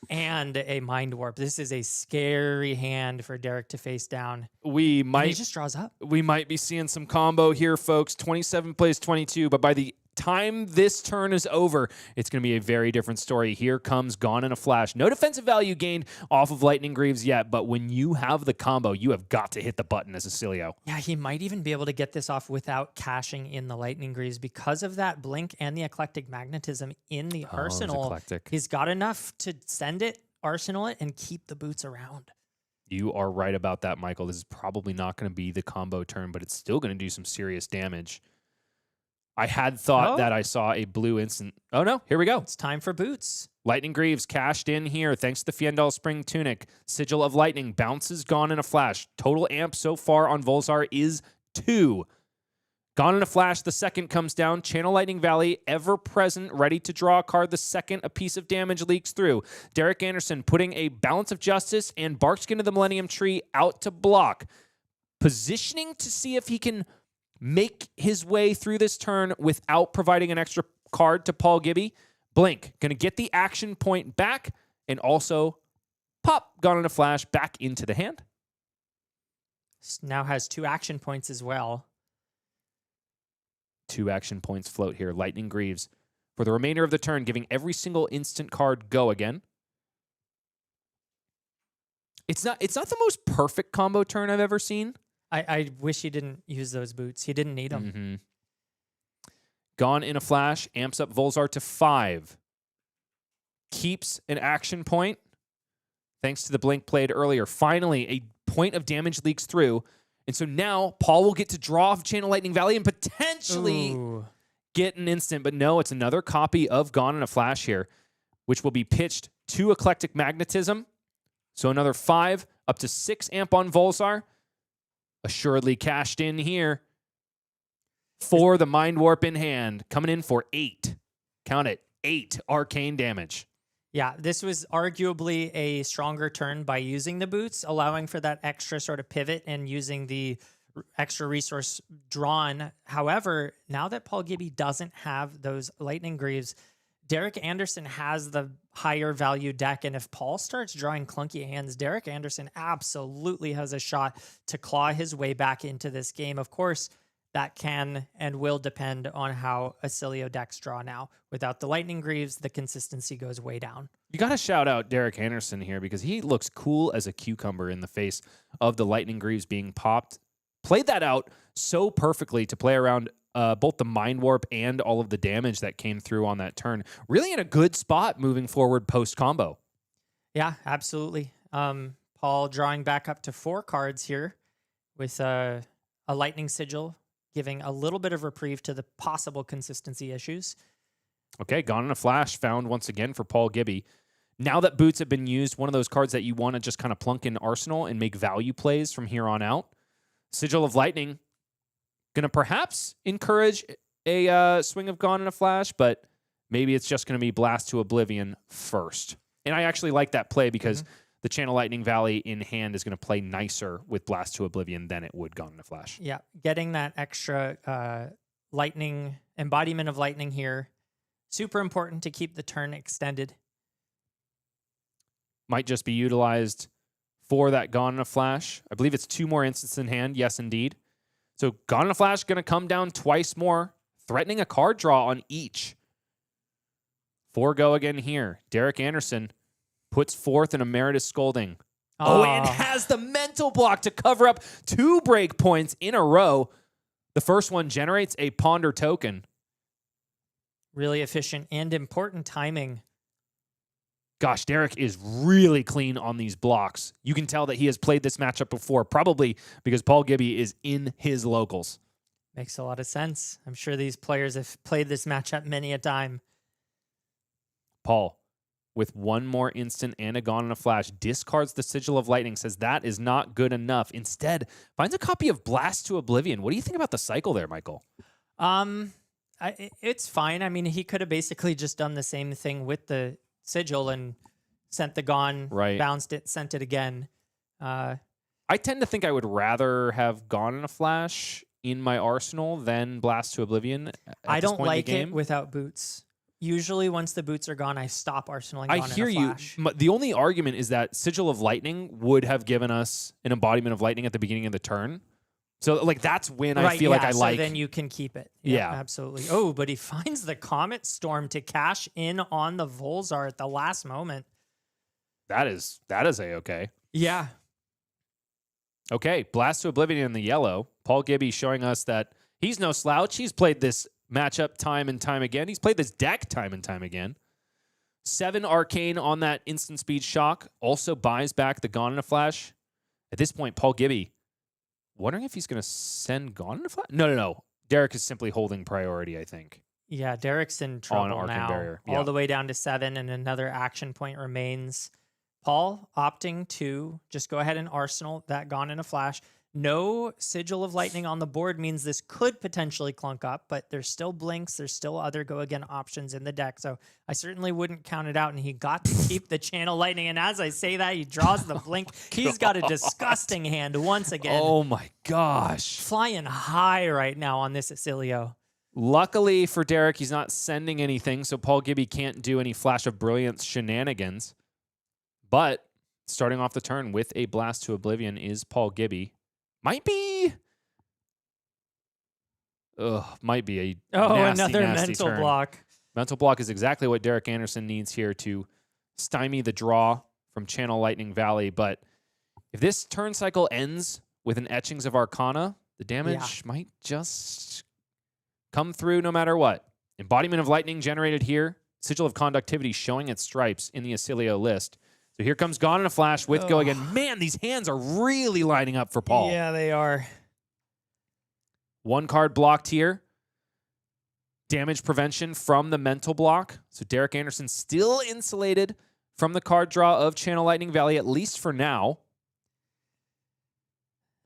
and a Mind Warp. This is a scary hand for Derek to face down. We might and he just draws up. We might be seeing some combo here, folks. 27 plays 22, but by the time this turn is over, it's going to be a very different story. Here comes Gone in a Flash. No defensive value gained off of Lightning Greaves yet, but when you have the combo, you have got to hit the button as Oscilio. Yeah, he might even be able to get this off without cashing in the Lightning Greaves because of that blink and the Eclectic Magnetism in the arsenal. He's got enough to send it, arsenal it, and keep the boots around. You are right about that, Michael. This is probably not going to be the combo turn, but it's still going to do some serious damage. I had thought that I saw a blue instant. Oh, no. Here we go. It's time for boots. Lightning Greaves cashed in here thanks to the Fiendal Spring Tunic. Sigil of Lightning bounces Gone in a Flash. Total amp so far on Volzar is 2. Gone in a Flash, the second comes down. Channel Lightning Valley, ever present, ready to draw a card. The second, a piece of damage leaks through. Derek Anderson putting a Balance of Justice and Barkskin of the Millennium Tree out to block. Positioning to see if he can make his way through this turn without providing an extra card to Paul Gibby. Blink, going to get the action point back and also pop Gone in a Flash back into the hand. Now has 2 action points as well. 2 action points float here. Lightning Greaves for the remainder of the turn, giving every single instant card go again. It's not the most perfect combo turn I've ever seen. I wish he didn't use those boots. He didn't need them. Mm-hmm. Gone in a Flash, amps up Volzar to 5. Keeps an action point, thanks to the blink played earlier. Finally, a point of damage leaks through. And so now Paul will get to draw off Channel Lightning Valley and potentially get an instant. But no, it's another copy of Gone in a Flash here, which will be pitched to Eclectic Magnetism. So another 5, up to 6 amp on Volzar. Assuredly cashed in here for the Mind Warp in hand. Coming in for 8. Count it, 8 arcane damage. Yeah, this was arguably a stronger turn by using the boots, allowing for that extra sort of pivot and using the extra resource drawn. However, now that Paul Gibby doesn't have those Lightning Greaves, Derek Anderson has the higher value deck, and if Paul starts drawing clunky hands, Derek Anderson absolutely has a shot to claw his way back into this game. Of course, that can and will depend on how Oscilio decks draw now. Without the Lightning Greaves, the consistency goes way down. You got to shout out Derek Anderson here because he looks cool as a cucumber in the face of the Lightning Greaves being popped. Played that out so perfectly to play around both the Mind Warp and all of the damage that came through on that turn. Really in a good spot moving forward post-combo. Yeah, absolutely. Paul drawing back up to 4 cards here with a Lightning Sigil, giving a little bit of reprieve to the possible consistency issues. Okay, Gone in a Flash found once again for Paul Gibby. Now that boots have been used, one of those cards that you want to just kind of plunk in Arsenal and make value plays from here on out. Sigil of Lightning, going to perhaps encourage a swing of Gone in a Flash, but maybe it's just going to be Blast to Oblivion first. And I actually like that play because the Channel Lightning Valley in hand is going to play nicer with Blast to Oblivion than it would Gone in a Flash. Yeah, getting that extra lightning, embodiment of lightning here Super important to keep the turn extended. Might just be utilized for that Gone in a Flash. I believe it's 2 more instants in hand. Yes, indeed. So Gone in a Flash going to come down twice more, threatening a card draw on each. 4 go again here. Derek Anderson puts forth an Emeritus Scolding. Oh, and has the mental block to cover up 2 break points in a row. The first one generates a Ponder token. Really efficient and important timing. Gosh, Derek is really clean on these blocks. You can tell that he has played this matchup before, probably because Paul Gibby is in his locals. Makes a lot of sense. I'm sure these players have played this matchup many a time. Paul, with 1 more instant and a Gone in a Flash, discards the Sigil of Lightning, says that is not good enough. Instead, finds a copy of Blast to Oblivion. What do you think about the cycle there, Michael? It's fine. I mean, he could have basically just done the same thing with the Sigil and sent the Gone, right, bounced it, sent it again. I tend to think I would rather have Gone in a Flash in my arsenal than Blast to Oblivion. I don't like it without boots. Usually, once the boots are gone, I stop arsenaling Gone in a Flash. I hear you. The only argument is that Sigil of Lightning would have given us an embodiment of lightning at the beginning of the turn. So, like, that's when I feel like I like. So then you can keep it. Yeah, absolutely. Oh, but he finds the Comet Storm to cash in on the Volzar at the last moment. That is a-okay. Yeah. Okay, Blast to Oblivion in the yellow. Paul Gibby showing us that he's no slouch. He's played this matchup time and time again. He's played this deck time and time again. 7 Arcane on that instant speed shock. Also buys back the Gone in a Flash. At this point, Paul Gibby wondering if he's going to send Gone in a Flash. No. Derek is simply holding priority, I think. Yeah, Derek's in trouble now. Barrier. All the way down to 7, and another action point remains. Paul opting to just go ahead and arsenal that Gone in a Flash. No Sigil of Lightning on the board means this could potentially clunk up, but there's still blinks. There's still other go again options in the deck. So I certainly wouldn't count it out. And he got to keep the Channel Lightning. And as I say that, he draws the blink. He's got a disgusting hand once again. Oh my gosh. Flying high right now on this Oscilio. Luckily for Derek, he's not sending anything. So Paul Gibby can't do any Flash of Brilliance shenanigans. But starting off the turn with a Blast to Oblivion is Paul Gibby. Might be a nasty, another nasty mental turn. block. Mental block is exactly what Derek Anderson needs here to stymie the draw from Channel Lightning Valley. But if this turn cycle ends with an Etchings of Arcana, the damage might just come through no matter what. Embodiment of Lightning generated here. Sigil of Conductivity showing its stripes in the Oscilio list. So here comes Gone in a Flash with Go again. Man, these hands are really lining up for Paul. Yeah, they are. 1 card blocked here. Damage prevention from the mental block. So Derek Anderson still insulated from the card draw of Channel Lightning Valley, at least for now.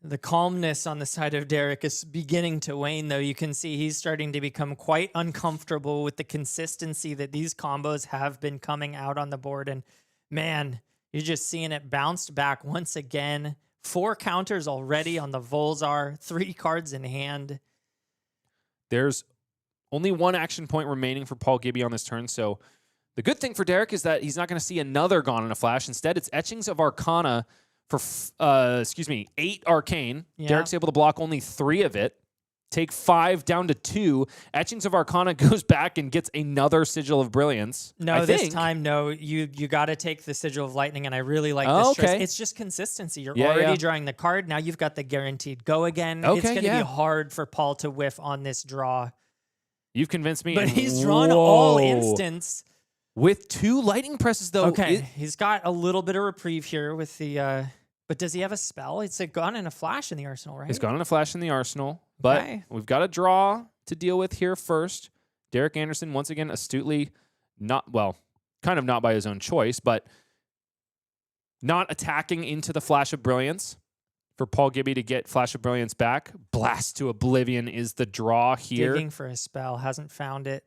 The calmness on the side of Derek is beginning to wane, though. You can see he's starting to become quite uncomfortable with the consistency that these combos have been coming out on the board. And man, you're just seeing it bounced back once again. 4 counters already on the Volzar, 3 cards in hand. There's only 1 action point remaining for Paul Gibby on this turn. So the good thing for Derek is that he's not going to see another Gone in a Flash. Instead, it's Etchings of Arcana for, 8 Arcane. Yeah. Derek's able to block only 3 of it. Take 5 down to 2. Etchings of Arcana goes back and gets another Sigil of Brilliance. No, this time, no. You got to take the Sigil of Lightning, and I really like this choice. It's just consistency. You're already drawing the card. Now you've got the guaranteed go again. It's going to be hard for Paul to whiff on this draw. You've convinced me. But he's drawn all instants. With 2 lightning presses, though. Okay, he's got a little bit of reprieve here with the... But does he have a spell? It's a Gone in a Flash in the arsenal, right? He's Gone in a Flash in the arsenal. But we've got a draw to deal with here first. Derek Anderson, once again, astutely, kind of not by his own choice, but not attacking into the Flash of Brilliance for Paul Gibby to get Flash of Brilliance back. Blast to Oblivion is the draw here. Digging for a spell, hasn't found it.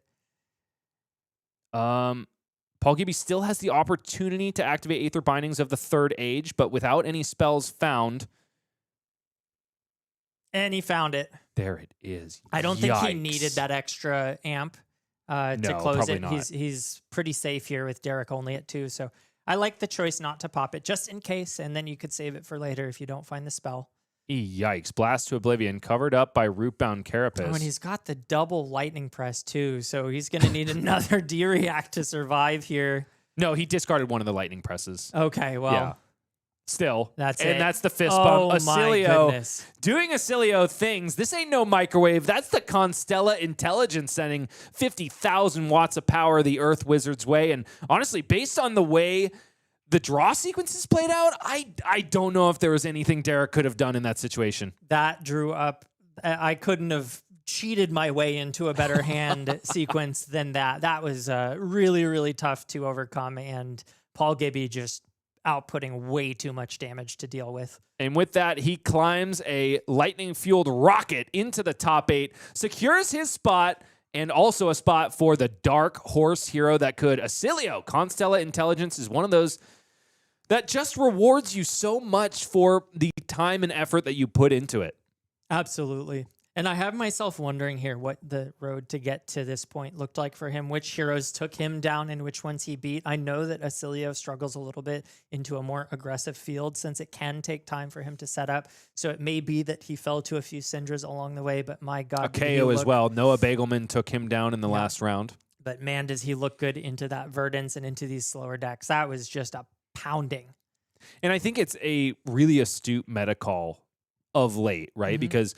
Paul Gibby still has the opportunity to activate Aether Bindings of the 3rd Age, but without any spells found. And he found it. There it is. I don't think he needed that extra amp. to No, close probably it. not. He's pretty safe here with Derek only at 2. So I like the choice not to pop it just in case, and then you could save it for later if you don't find the spell. Yikes. Blast to Oblivion, covered up by Rootbound Carapace. Oh, and he's got the double lightning press too, so he's going to need another D-React to survive here. No, he discarded one of the lightning presses. Okay, well, Yeah. Still. that's and it. that's the fist Oh bump. my Oscilio goodness. doing Oscilio things. This ain't no microwave. That's the Constella Intelligence sending 50,000 watts of power the Earth Wizard's way. And honestly, based on the way the draw sequences played out, I don't know if there was anything Derek could have done in that situation. That drew up. I couldn't have cheated my way into a better hand sequence than that. That was really, really tough to overcome. And Paul Gibby just outputting way too much damage to deal with. And with that, he climbs a lightning-fueled rocket into the top 8, secures his spot, and also a spot for the Dark Horse hero that could Oscilio. Constella Intelligence is one of those that just rewards you so much for the time and effort that you put into it. Absolutely. And I have myself wondering here what the road to get to this point looked like for him, which heroes took him down and which ones he beat. I know that Oscilio struggles a little bit into a more aggressive field since it can take time for him to set up. So it may be that he fell to a few Cindras along the way, but my God. did he Kayo as look- well. Noah Beygelman took him down in the last round. But man, does he look good into that Verdance and into these slower decks. That was just a pounding. And I think it's a really astute meta call of late, right? Because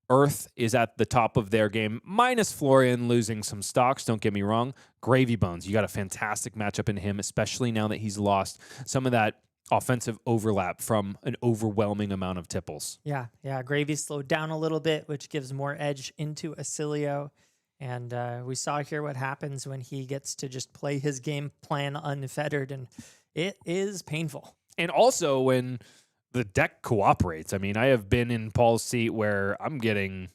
Earth is at the top of their game, minus Florian losing some stocks, don't get me wrong. Gravy Bones, you got a fantastic matchup in him, especially now that he's lost some of that offensive overlap from an overwhelming amount of tipples. Yeah. Gravy slowed down a little bit, which gives more edge into Oscilio. And we saw here what happens when he gets to just play his game plan unfettered, and it is painful. And also when the deck cooperates. I mean, I have been in Paul's seat where I'm getting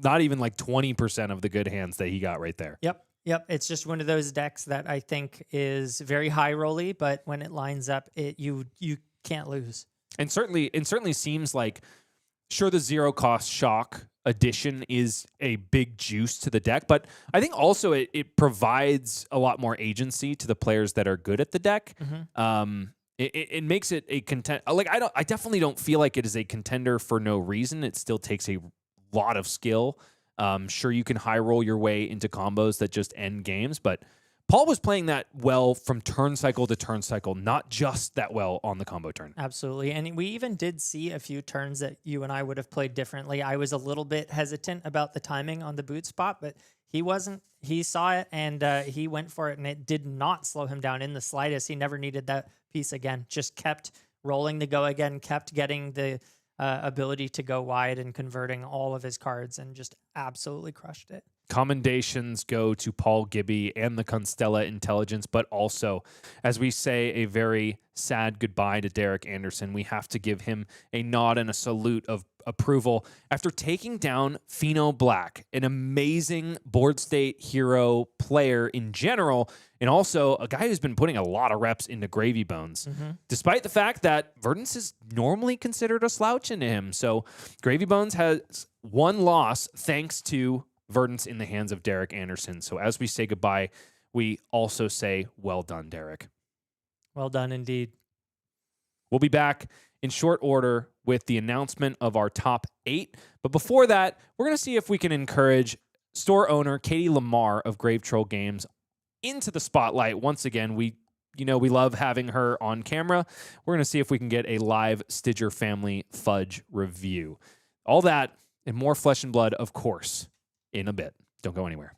not even like 20% of the good hands that he got right there. Yep. It's just one of those decks that I think is very high rolly, but when it lines up, you can't lose. And certainly seems like, sure, the zero cost shock addition is a big juice to the deck, but I think also it provides a lot more agency to the players that are good at the deck. It makes it a contend. Like I definitely don't feel like it is a contender for no reason. It still takes a lot of skill. Sure, you can high roll your way into combos that just end games, but Paul was playing that well from turn cycle to turn cycle, not just that well on the combo turn. Absolutely. And we even did see a few turns that you and I would have played differently. I was a little bit hesitant about the timing on the boot spot, but he wasn't. He saw it and he went for it, and it did not slow him down in the slightest. He never needed that piece again. Just kept rolling to go again, kept getting the ability to go wide and converting all of his cards, and just absolutely crushed it. Commendations go to Paul Gibby and the Constella Intelligence, but also, as we say a very sad goodbye to Derek Anderson, we have to give him a nod and a salute of approval after taking down Pheano Black, an amazing board state hero player in general, and also a guy who's been putting a lot of reps into Gravy Bones, despite the fact that Verdance is normally considered a slouch into him. So Gravy Bones has one loss thanks to Verdance in the hands of Derek Anderson. So as we say goodbye, we also say, well done, Derek. Well done indeed. We'll be back in short order with the announcement of our top 8. But before that, we're going to see if we can encourage store owner Katie Lamar of Grave Troll Games into the spotlight. Once again, we love having her on camera. We're going to see if we can get a live Stidger family fudge review. All that and more Flesh and Blood, of course, in a bit. Don't go anywhere.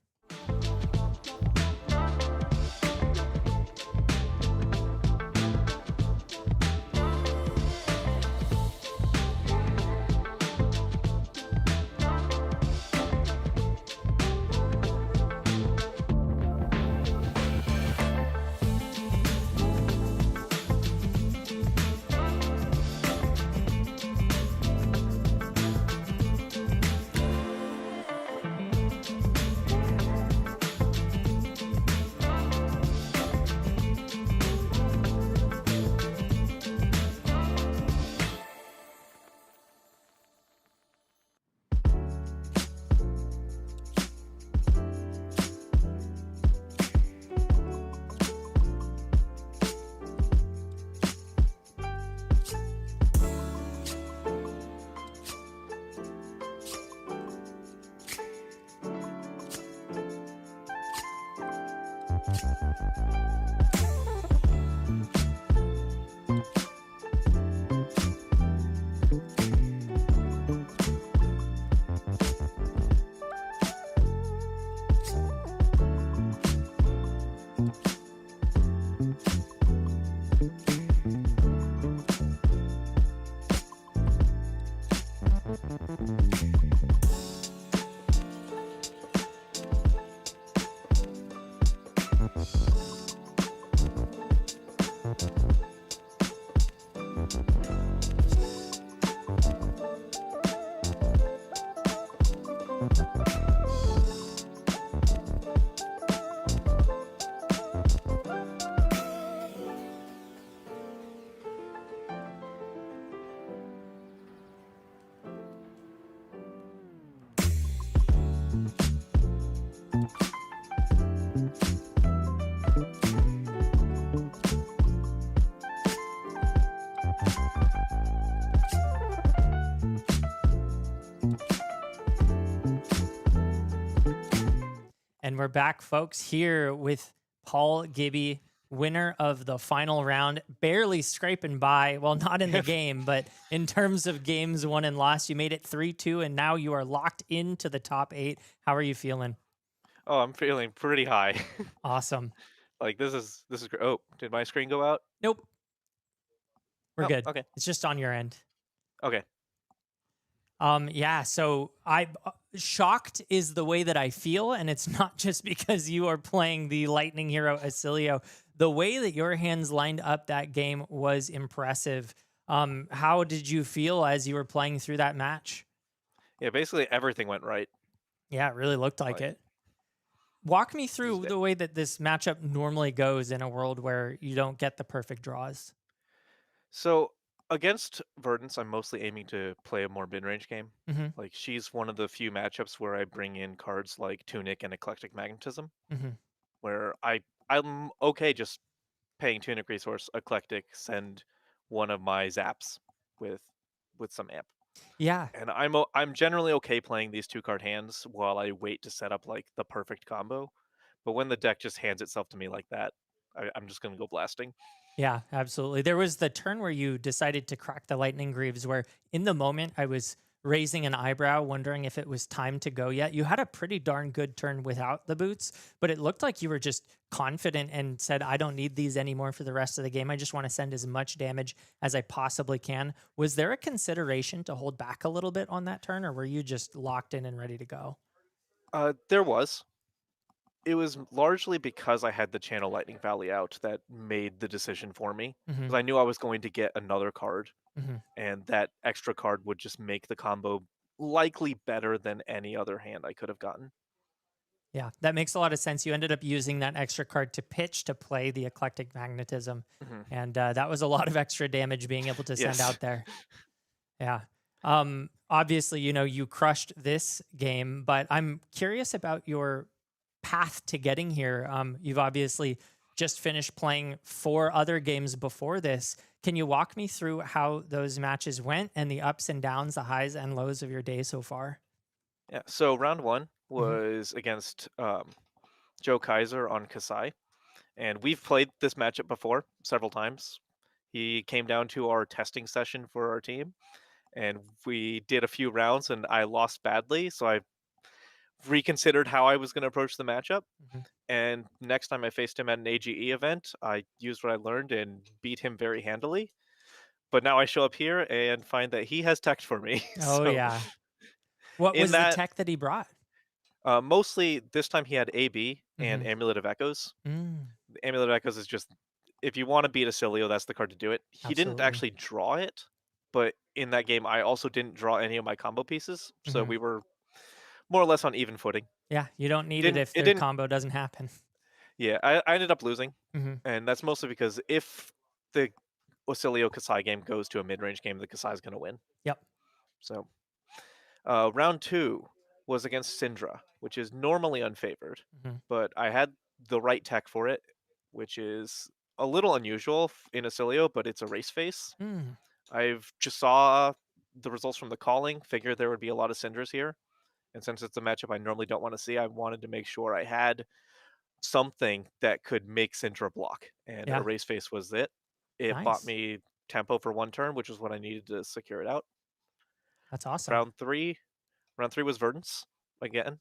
And we're back, folks, here with Paul Gibby, winner of the final round, barely scraping by. Well, not in the game, but in terms of games won and lost, you made it 3-2, and now you are locked into the top 8. How are you feeling? Oh, I'm feeling pretty high. Awesome. Like this is great. Oh, did my screen go out? Nope. We're Oh, good. okay. It's just on your end. Okay. Yeah, so I shocked is the way that I feel, and it's not just because you are playing the lightning hero Oscilio. The way that your hands lined up that game was impressive. How did you feel as you were playing through that match? Yeah, basically everything went right. Yeah, it really looked like it. Walk me through the way that this matchup normally goes in a world where you don't get the perfect draws. So against Verdance, I'm mostly aiming to play a more mid-range game. Mm-hmm. Like she's one of the few matchups where I bring in cards like Tunic and Eclectic Magnetism, Mm-hmm. where I'm okay just paying Tunic resource, Eclectic, send one of my zaps with some amp. Yeah. And I'm generally okay playing these 2-card hands while I wait to set up like the perfect combo. But when the deck just hands itself to me like that, I'm just gonna go blasting. Yeah, absolutely. There was the turn where you decided to crack the lightning greaves where in the moment I was raising an eyebrow, wondering if it was time to go yet. You had a pretty darn good turn without the boots, but it looked like you were just confident and said, I don't need these anymore for the rest of the game. I just want to send as much damage as I possibly can. Was there a consideration to hold back a little bit on that turn, or were you just locked in and ready to go? There was. It was largely because I had the Channel Lightning Valley out that made the decision for me. Because I knew I was going to get another card, and that extra card would just make the combo likely better than any other hand I could have gotten. Yeah, that makes a lot of sense. You ended up using that extra card to pitch to play the Eclectic Magnetism, and that was a lot of extra damage being able to send out there. Yeah. Obviously, you know, you crushed this game, but I'm curious about your path to getting here. You've obviously just finished playing 4 other games before this. Can you walk me through how those matches went and the ups and downs, the highs and lows of your day so far? Yeah. So round 1 was against Joe Kaiser on Kassai, and we've played this matchup before several times. He came down to our testing session for our team, and we did a few rounds, and I lost badly, so I reconsidered how I was going to approach the matchup. And next time I faced him at an AGE event, I used what I learned and beat him very handily. But now I show up here and find that he has tech for me. Oh, yeah. What was the tech that he brought? Mostly this time he had AB and Amulet of Echoes. The Amulet of Echoes is just, if you want to beat Oscilio, that's the card to do it. He didn't actually draw it, but in that game I also didn't draw any of my combo pieces, so we were more or less on even footing. Yeah, you don't need it if the combo doesn't happen. Yeah, I ended up losing, and that's mostly because if the Oscilio Kassai game goes to a mid-range game, the Kassai is going to win. Yep. So, round 2 was against Cindra, which is normally unfavored, but I had the right tech for it, which is a little unusual in Oscilio, but it's a race face. I've just saw the results from the calling, figured there would be a lot of Cindras here. And since it's a matchup I normally don't want to see, I wanted to make sure I had something that could make Cindra block. And a race face was it. It bought me tempo for 1 turn, which is what I needed to secure it out. That's awesome. Round 3 was Verdance again.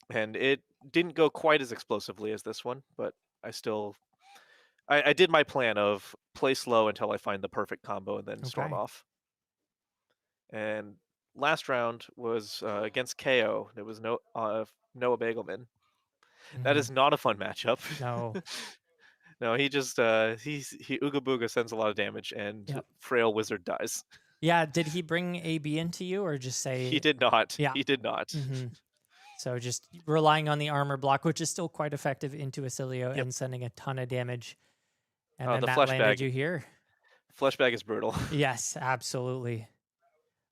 And it didn't go quite as explosively as this one, but I did my plan of play slow until I find the perfect combo and then storm off. And last round was against Kayo. There was Noah Beygelman. That is not a fun matchup. No. No, he just he Ooga Booga sends a lot of damage, and Frail Wizard dies. Yeah, did he bring AB into you, or just say he did not? Yeah, he did not. So just relying on the armor block, which is still quite effective into Oscilio, and sending a ton of damage. And then the that flesh landed bag. you here. Flesh bag is brutal. Yes, absolutely.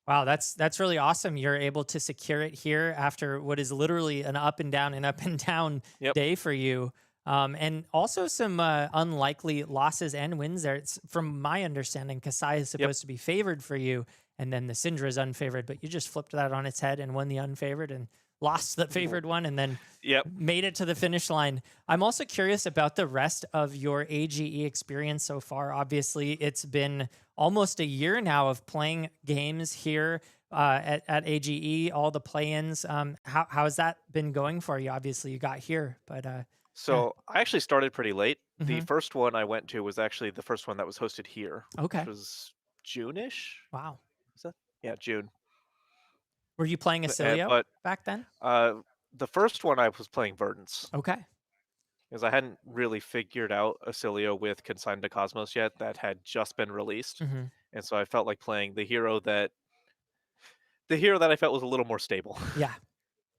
Wow, that's really awesome. You're able to secure it here after what is literally an up and down day for you. And also some unlikely losses and wins there. It's, from my understanding, Kassai is supposed to be favored for you, and then the Cindra is unfavored, but you just flipped that on its head and won the unfavored and lost the favored one and then Yep. made it to the finish line. I'm also curious about the rest of your AGE experience so far. Obviously, it's been almost a year now of playing games here at AGE, all the play-ins. How has that been going for you? Obviously, you got here, but So I actually started pretty late. The Mhm. first one I went to was actually the first one that was hosted here, okay. which was June-ish. Wow. Is that? Yeah, June. Were you playing Oscilio But back then? the first one I was playing Verdance Okay. because I hadn't really figured out Oscilio with Consigned to Cosmos yet. That had just been released, hmm and so I felt like playing the hero that I felt was a little more stable. Yeah.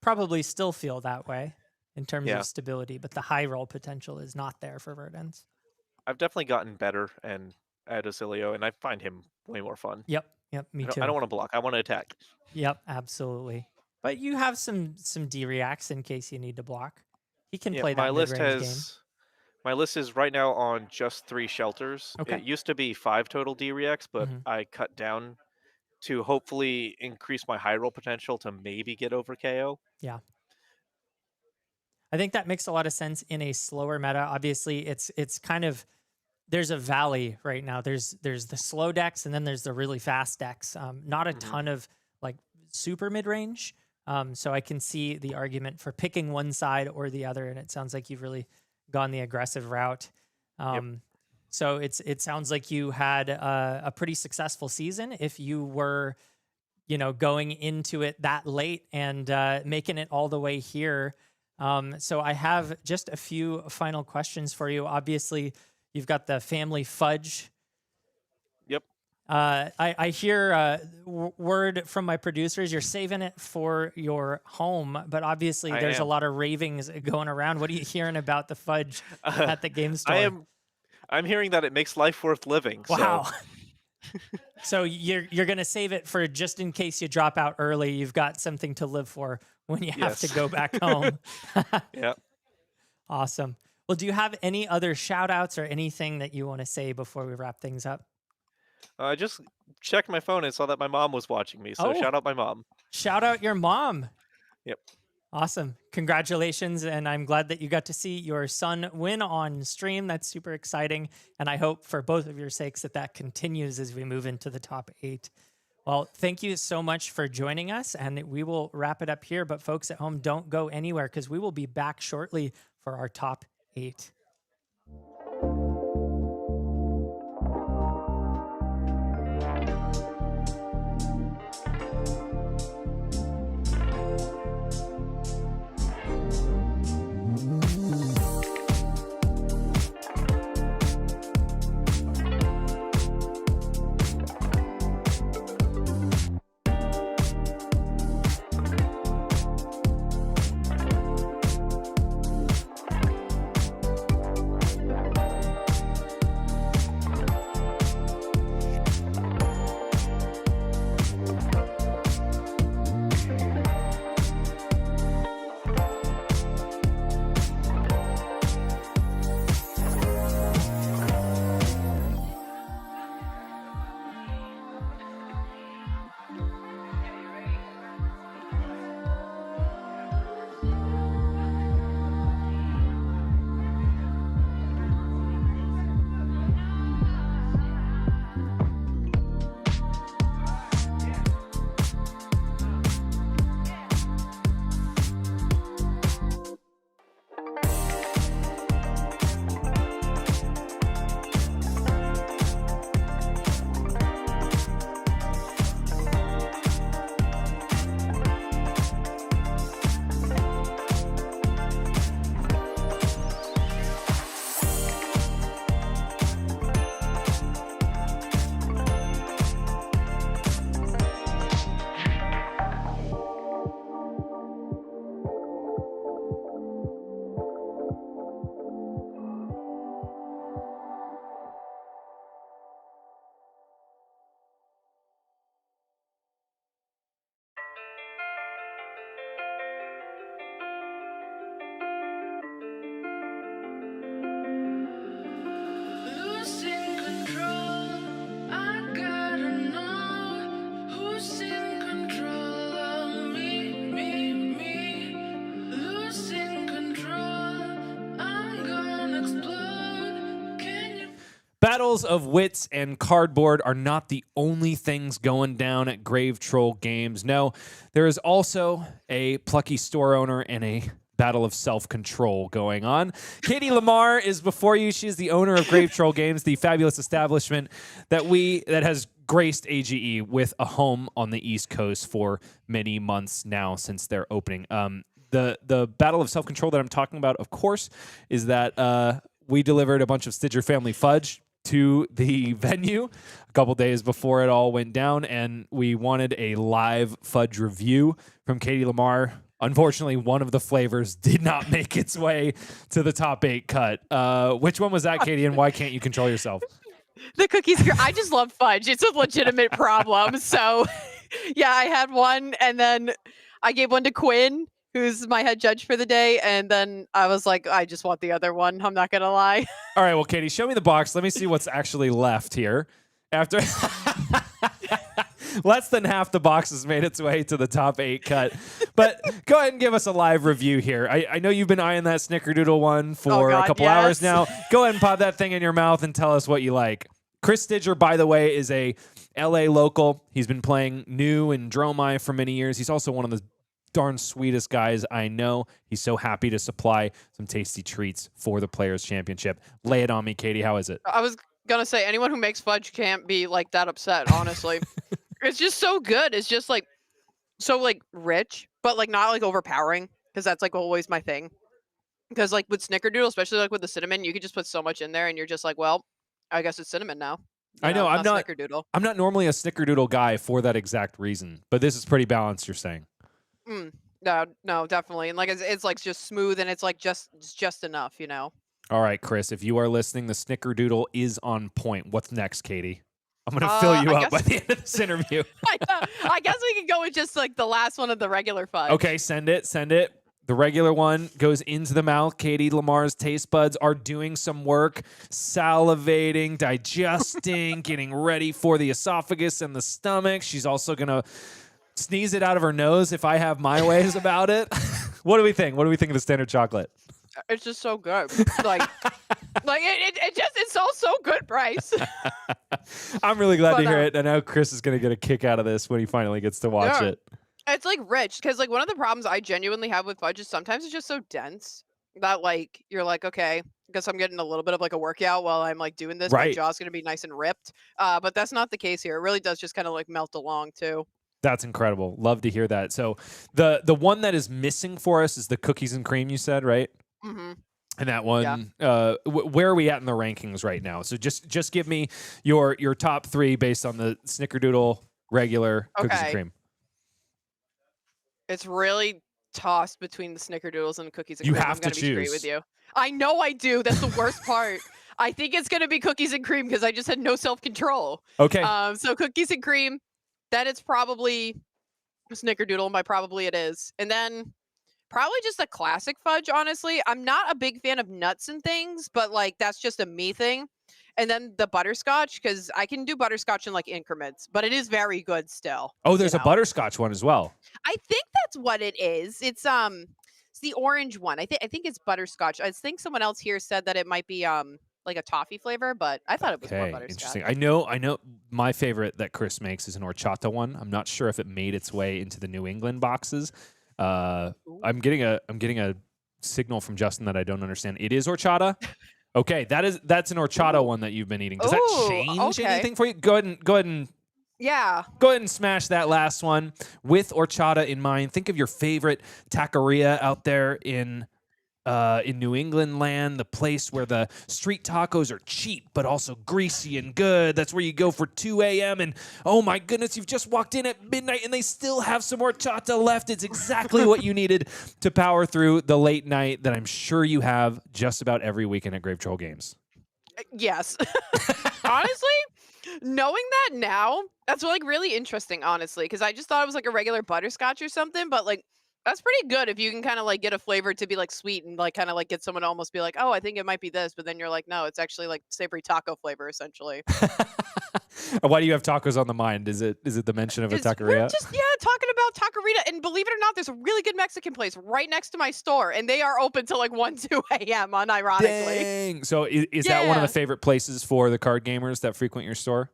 Probably still feel that way in terms Yeah. of stability, but the high roll potential is not there for Verdance. I've definitely gotten better and at Oscilio, and I find him way more fun. Yep. Me too. I don't want to block. I want to attack. Yep, absolutely. But you have some D reacts in case you need to block. He can Yeah, play that mid-range game. my list is right now on just 3 shelters. Okay. It used to be 5 total D reacts, but Mhm. I cut down to hopefully increase my high roll potential to maybe get over KO. I think that makes a lot of sense in a slower meta. Obviously, it's kind of there's a valley right now. There's the slow decks and then there's the really fast decks. Not a ton of like super mid range. So I can see the argument for picking one side or the other, and it sounds like you've really gone the aggressive route. So it sounds like you had a pretty successful season if you were, going into it that late and making it all the way here. So I have just a few final questions for you. Obviously, you've got the family fudge. Yep. I hear word from my producers, you're saving it for your home, but obviously I there's a am. lot of ravings going around. What are you hearing about the fudge at the game store? I'm hearing that it makes life worth living. Wow. So So you're gonna save it for just in case you drop out early. You've got something to live for when you have to Yes. go back home. yeah. Awesome. Well, do you have any other shout outs or anything that you want to say before we wrap things up? I just checked my phone and saw that my mom was watching me. So Oh. shout out my mom. Shout out your mom. Yep. Awesome. Congratulations. And I'm glad that you got to see your son win on stream. That's super exciting. And I hope for both of your sakes that continues as we move into the top 8. Well, thank you so much for joining us. And we will wrap it up here. But folks at home, don't go anywhere because we will be back shortly for our top 8. Battles of wits and cardboard are not the only things going down at Grave Troll Games. No, there is also a plucky store owner and a battle of self-control going on. Katie Lamar is before you. She is the owner of Grave Troll Games, the fabulous establishment that has graced AGE with a home on the East Coast for many months now since their opening. The battle of self-control that I'm talking about, of course, is that we delivered a bunch of Stidger family fudge to the venue a couple days before it all went down, and we wanted a live fudge review from Katie Lamar. Unfortunately, one of the flavors did not make its way to the top 8 cut. Which one was that, Katie, and why can't you control yourself? The cookies. I just love fudge. It's a legitimate problem. So, yeah, I had one, and then I gave one to Quinn, who's my head judge for the day, and then I was like, I just want the other one. I'm not gonna lie. All right, well, Katie, show me the box. Let me see what's actually left here. After less than half the box has made its way to the top 8 cut. But go ahead and give us a live review here. I know you've been eyeing that Snickerdoodle one for a couple hours now. Go ahead and pop that thing in your mouth and tell us what you like. Chris Stidger, by the way, is a LA local. He's been playing New and Dromai for many years. He's also one of the darn sweetest guys I know. He's so happy to supply some tasty treats for the Players' Championship. Lay it on me, Katie. How is it? I was gonna say, anyone who makes fudge can't be like that upset, honestly. It's just so good. It's just like so like rich, but like not like overpowering, because that's like always my thing. Because like with Snickerdoodle, especially like with the cinnamon, you could just put so much in there, and you're just like, well, I guess it's cinnamon now. I know. I'm not Snickerdoodle. I'm not normally a Snickerdoodle guy for that exact reason, but this is pretty balanced, you're saying. No, definitely. And like it's like just smooth, and it's like just enough, you know. All right, Chris, if you are listening, the Snickerdoodle is on point. What's next, Katie? I'm going to fill you up by the end of this interview. I guess we can go with just like the last one of the regular fudge. Okay, send it. The regular one goes into the mouth. Katie Lamar's taste buds are doing some work, salivating, digesting, getting ready for the esophagus and the stomach. She's also going to sneeze it out of her nose if I have my ways about it. What do we think? What do we think of the standard chocolate? It's just so good. Like it's all so good, Bryce. I'm really glad to hear it. I know Chris is going to get a kick out of this when he finally gets to watch it. It's like rich, because like one of the problems I genuinely have with fudge is sometimes it's just so dense that like you're like, okay, I guess I'm getting a little bit of like a workout while I'm like doing this. My jaw's going to be nice and ripped. But that's not the case here. It really does just kind of like melt along too. That's incredible. Love to hear that. So the one that is missing for us is the cookies and cream, you said, right? Mm-hmm. And that one, where are we at in the rankings right now? So just give me your top 3 based on the Snickerdoodle, regular, cookies and cream. It's really tossed between the Snickerdoodles and the cookies and cream. You have I'm gonna to be choose. straight with you. I know I do. That's the worst part. I think it's going to be cookies and cream because I just had no self-control. Okay. So cookies and cream, then it's probably Snickerdoodle. By probably it is. And then probably just a classic fudge, honestly. I'm not a big fan of nuts and things, but like that's just a me thing. And then the butterscotch, because I can do butterscotch in like increments, but it is very good still. Oh, there's a butterscotch one as well. I think that's what it is. It's the orange one. I think it's butterscotch. I think someone else here said that it might be like a toffee flavor, but I thought it was more butterscotch. Interesting. I know my favorite that Chris makes is an horchata one. I'm not sure if it made its way into the New England boxes. I'm getting a signal from Justin that I don't understand. It is horchata. Okay, that's an horchata one that you've been eating. Does that change anything for you? Go ahead and go ahead and smash that last one with horchata in mind. Think of your favorite taqueria out there in New England land, the place where the street tacos are cheap but also greasy and good. That's where you go for 2 a.m. and oh my goodness, you've just walked in at midnight and they still have some horchata left. It's exactly what you needed to power through the late night that I'm sure you have just about every weekend at Grave Troll Games. Yes. Honestly, knowing that now, that's like really interesting, honestly, because I just thought it was like a regular butterscotch or something, but like That's pretty good if you can kind of like get a flavor to be like sweet and like kind of like get someone to almost be like, oh, I think it might be this, but then you're like, no, it's actually like savory taco flavor essentially. Why do you have tacos on the mind? Is it the mention of a We're taqueria? just talking about taqueria, and believe it or not, there's a really good Mexican place right next to my store, and they are open till like 1-2 a.m. unironically. Dang. So is that one of the favorite places for the card gamers that frequent your store?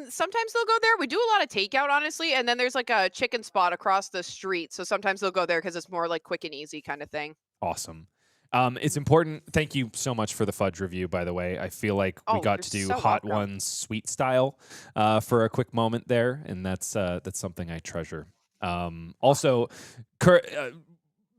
Sometimes they'll go there. We do a lot of takeout, honestly, and then there's like a chicken spot across the street, so sometimes they'll go there because it's more like quick and easy kind of thing. Awesome. It's important. Thank you so much for the fudge review, by the way. I feel like we got to do so Hot welcome. Ones sweet style for a quick moment there, and that's something I treasure. Also,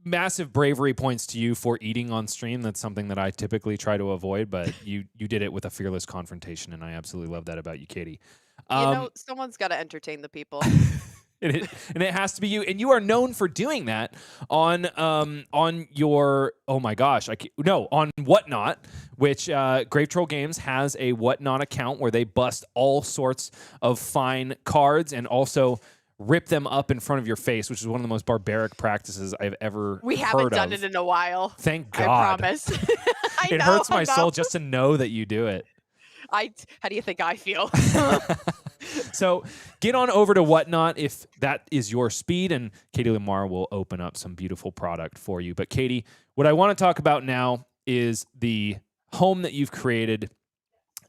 massive bravery points to you for eating on stream. That's something that I typically try to avoid, but you did it with a fearless confrontation, and I absolutely love that about you, Katie. Someone's got to entertain the people. And it has to be you, and you are known for doing that on your on Whatnot, which Grave Troll Games has a Whatnot account where they bust all sorts of fine cards and also rip them up in front of your face, which is one of the most barbaric practices I've ever We heard haven't done of. it in a while. Thank God. I promise. It hurts my soul just to know that you do it. How do you think I feel? So get on over to Whatnot if that is your speed, and Katie Lamar will open up some beautiful product for you. But Katie, what I want to talk about now is the home that you've created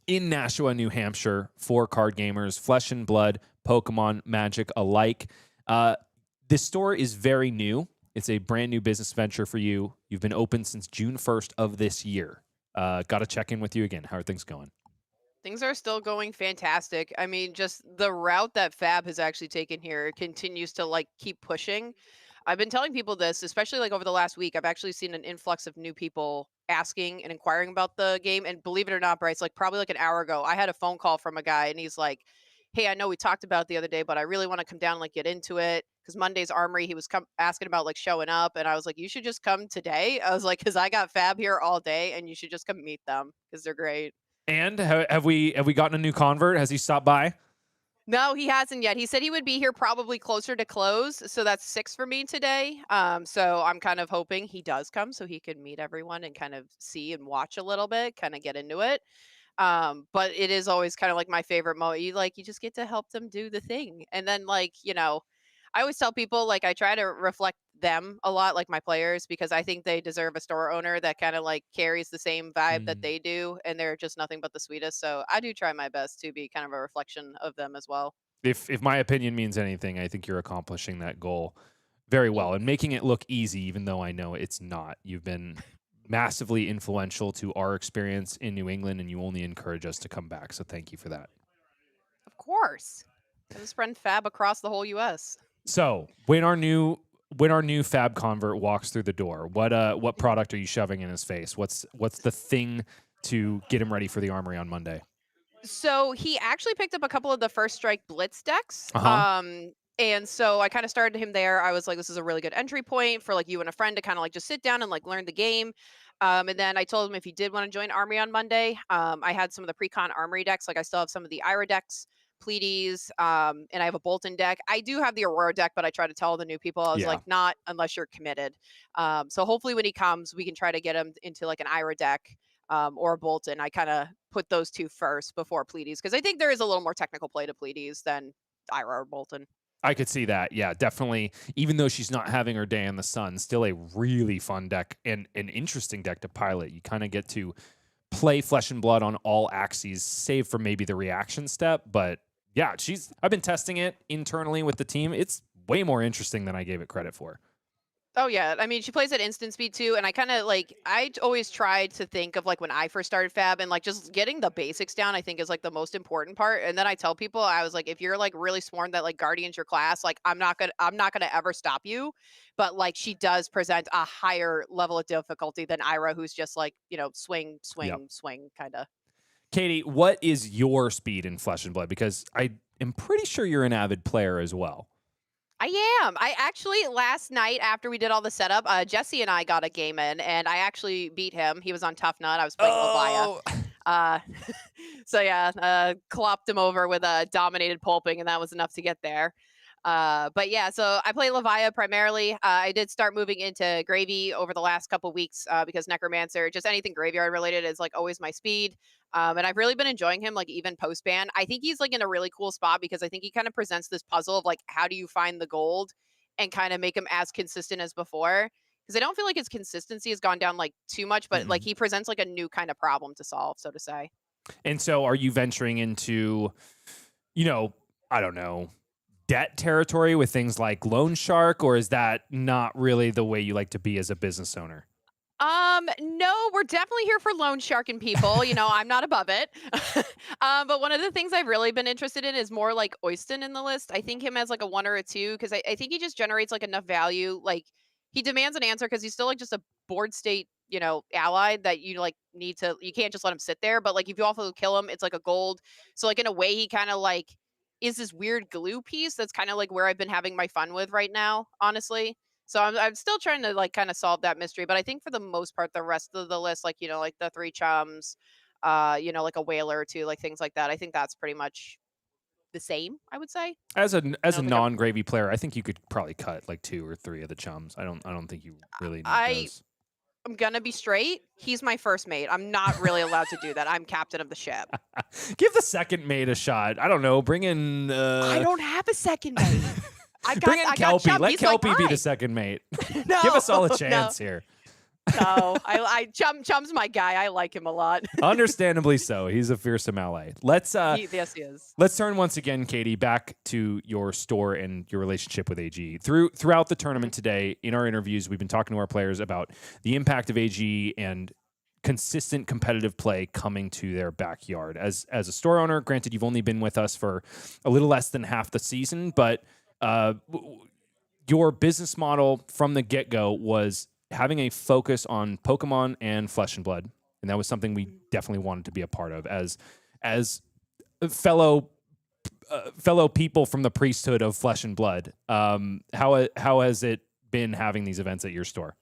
in Nashua, New Hampshire for card gamers, flesh and blood, Pokemon, Magic alike. This store is very new. It's a brand new business venture for you. You've been open since June 1st of this year. Got to check in with you again. How are things going? Things are still going fantastic. I mean, just the route that Fab has actually taken here continues to like keep pushing. I've been telling people this, especially like over the last week. I've actually seen an influx of new people asking and inquiring about the game. And believe it or not, Bryce, like probably like an hour ago, I had a phone call from a guy and he's like, hey, I know we talked about it the other day, but I really want to come down and like get into it. Because Monday's Armory, he was asking about like showing up. And I was like, you should just come today. I was like, because I got Fab here all day and you should just come meet them because they're great. And have we gotten a new convert? Has he stopped by? No, he hasn't yet. He said he would be here probably closer to close. So that's 6 for me today. So I'm kind of hoping he does come so he can meet everyone and kind of see and watch a little bit, kind of get into it. But it is always kind of like my favorite moment. You just get to help them do the thing. And then I always tell people I try to reflect them a lot, like my players, because I think they deserve a store owner that kind of carries the same vibe that they do, and they're just nothing but the sweetest. So I do try my best to be kind of a reflection of them as well. If my opinion means anything, I think you're accomplishing that goal very well and making it look easy, even though I know it's not. You've been massively influential to our experience in New England, and you only encourage us to come back. So thank you for that. Of course. I just spread Fab across the whole U.S. So when our new Fab convert walks through the door, what product are you shoving in his face? What's the thing to get him ready for the Armory on Monday? So he actually picked up a couple of the First Strike Blitz decks. And so I kind of started him there. I was like, this is a really good entry point for you and a friend to kind of just sit down and learn the game. And then I told him if he did want to join Armory on Monday, I had some of the pre-con Armory decks. I still have some of the Ira decks, Pleiades, and I have a Bolton deck. I do have the Aurora deck, but I try to tell the new people, I was not unless you're committed. So hopefully when he comes, we can try to get him into an Ira deck or a Bolton. I kind of put those two first before Pleiades, because I think there is a little more technical play to Pleiades than Ira or Bolton. I could see that. Yeah, definitely. Even though she's not having her day in the sun, still a really fun deck and an interesting deck to pilot. You kind of get to play Flesh and Blood on all axes, save for maybe the reaction step. But yeah, I've been testing it internally with the team. It's way more interesting than I gave it credit for. Oh, yeah. I mean, she plays at instant speed, too. And I kind of I always tried to think of when I first started Fab and just getting the basics down, I think is the most important part. And then I tell people, I was if you're really sworn that Guardian's your class, I'm not going to ever stop you. But she does present a higher level of difficulty than Ira, who's just swing, swing kind of. Katie, what is your speed in Flesh and Blood? Because I am pretty sure you're an avid player as well. I am. I actually, last night after we did all the setup, Jesse and I got a game in, and I actually beat him. He was on Tough Nut. I was playing Levia. So yeah, clopped him over with a dominated pulping, and that was enough to get there. But yeah, so I play Levia primarily. I did start moving into Gravy over the last couple weeks because Necromancer, just anything graveyard related, is like always my speed. And I've really been enjoying him, like even post ban. I think he's like in a really cool spot because I think he kind of presents this puzzle of like how do you find the gold and kind of make him as consistent as before. Because I don't feel like his consistency has gone down like too much, but like he presents like a new kind of problem to solve, so to say. And so are you venturing into, I don't know, debt territory with things like Loan Shark, or is that not really the way you like to be as a business owner? No, we're definitely here for loan sharking people. I'm not above it. But one of the things I've really been interested in is more like Oyston in the list. I think him as like a 1 or a 2 because I think he just generates like enough value. Like he demands an answer because he's still like just a board state, ally that you like need to. You can't just let him sit there. But like if you also kill him, it's like a gold. So like in a way, he kind of like is this weird glue piece that's kind of like where I've been having my fun with right now, honestly. So I'm still trying to like kind of solve that mystery, but I think for the most part, the rest of the list, like like the 3 chums, like a whaler or 2, like things like that. I think that's pretty much the same. I would say. As a think non-gravy player, I think you could probably cut like 2 or 3 of the chums. I don't think you really need those. I'm gonna be straight. He's my first mate. I'm not really allowed to do that. I'm captain of the ship. Give the second mate a shot. I don't know. Bring in. I don't have a second mate. Bring in Kelpie. Chum. Let He's Kelpie like be the mine. second mate. No, Give us all a chance here. No, Chum's my guy. I like him a lot. Understandably so. He's a fearsome ally. Let's yes, he is. Let's turn once again, Katie, back to your store and your relationship with AG. Throughout the tournament today, in our interviews, we've been talking to our players about the impact of AG and consistent competitive play coming to their backyard. As a store owner, granted, you've only been with us for a little less than half the season, but your business model from the get-go was having a focus on Pokemon and Flesh and Blood, and that was something we definitely wanted to be a part of as fellow people from the priesthood of Flesh and Blood. How has it been having these events at your store?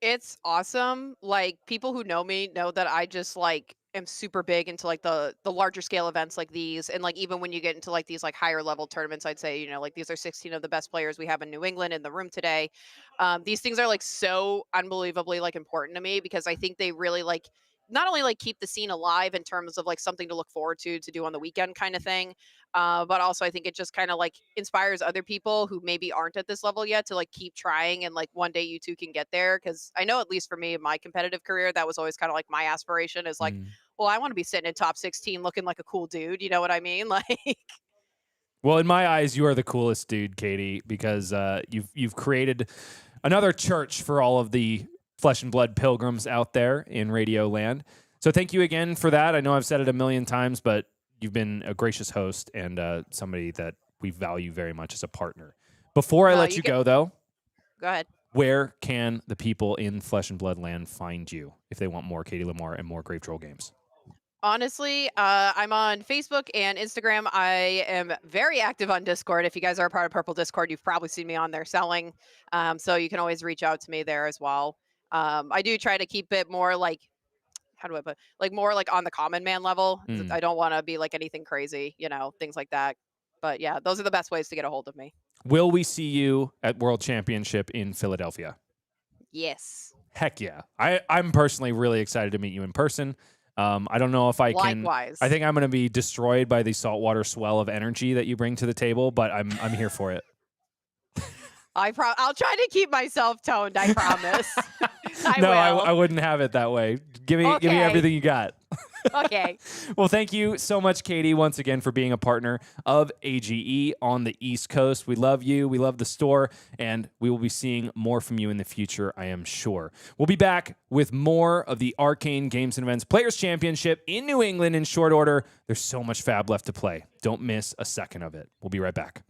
It's awesome. Like people who know me know that I just like am super big into like the larger scale events like these, and like even when you get into like these like higher level tournaments, I'd say like these are 16 of the best players we have in New England in the room today. These things are like so unbelievably like important to me because I think they really like not only like keep the scene alive in terms of like something to look forward to do on the weekend kind of thing, but also I think it just kind of like inspires other people who maybe aren't at this level yet to like keep trying, and like one day you too can get there. Because I know at least for me in my competitive career, that was always kind of like my aspiration is like, well, I want to be sitting in top 16 looking like a cool dude. You know what I mean? Like, well, in my eyes, you are the coolest dude, Katie, because you've created another church for all of the Flesh and Blood pilgrims out there in Radio Land. So thank you again for that. I know I've said it a million times, but you've been a gracious host and somebody that we value very much as a partner. Before I let you go, though, go ahead. Where can the people in Flesh and Blood Land find you if they want more Katie Lamar and more Grave Troll games? Honestly, I'm on Facebook and Instagram. I am very active on Discord. If you guys are a part of Purple Discord, you've probably seen me on there selling. So you can always reach out to me there as well. I do try to keep it more like, how do I put, like more like on the common man level. I don't want to be like anything crazy, things like that. But yeah, those are the best ways to get a hold of me. Will we see you at World Championship in Philadelphia? Yes. Heck yeah. I'm personally really excited to meet you in person. I don't know if I can. Likewise. I think I'm going to be destroyed by the saltwater swell of energy that you bring to the table, but I'm here for it. I'll try to keep myself toned. I promise. I wouldn't have it that way. Give me everything you got. Okay. Well, thank you so much, Katie, once again for being a partner of AGE on the East Coast. We love you. We love the store, and we will be seeing more from you in the future, I am sure. We'll be back with more of the Arcane Games and Events Players Championship in New England in short order. There's so much fab left to play. Don't miss a second of it. We'll be right back.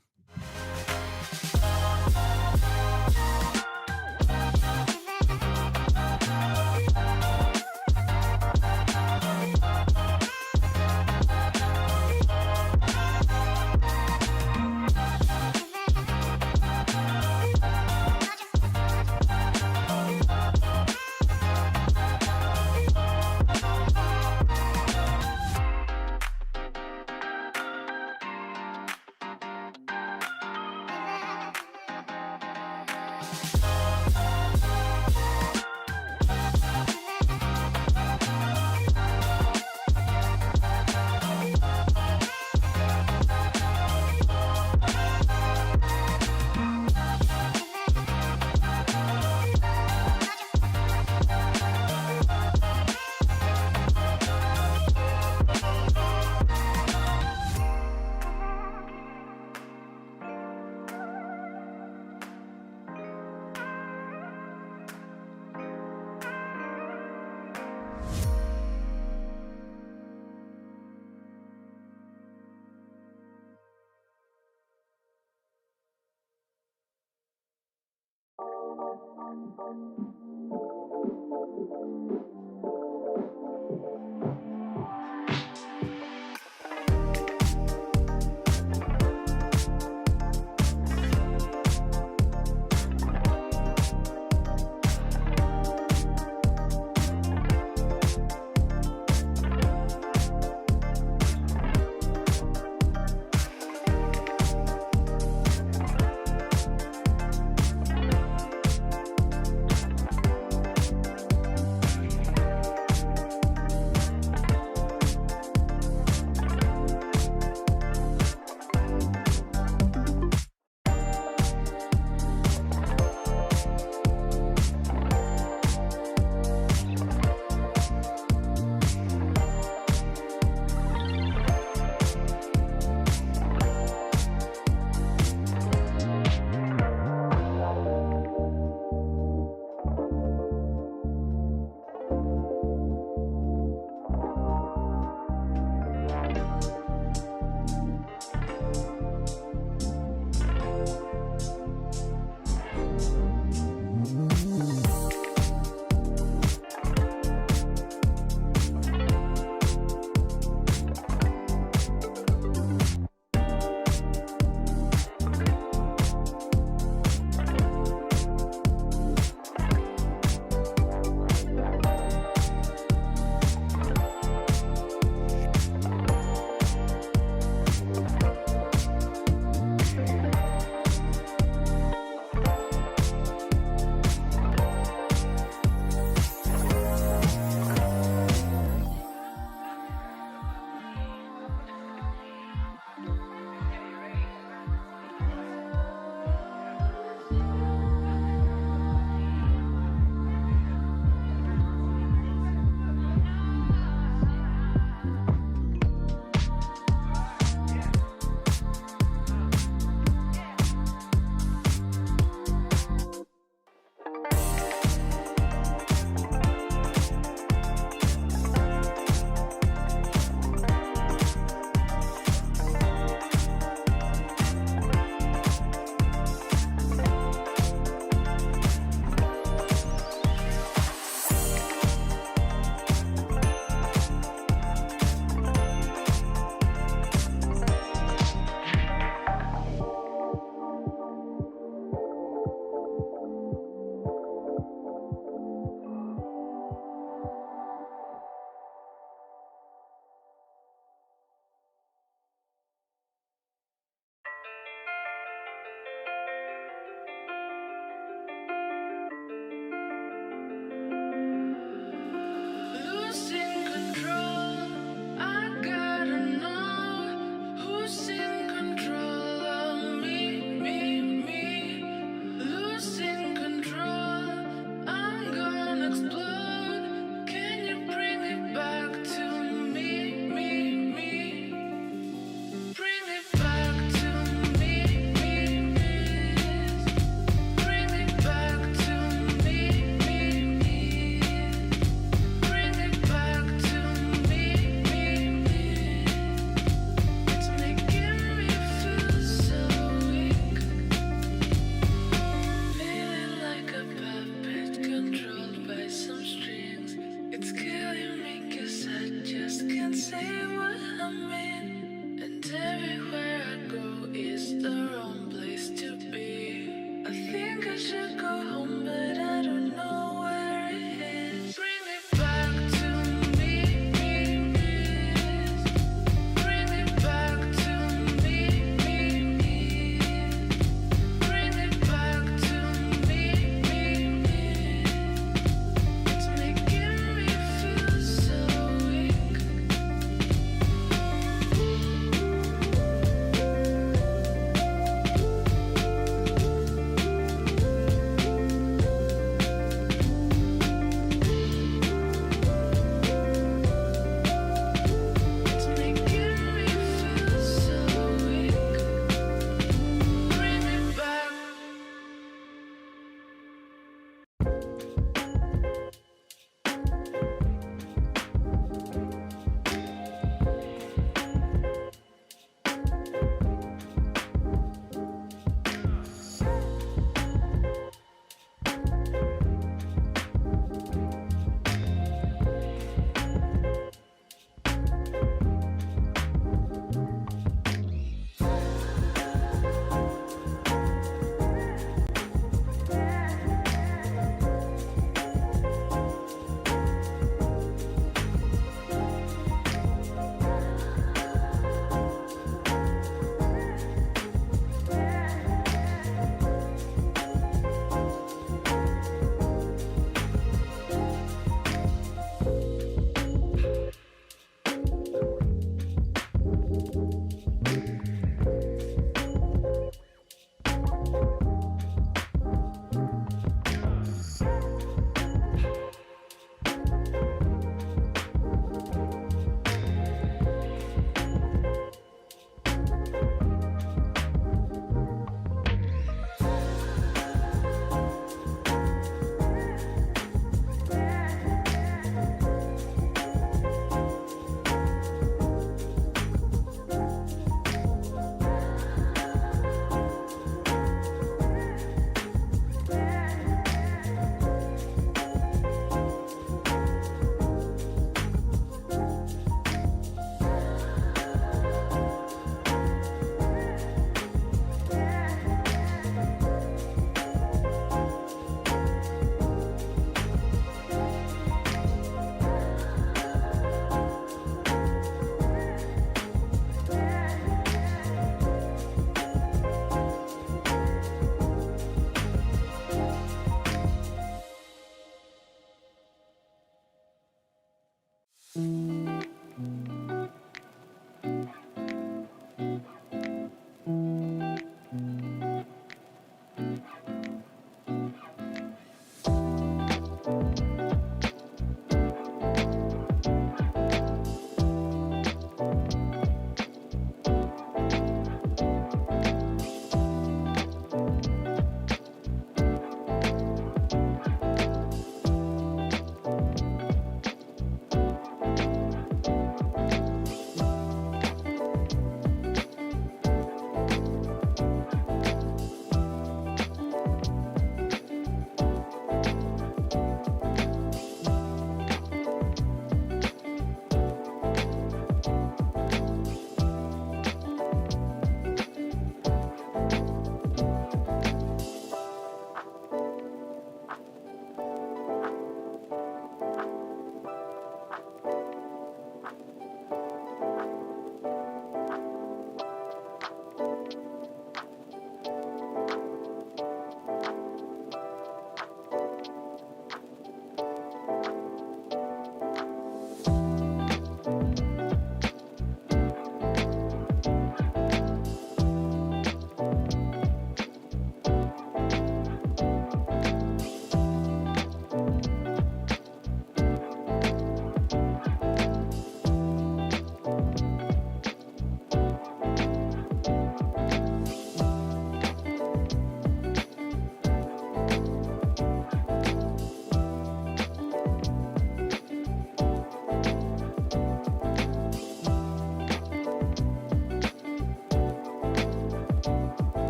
Bring it back to me.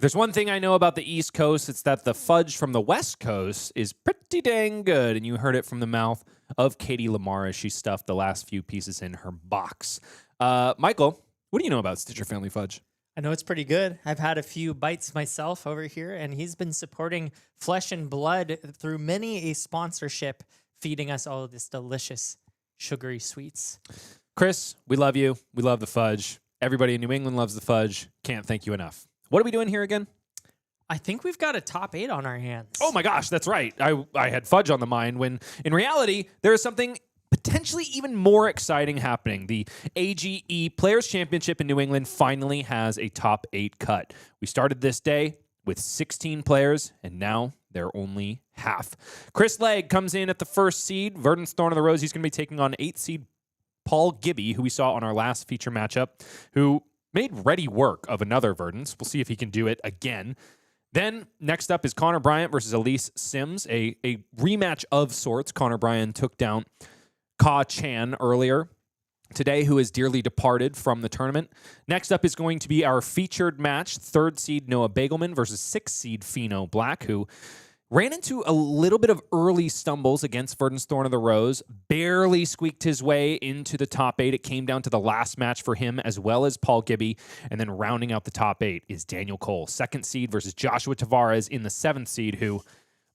there's one thing I know about the East Coast, it's that the fudge from the West Coast is pretty dang good. And you heard it from the mouth of Katie Lamar as she stuffed the last few pieces in her box. Michael, what do you know about Stitcher Family Fudge? I know it's pretty good. I've had a few bites myself over here, and he's been supporting Flesh and Blood through many a sponsorship, feeding us all of this delicious, sugary sweets. Chris, we love you. We love the fudge. Everybody in New England loves the fudge. Can't thank you enough. What are we doing here again? I think we've got a top 8 on our hands. Oh my gosh, that's right. I had fudge on the mind when in reality there is something potentially even more exciting happening. The AGE Players Championship in New England finally has a top 8 cut. We started this day with 16 players, and now they're only half. Chris Legg comes in at the first seed. Verdance Thorn of the Rose. He's going to be taking on 8th seed Paul Gibby, who we saw on our last feature matchup, who made ready work of another Verdance. We'll see if he can do it again. Then next up is Connor Bryant versus Elyse Symmes, a rematch of sorts. Connor Bryant took down Ka Chan earlier today, who is dearly departed from the tournament. Next up is going to be our featured match, 3rd seed Noah Beygelman versus 6th seed Pheano Black, who ran into a little bit of early stumbles against Verdance Thorn of the Rose, barely squeaked his way into the top 8. It came down to the last match for him, as well as Paul Gibby. And then rounding out the top 8 is Daniel Cole, 2nd seed versus Joshua Tavares in the 7th seed, who,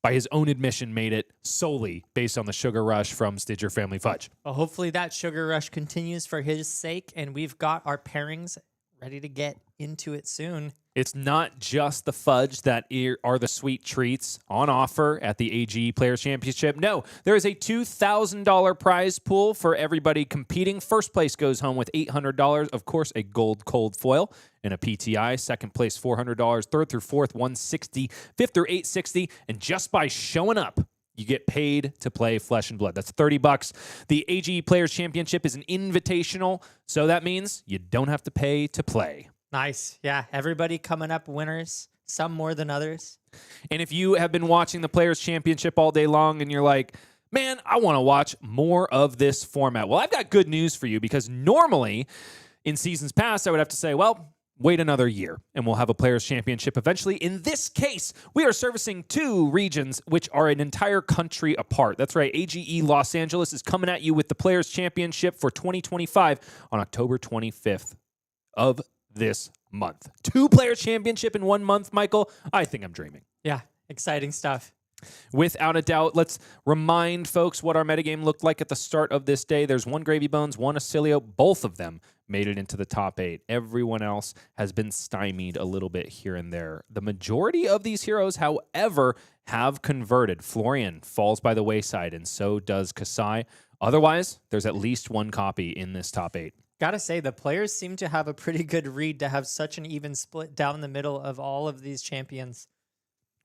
by his own admission, made it solely based on the sugar rush from Stitcher Family Fudge. Well, hopefully that sugar rush continues for his sake, and we've got our pairings ready to get into it soon. It's not just the fudge that are the sweet treats on offer at the AGE Players Championship. No, there is a $2,000 prize pool for everybody competing. First place goes home with $800. Of course, a gold cold foil and a PTI. Second place, $400. Third through fourth, $160. Fifth through $860. And just by showing up, you get paid to play Flesh and Blood. That's $30. The AGE Players Championship is an invitational, so that means you don't have to pay to play. Nice. Yeah, everybody coming up winners, some more than others. And if you have been watching the Players Championship all day long and you're like, man, I want to watch more of this format. Well, I've got good news for you, because normally in seasons past, I would have to say, well, wait another year and we'll have a Players Championship eventually. In this case, we are servicing 2 regions which are an entire country apart. That's right. AGE Los Angeles is coming at you with the Players Championship for 2025 on October 25th of this month. 2 Players Championship in 1 month, Michael. I think I'm dreaming. Yeah, exciting stuff. Without a doubt, let's remind folks what our metagame looked like at the start of this day. There's 1 Gravy Bones, 1 Oscilio. Both of them made it into the top 8. Everyone else has been stymied a little bit here and there. The majority of these heroes, however, have converted. Florian falls by the wayside, and so does Kassai. Otherwise, there's at least 1 copy in this top 8. Gotta say, the players seem to have a pretty good read to have such an even split down the middle of all of these champions.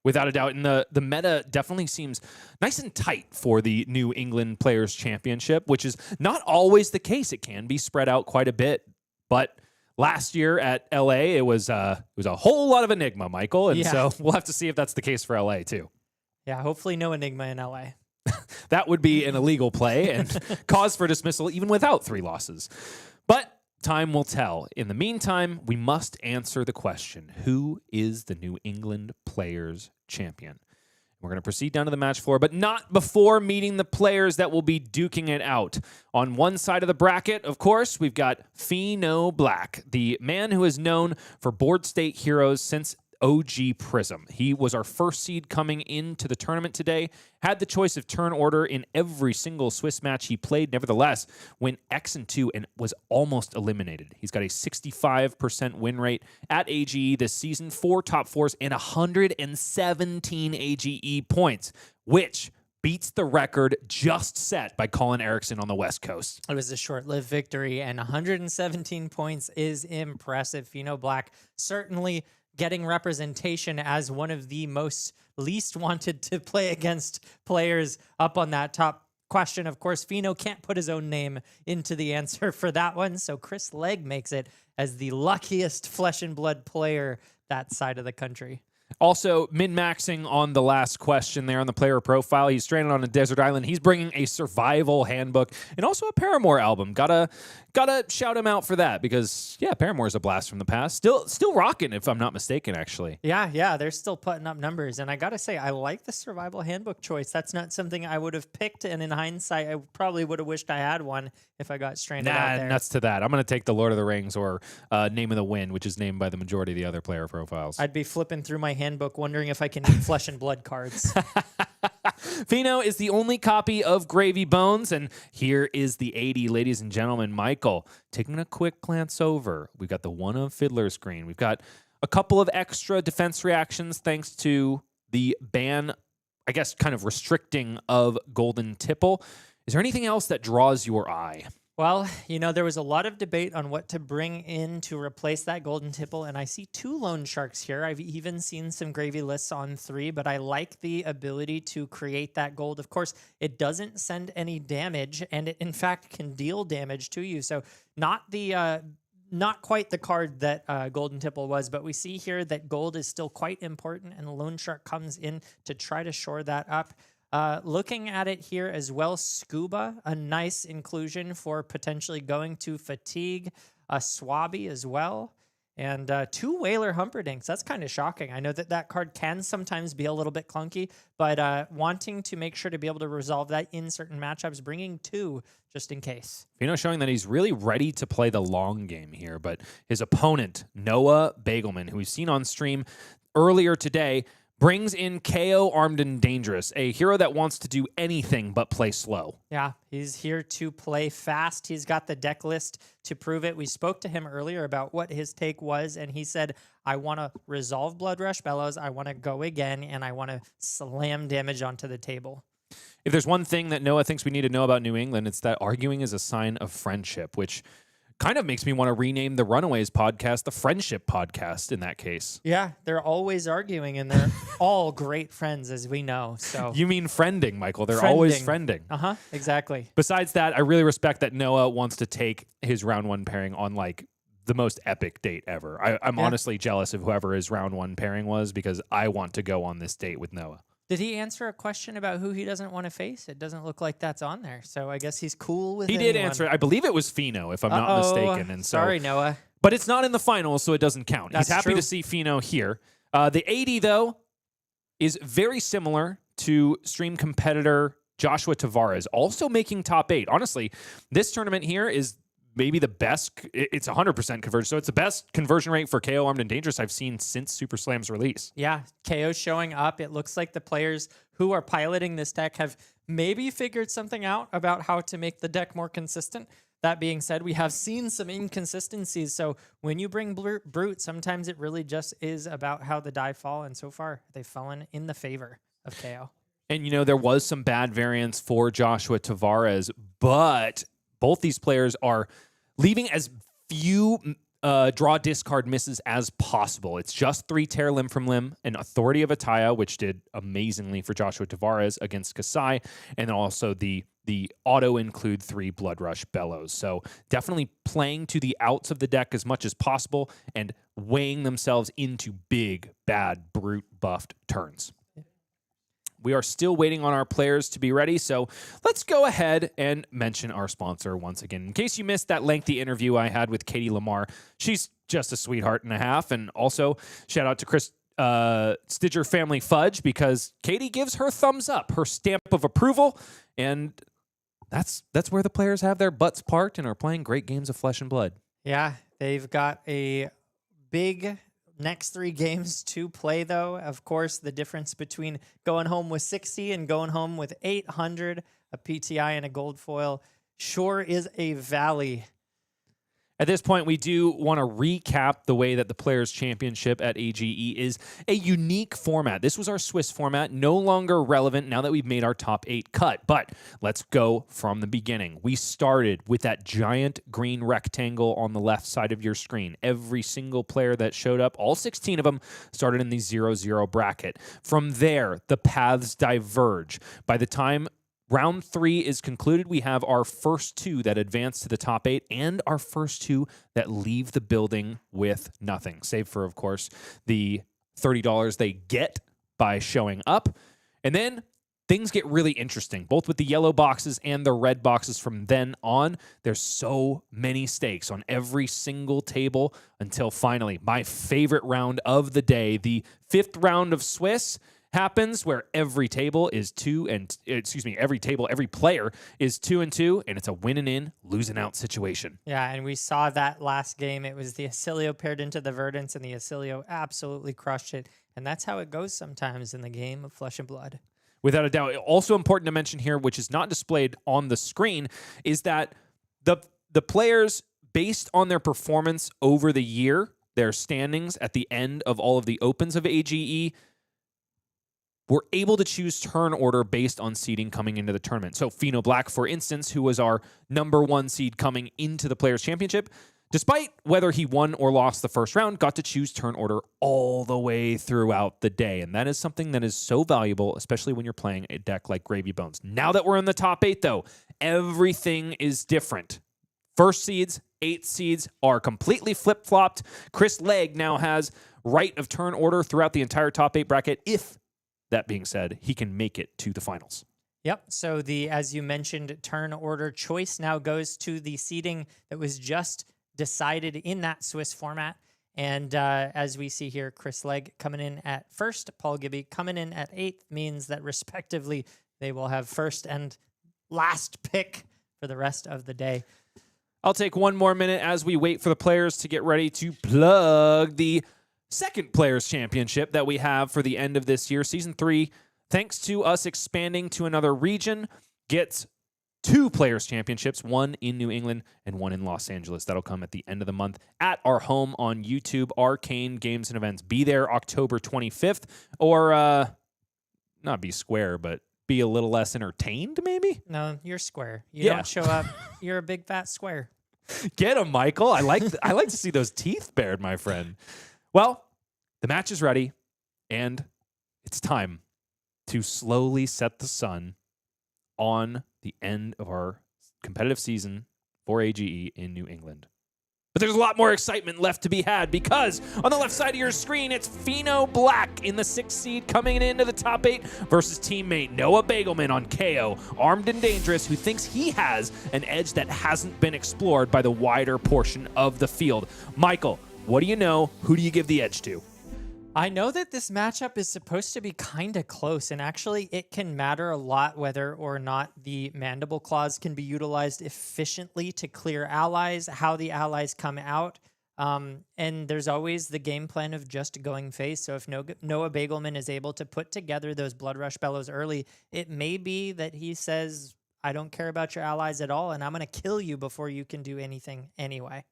Without a doubt, and the meta definitely seems nice and tight for the New England Players Championship, which is not always the case. It can be spread out quite a bit, but last year at LA, it was a whole lot of enigma, Michael, and so we'll have to see if that's the case for LA too. Yeah, hopefully no enigma in LA. That would be an illegal play and cause for dismissal even without 3 losses. But time will tell. In the meantime, we must answer the question, who is the New England Players Champion? We're going to proceed down to the match floor, but not before meeting the players that will be duking it out. On one side of the bracket, of course, we've got Pheano Black, the man who is known for board state heroes since OG Prism. He was our first seed coming into the tournament today, had the choice of turn order in every single Swiss match he played. Nevertheless, went X2 and was almost eliminated. He's got a 65% win rate at AGE this season, 4 top 4s, and 117 AGE points, which beats the record just set by Colin Erickson on the West Coast. It was a short-lived victory, and 117 points is impressive. Pheano Black certainly getting representation as one of the most least wanted to play against players up on that top question. Of course, Pheano can't put his own name into the answer for that one, so Chris Legg makes it as the luckiest Flesh and Blood player that side of the country. Also, min-maxing on the last question there on the player profile. He's stranded on a desert island. He's bringing a survival handbook and also a Paramore album. Gotta shout him out for that because, yeah, Paramore's a blast from the past. Still rocking, if I'm not mistaken, actually. Yeah, they're still putting up numbers. And I got to say, I like the survival handbook choice. That's not something I would have picked. And in hindsight, I probably would have wished I had one if I got stranded out there. Nuts to that. I'm going to take the Lord of the Rings or Name of the Wind, which is named by the majority of the other player profiles. I'd be flipping through my handbook wondering if I can eat flesh and blood cards. Pheano is the only copy of Gravy Bones, and here is the 80, ladies and gentlemen. Michael, taking a quick glance over, we've got the one of Fiddler screen. We've got a couple of extra defense reactions thanks to the ban, I guess, kind of restricting of Golden Tipple. Is there anything else that draws your eye? Well, there was a lot of debate on what to bring in to replace that Golden Tipple, and I see 2 Loan Sharks here. I've even seen some Gravy lists on 3, but I like the ability to create that gold. Of course, it doesn't send any damage, and it, in fact, can deal damage to you. So not quite the card that Golden Tipple was, but we see here that gold is still quite important, and the Loan Shark comes in to try to shore that up. Looking at it here as well, Scuba, a nice inclusion for potentially going to Fatigue, a Swabby as well, and 2 Whaler Humperdinks. That's kind of shocking. I know that card can sometimes be a little bit clunky, but wanting to make sure to be able to resolve that in certain matchups, bringing 2 just in case. Showing that he's really ready to play the long game here, but his opponent, Noah Beygelman, who we've seen on stream earlier today, brings in Kayo Armed and Dangerous, a hero that wants to do anything but play slow. Yeah, he's here to play fast. He's got the deck list to prove it. We spoke to him earlier about what his take was, and he said, I want to resolve Blood Rush Bellows, I want to go again, and I want to slam damage onto the table. If there's one thing that Noah thinks we need to know about New England, it's that arguing is a sign of friendship, which kind of makes me want to rename the Runaways podcast the Friendship Podcast in that case. Yeah, they're always arguing, and they're all great friends, as we know. So you mean friending, Michael. They're always friending. Uh-huh, exactly. Besides that, I really respect that Noah wants to take his round 1 pairing on, like, the most epic date ever. I'm honestly jealous of whoever his round 1 pairing was because I want to go on this date with Noah. Did he answer a question about who he doesn't want to face? It doesn't look like that's on there. So I guess he's cool with it. He did answer it. I believe it was Pheano, if I'm not mistaken. And sorry, Noah. But it's not in the finals, so it doesn't count. That's he's happy true. to see Pheano here. The 80, though, is very similar to stream competitor Joshua Tavares, also making top 8. Honestly, this tournament here is maybe the best. It's 100% conversion. So it's the best conversion rate for KO Armed and Dangerous I've seen since Super Slam's release. Yeah, KO showing up. It looks like the players who are piloting this deck have maybe figured something out about how to make the deck more consistent. That being said, we have seen some inconsistencies. So when you bring Brute, sometimes it really just is about how the die fall. And so far, they've fallen in the favor of KO. And, there was some bad variance for Joshua Tavares, but both these players are leaving as few draw discard misses as possible. It's just 3 Tear Limb from Limb, an Authority of Ataya, which did amazingly for Joshua Tavares against Kassai, and then also the auto-include 3 Blood Rush Bellows. So definitely playing to the outs of the deck as much as possible and weighing themselves into big, bad, brute buffed turns. We are still waiting on our players to be ready, so let's go ahead and mention our sponsor once again. In case you missed that lengthy interview I had with Katie Lamar, she's just a sweetheart and a half, and also shout out to Chris Stidger Family Fudge because Katie gives her thumbs up, her stamp of approval, and that's where the players have their butts parked and are playing great games of Flesh and Blood. Yeah, they've got a big next 3 games to play, though. Of course, the difference between going home with 60 and going home with 800, a PTI and a gold foil, sure is a valley. At this point, we do want to recap the way that the Players' Championship at AGE is a unique format. This was our Swiss format, no longer relevant now that we've made our top 8 cut. But let's go from the beginning. We started with that giant green rectangle on the left side of your screen. Every single player that showed up, all 16 of them, started in the 0-0 bracket. From there, the paths diverge. By the time Round 3 is concluded, we have our first 2 that advance to the top 8 and our first 2 that leave the building with nothing, save for, of course, the $30 they get by showing up. And then things get really interesting, both with the yellow boxes and the red boxes from then on. There's so many stakes on every single table until finally my favorite round of the day, the 5th round of Swiss, happens where every player is 2 and 2, and it's a win and in, losing out situation. Yeah, and we saw that last game. It was the Oscilio paired into the Verdance, and the Oscilio absolutely crushed it. And that's how it goes sometimes in the game of Flesh and Blood. Without a doubt. Also important to mention here, which is not displayed on the screen, is that the players, based on their performance over the year, their standings at the end of all of the opens of AGE, were able to choose turn order based on seeding coming into the tournament. So Pheano Black, for instance, who was our number 1 seed coming into the Players' Championship, despite whether he won or lost the first round, got to choose turn order all the way throughout the day. And that is something that is so valuable, especially when you're playing a deck like Gravy Bones. Now that we're in the top 8, though, everything is different. First seeds, 8th seeds are completely flip-flopped. Chris Legg now has right of turn order throughout the entire top 8 bracket. If, that being said, he can make it to the finals. Yep. So as you mentioned, turn order choice now goes to the seeding that was just decided in that Swiss format. And as we see here, Chris Legg coming in at 1st, Paul Gibby coming in at 8th, means that respectively they will have first and last pick for the rest of the day. I'll take one more minute as we wait for the players to get ready to plug the second Players' Championship that we have for the end of this year. Season 3, thanks to us expanding to another region, gets 2 Players' Championships, one in New England and one in Los Angeles. That'll come at the end of the month at our home on YouTube, Arcane Games and Events. Be there October 25th, or not be square, but be a little less entertained, maybe? No, you're square. You don't show up. You're a big fat square. Get him, Michael. I like to see those teeth bared, my friend. Well, the match is ready, and it's time to slowly set the sun on the end of our competitive season for AGE in New England. But there's a lot more excitement left to be had, because on the left side of your screen, it's Pheano Black in the 6th seed coming into the top 8 versus teammate Noah Beygelman on Kayo, armed and dangerous, who thinks he has an edge that hasn't been explored by the wider portion of the field. Michael, what do you know? Who do you give the edge to? I know that this matchup is supposed to be kind of close, and actually it can matter a lot whether or not the Mandible Claws can be utilized efficiently to clear allies, how the allies come out, and there's always the game plan of just going face. So if Noah Beygelman is able to put together those Blood Rush Bellows early, it may be that he says, I don't care about your allies at all, and I'm going to kill you before you can do anything anyway.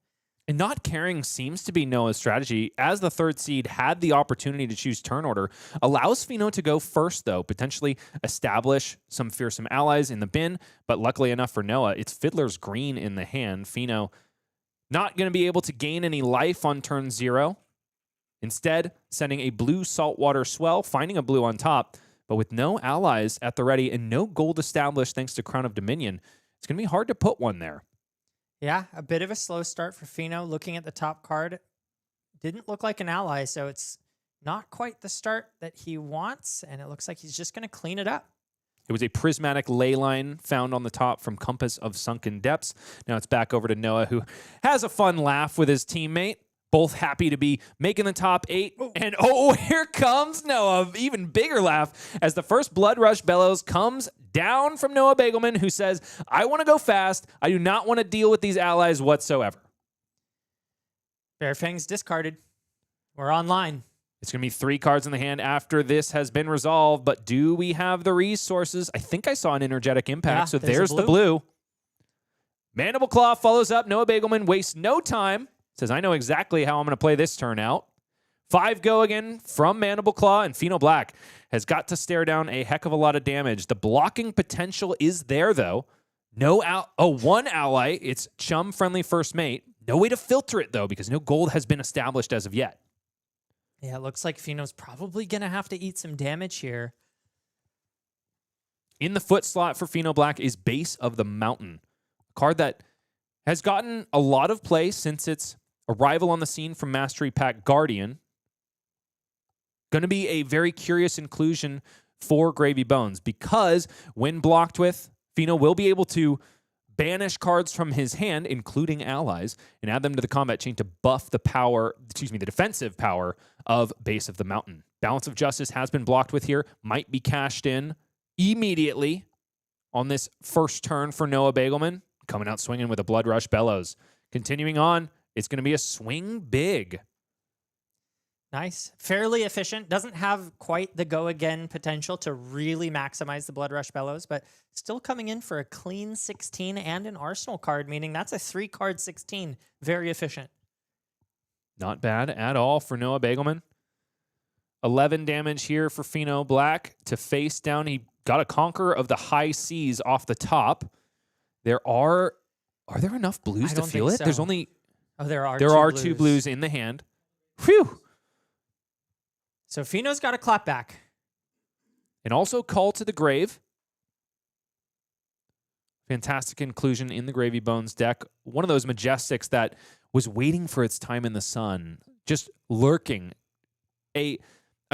And not caring seems to be Noah's strategy, as the 3rd seed had the opportunity to choose turn order. Allows Pheano to go first, though, potentially establish some fearsome allies in the bin, but luckily enough for Noah, it's Fiddler's Green in the hand. Pheano not going to be able to gain any life on turn 0. Instead, sending a blue Saltwater Swell, finding a blue on top, but with no allies at the ready and no gold established thanks to Crown of Dominion, it's going to be hard to put one there. Yeah, a bit of a slow start for Pheano. Looking at the top card, didn't look like an ally, so it's not quite the start that he wants, and it looks like he's just going to clean it up. It was a prismatic ley line found on the top from Compass of Sunken Depths. Now it's back over to Noah, who has a fun laugh with his teammate. Both happy to be making the top 8. And here comes Noah. Even bigger laugh as the first Blood Rush Bellows comes down from Noah Beygelman, who says, I want to go fast. I do not want to deal with these allies whatsoever. Bearfang's discarded. We're online. It's going to be 3 cards in the hand after this has been resolved, but do we have the resources? I think I saw an energetic impact, so there's the blue. Mandible Claw follows up. Noah Beygelman wastes no time. Says, I know exactly how I'm going to play this turn out. 5 go again from Mandible Claw, and Pheano Black has got to stare down a heck of a lot of damage. The blocking potential is there, though. One ally. It's chum-friendly first mate. No way to filter it, though, because no gold has been established as of yet. Yeah, it looks like Pheano's probably going to have to eat some damage here. In the foot slot for Pheano Black is Base of the Mountain, a card that has gotten a lot of play since its arrival on the scene from Mastery Pack Guardian. Going to be a very curious inclusion for Gravy Bones because when blocked with, Pheano will be able to banish cards from his hand, including allies, and add them to the combat chain to buff the defensive power of Base of the Mountain. Balance of Justice has been blocked with here, might be cashed in immediately on this first turn for Noah Beygelman, coming out swinging with a Blood Rush Bellows. Continuing on, it's going to be a swing big. Nice. Fairly efficient. Doesn't have quite the go again potential to really maximize the Blood Rush Bellows, but still coming in for a clean 16 and an Arsenal card, meaning that's a 3-card 16. Very efficient. Not bad at all for Noah Beygelman. 11 damage here for Pheano Black to face down. He got a Conqueror of the High Seas off the top. Are there enough blues to feel it? So. There's only... there are two blues in the hand. Phew! So Pheano's got a clap back. And also Call to the Grave. Fantastic inclusion in the Gravy Bones deck. One of those Majestics that was waiting for its time in the sun. Just lurking. A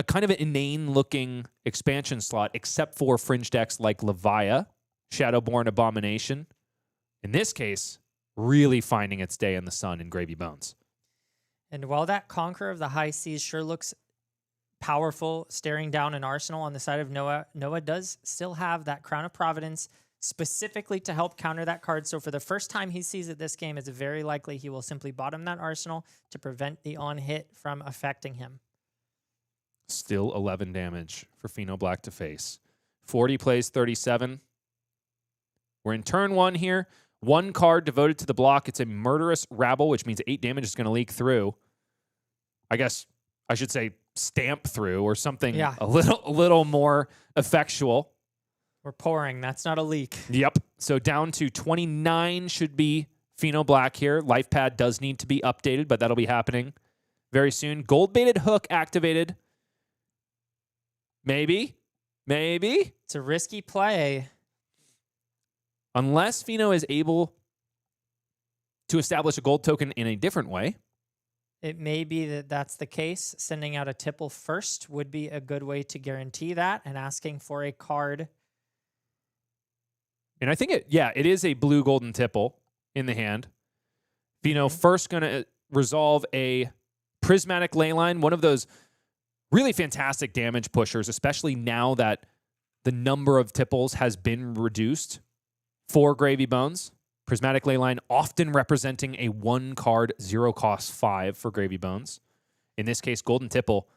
kind of an inane-looking expansion slot, except for fringe decks like Levia, Shadowborn Abomination. In this case, really finding its day in the sun in Gravy Bones. And while that Conqueror of the High Seas sure looks powerful, staring down an Arsenal on the side of Noah, Noah does still have that Crown of Providence specifically to help counter that card. So for the first time he sees it this game, it's very likely he will simply bottom that Arsenal to prevent the on-hit from affecting him. Still 11 damage for Pheano Black to face. 40 plays 37. We're in turn 1 here. 1 card devoted to the block. It's a Murderous Rabble, which means 8 damage is going to leak through. I guess I should say stamp through or something a little more effectual. We're pouring. That's not a leak. Yep. So down to 29 should be Pheano Black here. Life Pad does need to be updated, but that'll be happening very soon. Gold-baited Hook activated. Maybe. It's a risky play. Unless Pheano is able to establish a gold token in a different way. It may be that that's the case. Sending out a tipple first would be a good way to guarantee that, and asking for a card. And I think it is a blue golden tipple in the hand. Pheano first going to resolve a Prismatic Leyline, one of those really fantastic damage pushers, especially now that the number of tipples has been reduced for Gravy Bones. Prismatic Leyline often representing a 1-card 0-cost 5 for Gravy Bones. In this case, Golden Tipple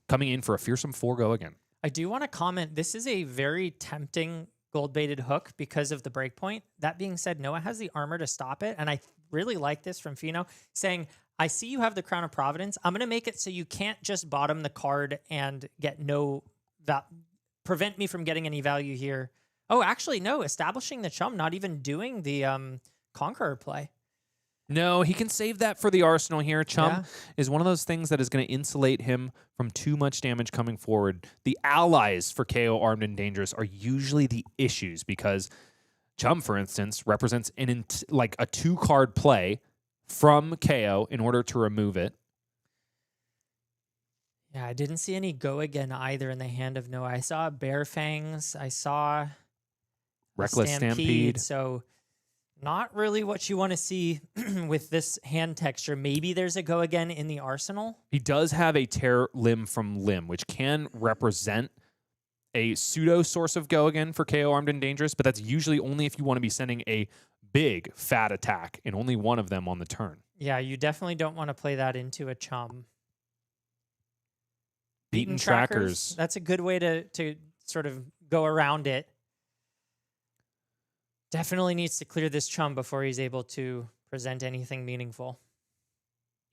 coming in for a fearsome 4-go again. I do want to comment, this is a very tempting gold-baited hook because of the breakpoint. That being said, Noah has the armor to stop it, and I really like this from Pheano, saying, I see you have the Crown of Providence. I'm going to make it so you can't just bottom the card and get prevent me from getting any value here. Oh, actually, no. Establishing the chum, not even doing the Conqueror play. No, he can save that for the Arsenal here. Chum is one of those things that is going to insulate him from too much damage coming forward. The allies for Kayo Armed and Dangerous are usually the issues because Chum, for instance, represents a 2-card play from Kayo in order to remove it. Yeah, I didn't see any go again either in the hand of Noah. I saw Bear Fangs. I saw Reckless Stampede. So not really what you want to see with this hand texture. Maybe there's a go again in the Arsenal. He does have a Tear Limb from Limb, which can represent a pseudo source of go again for KO Armed and Dangerous, but that's usually only if you want to be sending a big fat attack and only one of them on the turn. Yeah, you definitely don't want to play that into a chum. Beaten Trackers. That's a good way to sort of go around it. Definitely needs to clear this chum before he's able to present anything meaningful.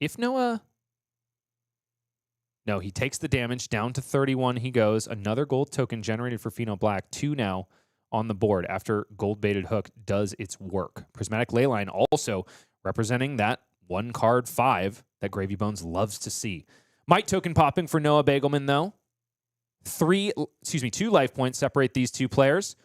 If Noah... No, he takes the damage. Down to 31 he goes. Another gold token generated for Pheano Black. 2 now on the board after Gold-Baited Hook does its work. Prismatic Leyline also representing that 1-card 5 that Gravy Bones loves to see. Might token popping for Noah Beygelman, though. 2 life points separate these two players.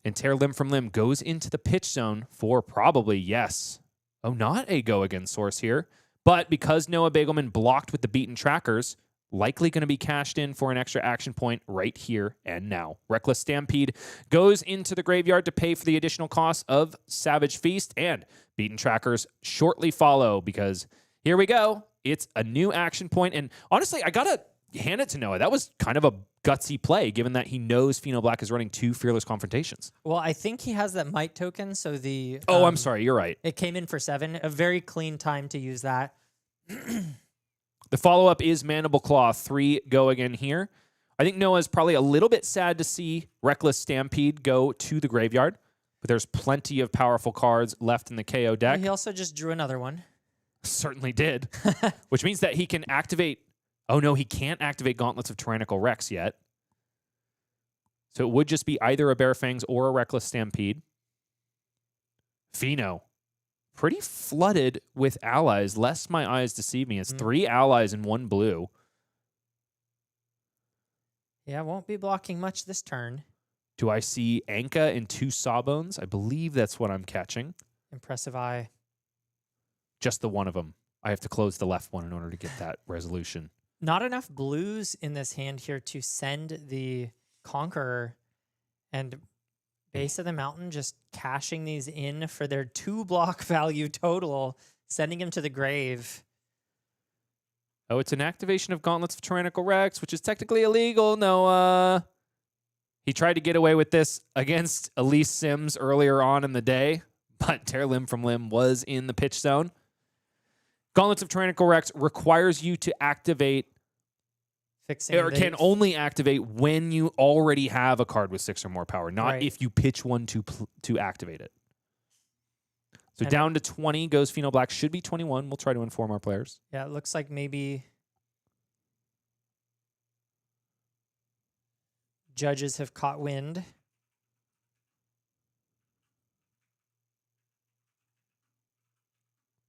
And Tear Limb from Limb goes into the pitch zone for probably, yes. Oh, not a go-again source here. But because Noah Beygelman blocked with the Beaten Trackers, likely going to be cashed in for an extra action point right here and now. Reckless Stampede goes into the graveyard to pay for the additional cost of Savage Feast, and Beaten Trackers shortly follow because here we go. It's a new action point, and honestly, I got to hand it to Noah. That was kind of a gutsy play, given that he knows Pheano Black is running 2 Fearless Confrontations. Well, I think he has that might token, so the... I'm sorry. You're right. It came in for 7. A very clean time to use that. The follow-up is Mandible Claw. 3 go again here. I think Noah's probably a little bit sad to see Reckless Stampede go to the graveyard, but there's plenty of powerful cards left in the KO deck. He also just drew another one. Certainly did, which means that he can activate... Oh, no, he can't activate Gauntlets of Tyrannical Rex yet. So it would just be either a Bare Fangs or a Reckless Stampede. Pheano. Pretty flooded with allies, lest my eyes deceive me. It's 3 allies and 1 blue. Yeah, won't be blocking much this turn. Do I see Anka and 2 Sawbones? I believe that's what I'm catching. Impressive eye. Just the one of them. I have to close the left one in order to get that resolution. Not enough blues in this hand here to send the Conqueror, and Base of the Mountain just cashing these in for their 2 block value total, sending him to the grave. Oh, it's an activation of Gauntlets of Tyrannical Rex, which is technically illegal. No, he tried to get away with this against Elyse Symmes earlier on in the day, but Tear Limb from Limb was in the pitch zone. Gauntlets of Tyrannical Rex requires you to activate, or can only activate when you already have a card with 6 or more power, not Right. if you pitch one to activate it. So down to 20 goes Pheano Black. Should be 21. We'll try to inform our players. Yeah, it looks like maybe judges have caught wind.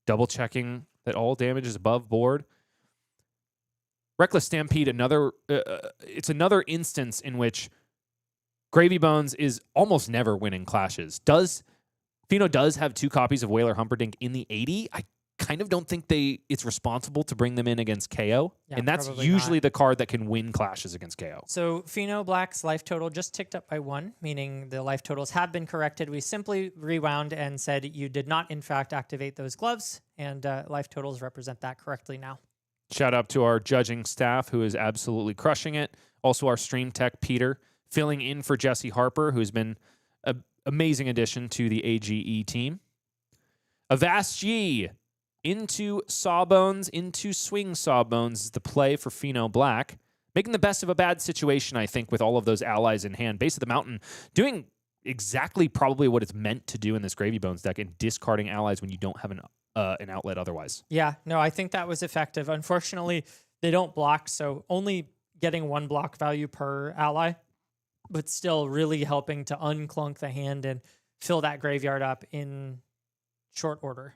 Double checking that all damage is above board. Reckless Stampede, it's another instance in which Gravy Bones is almost never winning clashes. Pheano does have 2 copies of Whaler Humperdinck in the 80. I kind of don't think it's responsible to bring them in against KO. Yeah, and that's probably usually not. the card that can win clashes against KO. So Pheano Black's life total just ticked up by 1, meaning the life totals have been corrected. We simply rewound and said you did not, in fact, activate those gloves, and life totals represent that correctly now. Shout out to our judging staff who is absolutely crushing it. Also our stream tech, Peter, filling in for Jesse Harper, who's been an amazing addition to the AGE team. Avast into Sawbones, into Swing Sawbones is the play for Pheano Black. Making the best of a bad situation, I think, with all of those allies in hand. Base of the Mountain doing exactly probably what it's meant to do in this Gravy Bones deck and discarding allies when you don't have an outlet otherwise. Yeah, no, I think that was effective. Unfortunately, they don't block, so only getting 1 block value per ally, but still really helping to unclunk the hand and fill that graveyard up in short order.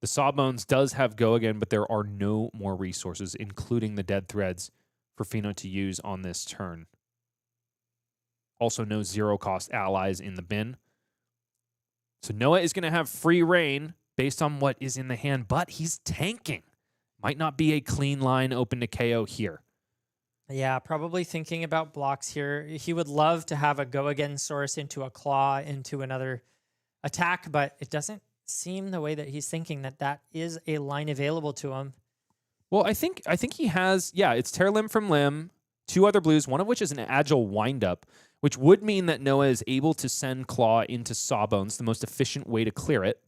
The Sawbones does have go again, but there are no more resources, including the Dead Threads, for Pheano to use on this turn. Also, no 0-cost allies in the bin. So Noah is going to have free reign based on what is in the hand, but he's tanking. Might not be a clean line open to KO here. Yeah, probably thinking about blocks here. He would love to have a go again source into a claw, into another attack, but it doesn't seem the way that he's thinking that is a line available to him. Well, I think he has, it's Tear Limb from Limb, 2 other blues, one of which is an agile windup, which would mean that Noah is able to send Claw into Sawbones, the most efficient way to clear it.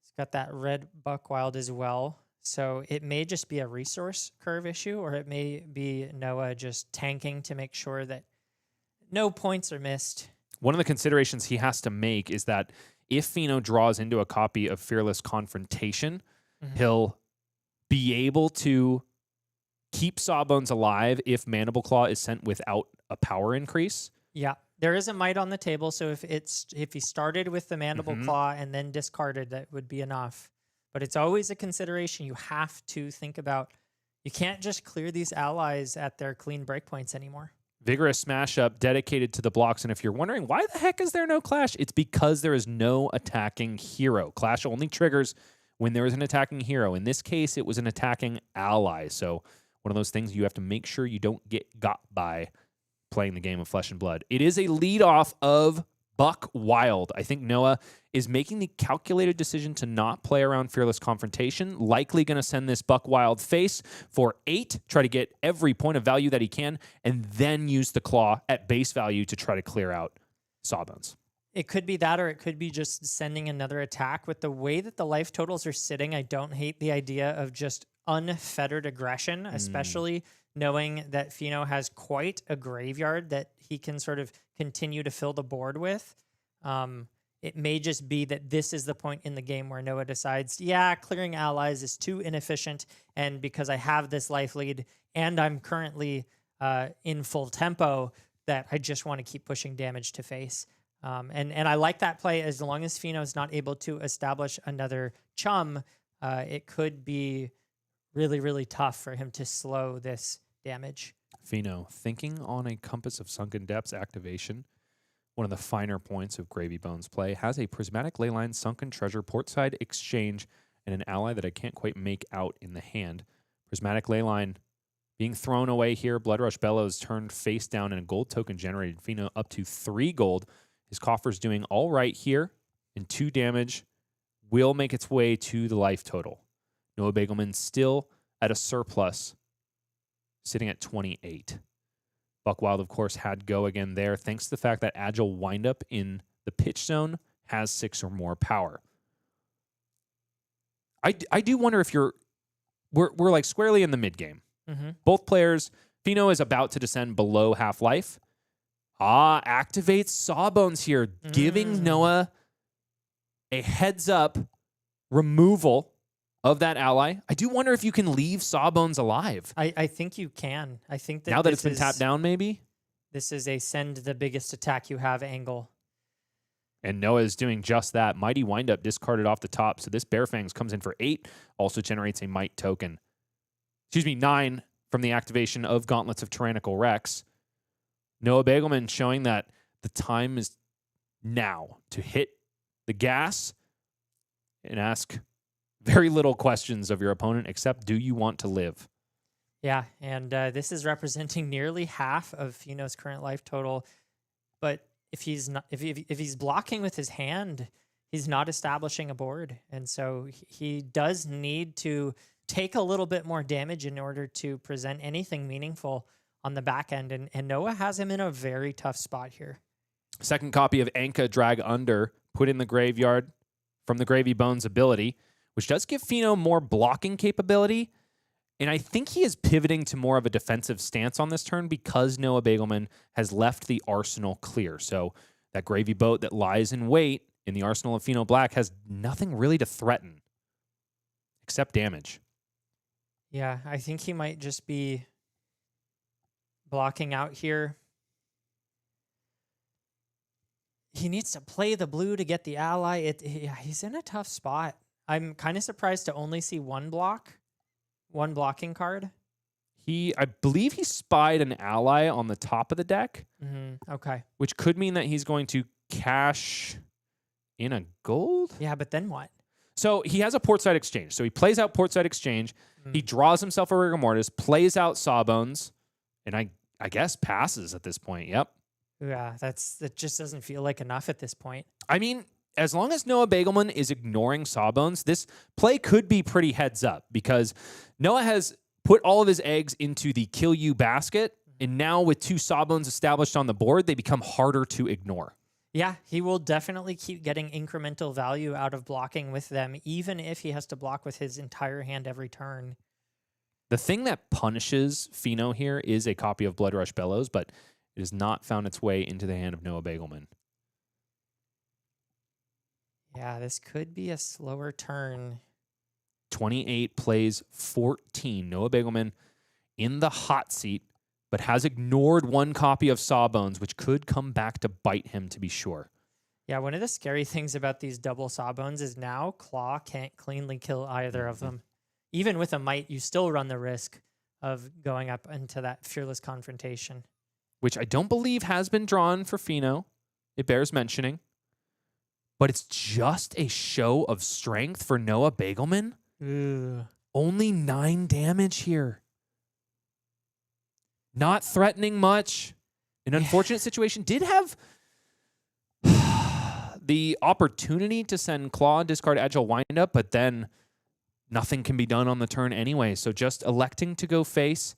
He's got that red Buckwild as well. So it may just be a resource curve issue, or it may be Noah just tanking to make sure that no points are missed. One of the considerations he has to make is that if Pheano draws into a copy of Fearless Confrontation, he'll be able to keep Sawbones alive if Mandible Claw is sent without a power increase. Yeah, there is a might on the table, so if he started with the Mandible Claw and then discarded, that would be enough. But it's always a consideration you have to think about. You can't just clear these allies at their clean breakpoints anymore. Vigorous Smash Up dedicated to the blocks. And if you're wondering why the heck is there no Clash, it's because there is no attacking hero. Clash only triggers when there is an attacking hero. In this case, it was an attacking ally. So one of those things you have to make sure you don't get got by playing the game of Flesh and Blood. It is a lead off of Buck Wild. I think Noah is making the calculated decision to not play around Fearless Confrontation, likely going to send this Buck Wild face for 8, try to get every point of value that he can, and then use the Claw at base value to try to clear out Sawbones. It could be that, or it could be just sending another attack. With the way that the life totals are sitting, I don't hate the idea of just unfettered aggression, especially knowing that Pheano has quite a graveyard that he can sort of continue to fill the board with. It may just be that this is the point in the game where Noah decides, yeah, clearing allies is too inefficient, and because I have this life lead and I'm currently in full tempo, that I just want to keep pushing damage to face. And I like that play as long as Pheano is not able to establish another chum. It could be really, really tough for him to slow this damage. Pheano, thinking on a Compass of Sunken Depths activation, one of the finer points of Gravy Bones play, has a Prismatic Leyline, Sunken Treasure, Portside Exchange, and an ally that I can't quite make out in the hand. Prismatic Leyline being thrown away here. Bloodrush Bellows turned face down, and a gold token generated. Pheano up to 3 gold. His coffer's doing all right here, and 2 damage will make its way to the life total. Noah Beygelman still at a surplus, sitting at 28. Buck Wild, of course, had go again there, thanks to the fact that Agile Windup in the pitch zone has 6 or more power. I do wonder if we're like squarely in the mid game. Both players, Pheano is about to descend below half-life. Activates Sawbones here, giving Noah a heads-up removal of that ally. I do wonder if you can leave Sawbones alive. I think you can. I think that now that it's been tapped down, maybe? This is a send the biggest attack you have angle. And Noah is doing just that. Mighty Windup discarded off the top, so this Bear Fangs comes in for 8, also generates a Might token. 9 from the activation of Gauntlets of Tyrannical Rex. Noah Beygelman showing that the time is now to hit the gas and ask very little questions of your opponent, except do you want to live? Yeah, and this is representing nearly half of Pheano's current life total. But if he's not, if he's blocking with his hand, he's not establishing a board, and so he does need to take a little bit more damage in order to present anything meaningful on the back end. And Noah has him in a very tough spot here. Second copy of Anka Drag Under put in the graveyard from the Gravy Bones ability, which does give Pheano more blocking capability. And I think he is pivoting to more of a defensive stance on this turn because Noah Beygelman has left the arsenal clear. So that Gravy Boat that lies in wait in the arsenal of Pheano Black has nothing really to threaten except damage. Yeah, I think he might just be blocking out here. He needs to play the blue to get the ally. He's in a tough spot. I'm kind of surprised to only see one blocking card. I believe he spied an ally on the top of the deck. Okay. Which could mean that he's going to cash in a gold? Yeah, but then what? So he has a Portside Exchange. So he plays out Portside Exchange. He draws himself a Rigor Mortis, plays out Sawbones, and I guess passes at this point. Yep. Yeah, that just doesn't feel like enough at this point. I mean, as long as Noah Beygelman is ignoring Sawbones, this play could be pretty heads up because Noah has put all of his eggs into the kill you basket, and now with 2 Sawbones established on the board, they become harder to ignore. Yeah, he will definitely keep getting incremental value out of blocking with them, even if he has to block with his entire hand every turn. The thing that punishes Pheano here is a copy of Bloodrush Bellows, but it has not found its way into the hand of Noah Beygelman. Yeah, this could be a slower turn. 28 plays 14. Noah Beygelman in the hot seat, but has ignored 1 copy of Sawbones, which could come back to bite him, to be sure. Yeah, one of the scary things about these double Sawbones is now Claw can't cleanly kill either of them. Even with a Might, you still run the risk of going up into that Fearless Confrontation. Which I don't believe has been drawn for Pheano. It bears mentioning. but it's just a show of strength for Noah Beygelman. Ooh. Only 9 damage here. Not threatening much. An unfortunate situation. Did have the opportunity to send Claw, discard Agile Windup, but then nothing can be done on the turn anyway. So just electing to go face.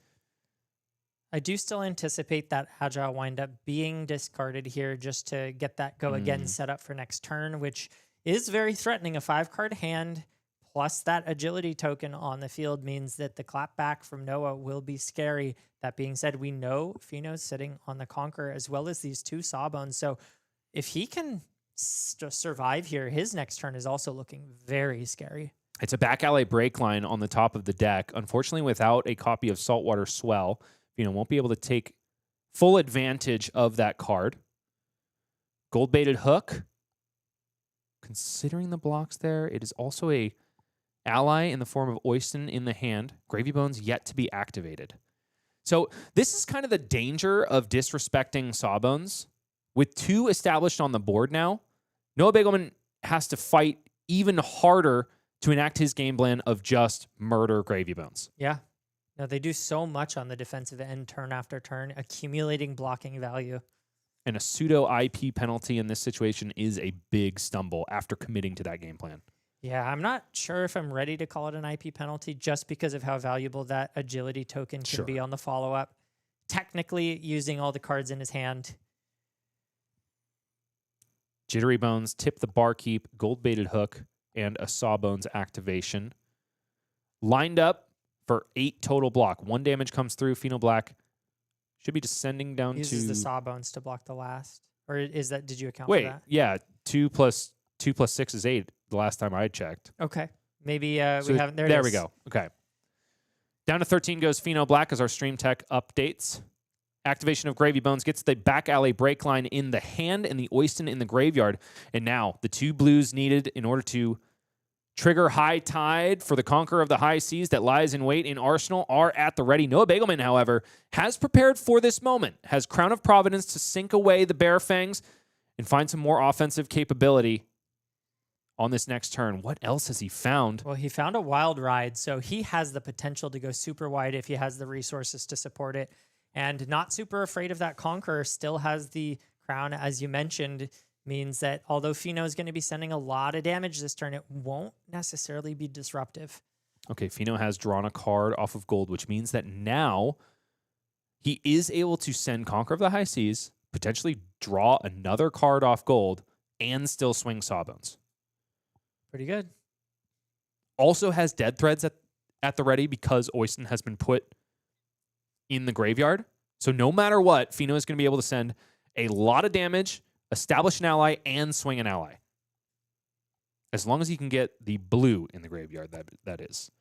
I do still anticipate that Agile Windup being discarded here just to get that go again set up for next turn, which is very threatening. A 5-card hand plus that agility token on the field means that the clapback from Noah will be scary. That being said, we know Pheano's sitting on the Conqueror as well as these 2 Sawbones. So if he can survive here, his next turn is also looking very scary. It's a back alley break line on the top of the deck. Unfortunately, without a copy of Saltwater Swell, Pheano won't be able to take full advantage of that card. Gold-baited Hook. Considering the blocks there, it is also a ally in the form of Oyston in the hand. Gravy Bones yet to be activated. So this is kind of the danger of disrespecting Sawbones. With 2 established on the board now, Noah Beygelman has to fight even harder to enact his game plan of just murder Gravy Bones. Yeah. No, they do so much on the defensive end turn after turn, accumulating blocking value. And a pseudo IP penalty in this situation is a big stumble after committing to that game plan. Yeah, I'm not sure if I'm ready to call it an IP penalty just because of how valuable that agility token can be on the follow-up. Technically, using all the cards in his hand. Jittery Bones, Tip the Barkeep, Gold-baited Hook, and a Sawbones activation. Lined up for 8 total block. 1 damage comes through. Pheano Black should be descending down Uses to... the Sawbones to block the last. Or is that, did you account Wait, for that? yeah. 2 plus 6 is 8 the last time I checked. Okay. Maybe So we haven't, there it there is. we go. Okay. Down to 13 goes Pheano Black as our stream tech updates. Activation of Gravy Bones gets the back alley break line in the hand and the Oyston in the graveyard. And now the 2 blues needed in order to trigger High Tide for the Conqueror of the High Seas that lies in wait in Arsenal are at the ready. Noah Beygelman, however, has prepared for this moment, has Crown of Providence to sink away the Bear Fangs and find some more offensive capability on this next turn. What else has he found? Well, he found a Wild Ride, so he has the potential to go super wide if he has the resources to support it. And not super afraid of that Conqueror, still has the Crown, as you mentioned, means that although Pheano is going to be sending a lot of damage this turn, it won't necessarily be disruptive. Okay, Pheano has drawn a card off of gold, which means that now he is able to send Conqueror of the High Seas, potentially draw another card off gold, and still swing Sawbones. Pretty good. Also has Dead Threads at the ready because Oyston has been put in the graveyard. So no matter what, Pheano is going to be able to send a lot of damage, establish an ally, and swing an ally. As long as he can get the blue in the graveyard, that is.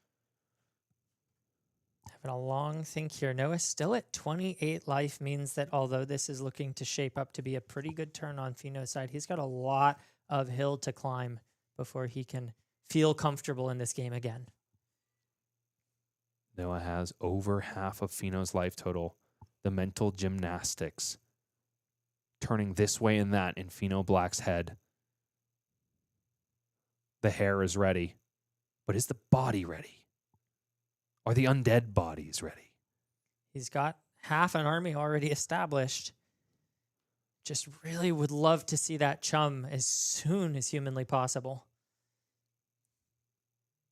Having a long think here. Noah's still at 28 life, means that although this is looking to shape up to be a pretty good turn on Pheano's side, he's got a lot of hill to climb before he can feel comfortable in this game again. Noah has over half of Pheano's life total. The mental gymnastics turning this way and that in Pheano Black's head. The hair is ready, but is the body ready? Are the undead bodies ready? He's got half an army already established. Just really would love to see that chum as soon as humanly possible.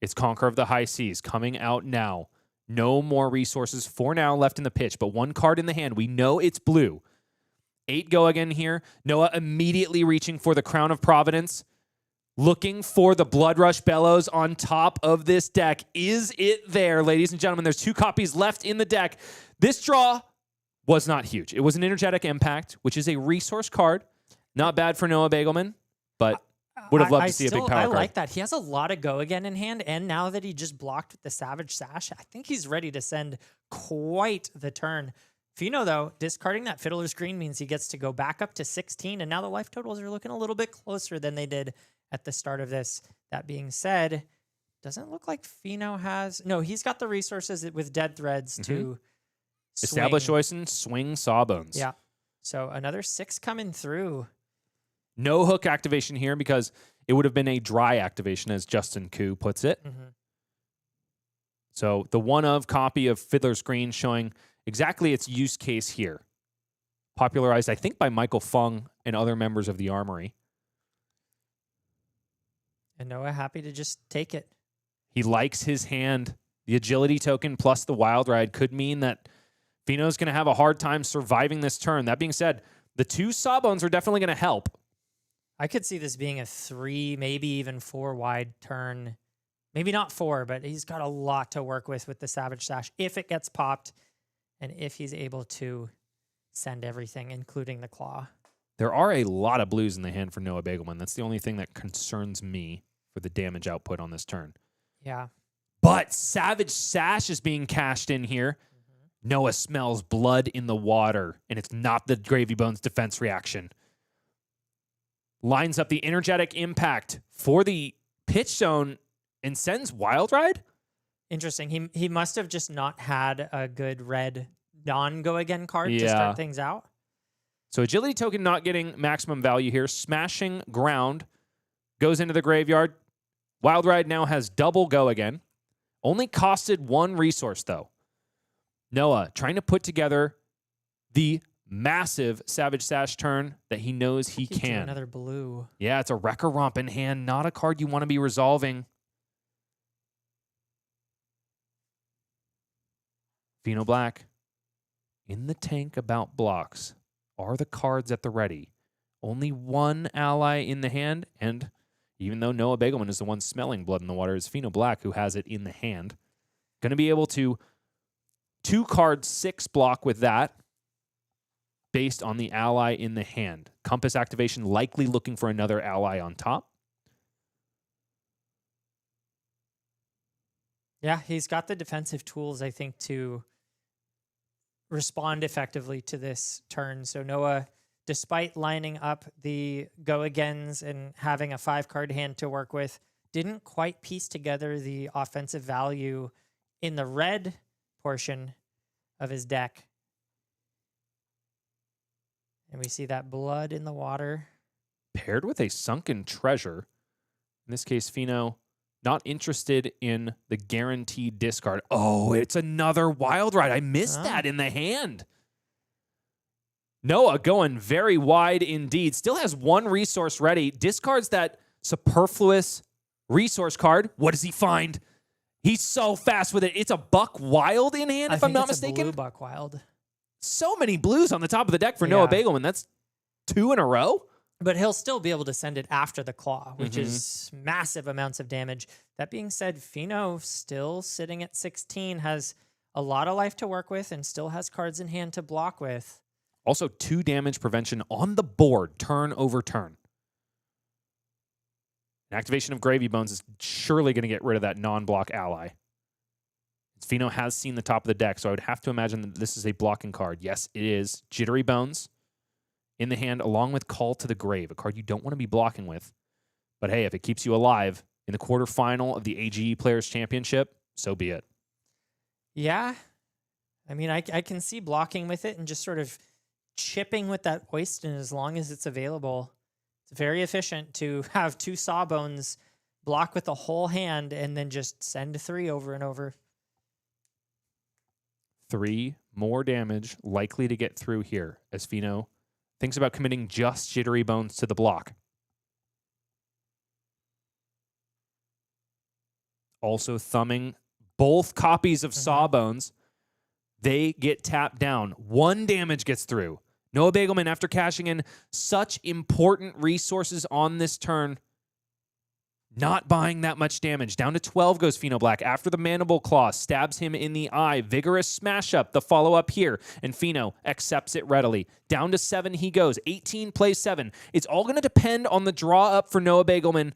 It's Conqueror of the High Seas coming out now. No more resources for now left in the pitch, but 1 card in the hand. We know it's blue. 8 go again here. Noah immediately reaching for the Crown of Providence. Looking for the Blood Rush Bellows on top of this deck. Is it there, ladies and gentlemen? There's 2 copies left in the deck. This draw was not huge. It was an Energetic Impact, which is a resource card. Not bad for Noah Beygelman, but would have loved to see a big power card. I like that. He has a lot of go again in hand, and now that he just blocked with the Savage Sash, I think he's ready to send quite the turn. Pheano, though, discarding that Fiddler's Green means he gets to go back up to 16, and now the life totals are looking a little bit closer than they did at the start of this. That being said, doesn't look like Pheano has... No, he's got the resources with Dead Threads to establish Oyston, swing Sawbones. Yeah. So another 6 coming through. No hook activation here because it would have been a dry activation, as Justin Koo puts it. So the one of copy of Fiddler's Green showing exactly its use case here. Popularized, I think, by Michael Fung and other members of the Armory. And Noah happy to just take it. He likes his hand. The agility token plus the wild ride could mean that Pheano's going to have a hard time surviving this turn. That being said, the 2 Sawbones are definitely going to help. I could see this being a 3, maybe even 4 wide turn. Maybe not 4, but he's got a lot to work with the Savage Sash if it gets popped and if he's able to send everything, including the claw. There are a lot of blues in the hand for Noah Beygelman. That's the only thing that concerns me for the damage output on this turn. Yeah. But Savage Sash is being cashed in here. Noah smells blood in the water, and it's not the Gravy Bones defense reaction. Lines up the energetic impact for the pitch zone and sends Wild Ride? Interesting. He must have just not had a good red non-go again card to start things out. So agility token not getting maximum value here. Smashing ground goes into the graveyard. Wild Ride now has double go again. Only costed 1 resource, though. Noah trying to put together the massive Savage Sash turn that he knows he Could do can. another blue. Yeah, it's a Wrecker Romp in hand. Not a card you want to be resolving. Pheano Black in the tank about blocks. Are the cards at the ready? Only 1 ally in the hand, and even though Noah Beygelman is the one smelling blood in the water, it's Pheano Black who has it in the hand. Going to be able to 2 card 6 block with that based on the ally in the hand. Compass activation likely looking for another ally on top. Yeah, he's got the defensive tools, I think, to respond effectively to this turn. So Noah, despite lining up the go-agains and having a 5-card hand to work with, didn't quite piece together the offensive value in the red portion of his deck. And we see that blood in the water. Paired with a Sunken Treasure. In this case, Pheano not interested in the guaranteed discard. Oh, it's another Wild Ride. I missed that in the hand. Noah going very wide indeed. Still has 1 resource ready. Discards that superfluous resource card. What does he find? He's so fast with it. It's a Buck Wild in hand, if I'm not mistaken. Blue Buck Wild. So many blues on the top of the deck for Noah Beygelman. That's 2 in a row. But he'll still be able to send it after the claw, which is massive amounts of damage. That being said, Pheano still sitting at 16, has a lot of life to work with and still has cards in hand to block with. Also 2 damage prevention on the board, turn over turn. An activation of Gravy Bones is surely going to get rid of that non-block ally. Pheano has seen the top of the deck, so I would have to imagine that this is a blocking card. Yes, it is. Jittery Bones in the hand, along with Call to the Grave, a card you don't want to be blocking with. But hey, if it keeps you alive in the quarterfinal of the AGE Players Championship, so be it. Yeah. I mean, I can see blocking with it and just sort of chipping with that Oyston as long as it's available. It's very efficient to have 2 Sawbones block with the whole hand and then just send 3 over and over. 3 more damage likely to get through here as Pheano thinks about committing just Jittery Bones to the block. Also thumbing both copies of Sawbones. They get tapped down. 1 damage gets through. Noah Beygelman, after cashing in such important resources on this turn, not buying that much damage. Down to 12 goes Pheano Black after the Mandible Claw stabs him in the eye. Vigorous smash up, the follow-up here, and Pheano accepts it readily. Down to 7 he goes. 18 plays 7. It's all going to depend on the draw up for Noah Beygelman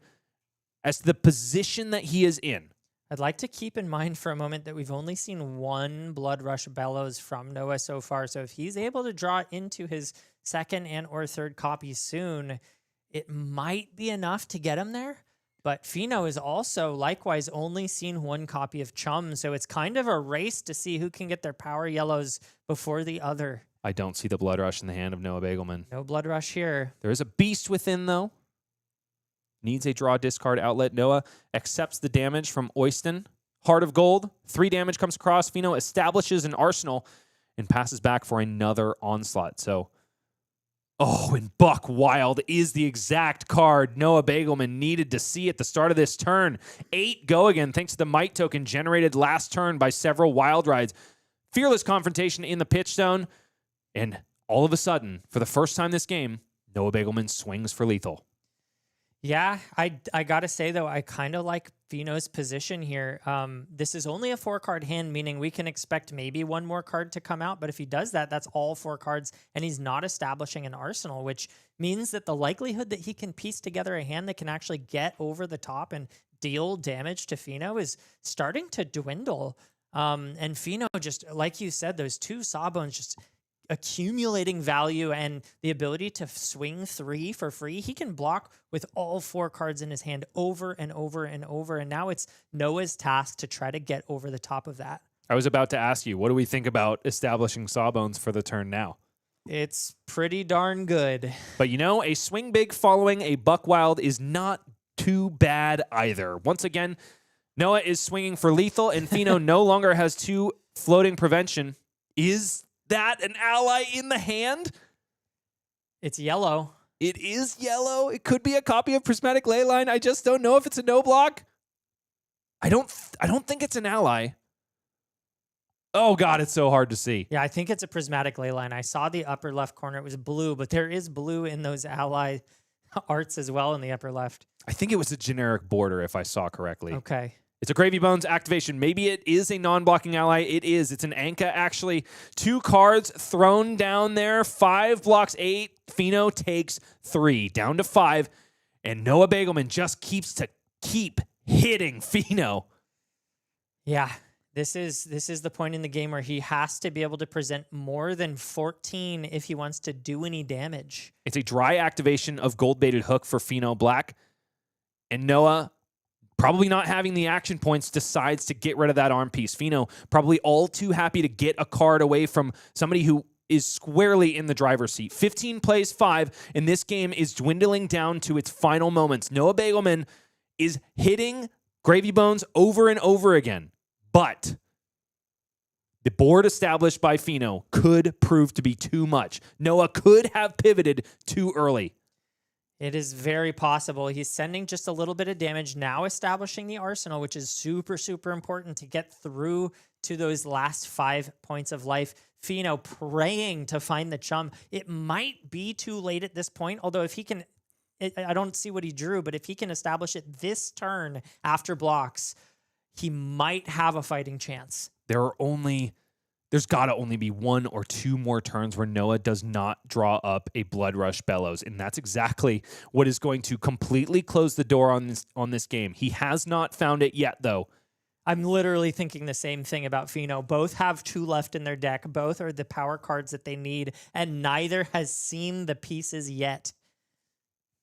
as to the position that he is in. I'd like to keep in mind for a moment that we've only seen 1 Blood Rush Bellows from Noah so far. So if he's able to draw into his 2nd and or 3rd copy soon, it might be enough to get him there. But Pheano has also likewise only seen 1 copy of Chum. So it's kind of a race to see who can get their power yellows before the other. I don't see the blood rush in the hand of Noah Beygelman. No blood rush here. There is a beast within, though. Needs a draw discard outlet. Noah accepts the damage from Oyston. Heart of Gold. 3 damage comes across. Pheano establishes an arsenal and passes back for another onslaught. So, and Buck Wild is the exact card Noah Beygelman needed to see at the start of this turn. 8 go again thanks to the Might token generated last turn by several Wild Rides. Fearless confrontation in the pitch zone. And all of a sudden, for the first time this game, Noah Beygelman swings for lethal. Yeah, I got to say, though, I kind of like Pheano's position here. This is only a 4-card hand, meaning we can expect maybe one more card to come out. But if he does that, that's all 4 cards, and he's not establishing an arsenal, which means that the likelihood that he can piece together a hand that can actually get over the top and deal damage to Pheano is starting to dwindle. And Pheano, just like you said, those 2 Sawbones just accumulating value and the ability to swing 3 for free. He can block with all 4 cards in his hand over and over and over. And now it's Noah's task to try to get over the top of that. I was about to ask you, what do we think about establishing Sawbones for the turn now? It's pretty darn good. But a swing big following a Buck Wild is not too bad either. Once again, Noah is swinging for lethal, and Pheano no longer has 2 floating prevention. Is that an ally in the hand? It's yellow. It is yellow. It could be a copy of Prismatic Leyline. I just don't know if it's a no block. I don't think it's an ally. Oh God, it's so hard to see. Yeah, I think it's a Prismatic Leyline. I saw the upper left corner. It was blue, but there is blue in those ally arts as well in the upper left. I think it was a generic border if I saw correctly. Okay. It's a Gravy Bones activation. Maybe it is a non-blocking ally. It is. It's an Anka, actually. 2 cards thrown down there. 5 blocks 8. Pheano takes 3. Down to 5. And Noah Beygelman just keep hitting Pheano. Yeah. This is the point in the game where he has to be able to present more than 14 if he wants to do any damage. It's a dry activation of gold-baited hook for Pheano Black. And Noah, probably not having the action points, decides to get rid of that arm piece. Pheano probably all too happy to get a card away from somebody who is squarely in the driver's seat. 15 plays 5, and this game is dwindling down to its final moments. Noah Beygelman is hitting Gravy Bones over and over again. But the board established by Pheano could prove to be too much. Noah could have pivoted too early. It is very possible. He's sending just a little bit of damage, now establishing the arsenal, which is super, super important to get through to those last 5 points of life. Pheano praying to find the chum. It might be too late at this point, although if he can, I don't see what he drew, but if he can establish it this turn after blocks, he might have a fighting chance. There's got to only be 1 or 2 more turns where Noah does not draw up a Blood Rush Bellows, and that's exactly what is going to completely close the door on this game. He has not found it yet, though. I'm literally thinking the same thing about Pheano. Both have 2 left in their deck. Both are the power cards that they need, and neither has seen the pieces yet.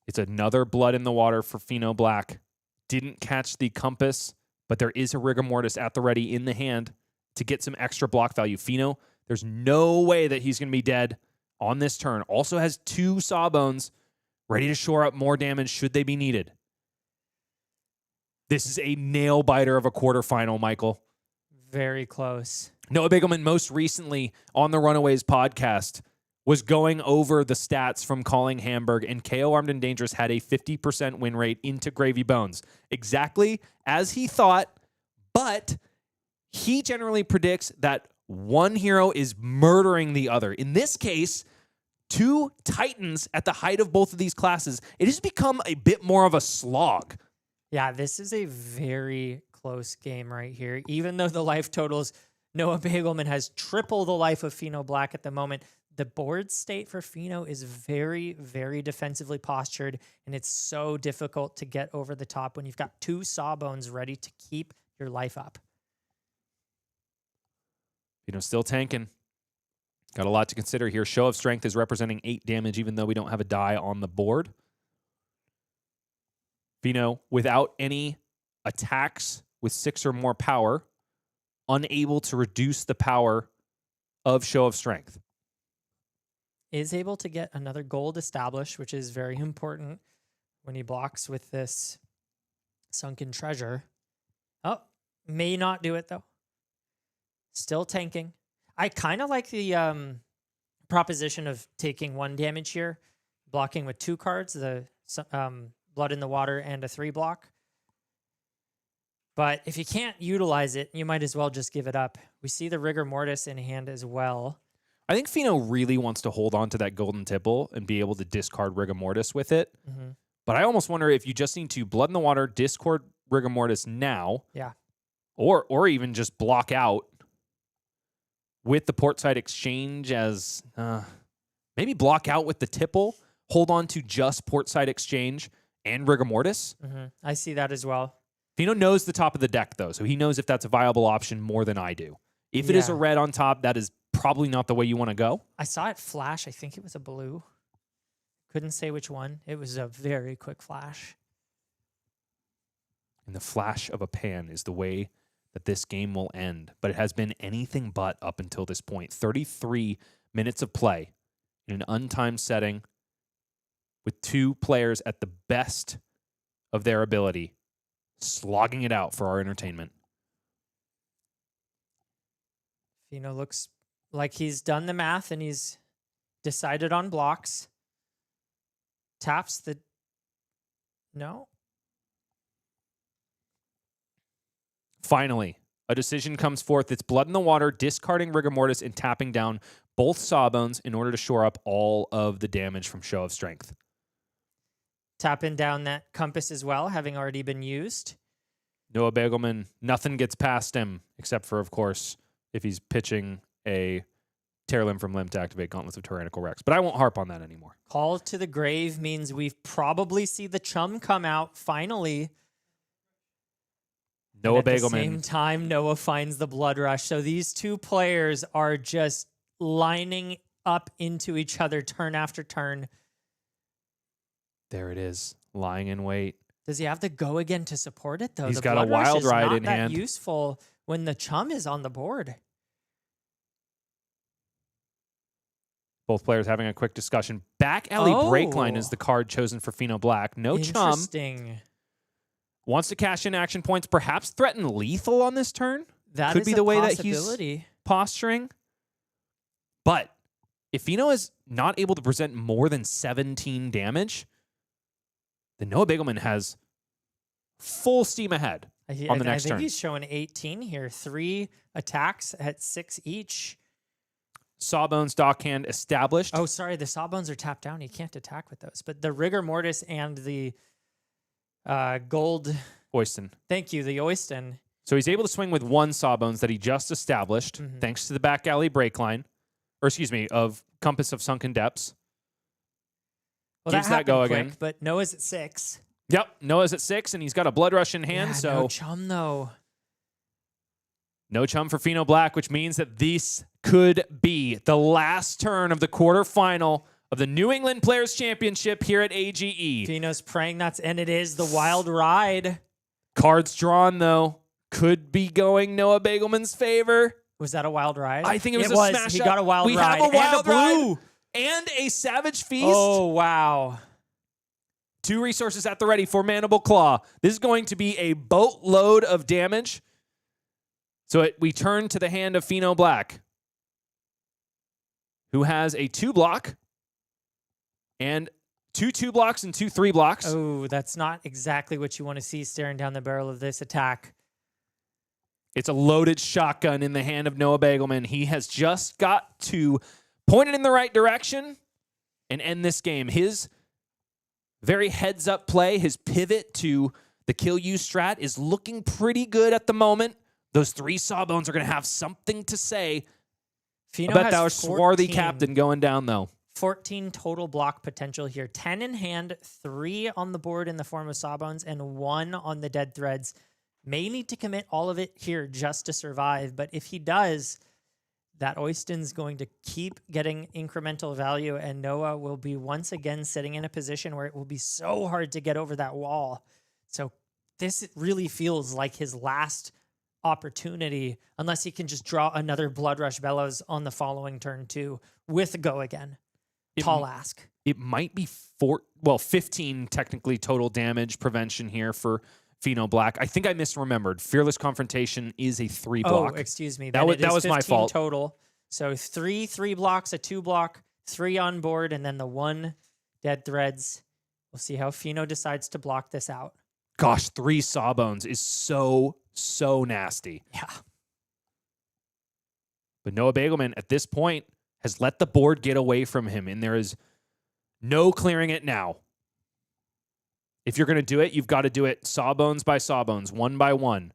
It's another blood in the water for Pheano Black. Didn't catch the compass, but there is a Rigor Mortis at the ready in the hand to get some extra block value. Pheano, there's no way that he's going to be dead on this turn. Also has 2 Sawbones ready to shore up more damage should they be needed. This is a nail biter of a quarterfinal, Michael. Very close. Noah Beygelman most recently on the Runaways podcast was going over the stats from calling Hamburg, and Kayo Armed and Dangerous had a 50% win rate into Gravy Bones. Exactly as he thought, but he generally predicts that one hero is murdering the other. In this case, 2 Titans at the height of both of these classes, it has become a bit more of a slog. Yeah, this is a very close game right here. Even though the life totals, Noah Beygelman has triple the life of Pheano Black at the moment. The board state for Pheano is very, very defensively postured, and it's so difficult to get over the top when you've got 2 Sawbones ready to keep your life up. Still tanking. Got a lot to consider here. Show of Strength is representing 8 damage, even though we don't have a die on the board. Pheano, without any attacks with 6 or more power, unable to reduce the power of Show of Strength. is able to get another gold established, which is very important when he blocks with this sunken treasure. Oh, may not do it though. Still tanking. I kind of like the proposition of taking 1 damage here, blocking with 2 cards, the Blood in the Water and a 3 block. But if you can't utilize it, you might as well just give it up. We see the Rigor Mortis in hand as well. I think Pheano really wants to hold on to that golden tipple and be able to discard Rigor Mortis with it. Mm-hmm. But I almost wonder if you just need to Blood in the Water, discard Rigor Mortis now. Yeah. Or even just block out with the Portside Exchange as maybe block out with the tipple, hold on to just Portside Exchange and Rigor Mortis. Mm-hmm. I see that as well. Pheano knows the top of the deck, though, so he knows if that's a viable option more than I do. If it is a red on top, that is probably not the way you want to go. I saw it flash. I think it was a blue. Couldn't say which one. It was a very quick flash. And the flash of a pan is the way that this game will end. But it has been anything but up until this point. 33 minutes of play in an untimed setting with 2 players at the best of their ability, slogging it out for our entertainment. Pheano looks like he's done the math and he's decided on blocks. Taps the... No? Finally, a decision comes forth. It's Blood in the Water, discarding Rigor Mortis and tapping down both Sawbones in order to shore up all of the damage from Show of Strength. Tapping down that Compass as well, having already been used. Noah Beygelman, nothing gets past him, except for, of course, if he's pitching a tear limb from limb to activate Gauntlets of Tyrannical Rex. But I won't harp on that anymore. Call to the Grave means we probably see the Chum come out finally. Noah At the Beygelman. same time, Noah finds the Blood Rush. So these 2 players are just lining up into each other turn after turn. There it is, lying in wait. Does he have to go again to support it, though? He's The got a Blood Rush Wild is Ride not in that hand. useful when the Chum is on the board. Both players having a quick discussion. Back alley break line is the card chosen for Pheano Black. No Chum. Interesting. Wants to cash in action points, perhaps threaten lethal on this turn. That Could is be a the way that possibility. he's posturing. But if Pheano is not able to present more than 17 damage, then Noah Beygelman has full steam ahead on the next I think turn. he's showing 18 here. 3 attacks at 6 each. Sawbones, Dockhand established. Oh, sorry. The Sawbones are tapped down. He can't attack with those. But the Rigor Mortis and the gold... Oyston. Thank you, the Oyston. So he's able to swing with 1 Sawbones that he just established, thanks to the back alley break line. Or excuse me, of Compass of Sunken Depths. Well, Gives that go again. But Noah's at 6. Yep, Noah's at 6, and he's got a Blood Rush in hand. Yeah, so no Chum, though. No Chum for Pheano Black, which means that this could be the last turn of the quarterfinal of the New England Players Championship here at AGE. Pheano's praying that's, and it is the Wild Ride. Cards drawn, though, could be going Noah Beygelman's favor. Was that a Wild Ride? I think it was a smash He up. got a Wild We Ride. have a Wild and a blue. Ride and a Savage Feast. Oh, wow. 2 resources at the ready for Mandible Claw. This is going to be a boatload of damage. So we turn to the hand of Pheano Black, who has a 2-block and 2 2-blocks and 2 3-blocks. Oh, that's not exactly what you want to see staring down the barrel of this attack. It's a loaded shotgun in the hand of Noah Beygelman. He has just got to point it in the right direction and end this game. His very heads-up play, his pivot to the kill you strat is looking pretty good at the moment. Those 3 Sawbones are going to have something to say Pheano about has our swarthy 14. captain going down, though. 14 total block potential here. 10 in hand, 3 on the board in the form of Sawbones, and 1 on the Dead Threads. May need to commit all of it here just to survive, but if he does, that Oyston's going to keep getting incremental value, and Noah will be once again sitting in a position where it will be so hard to get over that wall. So this really feels like his last opportunity, unless he can just draw another Blood Rush Bellows on the following turn too with Go Again. Tall ask. It might be 15 technically total damage prevention here for Pheano Black. I think I misremembered. Fearless Confrontation is a 3 block. Oh, excuse me. That was my fault. Total. So 3 blocks, a 2 block, 3 on board, and then the 1 dead threads. We'll see how Pheano decides to block this out. Gosh, 3 Sawbones is so nasty. Yeah. But Noah Beygelman at this point has let the board get away from him, and there is no clearing it now. If you're going to do it, you've got to do it Sawbones by Sawbones, 1 by 1.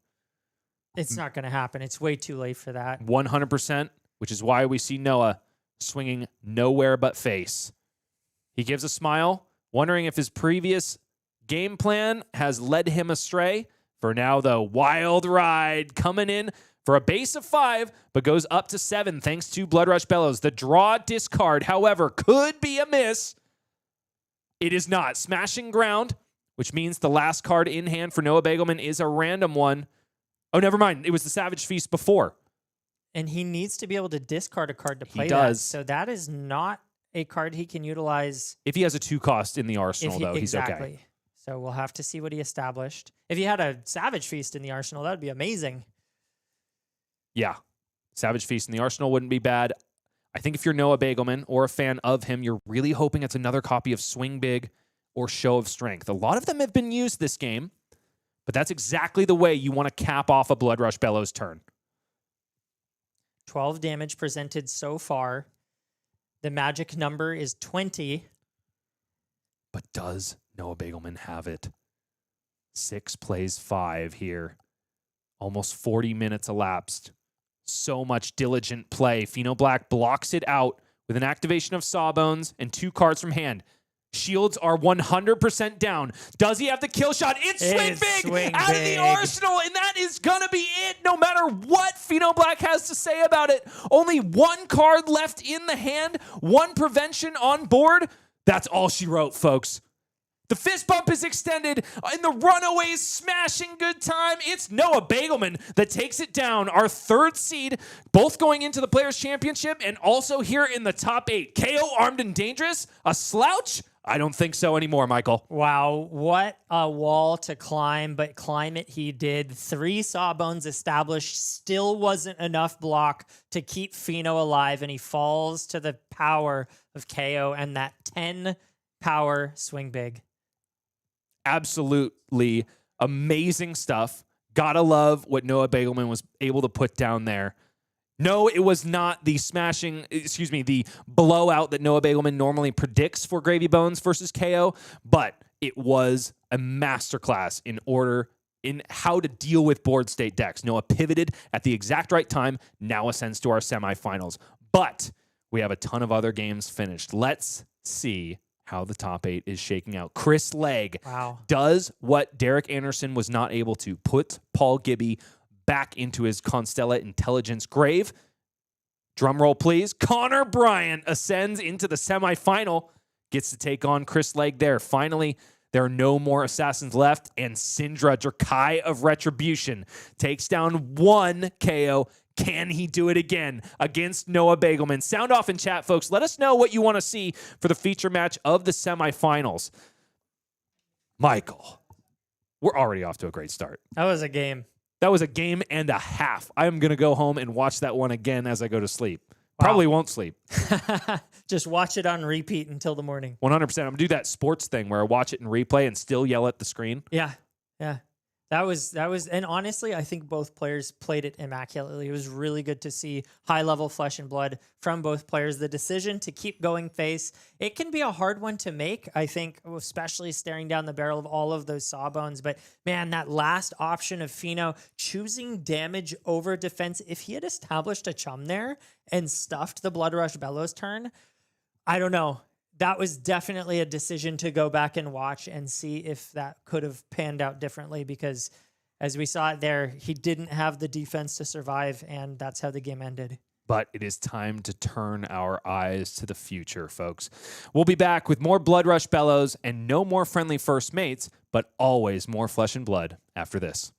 It's not going to happen. It's way too late for that. 100%, which is why we see Noah swinging nowhere but face. He gives a smile, wondering if his previous game plan has led him astray. For now, though, wild ride coming in for a base of 5, but goes up to 7 thanks to Blood Rush Bellows. The draw discard, however, could be a miss. It is not. Smashing Ground, which means the last card in hand for Noah Beygelman is a random one. Oh, never mind. It was the Savage Feast before. And he needs to be able to discard a card to play He does. that. So that is not a card he can utilize. If he has a 2 cost in the arsenal, though, he's okay. Exactly. So we'll have to see what he established. If he had a Savage Feast in the arsenal, that would be amazing. Yeah. Savage Feast in the arsenal wouldn't be bad. I think if you're Noah Beygelman or a fan of him, you're really hoping it's another copy of Swing Big or Show of Strength. A lot of them have been used this game, but that's exactly the way you want to cap off a Blood Rush Bellows turn. 12 damage presented so far. The magic number is 20. But does Noah Beygelman have it? 6 plays 5 here. Almost 40 minutes elapsed. So much diligent play. Pheano Black blocks it out with an activation of Sawbones and 2 cards from hand. Shields are 100% down. Does he have the kill shot? It's Swing Big out of the arsenal, and that is going to be it no matter what Pheano Black has to say about it. Only 1 card left in the hand, 1 prevention on board. That's all she wrote, folks. The fist bump is extended, and the Runaways smashing good time. It's Noah Beygelman that takes it down, our 3rd seed, both going into the Players' Championship and also here in the top 8. Kayo armed and dangerous? A slouch? I don't think so anymore, Michael. Wow, what a wall to climb, but climb it he did. 3 Sawbones established, still wasn't enough block to keep Pheano alive, and he falls to the power of Kayo and that 10 power Swing Big. Absolutely amazing stuff. Gotta love what Noah Beygelman was able to put down there. No, it was not the the blowout that Noah Beygelman normally predicts for Gravy Bones versus KO, but it was a masterclass in how to deal with board state decks. Noah pivoted at the exact right time, now ascends to our semifinals. But we have a ton of other games finished. Let's see how the top 8 is shaking out. Chris Legg does what Derek Anderson was not able to, put Paul Gibby back into his Constella Intelligence grave. Drum roll, please. Connor Bryant ascends into the semifinal, gets to take on Chris Legg there. Finally, there are no more assassins left, and Cindra, Drakai of Retribution, takes down 1 KO. Can he do it again against Noah Beygelman? Sound off in chat, folks. Let us know what you want to see for the feature match of the semifinals. Michael, we're already off to a great start. That was a game. That was a game and a half. I am going to go home and watch that one again as I go to sleep. Probably won't sleep. Just watch it on repeat until the morning. 100%. I'm going to do that sports thing where I watch it in replay and still yell at the screen. Yeah. That was, and honestly, I think both players played it immaculately. It was really good to see high-level flesh and blood from both players. The decision to keep going face, it can be a hard one to make, I think, especially staring down the barrel of all of those Sawbones. But man, that last option of Pheano choosing damage over defense, if he had established a chum there and stuffed the Blood Rush Bellows turn, I don't know. That was definitely a decision to go back and watch and see if that could have panned out differently, because as we saw it there, he didn't have the defense to survive, and that's how the game ended. But it is time to turn our eyes to the future, folks. We'll be back with more Blood Rush Bellows and no more friendly first mates, but always more flesh and blood after this.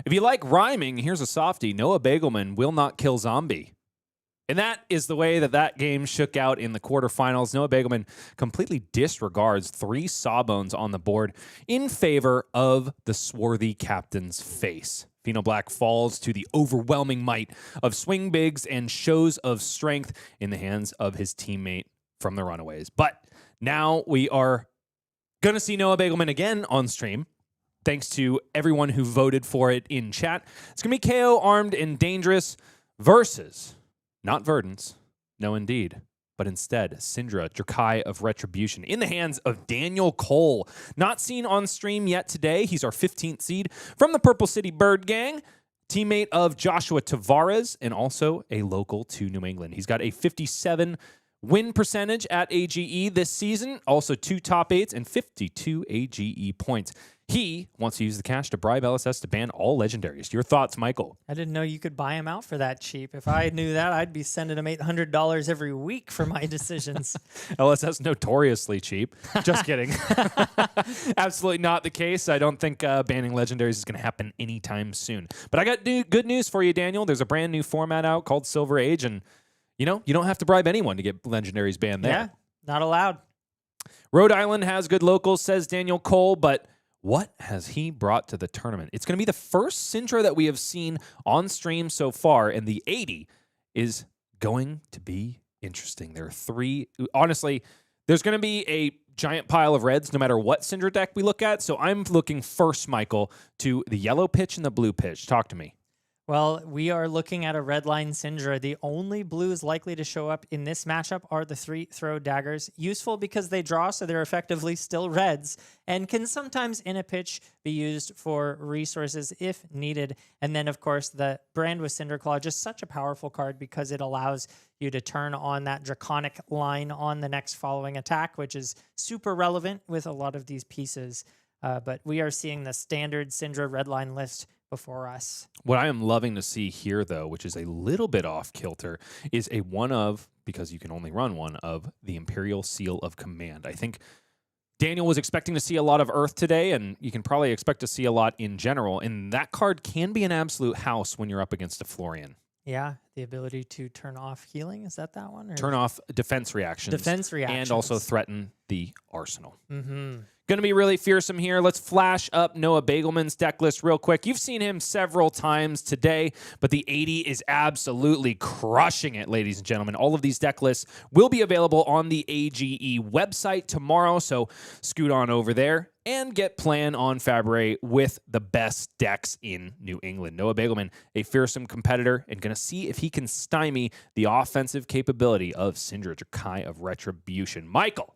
If you like rhyming, here's a softie. Noah Beygelman will not kill zombie. And that is the way that game shook out in the quarterfinals. Noah Beygelman completely disregards 3 sawbones on the board in favor of the swarthy captain's face. Pheano Black falls to the overwhelming might of swing bigs and shows of strength in the hands of his teammate from the Runaways. But now we are going to see Noah Beygelman again on stream. Thanks to everyone who voted for it in chat. It's going to be Kayo, Armed and Dangerous versus... not Verdance, no indeed, but instead Cindra, Kassai of Retribution, in the hands of Daniel Cole. Not seen on stream yet today. He's our 15th seed from the Purple City Bird Gang, teammate of Joshua Tavares, and also a local to New England. He's got a 57 win percentage at AGE this season, also 2 top 8s and 52 AGE points. He wants to use the cash to bribe LSS to ban all legendaries. Your thoughts, Michael? I didn't know you could buy him out for that cheap. If I knew that, I'd be sending him $800 every week for my decisions. LSS notoriously cheap. Just kidding. Absolutely not the case. I don't think banning legendaries is going to happen anytime soon. But I got good news for you, Daniel. There's a brand new format out called Silver Age, and you don't have to bribe anyone to get legendaries banned there. Yeah, not allowed. Rhode Island has good locals, says Daniel Cole, but what has he brought to the tournament? It's going to be the first Cindra that we have seen on stream so far, and the 80 is going to be interesting. There are 3. Honestly, there's going to be a giant pile of reds no matter what Cindra deck we look at, so I'm looking first, Michael, to the yellow pitch and the blue pitch. Talk to me. Well, we are looking at a red line Cindra. The only blues likely to show up in this matchup are the 3 throw daggers. Useful because they draw, so they're effectively still reds, and can sometimes in a pitch be used for resources if needed. And then, of course, the Brand with Cinderclaw, just such a powerful card because it allows you to turn on that draconic line on the next following attack, which is super relevant with a lot of these pieces. But we are seeing the standard Cindra red line list before us. What I am loving to see here, though, which is a little bit off kilter, is a one of, because you can only run one of, the Imperial Seal of Command. I think Daniel was expecting to see a lot of Earth today, and you can probably expect to see a lot in general. And that card can be an absolute house when you're up against a Florian. Yeah, the ability to turn off healing. Is that one? Or turn off defense reactions. Defense reactions. And also threaten the arsenal. Mm-hmm. Going to be really fearsome here. Let's flash up Noah Beygelman's deck list real quick. You've seen him several times today, but the 80 is absolutely crushing it, ladies and gentlemen. All of these deck lists will be available on the AGE website tomorrow, so scoot on over there and get playing on Fabtcg with the best decks in New England. Noah Beygelman, a fearsome competitor, and going to see if he can stymie the offensive capability of Cindra, Kassai of Retribution. Michael,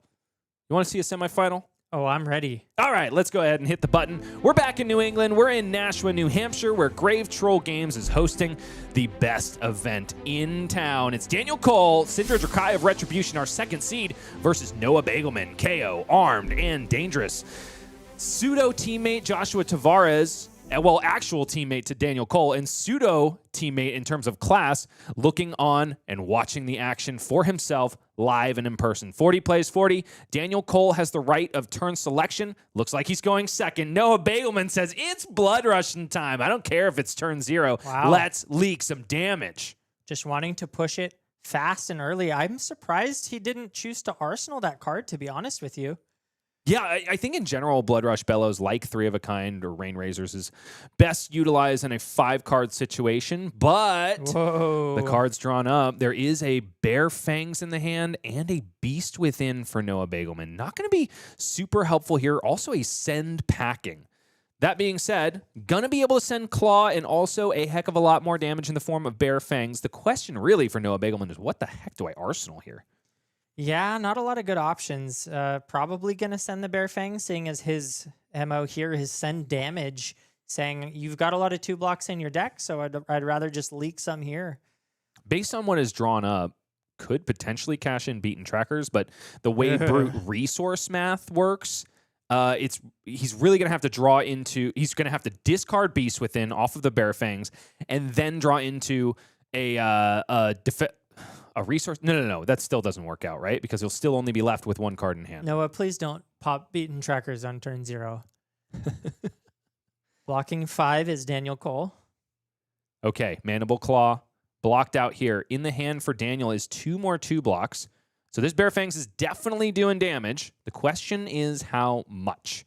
you want to see a semifinal? Oh, I'm ready. All right, let's go ahead and hit the button. We're back in New England. We're in Nashua, New Hampshire, where Grave Troll Games is hosting the best event in town. It's Daniel Cole, Cindra, Kassai of Retribution, our 2nd seed, versus Noah Beygelman, Kayo, Armed and Dangerous. Pseudo teammate Joshua Tavares, actual teammate to Daniel Cole, and pseudo teammate in terms of class, looking on and watching the action for himself live and in person. 40 plays 40. Daniel Cole has the right of turn selection. Looks like he's going second. Noah Beygelman says, it's blood rushing time. I don't care if it's turn 0. Wow. Let's leak some damage. Just wanting to push it fast and early. I'm surprised he didn't choose to arsenal that card, to be honest with you. Yeah, I think in general, Blood Rush Bellows, like 3 of a Kind or Rain Razors, is best utilized in a 5-card situation. But the cards drawn up, there is a Bare Fangs in the hand and a Beast Within for Noah Beygelman. Not going to be super helpful here. Also a Send Packing. That being said, going to be able to send Claw and also a heck of a lot more damage in the form of Bare Fangs. The question really for Noah Beygelman is, what the heck do I arsenal here? Yeah, not a lot of good options. Probably going to send the Bare Fang, seeing as his MO here is send damage, saying you've got a lot of 2 blocks in your deck, so I'd rather just leak some here. Based on what is drawn up, could potentially cash in Beaten Trackers, but the way Brute resource math works, he's really going to have to draw into, he's going to have to discard Beast Within off of the Bare Fangs and then draw into a resource. No. That still doesn't work out, right? Because he'll still only be left with 1 card in hand. Noah, please don't pop Beaten Trackers on turn 0. Blocking 5 is Daniel Cole. Okay, Mandible Claw blocked out here. In the hand for Daniel is 2 more 2 blocks. So this Bare Fangs is definitely doing damage. The question is how much.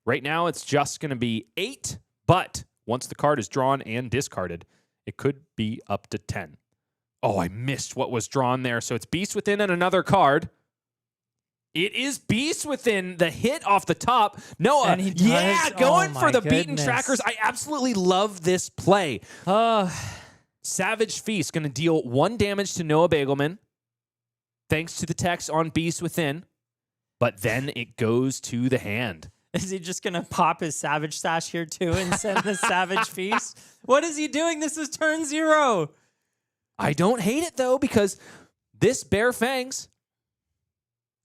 Right now, it's just going to be 8, but once the card is drawn and discarded, it could be up to 10. Oh, I missed what was drawn there. So it's Beast Within and another card. It is Beast Within, the hit off the top. Noah, And he does. yeah, going Oh for my the beaten goodness. trackers. I absolutely love this play. Savage Feast going to deal 1 damage to Noah Beygelman, thanks to the text on Beast Within. But then it goes to the hand. Is he just going to pop his Savage Sash here too and send the Savage Feast? What is he doing? This is turn 0. I don't hate it, though, because this Bare Fangs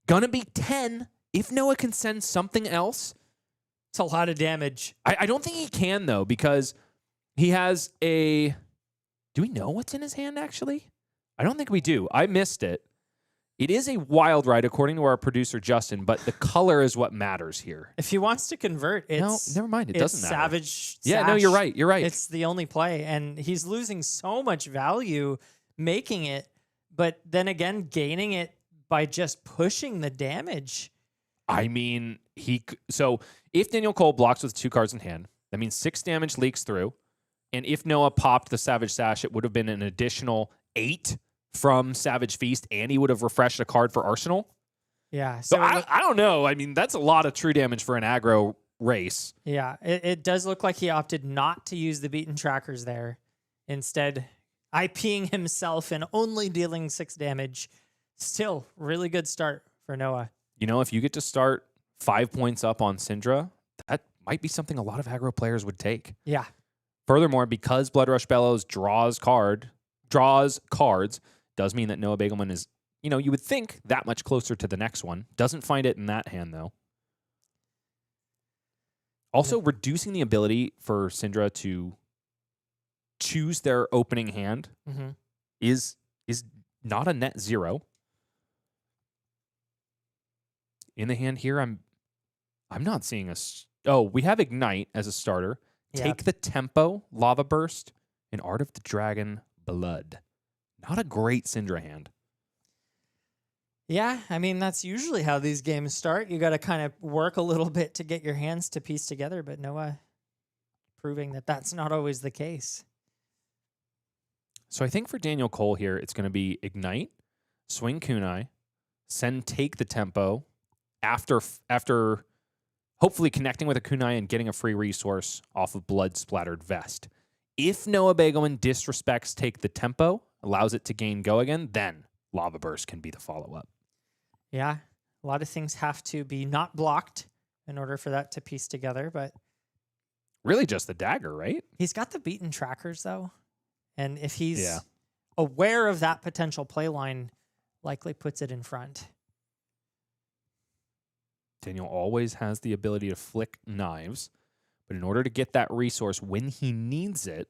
going to be 10 if Noah can send something else. It's a lot of damage. I don't think he can, though, because he has a... Do we know what's in his hand, actually? I don't think we do. I missed it. It is a wild ride, according to our producer, Justin, but the color is what matters here. If he wants to convert, it's... No, never mind. It doesn't matter. Savage Yeah, Sash. no, you're right. You're right. It's the only play, and he's losing so much value making it, but then again, gaining it by just pushing the damage. I mean, so if Daniel Cole blocks with 2 cards in hand, that means 6 damage leaks through. And if Noah popped the Savage Sash, it would have been an additional 8 from Savage Feast, and he would have refreshed a card for Arsenal. Yeah. So I don't know. I mean, that's a lot of true damage for an aggro race. Yeah, it does look like he opted not to use the beaten trackers there. Instead, IPing himself and only dealing 6 damage. Still, really good start for Noah. You know, if you get to start 5 points up on Cindra, that might be something a lot of aggro players would take. Yeah. Furthermore, because Blood Rush Bellows draws cards, does mean that Noah Beygelman is, you would think that much closer to the next one. Doesn't find it in that hand, though. Also, reducing the ability for Cindra to choose their opening hand is not a net 0. In the hand here, I'm not seeing we have Ignite as a starter. Yeah. Take the Tempo, Lava Burst, and Art of the Dragon, Blood. Not a great Cindra hand. Yeah, I mean, that's usually how these games start. You got to kind of work a little bit to get your hands to piece together, but Noah proving that that's not always the case. So I think for Daniel Cole here, it's going to be Ignite, swing Kunai, send take the Tempo after hopefully connecting with a Kunai and getting a free resource off of Blood Splattered Vest. If Noah Beygelman disrespects take the Tempo, allows it to gain go again, then Lava Burst can be the follow-up. Yeah, a lot of things have to be not blocked in order for that to piece together, but Really just the dagger, right? he's got the beaten trackers, though. And if he's aware of that potential play line, likely puts it in front. Daniel always has the ability to flick knives, but in order to get that resource when he needs it,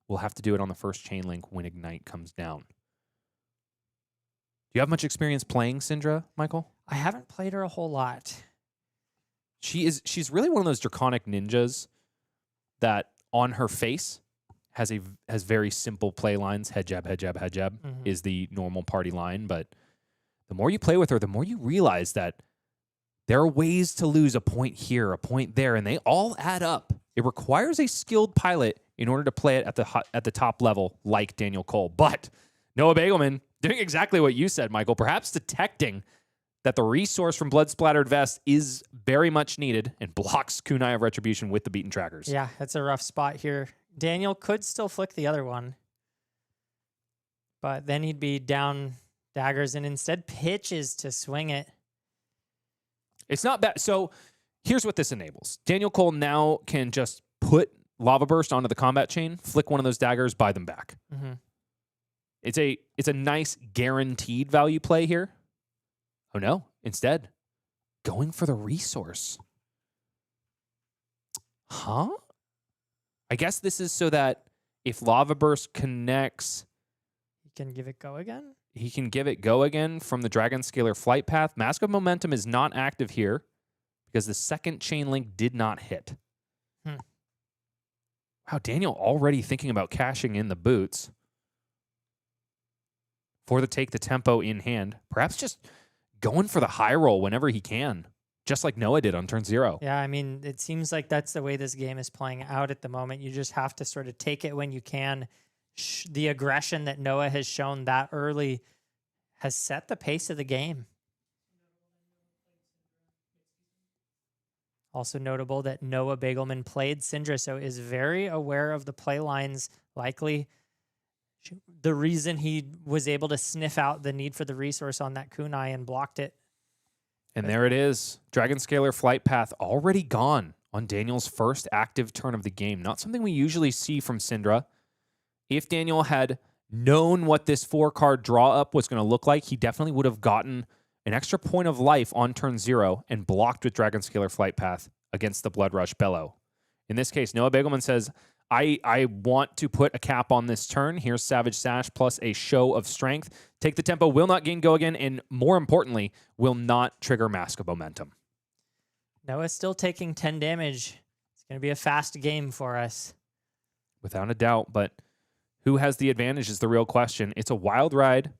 we'll have to do it on the first chain link when Ignite comes down. Do you have much experience playing Cindra, Michael? I haven't played her a whole lot. She's really one of those draconic ninjas that on her face has very simple play lines. Head jab, head jab, head jab is the normal party line, but the more you play with her, the more you realize that there are ways to lose a point here, a point there, and they all add up. It requires a skilled pilot in order to play it at the top level, like Daniel Cole. But Noah Beygelman doing exactly what you said, Michael, perhaps detecting that the resource from Blood Splattered Vest is very much needed and blocks Kunai of Retribution with the beaten trackers. Yeah, that's a rough spot here. Daniel could still flick the other one, but then he'd be down daggers and instead pitches to swing it. It's not bad. So here's what this enables. Daniel Cole now can just put Lava Burst onto the combat chain, flick one of those daggers, buy them back. It's a nice guaranteed value play here. Oh no, instead, going for the resource. Huh? I guess this is so that if Lava Burst connects, He can give it go again. he can give it go again from the Dragon Scalar flight path. Mask of Momentum is not active here because the second chain link did not hit. Wow, Daniel already thinking about cashing in the boots for the take the tempo in hand. Perhaps just going for the high roll whenever he can, just like Noah did on turn 0. Yeah, I mean, it seems like that's the way this game is playing out at the moment. You just have to sort of take it when you can. The aggression that Noah has shown that early has set the pace of the game. Also notable that Noah Beygelman played Cindra, so is very aware of the play lines, likely the reason he was able to sniff out the need for the resource on that kunai and blocked it. And there it is. Dragon Scalar Flight Path already gone on Daniel's first active turn of the game. Not something we usually see from Cindra. If Daniel had known what this 4-card draw up was going to look like, he definitely would have gotten an extra point of life on turn 0 and blocked with Dragon Scalar Flight Path against the Blood Rush Bellow. In this case, Noah Beygelman says, I want to put a cap on this turn. Here's Savage Sash plus a show of strength. Take the tempo, will not gain go again, and more importantly, will not trigger Mask of Momentum. Noah's still taking 10 damage. It's going to be a fast game for us. Without a doubt, but who has the advantage is the real question. It's a wild ride,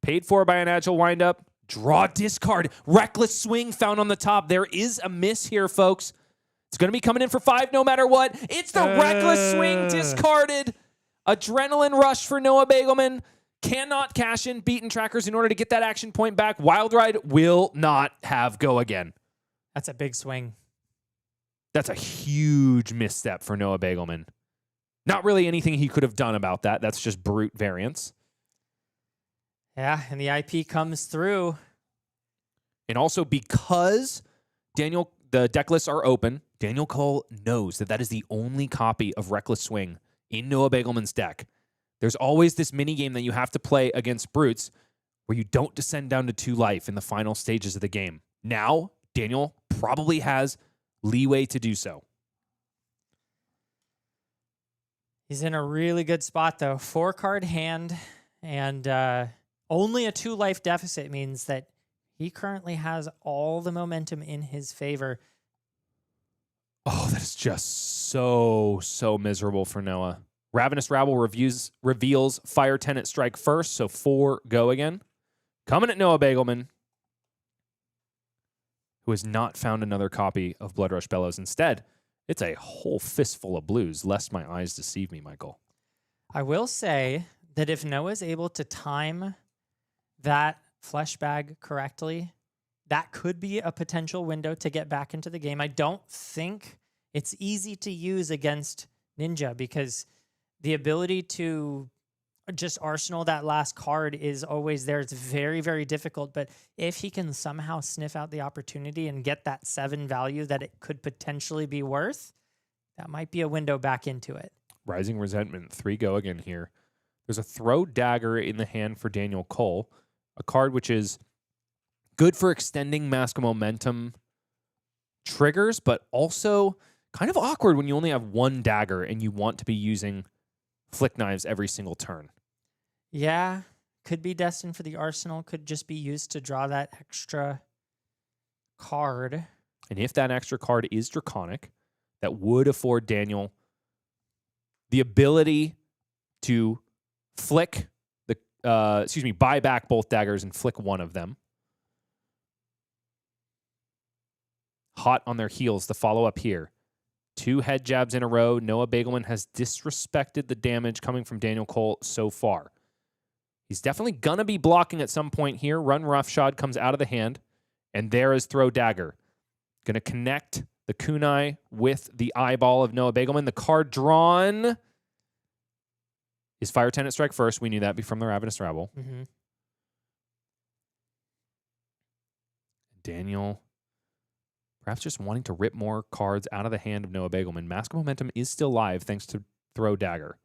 paid for by an agile windup. Draw, discard, reckless swing found on the top. There is a miss here, folks. It's going to be coming in for 5 no matter what. It's the reckless swing discarded. Adrenaline rush for Noah Beygelman. Cannot cash in beaten trackers in order to get that action point back. Wild Ride will not have go again. That's a big swing. That's a huge misstep for Noah Beygelman. Not really anything he could have done about that. That's just brute variance. Yeah, and the IP comes through. And also because the deck lists are open, Daniel Cole knows that that is the only copy of Reckless Swing in Noah Beygelman's deck. There's always this mini game that you have to play against brutes where you don't descend down to 2 life in the final stages of the game. Now, Daniel probably has leeway to do so. He's in a really good spot, though. 4-card hand, and only a 2-life deficit means that he currently has all the momentum in his favor. Oh, that is just so miserable for Noah. Ravenous Rabble reveals Fire Tenant Strike first, so 4 go again. Coming at Noah Beygelman, who has not found another copy of Blood Rush Bellows. Instead, it's a whole fistful of blues, lest my eyes deceive me, Michael. I will say that if Noah's able to time that flesh bag correctly, that could be a potential window to get back into the game. I don't think it's easy to use against Ninja because the ability to just arsenal that last card is always there. It's very, very difficult. But if he can somehow sniff out the opportunity and get that 7 value that it could potentially be worth, that might be a window back into it. Rising Resentment, 3 go again here. There's a Throw Dagger in the hand for Daniel Cole, a card which is good for extending Mask of Momentum triggers, but also kind of awkward when you only have 1 dagger and you want to be using Flick Knives every single turn. Yeah, could be destined for the arsenal, could just be used to draw that extra card. And if that extra card is Draconic, that would afford Daniel the ability to flick buy back both daggers and flick one of them. Hot on their heels, the follow-up here. 2 head jabs in a row. Noah Beygelman has disrespected the damage coming from Daniel Cole so far. He's definitely going to be blocking at some point here. Run Roughshod comes out of the hand, and there is Throw Dagger. Going to connect the kunai with the eyeball of Noah Beygelman. The card drawn is Fire Tenant Strike first. We knew that from the Ravenous Rabble. Mm-hmm. Daniel perhaps just wanting to rip more cards out of the hand of Noah Beygelman. Mask of Momentum is still live thanks to Throw Dagger.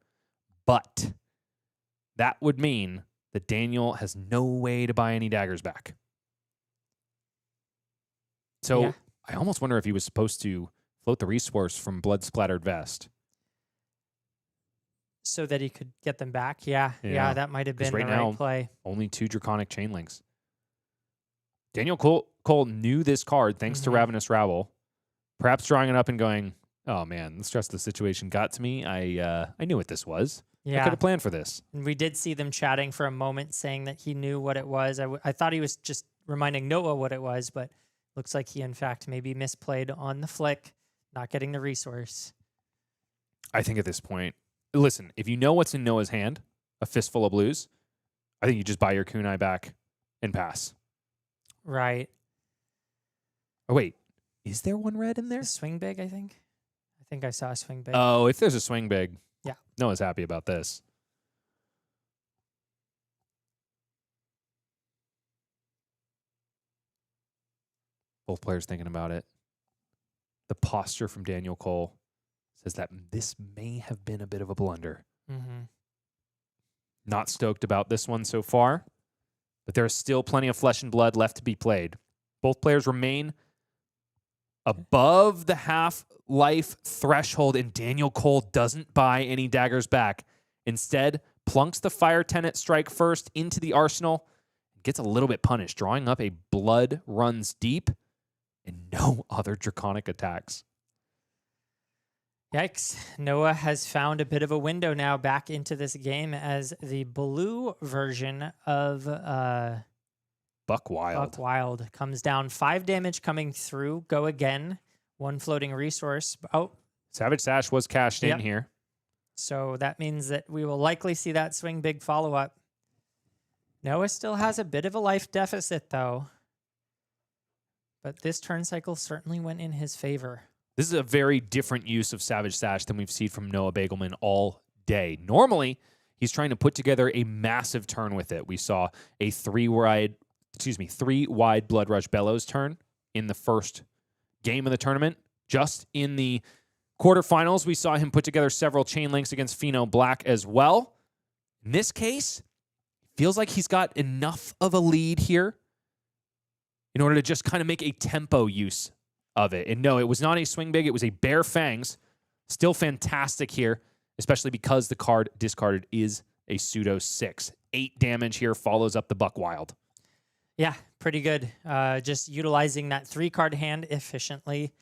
But that would mean that Daniel has no way to buy any daggers back. So Yeah. I almost wonder if he was supposed to float the resource from Blood Splattered Vest. So that he could get them back. Yeah, that might have 'Cause been right the now- right play. Only 2 Draconic Chain Links. Daniel Cole knew this card thanks to Mhm. Ravenous Rabble. Perhaps drawing it up and going, Oh man, the stress of the situation got to me. I knew what this was. I Yeah. could have planned for this. And we did see them chatting for a moment, saying that he knew what it was. I thought he was just reminding Noah what it was, but looks like he, in fact, maybe misplayed on the flick, not getting the resource. I think at this point, listen, if you know what's in Noah's hand, a fistful of blues, I think you just buy your kunai back and pass. Right. Oh, wait. Is there one red in there? The swing big, I think. I think I saw a swing big. Oh, if there's a swing big, Yeah. Noah's happy about this. Both players thinking about it. The posture from Daniel Cole says that this may have been a bit of a blunder. Mm-hmm. Not stoked about this one so far, but there is still plenty of flesh and blood left to be played. Both players remain above the half-life threshold, and Daniel Cole doesn't buy any daggers back. Instead, plunks the Fire Tenet strike first into the arsenal, gets a little bit punished, drawing up a blood runs deep and no other draconic attacks. Yikes. Noah has found a bit of a window now back into this game as the blue version of Buck Wild. Buck Wild comes down. 5 damage coming through. Go again. 1 floating resource. Oh, Savage Sash was cashed in Yep. here. so that means that we will likely see that swing big follow-up. Noah still has a bit of a life deficit, though. But this turn cycle certainly went in his favor. This is a very different use of Savage Sash than we've seen from Noah Beygelman all day. Normally, he's trying to put together a massive turn with it. We saw a 3-wide Blood Rush Bellows turn in the first game of the tournament. Just in the quarterfinals, we saw him put together several chain links against Pheano Black as well. In this case, feels like he's got enough of a lead here in order to just kind of make a tempo use of it. And no, it was not a swing big. It was a Bare Fangs. Still fantastic here, especially because the card discarded is a pseudo 6. 8 damage here follows up the Buck Wild. Yeah, pretty good. Just utilizing that 3-card hand efficiently.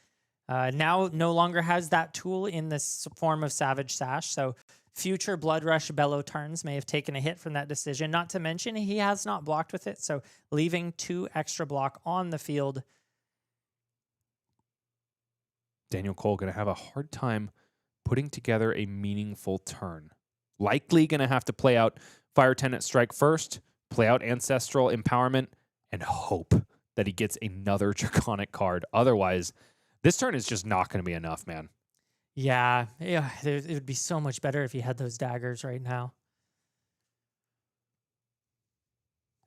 Now no longer has that tool in this form of Savage Sash, so future Blood Rush Bellow turns may have taken a hit from that decision. Not to mention he has not blocked with it, so leaving 2 extra block on the field. Daniel Cole going to have a hard time putting together a meaningful turn. Likely going to have to play out Fire Tenet Strike first, play out Ancestral Empowerment, and hope that he gets another Draconic card. Otherwise, this turn is just not going to be enough, man. Yeah, it would be so much better if he had those daggers right now.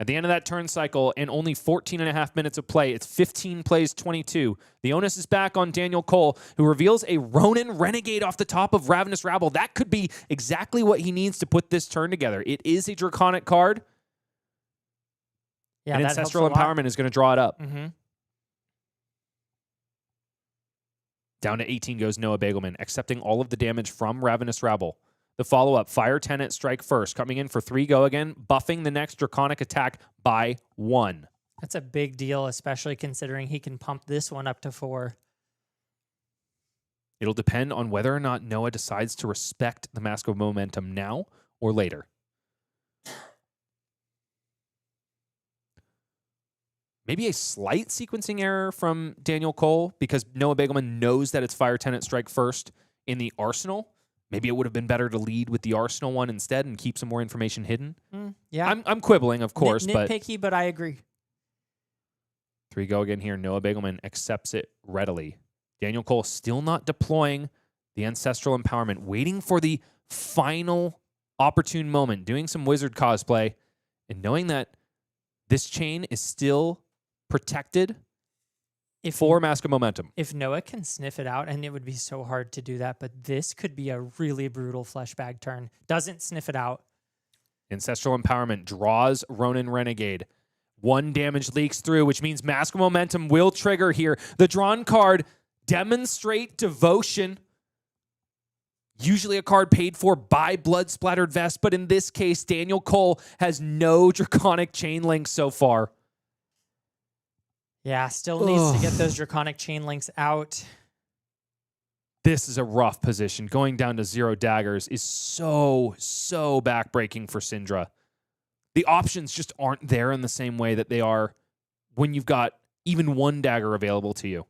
At the end of that turn cycle and only 14 and a half minutes of play, it's 15 plays 22. The onus is back on Daniel Cole, who reveals a Ronin Renegade off the top of Ravenous Rabble. That could be exactly what he needs to put this turn together. It is a Draconic card. Yeah, and that helps Ancestral a lot. Empowerment is going to draw it up. Mm-hmm. Down to 18 goes Noah Beygelman, accepting all of the damage from Ravenous Rabble. The follow-up, Fire Tenet Strike first, coming in for 3 go again, buffing the next Draconic attack by 1. That's a big deal, especially considering he can pump this one up to 4. It'll depend on whether or not Noah decides to respect the Mask of Momentum now or later. Maybe a slight sequencing error from Daniel Cole because Noah Beygelman knows that it's Fire Tenet Strike first in the Arsenal. Maybe it would have been better to lead with the Arsenal one instead and keep some more information hidden. Yeah, I'm quibbling, of course, but nitpicky, but I agree. 3 go again here. Noah Beygelman accepts it readily. Daniel Cole still not deploying the Ancestral Empowerment, waiting for the final opportune moment, doing some wizard cosplay, and knowing that this chain is still protected for Mask of Momentum. If Noah can sniff it out, and it would be so hard to do that, but this could be a really brutal flesh bag turn. Doesn't sniff it out. Ancestral Empowerment draws Ronin Renegade. 1 damage leaks through, which means Mask of Momentum will trigger here. The drawn card, Demonstrate Devotion. Usually a card paid for by Blood Splattered Vest, but in this case, Daniel Cole has no Draconic chain links so far. Yeah, still needs to get those Draconic chain links out. This is a rough position. Going down to 0 daggers is so backbreaking for Cindra. The options just aren't there in the same way that they are when you've got even 1 dagger available to you.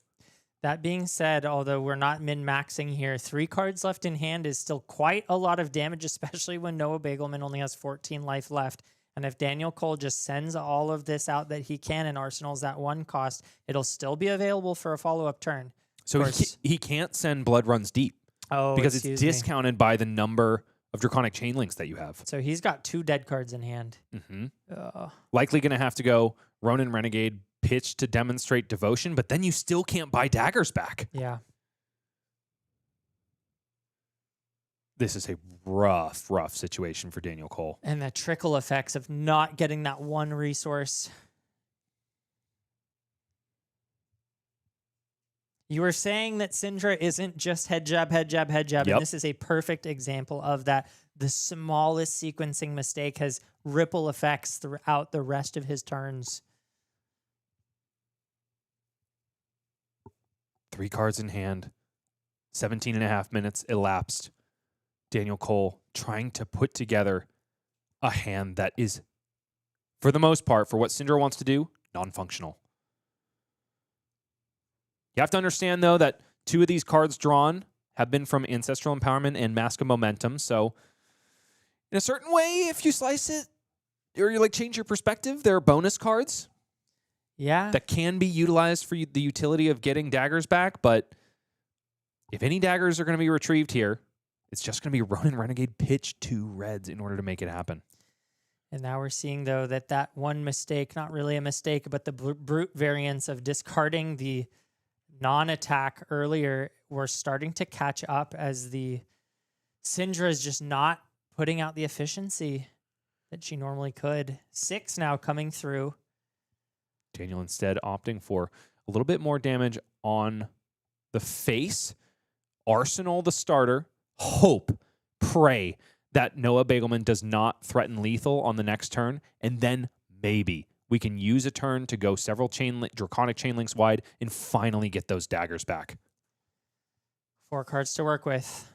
That being said, although we're not min-maxing here, 3 cards left in hand is still quite a lot of damage, especially when Noah Beygelman only has 14 life left. And if Daniel Cole just sends all of this out that he can and arsenals that 1 cost, it'll still be available for a follow-up turn. So he can't send Blood Runs Deep because it's excuse me. discounted by the number of Draconic Chainlinks that you have. So he's got 2 dead cards in hand. Likely going to have to go Ronin Renegade, pitch to demonstrate devotion, but then you still can't buy daggers back. Yeah. This is a rough situation for Daniel Cole. And the trickle effects of not getting that 1 resource. You were saying that Cindra isn't just head jab, head jab, head jab, Yep. and this is a perfect example of that. The smallest sequencing mistake has ripple effects throughout the rest of his turns. 3 cards in hand, 17.5 minutes elapsed. Daniel Cole trying to put together a hand that is, for the most part, for what Cindra wants to do, non-functional. You have to understand, though, that 2 of these cards drawn have been from Ancestral Empowerment and Mask of Momentum. So, in a certain way, if you slice it or you change your perspective, there are bonus cards. Yeah. That can be utilized for the utility of getting daggers back, but if any daggers are going to be retrieved here, it's just going to be Ronin Renegade pitch 2 reds in order to make it happen. And now we're seeing, though, that 1 mistake, not really a mistake, but the brute variance of discarding the non-attack earlier, we're starting to catch up as the Cindra is just not putting out the efficiency that she normally could. 6 now coming through. Daniel instead opting for a little bit more damage on the face. Arsenal the starter. Hope, pray that Noah Beygelman does not threaten lethal on the next turn. And then maybe we can use a turn to go several Draconic Chainlinks wide and finally get those daggers back. 4 cards to work with.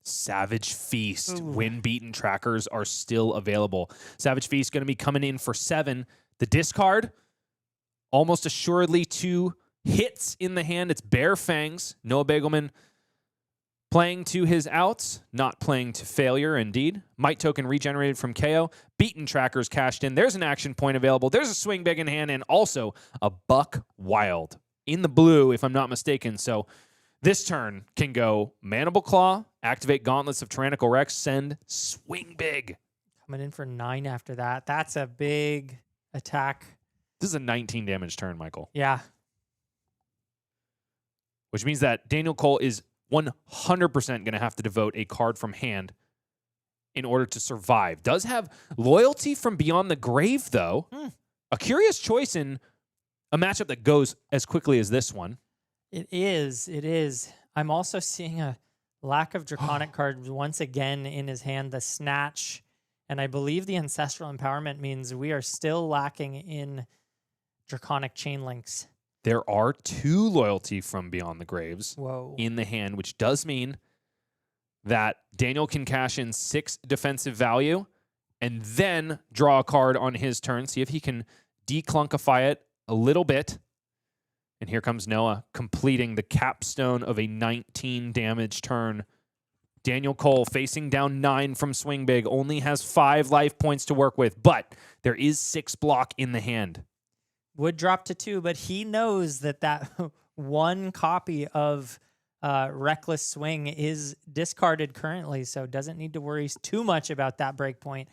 Savage Feast. Ooh. Wind-beaten trackers are still available. Savage Feast going to be coming in for 7. The discard, almost assuredly 2 hits in the hand. It's Bare Fangs. Noah Beygelman playing to his outs, not playing to failure, indeed. Might token regenerated from Kayo. Beaten trackers cashed in. There's an action point available. There's a swing big in hand, and also a Buck Wild in the blue, if I'm not mistaken. So this turn can go Mandible Claw, activate Gauntlets of Tyrannical Rex, send swing big. Coming in for 9 after that. That's a big attack. This is a 19 damage turn, Michael. Yeah. Which means that Daniel Cole is 100% going to have to devote a card from hand in order to survive. Does have Loyalty from Beyond the Grave, though. A curious choice in a matchup that goes as quickly as this one. It is. It is. I'm also seeing a lack of Draconic cards once again in his hand. The Snatch. And I believe the Ancestral Empowerment means we are still lacking in Draconic Chainlinks. There are 2 Loyalty from Beyond the Graves Whoa. in the hand, which does mean that Daniel can cash in 6 defensive value and then draw a card on his turn, see if he can declunkify it a little bit. And here comes Noah completing the capstone of a 19 damage turn. Daniel Cole facing down 9 from Swing Big, only has 5 life points to work with, but there is 6 block in the hand. Would drop to 2, but he knows that 1 copy of Reckless Swing is discarded currently, so doesn't need to worry too much about that breakpoint.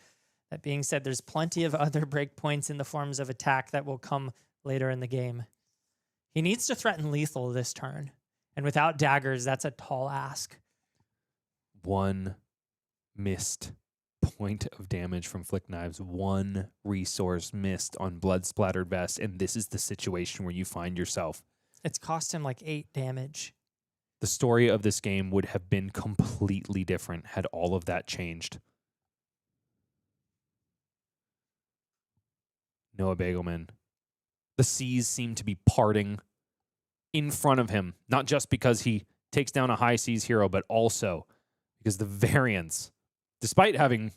That being said, there's plenty of other breakpoints in the forms of attack that will come later in the game. He needs to threaten lethal this turn, and without daggers, that's a tall ask. 1 missed point of damage from Flick Knives, 1 resource missed on Blood Splattered Vest, and this is the situation where you find yourself. It's cost him like 8 damage. The story of this game would have been completely different had all of that changed. Noah Beygelman. The seas seem to be parting in front of him, not just because he takes down a high seas hero, but also because the variance, despite having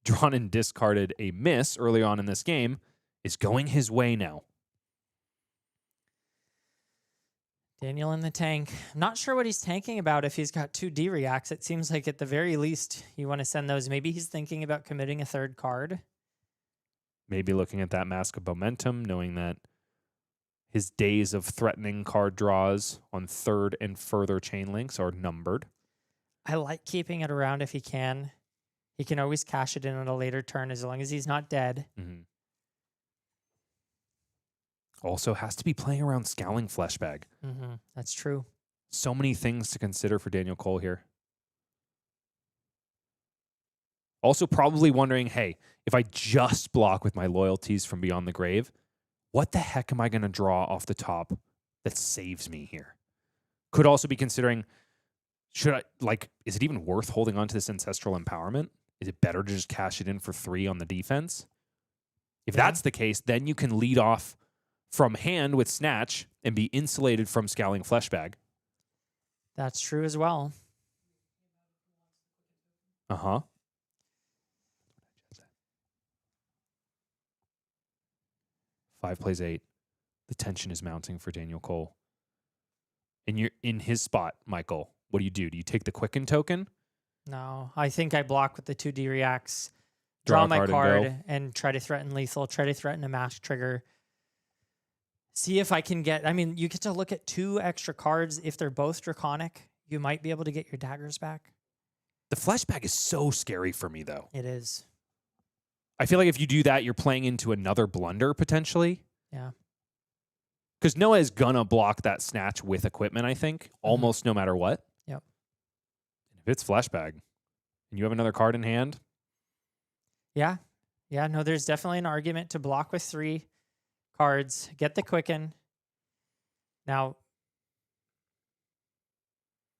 drawn and discarded a miss early on in this game, is going his way now. Daniel in the tank. I'm not sure what he's tanking about if he's got 2 D reacts. It seems like at the very least you want to send those. Maybe he's thinking about committing a 3rd card. Maybe looking at that Mask of Momentum, knowing that his days of threatening card draws on 3rd and further chain links are numbered. I like keeping it around if he can. He can always cash it in on a later turn as long as he's not dead. Mm-hmm. Also has to be playing around Scowling Fleshbag. Mm-hmm. That's true. So many things to consider for Daniel Cole here. Also probably wondering, hey, if I just block with my loyalties from Beyond the Grave, what the heck am I going to draw off the top that saves me here? Could also be considering, is it even worth holding on to this Ancestral Empowerment? Is it better to just cash it in for 3 on the defense? If that's the case, then you can lead off from hand with Snatch and be insulated from Scowling Fleshbag. That's true as well. Uh-huh. 5 plays 8. The tension is mounting for Daniel Cole. And you're in his spot, Michael. What do? Do you take the Quicken token? No, I think I block with the 2D reacts, Draw draw a my card and card, go. and try to threaten lethal, try to threaten a mask trigger. See if I can get, you get to look at 2 extra cards. If they're both Draconic, you might be able to get your daggers back. The Fleshbag is so scary for me, though. It is. I feel like if you do that, you're playing into another blunder, potentially. Yeah. Because Noah is going to block that Snatch with equipment, I think, almost no matter what. Yep. If it's Fleshbag and you have another card in hand. Yeah. Yeah, no, there's definitely an argument to block with 3 cards, get the Quicken. Now,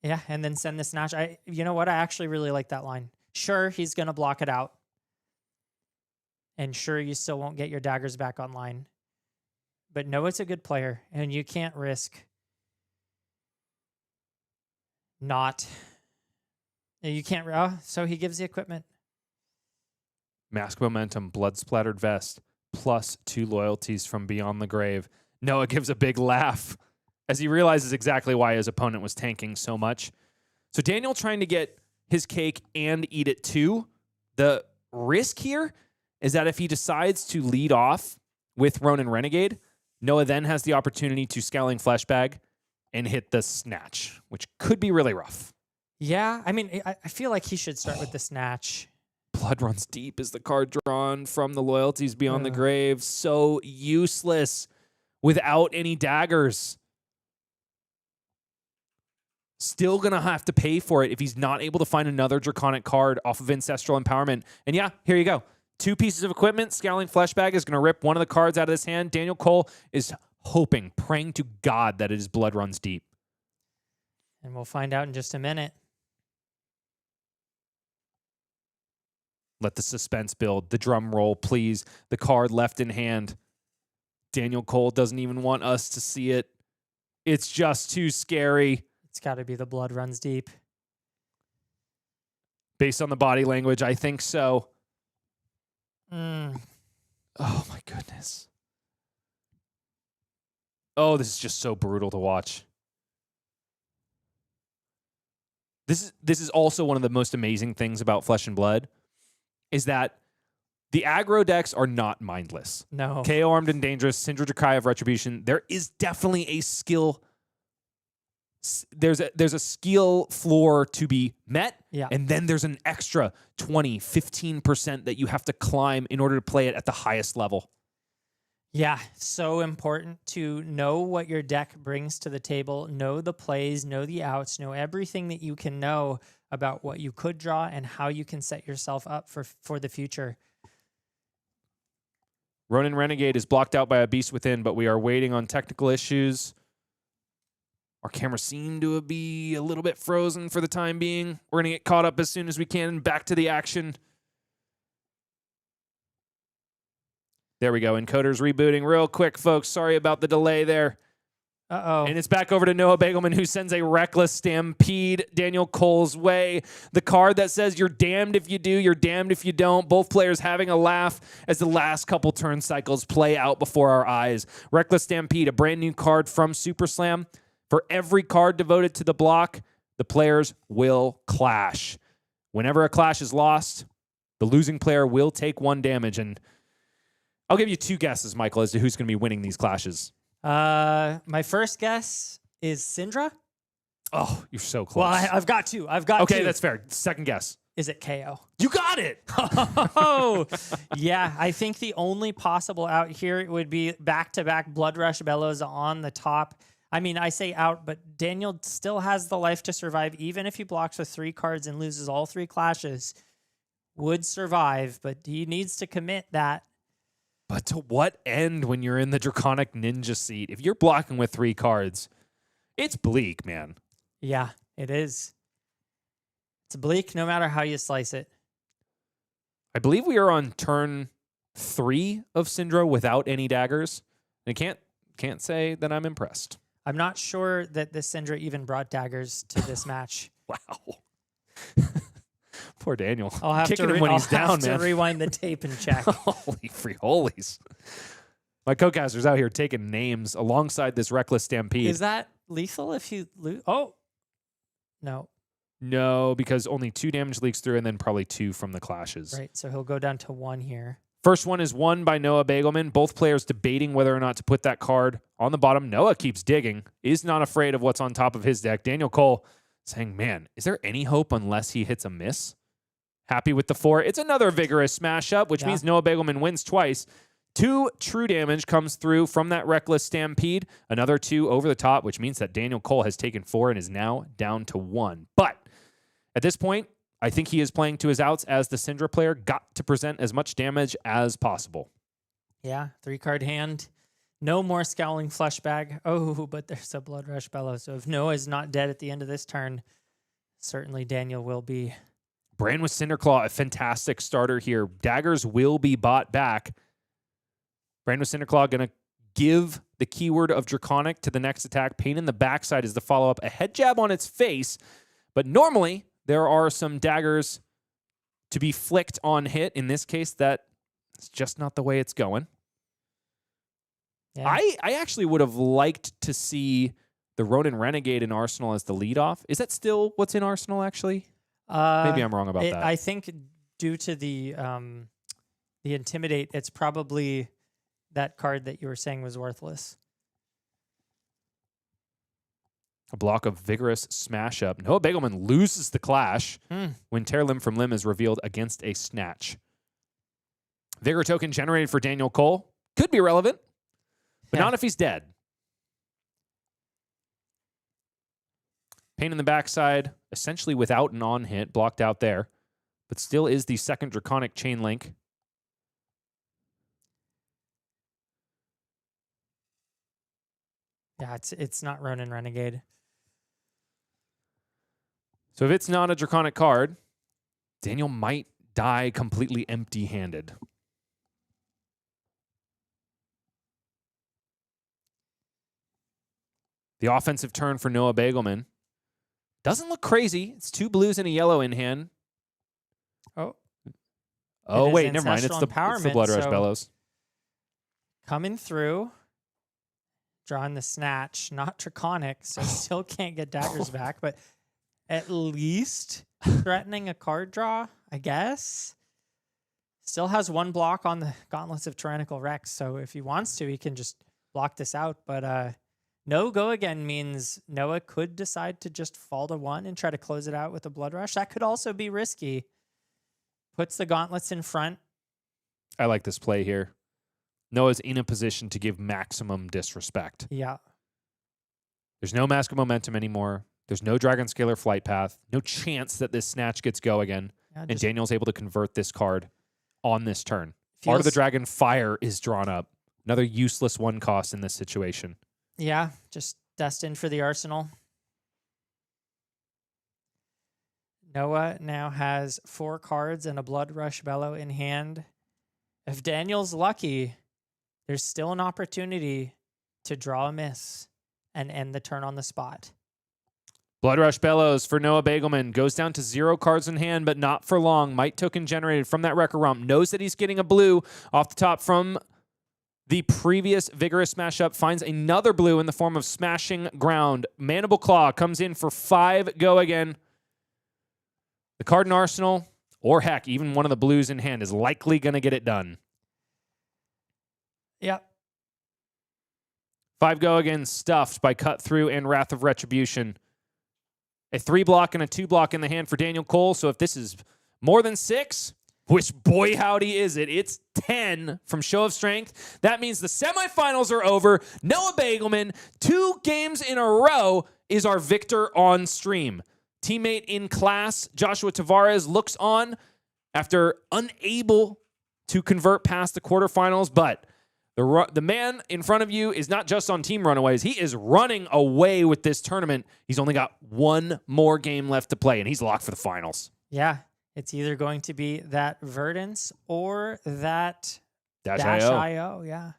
yeah, and then send the Snatch. You know what? I actually really like that line. Sure, he's going to block it out. And sure, you still won't get your daggers back online. But Noah's a good player, and you can't risk not. You can't. So he gives the equipment. Mask Momentum, Blood Splattered Vest, plus 2 loyalties from Beyond the Grave. Noah gives a big laugh as he realizes exactly why his opponent was tanking so much. So Daniel trying to get his cake and eat it too. The risk here is that if he decides to lead off with Ronin Renegade, Noah then has the opportunity to Scowling Fleshbag and hit the Snatch, which could be really rough. Yeah, I feel like he should start with the Snatch. Blood Runs Deep is the card drawn from the loyalties Beyond the Grave. So useless without any daggers. Still going to have to pay for it if he's not able to find another Draconic card off of Ancestral Empowerment. And yeah, here you go. 2 pieces of equipment. Scowling Fleshbag is going to rip one of the cards out of his hand. Daniel Cole is hoping, praying to God that it is Blood Runs Deep. And we'll find out in just a minute. Let the suspense build. The drum roll, please. The card left in hand. Daniel Cole doesn't even want us to see it. It's just too scary. It's got to be the Blood Runs Deep. Based on the body language, I think so. Mm. Oh, my goodness. Oh, this is just so brutal to watch. This is also one of the most amazing things about Flesh and Blood, is that the aggro decks are not mindless. No. KO Armed and Dangerous, Cindra Drakai of Retribution. There is definitely a skill. There's a skill floor to be met, and then there's an extra 20, 15% that you have to climb in order to play it at the highest level. Yeah, so important to know what your deck brings to the table, know the plays, know the outs, know everything that you can know about what you could draw and how you can set yourself up for the future. Ronin Renegade is blocked out by a Beast Within, but we are waiting on technical issues. Our camera seemed to be a little bit frozen for the time being. We're going to get caught up as soon as we can. Back to the action. There we go. Encoder's rebooting real quick, folks. Sorry about the delay there. Uh-oh. And it's back over to Noah Beygelman, who sends a reckless stampede Daniel Cole's way. The card that says you're damned if you do, you're damned if you don't. Both players having a laugh as the last couple turn cycles play out before our eyes. Reckless Stampede, a brand new card from Super Slam. For every card devoted to the block, the players will clash. Whenever a clash is lost, the losing player will take 1 damage. And I'll give you 2 guesses, Michael, as to who's going to be winning these clashes. My first guess is Cindra. Oh, you're so close. Well, I've got 2. I've got 2. Okay, that's fair. Second guess. Is it Kayo? You got it. Oh, yeah. I think the only possible out here would be back-to-back Blood Rush Bellows on the top. I mean, I say out, but Daniel still has the life to survive, even if he blocks with 3 cards and loses all 3 clashes. Would survive, but he needs to commit that. But to what end when you're in the Draconic Ninja seat? If you're blocking with 3 cards, it's bleak, man. Yeah, it is. It's bleak no matter how you slice it. I believe we are on turn 3 of Cindra without any daggers. And I can't say that I'm impressed. I'm not sure that the Cindra even brought daggers to this match. Wow. Poor Daniel. I'll have Kicking to him when he's I'll down, have man. to rewind the tape and check. Holy free holies. My co-caster's out here taking names alongside this reckless stampede. Is that lethal if you lose? Oh, no. No, because only 2 damage leaks through and then probably 2 from the clashes. Right, so he'll go down to 1 here. First one is won by Noah Beygelman. Both players debating whether or not to put that card on the bottom. Noah keeps digging, is not afraid of what's on top of his deck. Daniel Cole saying, man, is there any hope unless he hits a miss? Happy with the 4. It's another vigorous smash up, which means Noah Beygelman wins twice. 2 true damage comes through from that reckless stampede. Another 2 over the top, which means that Daniel Cole has taken 4 and is now down to 1. But at this point, I think he is playing to his outs as the Cindra player got to present as much damage as possible. Yeah, 3-card hand. No more Scowling Flesh Bag. Oh, but there's a Blood Rush Bellow. So if Noah is not dead at the end of this turn, certainly Daniel will be. Bran with Cinderclaw, a fantastic starter here. Daggers will be bought back. Bran with Cinderclaw going to give the keyword of Draconic to the next attack. Pain in the backside is the follow-up. A head jab on its face. But normally, there are some daggers to be flicked on hit. In this case, that's just not the way it's going. Yeah. I actually would have liked to see the Ronin Renegade in Arsenal as the leadoff. Is that still what's in Arsenal, actually? Maybe I'm wrong about that. I think due to the Intimidate, it's probably that card that you were saying was worthless. A block of vigorous smash up. Noah Beygelman loses the clash when Tear Limb from Limb is revealed against a snatch. Vigor token generated for Daniel Cole. Could be relevant, but not if he's dead. Pain in the backside, essentially without an on hit, blocked out there, but still is the second Draconic chain link. Yeah, it's not Ronin Renegade. So if it's not a Draconic card, Daniel might die completely empty-handed. The offensive turn for Noah Beygelman doesn't look crazy. It's 2 blues and a yellow in hand. Oh, wait, never mind. It's the Blood Rush Bellows. Coming through, drawing the snatch, not Draconic, so still can't get daggers back, but at least threatening a card draw, I guess. Still has 1 block on the Gauntlets of Tyrannical Rex, so if he wants to, he can just block this out. But no go again means Noah could decide to just fall to 1 and try to close it out with a Blood Rush. That could also be risky. Puts the Gauntlets in front. I like this play here. Noah's in a position to give maximum disrespect. Yeah. There's no Mask of Momentum anymore. There's no Dragon Scalar Flight Path. No chance that this snatch gets go again. Yeah, and Daniel's able to convert this card on this turn. Art of the Dragon Fire is drawn up. Another useless 1 cost in this situation. Yeah, just destined for the arsenal. Noah now has 4 cards and a Blood Rush Bellow in hand. If Daniel's lucky, there's still an opportunity to draw a miss and end the turn on the spot. Blood Rush Bellows for Noah Beygelman. Goes down to 0 cards in hand, but not for long. Might token generated from that Wrecker Romp. Knows that he's getting a blue off the top from the previous Vigorous Smash Up. Finds another blue in the form of Smashing Ground. Mandible Claw comes in for 5. Go again. The card in Arsenal, or heck, even one of the blues in hand is likely going to get it done. Yep. 5 go again, stuffed by Cut Through and Wrath of Retribution. A 3 block and a 2 block in the hand for Daniel Cole. So if this is more than 6, which boy howdy is it, it's 10 from Show of Strength. That means the semifinals are over. Noah Beygelman, 2 games in a row, is our victor on stream. Teammate in class, Joshua Tavares, looks on after unable to convert past the quarterfinals, but the man in front of you is not just on Team Runaways. He is running away with this tournament. He's only got 1 more game left to play, and he's locked for the finals. Yeah, it's either going to be that Verdance or that Dash.io. Yeah.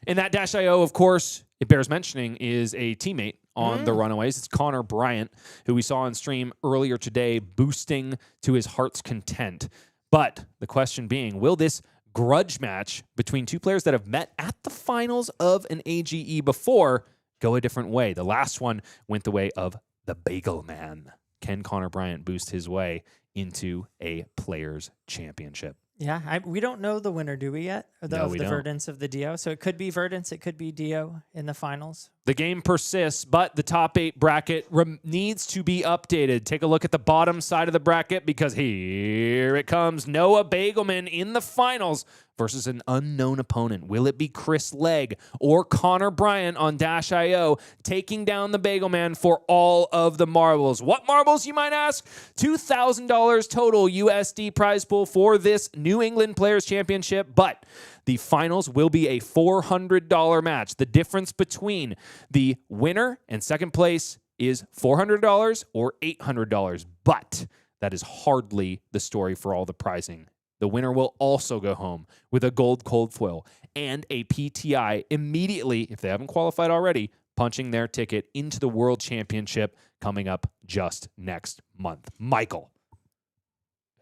And that Dash.io, of course, it bears mentioning, is a teammate on the Runaways. It's Connor Bryant, who we saw on stream earlier today, boosting to his heart's content. But the question being, will this grudge match between 2 players that have met at the finals of an AGE before go a different way? The last one went the way of the Beygelman. Can Connor Bryant boost his way into a Players' Championship? Yeah, we don't know the winner, do we yet? Of the Verdance of the Dio. So it could be Verdance, it could be Dio in the finals. The game persists, but the top 8 bracket needs to be updated. Take a look at the bottom side of the bracket because here it comes. Noah Beygelman in the finals versus an unknown opponent. Will it be Chris Legg or Connor Bryant on Dash.io taking down the Beygelman for all of the marbles? What marbles, you might ask? $2,000 total USD prize pool for this New England Players Championship, but the finals will be a $400 match. The difference between the winner and second place is $400 or $800, but that is hardly the story for all the prizing. The winner will also go home with a gold cold foil and a PTI immediately, if they haven't qualified already, punching their ticket into the World Championship coming up just next month. Michael,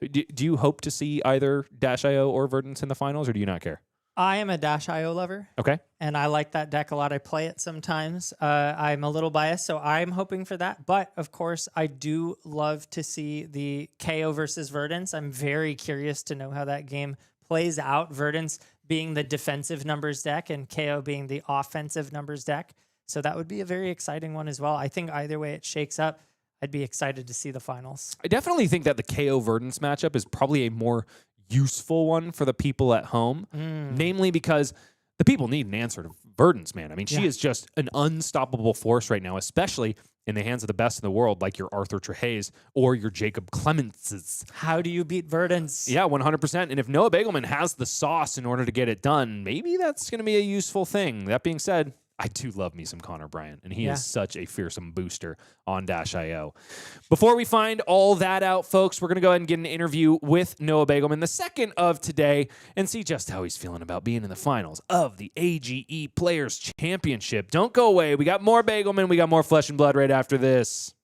do you hope to see either Dash.io or Verdance in the finals, or do you not care? I am a Dash.io lover. Okay. And I like that deck a lot. I play it sometimes. I'm a little biased, so I'm hoping for that. But, of course, I do love to see the Kayo versus Verdance. I'm very curious to know how that game plays out. Verdance being the defensive numbers deck and Kayo being the offensive numbers deck. So that would be a very exciting one as well. I think either way it shakes up, I'd be excited to see the finals. I definitely think that the Kayo Verdance matchup is probably a more useful one for the people at home, namely because the people need an answer to Verdance, man. I mean, she is just an unstoppable force right now, especially in the hands of the best in the world, like your Arthur Trehays or your Jacob Clemenses. How do you beat Verdance? Yeah, 100%. And if Noah Beygelman has the sauce in order to get it done, maybe that's going to be a useful thing. That being said, I do love me some Connor Bryant, and he is such a fearsome booster on Dash.io. Before we find all that out, folks, we're going to go ahead and get an interview with Noah Beygelman, the second of today, and see just how he's feeling about being in the finals of the AGE Players Championship. Don't go away. We got more Beygelman. We got more Flesh and Blood right after this.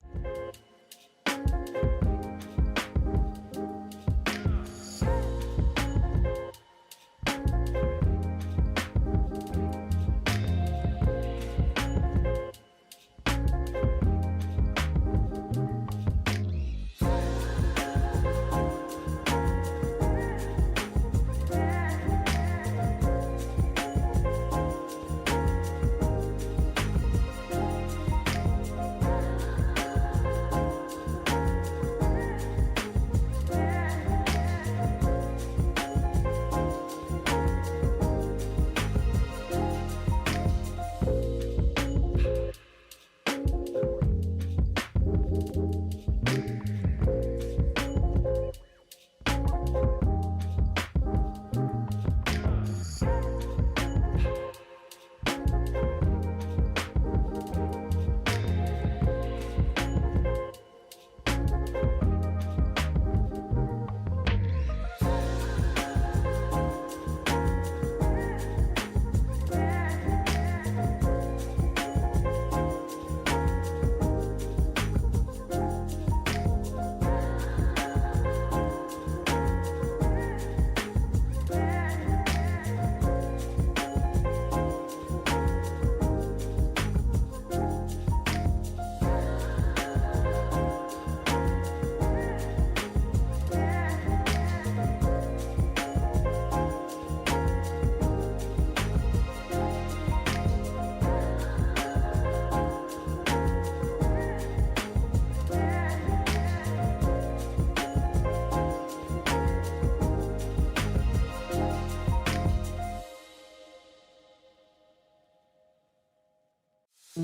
Draw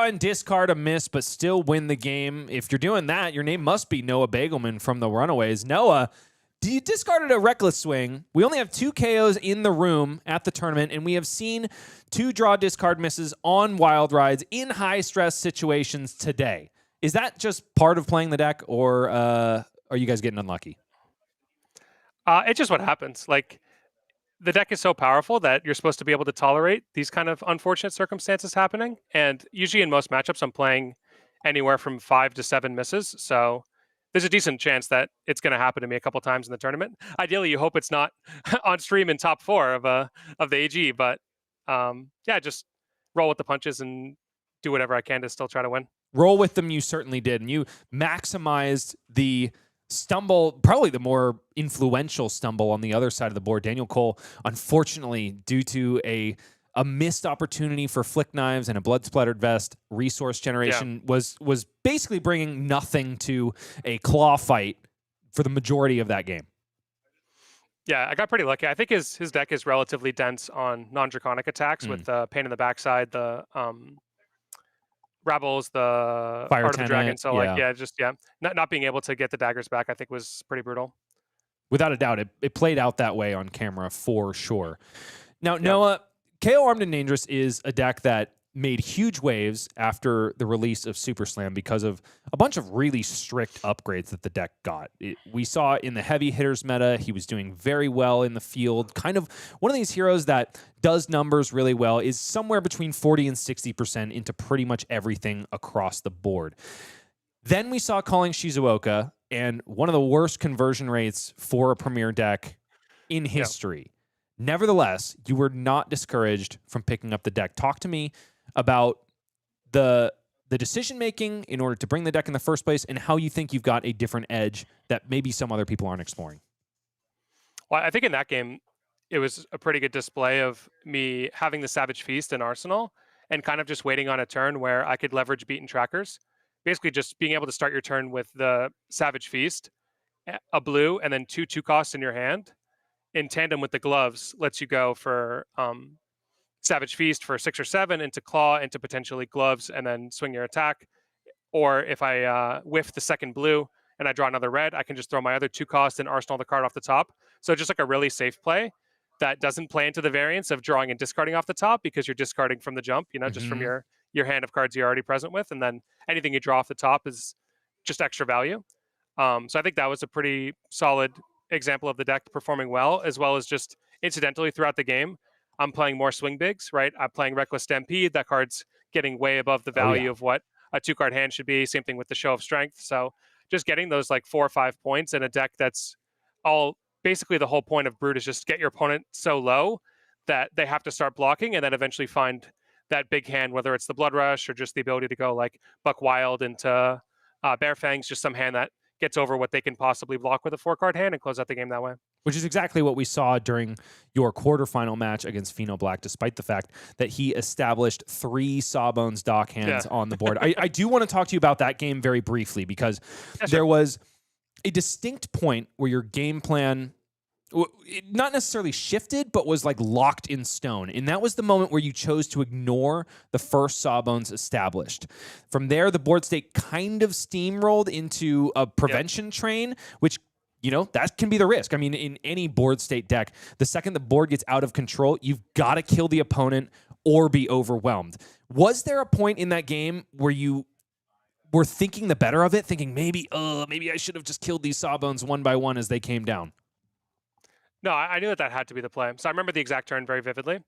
and discard a miss, but still win the game. If you're doing that, your name must be Noah Beygelman from the Runaways. Noah, you discarded a reckless swing. We only have 2 KOs in the room at the tournament, and we have seen 2 draw discard misses on wild rides in high-stress situations today. Is that just part of playing the deck, or are you guys getting unlucky? It's just what happens. Like, the deck is so powerful that you're supposed to be able to tolerate these kind of unfortunate circumstances happening. And usually in most matchups, I'm playing anywhere from 5 to 7 misses. So there's a decent chance that it's going to happen to me a couple times in the tournament. Ideally, you hope it's not on stream in top 4 of the AG. But yeah, just roll with the punches and do whatever I can to still try to win. Roll with them, you certainly did. And you maximized the stumble, probably the more influential stumble on the other side of the board. Daniel Cole, unfortunately, due to a missed opportunity for flick knives and a blood splattered vest, resource generation was basically bringing nothing to a claw fight for the majority of that game. Yeah, I got pretty lucky. I think his deck is relatively dense on non-draconic attacks with the pain in the backside, the Rebels, the Fire Heart of the Dragon. Tenant, So not being able to get the daggers back, I think was pretty brutal. Without a doubt, it played out that way on camera for sure. Now, Noah, KO Armed and Dangerous is a deck that made huge waves after the release of Super Slam because of a bunch of really strict upgrades that the deck got. We saw in the heavy hitters meta, he was doing very well in the field. Kind of one of these heroes that does numbers really well, is somewhere between 40 and 60% into pretty much everything across the board. Then we saw Calling Shizuoka, and one of the worst conversion rates for a premier deck in history. Nevertheless, you were not discouraged from picking up the deck. Talk to me about the decision-making in order to bring the deck in the first place and how you think you've got a different edge that maybe some other people aren't exploring. Well, I think in that game, it was a pretty good display of me having the Savage Feast in Arsenal and kind of just waiting on a turn where I could leverage beaten trackers. Basically just being able to start your turn with the Savage Feast, a blue, and then 2 costs in your hand in tandem with the gloves lets you go for Savage Feast for 6 or 7 into Claw, into potentially gloves, and then swing your attack. Or if I whiff the second blue and I draw another red, I can just throw my other 2 cost and arsenal the card off the top. So just like a really safe play that doesn't play into the variance of drawing and discarding off the top because you're discarding from the jump, just from your hand of cards you're already present with. And then anything you draw off the top is just extra value. So I think that was a pretty solid example of the deck performing well as just incidentally throughout the game. I'm playing more swing bigs, right? I'm playing Reckless Stampede. That card's getting way above the value of what a 2-card hand should be. Same thing with the Show of Strength. So just getting those like 4 or 5 points in a deck that's all basically the whole point of Brute is just get your opponent so low that they have to start blocking and then eventually find that big hand, whether it's the Blood Rush or just the ability to go like Buck Wild into Bare Fangs, just some hand that gets over what they can possibly block with a 4-card hand and close out the game that way. Which is exactly what we saw during your quarterfinal match against Pheano Black, despite the fact that he established 3 Sawbones dock hands on the board. I do want to talk to you about that game very briefly because there was a distinct point where your game plan not necessarily shifted, but was like locked in stone. And that was the moment where you chose to ignore the first Sawbones established. From there, the board state kind of steamrolled into a prevention train, which, that can be the risk. I mean, in any board state deck, the second the board gets out of control, you've got to kill the opponent or be overwhelmed. Was there a point in that game where you were thinking the better of it, thinking maybe I should have just killed these Sawbones one by one as they came down? No, I knew that had to be the play. So I remember the exact turn very vividly.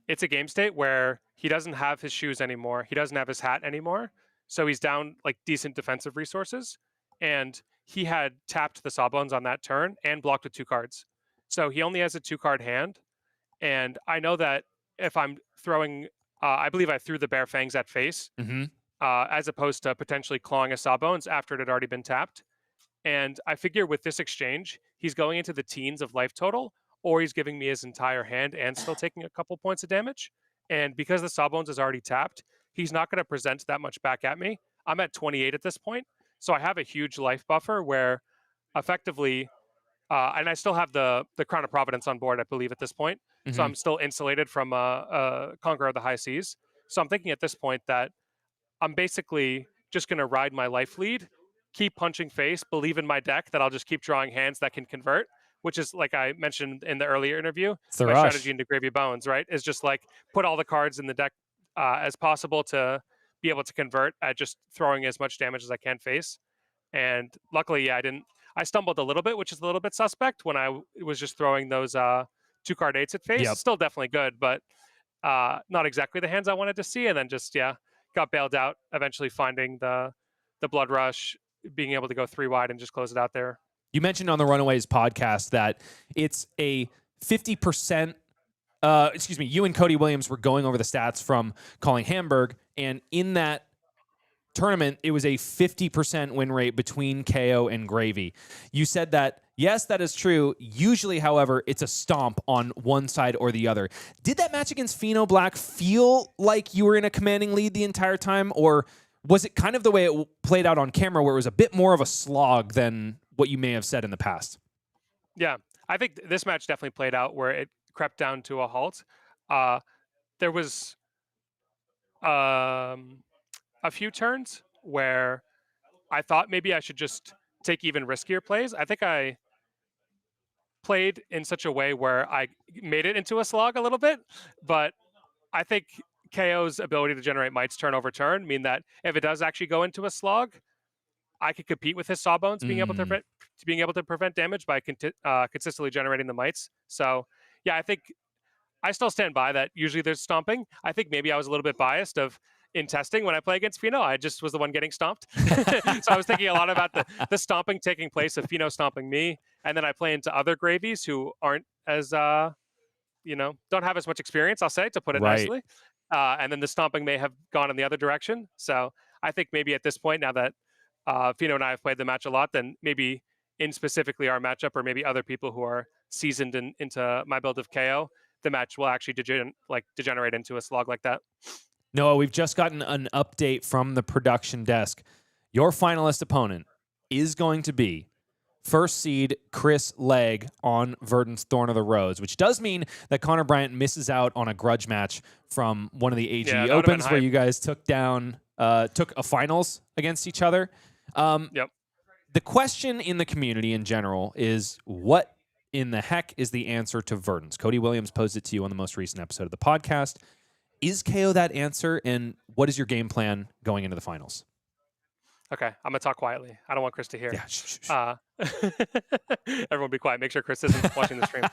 It's a game state where he doesn't have his shoes anymore. He doesn't have his hat anymore. So he's down like decent defensive resources. And he had tapped the Sawbones on that turn and blocked with 2 cards. So he only has a 2-card hand. And I know that if I'm throwing, I believe I threw the Bare Fangs at face, as opposed to potentially clawing a Sawbones after it had already been tapped. And I figure with this exchange, he's going into the teens of life total, or he's giving me his entire hand and still taking a couple points of damage. And because the Sawbones is already tapped, he's not going to present that much back at me. I'm at 28 at this point. So I have a huge life buffer where effectively and I still have the Crown of Providence on board, I believe, at this point. So Mhm. I'm still insulated from Conqueror of the High Seas. So I'm thinking at this point that I'm basically just going to ride my life lead, keep punching face, believe in my deck that I'll just keep drawing hands that can convert, which is like I mentioned in the earlier interview. It's the My rush. strategy into Gravy Bones, right, is just like put all the cards in the deck as possible to be able to convert at just throwing as much damage as I can face. And luckily, yeah, I stumbled a little bit, which is a little bit suspect when I was just throwing those 2-card 8s at face. Yep. Still definitely good, but not exactly the hands I wanted to see. And then just, yeah, got bailed out, eventually finding the blood rush, being able to go 3 wide and just close it out there. You mentioned on the Runaways podcast that it's a 50%. Excuse me, you and Cody Williams were going over the stats from calling Hamburg, and in that tournament, it was a 50% win rate between Kayo and Gravy. You said that, yes, that is true. Usually, however, it's a stomp on one side or the other. Did that match against Pheano Black feel like you were in a commanding lead the entire time, or was it kind of the way it played out on camera where it was a bit more of a slog than what you may have said in the past? Yeah, I think this match definitely played out where it crept down to a halt. There was a few turns where I thought maybe I should just take even riskier plays. I think I played in such a way where I made it into a slog a little bit, but I think KO's ability to generate mites turn over turn mean that if it does actually go into a slog, I could compete with his Sawbones being able to prevent damage by consistently generating the mites. So yeah, I think I still stand by that. Usually there's stomping. I think maybe I was a little bit biased in testing when I play against Pheano. I just was the one getting stomped. So I was thinking a lot about the stomping taking place of Pheano stomping me, and then I play into other Gravies who aren't as don't have as much experience, I'll say, to put it nicely. And then the stomping may have gone in the other direction. So I think maybe at this point, now that Pheano and I have played the match a lot, then maybe in specifically our matchup, or maybe other people who are seasoned into my build of KO, the match will actually degenerate into a slog like that. Noah, we've just gotten an update from the production desk. Your finalist opponent is going to be first seed Chris Legg on Verdance Thorn of the Rose, which does mean that Connor Bryant misses out on a grudge match from one of the AG Opens where you guys took a finals against each other. Yep. The question in the community in general is, what in the heck is the answer to Verdance? Cody Williams posed it to you on the most recent episode of the podcast. Is KO that answer, and what is your game plan going into the finals? Okay, I'm going to talk quietly. I don't want Chris to hear. Yeah, everyone be quiet. Make sure Chris isn't watching the stream.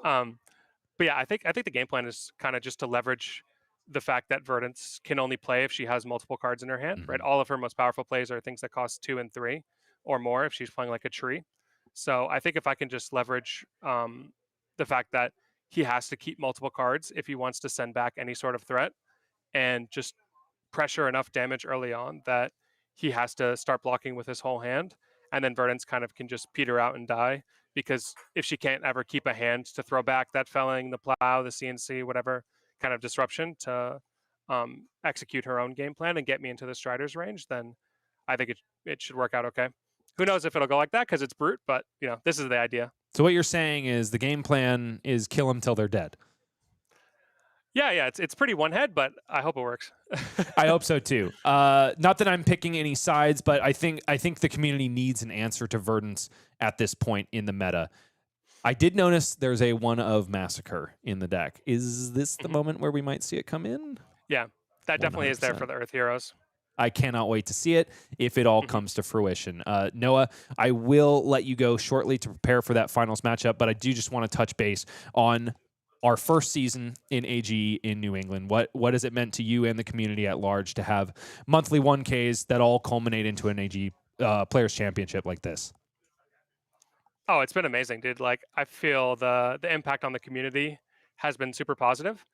But yeah, I think the game plan is kind of just to leverage the fact that Verdance can only play if she has multiple cards in her hand, right? All of her most powerful plays are things that cost 2 and 3 or more if she's playing like a tree. So I think if I can just leverage the fact that he has to keep multiple cards if he wants to send back any sort of threat, and just pressure enough damage early on that he has to start blocking with his whole hand, and then Verdance kind of can just peter out and die, because if she can't ever keep a hand to throw back that felling, the plow, the CNC, whatever kind of disruption to execute her own game plan and get me into the Strider's range, then I think it should work out okay. Who knows if it'll go like that because it's brute, but this is the idea. So what you're saying is the game plan is kill them till they're dead. Yeah, it's pretty one head, but I hope it works. I hope so too. Not that I'm picking any sides, but I think the community needs an answer to Verdance at this point in the meta. I did notice there's a one of Massacre in the deck. Is this the moment where we might see it come in? Yeah, that definitely 100%. is there for the Earth Heroes. I cannot wait to see it if it all comes to fruition. Noah, I will let you go shortly to prepare for that finals matchup, but I do just want to touch base on our first season in AG in New England. What has it meant to you and the community at large to have monthly 1Ks that all culminate into an AG Players Championship like this? Oh, it's been amazing, dude. Like, I feel the impact on the community has been super positive,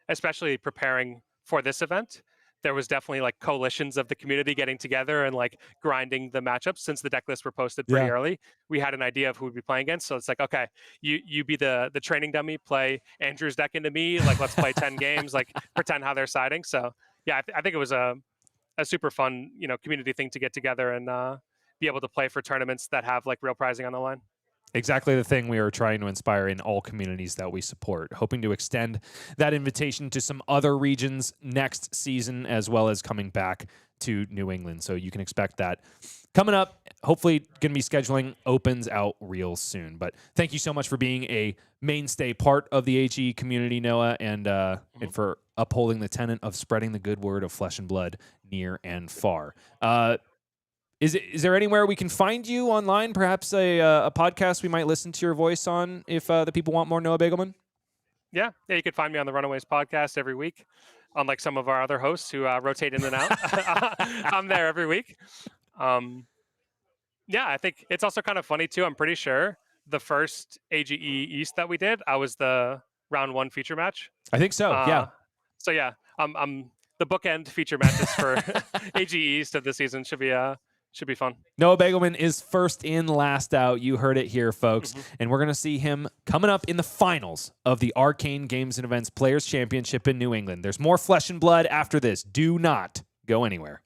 especially preparing for this event. There was definitely like coalitions of the community getting together and like grinding the matchups. Since the deck lists were posted pretty early, we had an idea of who we'd be playing against. So it's like, okay, you be the training dummy, play Andrew's deck into me. Like, let's play 10 games, like pretend how they're siding. So yeah, I think it was a super fun, community thing to get together and be able to play for tournaments that have like real prizing on the line. Exactly the thing we are trying to inspire in all communities that we support, hoping to extend that invitation to some other regions next season, as well as coming back to New England. So you can expect that coming up. Hopefully going to be scheduling opens out real soon. But thank you so much for being a mainstay part of the HE community, Noah, and for upholding the tenet of spreading the good word of Flesh and Blood near and far. Is there anywhere we can find you online? Perhaps a podcast we might listen to your voice on if the people want more Noah Beygelman? Yeah, you could find me on the Runaways podcast every week, unlike some of our other hosts who rotate in and out. I'm there every week. Yeah, I think it's also kind of funny too. I'm pretty sure the first AGE East that we did, I was the round 1 feature match. I think so. Yeah. So yeah, I'm the bookend feature matches for AGE East of the season. Should be fun. Noah Beygelman is first in, last out. You heard it here, folks. And we're going to see him coming up in the finals of the Arcane Games and Events Players Championship in New England. There's more Flesh and Blood after this. Do not go anywhere.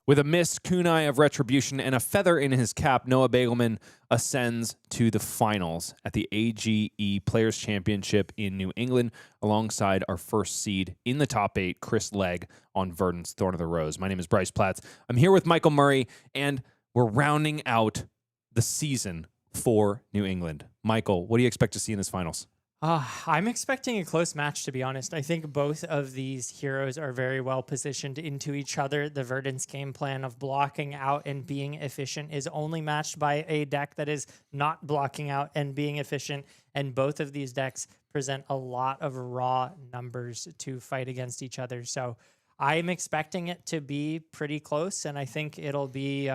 With a missed kunai of retribution and a feather in his cap, Noah Beygelman ascends to the finals at the AGE Players Championship in New England, alongside our first seed in the top 8, Chris Legg, on Verdance, Thorn of the Rose. My name is Bryce Platts. I'm here with Michael Murray, and we're rounding out the season for New England. Michael, what do you expect to see in this finals? I'm expecting a close match, to be honest. I think both of these heroes are very well positioned into each other. The Verdance game plan of blocking out and being efficient is only matched by a deck that is not blocking out and being efficient. And both of these decks present a lot of raw numbers to fight against each other. So I'm expecting it to be pretty close. And I think it'll be,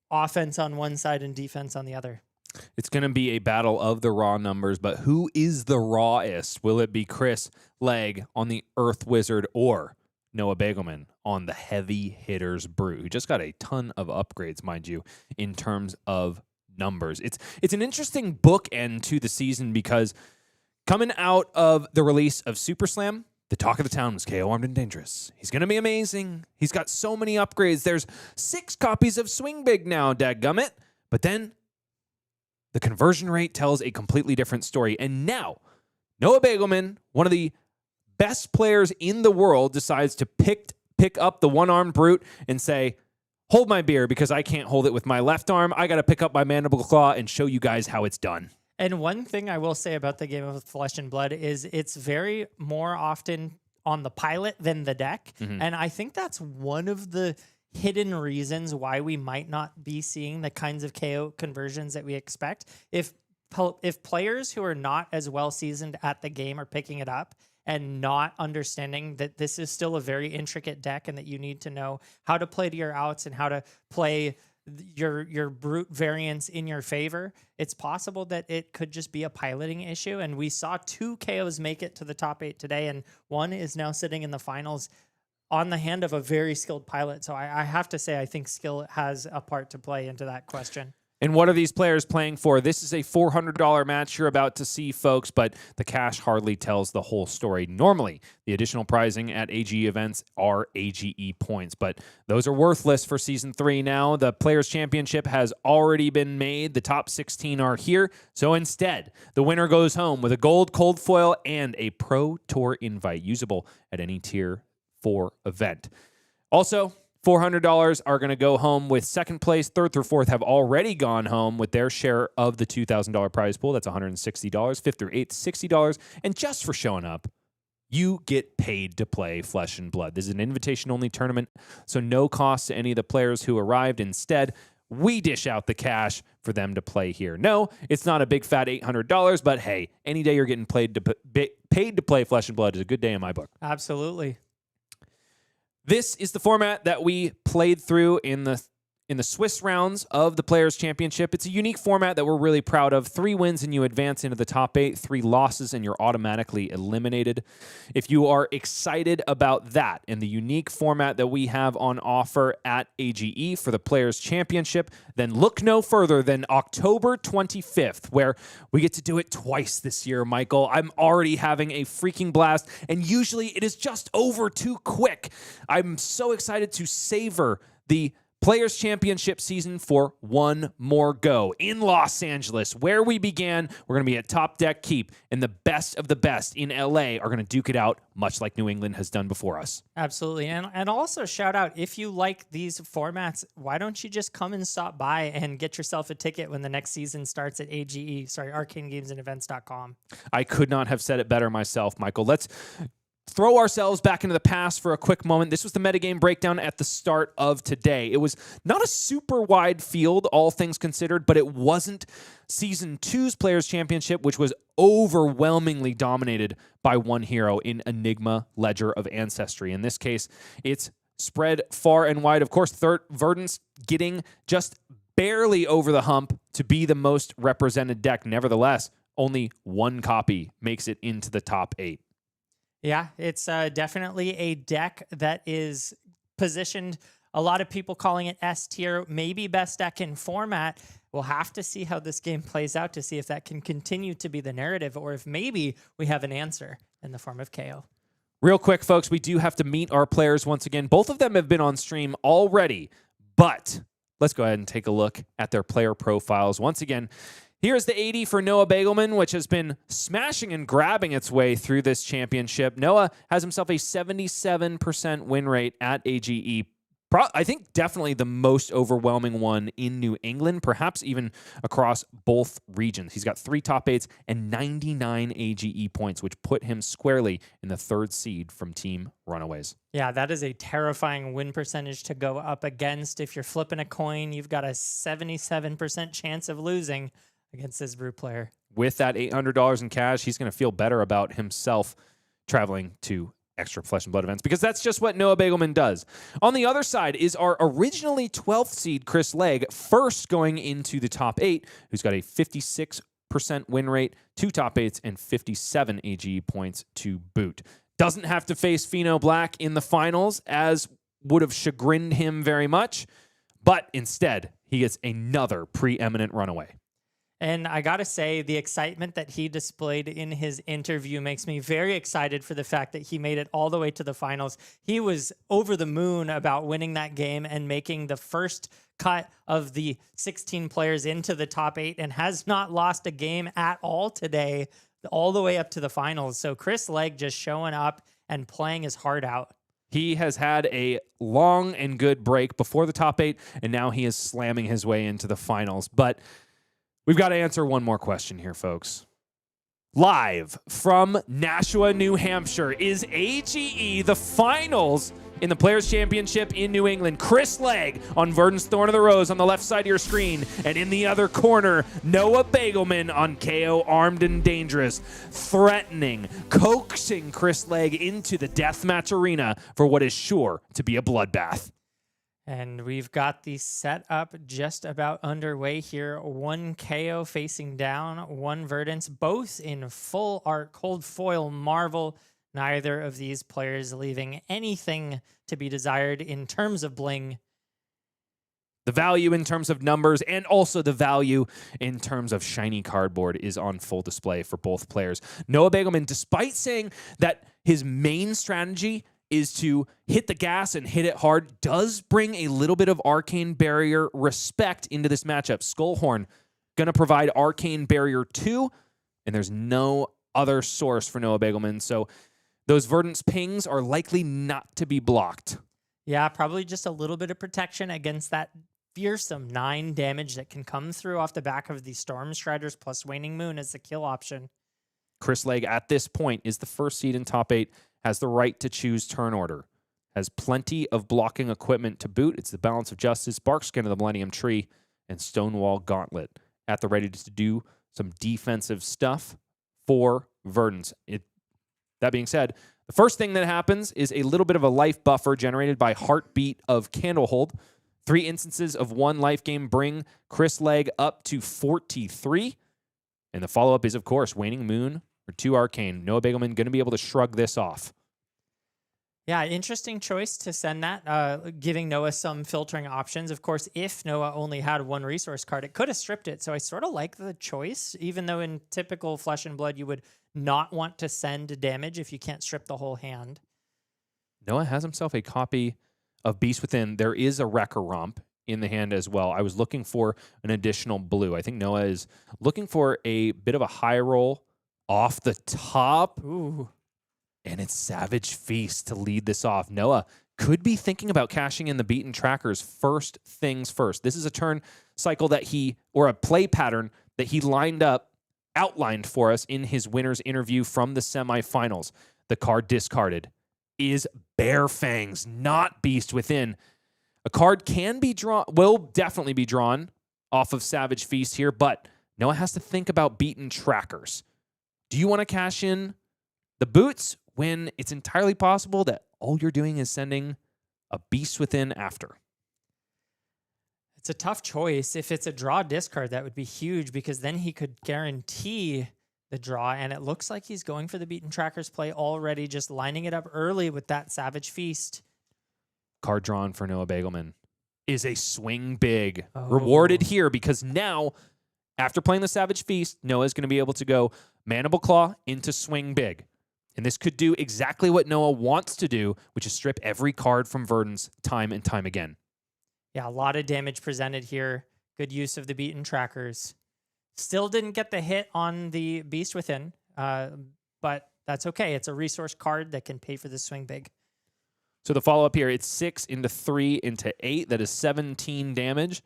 offense on one side and defense on the other. It's going to be a battle of the raw numbers, but who is the rawest? Will it be Chris Legg on the Earth Wizard or Noah Beygelman on the Heavy Hitters Brute, who just got a ton of upgrades, mind you, in terms of numbers? It's an interesting bookend to the season because coming out of the release of Super Slam, the talk of the town was Kayo Armed and Dangerous. He's going to be amazing. He's got so many upgrades. There's 6 copies of Swing Big now, dadgummit. But then the conversion rate tells a completely different story. And now, Noah Beygelman, one of the best players in the world, decides to pick up the one-armed brute and say, hold my beer because I can't hold it with my left arm. I got to pick up my mandible claw and show you guys how it's done. And one thing I will say about the game of Flesh and Blood is it's very more often on the pilot than the deck. Mm-hmm. And I think that's one of the hidden reasons why we might not be seeing the kinds of KO conversions that we expect. If players who are not as well seasoned at the game are picking it up and not understanding that this is still a very intricate deck and that you need to know how to play to your outs and how to play your brute variants in your favor, it's possible that it could just be a piloting issue. And we saw 2 KOs make it to the top 8 today, and one is now sitting in the finals on the hand of a very skilled pilot. So I have to say, I think skill has a part to play into that question. And what are these players playing for? This is a $400 match you're about to see, folks, but the cash hardly tells the whole story. Normally, the additional prizing at AGE events are AGE points, but those are worthless for Season 3 now. The Players' Championship has already been made. The top 16 are here. So instead, the winner goes home with a gold cold foil and a Pro Tour invite, usable at any Tier 4 event. Also, $400 are going to go home with second place. Third through fourth have already gone home with their share of the $2,000 prize pool. That's $160. Fifth through eighth, $60. And just for showing up, you get paid to play Flesh and Blood. This is an invitation-only tournament, so no cost to any of the players who arrived. Instead, we dish out the cash for them to play here. No, it's not a big fat $800, but hey, any day you're getting paid to play Flesh and Blood is a good day in my book. Absolutely. This is the format that we played through in the Swiss rounds of the Players' Championship. It's a unique format that we're really proud of. 3 wins and you advance into the top 8. 3 losses and you're automatically eliminated. If you are excited about that and the unique format that we have on offer at AGE for the Players' Championship, then look no further than October 25th, where we get to do it twice this year, Michael. I'm already having a freaking blast, and usually it is just over too quick. I'm so excited to savor the Players' Championship season for one more go in Los Angeles, where we began. We're going to be at Top Deck Keep, and the best of the best in LA are going to duke it out, much like New England has done before us. Absolutely. And also shout out, if you like these formats, why don't you just come and stop by and get yourself a ticket when the next season starts at ArcaneGamesAndEvents.com. I could not have said it better myself, Michael. Let's throw ourselves back into the past for a quick moment. This was the metagame breakdown at the start of today. It was not a super wide field, all things considered, but it wasn't Season 2's Players' Championship, which was overwhelmingly dominated by one hero in Enigma Ledger of Ancestry. In this case, it's spread far and wide. Of course, Verdance getting just barely over the hump to be the most represented deck. Nevertheless, only 1 copy makes it into the top 8. Yeah, it's definitely a deck that is positioned, a lot of people calling it S tier, maybe best deck in format. We'll have to see how this game plays out to see if that can continue to be the narrative or if maybe we have an answer in the form of KO. Real quick, folks, we do have to meet our players once again. Both of them have been on stream already, but let's go ahead and take a look at their player profiles. Once again, here's the 80 for Noah Beygelman, which has been smashing and grabbing its way through this championship. Noah has himself a 77% win rate at AGE. I think definitely the most overwhelming one in New England, perhaps even across both regions. He's got 3 top 8s and 99 AGE points, which put him squarely in the 3rd seed from Team Runaways. Yeah, that is a terrifying win percentage to go up against. If you're flipping a coin, you've got a 77% chance of losing against this Brew player. With that $800 in cash, he's going to feel better about himself traveling to extra Flesh and Blood events, because that's just what Noah Beygelman does. On the other side is our originally 12th seed Chris Legg, first going into the top 8, who's got a 56% win rate, 2 top 8s, and 57 AGE points to boot. Doesn't have to face Pheano Black in the finals, as would have chagrined him very much, but instead, he gets another preeminent runaway. And I got to say, the excitement that he displayed in his interview makes me very excited for the fact that he made it all the way to the finals. He was over the moon about winning that game and making the first cut of the 16 players into the top 8 and has not lost a game at all today, all the way up to the finals. So Chris Legg just showing up and playing his heart out. He has had a long and good break before the top 8, and now he is slamming his way into the finals. But we've got to answer one more question here, folks. Live from Nashua, New Hampshire, is AGE the finals in the Players' Championship in New England. Chris Legg on Verdance Thorn of the Rose on the left side of your screen, and in the other corner, Noah Beygelman on Kayo Armed and Dangerous, threatening, coaxing Chris Legg into the deathmatch arena for what is sure to be a bloodbath. And we've got the setup just about underway here. 1 Kayo facing down, 1 Verdance, both in full art cold foil marvel. Neither of these players leaving anything to be desired in terms of bling. The value in terms of numbers and also the value in terms of shiny cardboard is on full display for both players. Noah Beygelman, despite saying that his main strategy is to hit the gas and hit it hard, does bring a little bit of Arcane Barrier respect into this matchup. Skullhorn going to provide Arcane Barrier 2, and there's no other source for Noah Beygelman, so those Verdance pings are likely not to be blocked. Yeah, probably just a little bit of protection against that fearsome 9 damage that can come through off the back of the Storm Striders plus Waning Moon as the kill option. Chris Legg, at this point, is the first seed in top 8, has the right to choose turn order, has plenty of blocking equipment to boot. It's the Balance of Justice, Barkskin of the Millennium Tree, and Stonewall Gauntlet at the ready to do some defensive stuff for Verdance. That being said, the first thing that happens is a little bit of a life buffer generated by Heartbeat of Candlehold. 3 instances of 1 life gain bring Chris Legg up to 43. And the follow-up is, of course, Waning Moon or 2 Arcane. Noah Beygelman going to be able to shrug this off. Yeah, interesting choice to send that, giving Noah some filtering options. Of course, if Noah only had 1 resource card, it could have stripped it. So I sort of like the choice, even though in typical Flesh and Blood, you would not want to send damage if you can't strip the whole hand. Noah has himself a copy of Beast Within. There is a Wrecker Romp in the hand as well. I was looking for an additional blue. I think Noah is looking for a bit of a high roll off the top. Ooh. And it's Savage Feast to lead this off. Noah could be thinking about cashing in the Beaten Trackers first things first. This is a turn cycle that or a play pattern that he outlined for us in his winner's interview from the semifinals. The card discarded is Bear Fangs, not Beast Within. A card can be drawn, will definitely be drawn off of Savage Feast here, but Noah has to think about Beaten Trackers. Do you want to cash in the boots when it's entirely possible that all you're doing is sending a Beast Within after? It's a tough choice. If it's a draw discard, that would be huge because then he could guarantee the draw, and it looks like he's going for the Beaten Trackers play already, just lining it up early with that Savage Feast. Card drawn for Noah Beygelman is a Swing Big. Rewarded here because now, after playing the Savage Feast, Noah's going to be able to go Mandible Claw into Swing Big. And this could do exactly what Noah wants to do, which is strip every card from Verdance time and time again. Yeah, a lot of damage presented here. Good use of the beaten trackers. Still didn't get the hit on the Beast Within, but that's okay. It's a resource card that can pay for the swing big. So the follow-up here, it's 6 into 3 into 8. That is 17 damage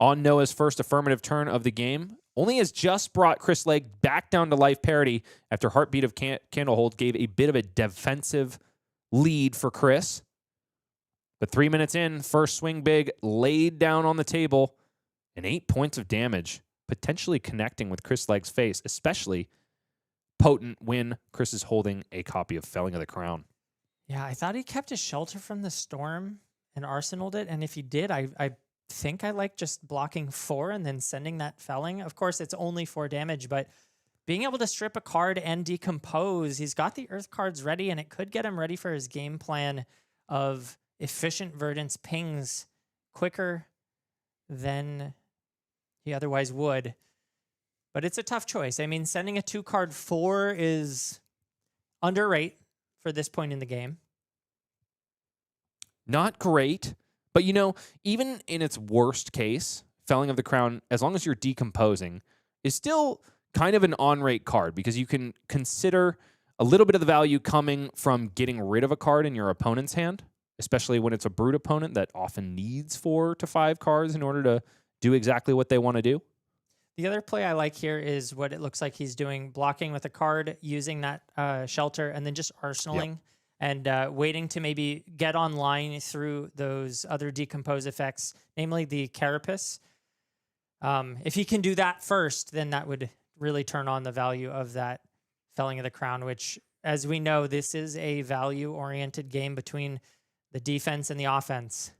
on Noah's first affirmative turn of the game. Only has just brought Chris Legg back down to life parity after Heartbeat of Candlehold gave a bit of a defensive lead for Chris. But 3 minutes in, first swing big laid down on the table, and 8 points of damage, potentially connecting with Chris Legg's face, especially potent when Chris is holding a copy of Felling of the Crown. Yeah, I thought he kept his shelter from the storm and arsenaled it. And if he did, I think I like just blocking 4 and then sending that Felling. Of course, it's only 4 damage, but being able to strip a card and decompose, he's got the Earth cards ready, and it could get him ready for his game plan of efficient Verdance pings quicker than he otherwise would. But it's a tough choice. I mean, sending a 2-card 4 is underrate for this point in the game. Not great, but even in its worst case, Felling of the Crown, as long as you're decomposing, is still kind of an on-rate card because you can consider a little bit of the value coming from getting rid of a card in your opponent's hand, especially when it's a brute opponent that often needs 4 to 5 cards in order to do exactly what they want to do. The other play I like here is what it looks like he's doing, blocking with a card, using that shelter, and then just arsenaling and waiting to maybe get online through those other decompose effects, namely the Carapace. If he can do that first, then that would really turn on the value of that Felling of the Crown, which, as we know, this is a value-oriented game between the defense and the offense.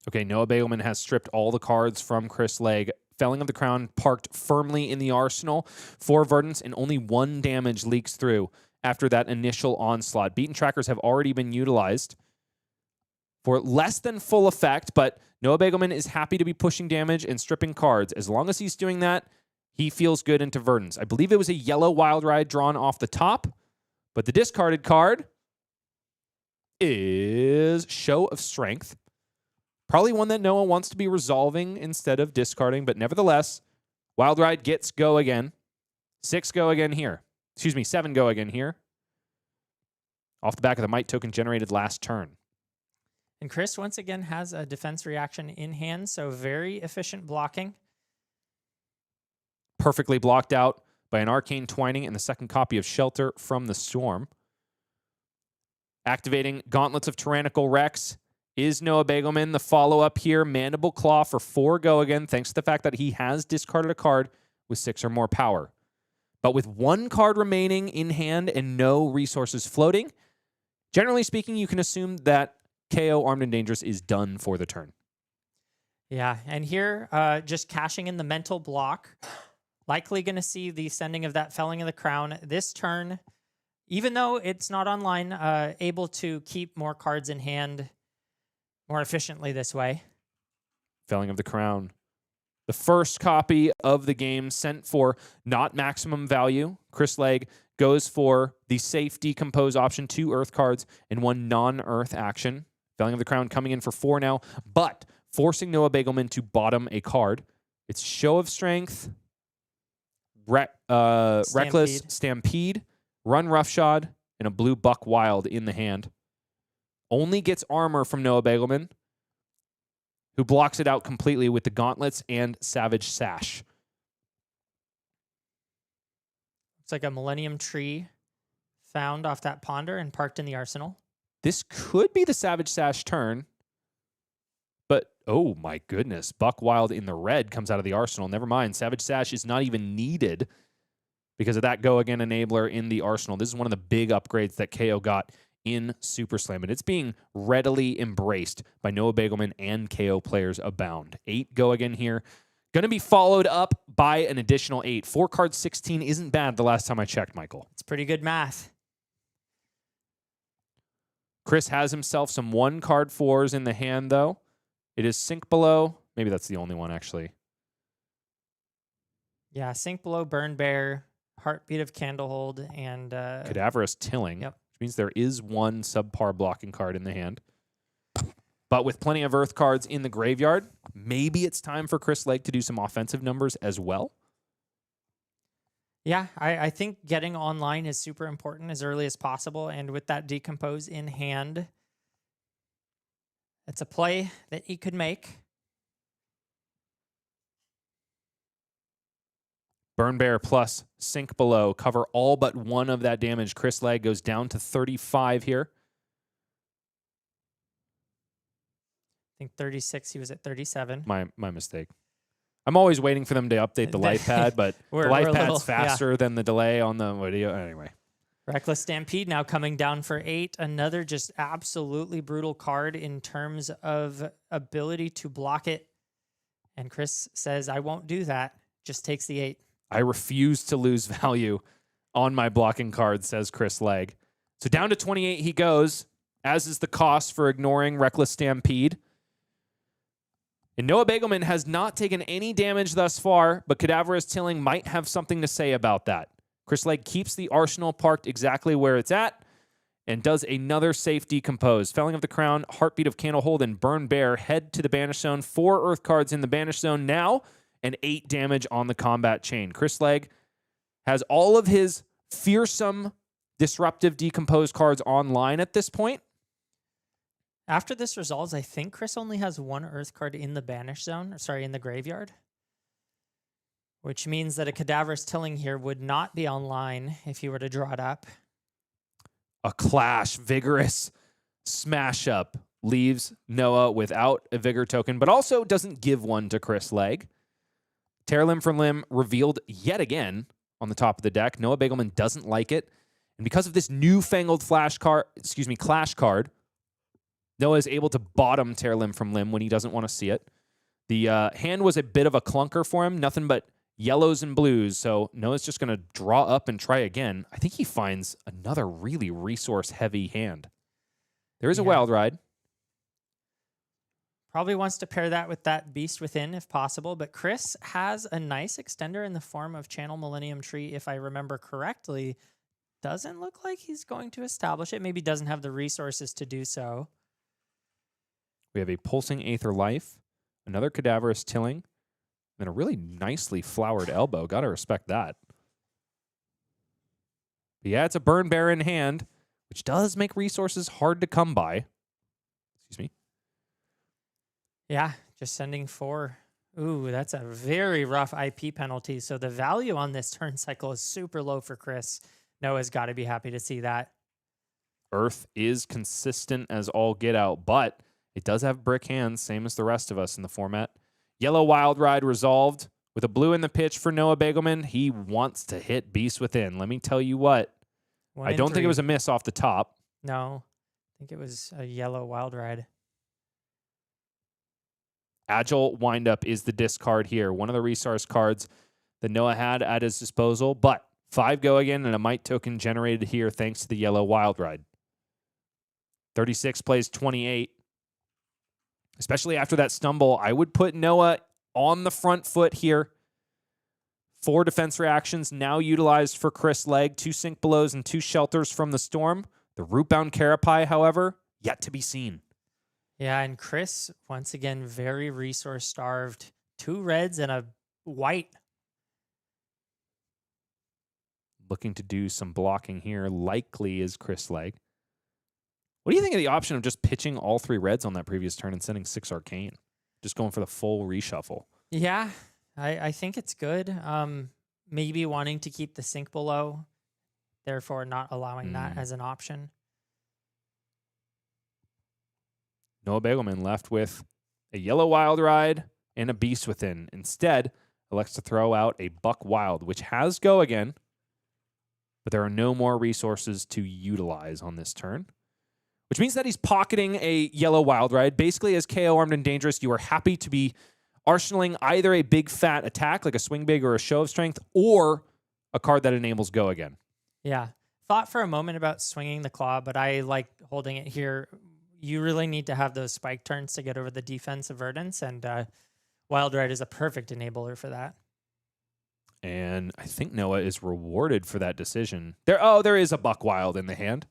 Okay, Noah Beygelman has stripped all the cards from Chris Legg. Felling of the Crown parked firmly in the arsenal for Verdance, and only 1 damage leaks through after that initial onslaught. Beaten trackers have already been utilized for less than full effect, but Noah Beygelman is happy to be pushing damage and stripping cards. As long as he's doing that, he feels good into Verdance. I believe it was a yellow Wild Ride drawn off the top, but the discarded card is Show of Strength. Probably one that Noah wants to be resolving instead of discarding, but nevertheless, Wild Ride gets go again. 6 go again here. 7 go again here. Off the back of the Might token generated last turn. And Chris, once again, has a defense reaction in hand, so very efficient blocking. Perfectly blocked out by an Arcane Twining and the second copy of Shelter from the Storm. Activating Gauntlets of Tyrannical Rex is Noah Beygelman. The follow-up here, Mandible Claw for 4 go again, thanks to the fact that he has discarded a card with 6 or more power. But with 1 card remaining in hand and no resources floating, generally speaking, you can assume that Kayo Armed and Dangerous is done for the turn. Yeah, and here, just cashing in the mental block. Likely going to see the sending of that Felling of the Crown this turn. Even though it's not online, able to keep more cards in hand more efficiently this way. Felling of the Crown. The first copy of the game sent for not maximum value. Chris Legg goes for the safe decompose option, 2 Earth cards and 1 non-Earth action. Felling of the Crown coming in for 4 now, but forcing Noah Beygelman to bottom a card. It's Show of Strength, Reckless Stampede, Run Roughshod, and a blue Buck Wild in the hand. Only gets armor from Noah Beygelman, who blocks it out completely with the Gauntlets and Savage Sash. It's like a Millennium Tree found off that ponder and parked in the arsenal. This could be the Savage Sash turn, but oh my goodness, Buck Wild in the red comes out of the arsenal. Never mind, Savage Sash is not even needed because of that Go Again enabler in the arsenal. This is one of the big upgrades that Kayo got in Super Slam, and it's being readily embraced by Noah Beygelman and Kayo players abound. 8 Go Again here. Going to be followed up by an additional 8. 4 cards, 16 isn't bad the last time I checked, Michael. It's pretty good math. Chris has himself some 1 card 4s in the hand, though. It is Sink Below. Maybe that's the only one, actually. Yeah, Sink Below, Burn Bear, Heartbeat of Candlehold, and Cadaverous Tilling. Yep. means there is one subpar blocking card in the hand. But with plenty of Earth cards in the graveyard, maybe it's time for Chris Legg to do some offensive numbers as well. Yeah, I think getting online is super important as early as possible. And with that Decompose in hand, it's a play that he could make. Burn Bear plus Sink Below. Cover all but one of that damage. Chris Legg goes down to 35 here. I think 36, he was at 37. My mistake. I'm always waiting for them to update the life pad, but the life we're a pad's little- faster than the delay on the video. Anyway. Reckless Stampede now coming down for 8. Another just absolutely brutal card in terms of ability to block it. And Chris says, I won't do that. Just takes the 8. I refuse to lose value on my blocking card, says Chris Legg. So down to 28 he goes, as is the cost for ignoring Reckless Stampede. And Noah Beygelman has not taken any damage thus far, but Cadaverous Tilling might have something to say about that. Chris Legg keeps the Arsenal parked exactly where it's at and does another safe Decompose. Felling of the Crown, Heartbeat of Candlehold, and Burn Bear head to the Banish Zone. 4 Earth cards in the Banish Zone now, and 8 damage on the combat chain. Chris Legg has all of his fearsome, disruptive Decompose cards online at this point. After this resolves, I think Chris only has 1 Earth card in the Banish Zone, in the graveyard. Which means that a Cadaverous Tilling here would not be online if he were to draw it up. A Clash, vigorous smash up leaves Noah without a Vigor token, but also doesn't give one to Chris Legg. Tear Limb from Limb revealed yet again on the top of the deck. Noah Beygelman doesn't like it. And because of this newfangled Clash card, Noah is able to bottom Tear Limb from Limb when he doesn't want to see it. The hand was a bit of a clunker for him, nothing but yellows and blues, so Noah's just going to draw up and try again. I think he finds another really resource-heavy hand. There is a Wild Ride. Probably wants to pair that with that Beast Within if possible, but Chris has a nice extender in the form of Channel Millennium Tree, if I remember correctly. Doesn't look like he's going to establish it. Maybe doesn't have the resources to do so. We have a Pulsing Aether Life, another Cadaverous Tilling, and a really nicely flowered elbow. Gotta respect that. But yeah, it's a Burn Bear in hand, which does make resources hard to come by. Excuse me. Yeah, just sending 4. Ooh, that's a very rough IP penalty. So the value on this turn cycle is super low for Chris. Noah's got to be happy to see that. Earth is consistent as all get out, but it does have brick hands, same as the rest of us in the format. Yellow Wild Ride resolved. With a blue in the pitch for Noah Beygelman, he wants to hit Beast Within. Let me tell you what. I don't think it was a miss off the top. No, I think it was a yellow Wild Ride. Agile Windup is the discard here. One of the resource cards that Noah had at his disposal, but 5 go again and a Might token generated here thanks to the yellow Wild Ride. 36 plays 28. Especially after that stumble, I would put Noah on the front foot here. 4 defense reactions now utilized for Chris Legg. 2 Sink Belows and 2 Shelters from the Storm. The Rootbound Carapai, however, yet to be seen. Yeah, and Chris, once again, very resource-starved. 2 reds and a white. Looking to do some blocking here, likely is Chris Legg. What do you think of the option of just pitching all 3 reds on that previous turn and sending 6 Arcane? Just going for the full reshuffle. Yeah, I think it's good. Maybe wanting to keep the Sink Below, therefore not allowing that as an option. Noah Beygelman left with a yellow Wild Ride and a Beast Within. Instead, elects to throw out a Buck Wild, which has go again, but there are no more resources to utilize on this turn. Which means that he's pocketing a yellow Wild Ride. Basically, as KO Armed and Dangerous, you are happy to be arsenaling either a big fat attack, like a Swing Big or a Show of Strength, or a card that enables go again. Yeah. Thought for a moment about swinging the claw, but I like holding it here. You really need to have those spike turns to get over the defense of Verdance, and Wild Ride is a perfect enabler for that. And I think Noah is rewarded for that decision. There is a Buck Wild in the hand.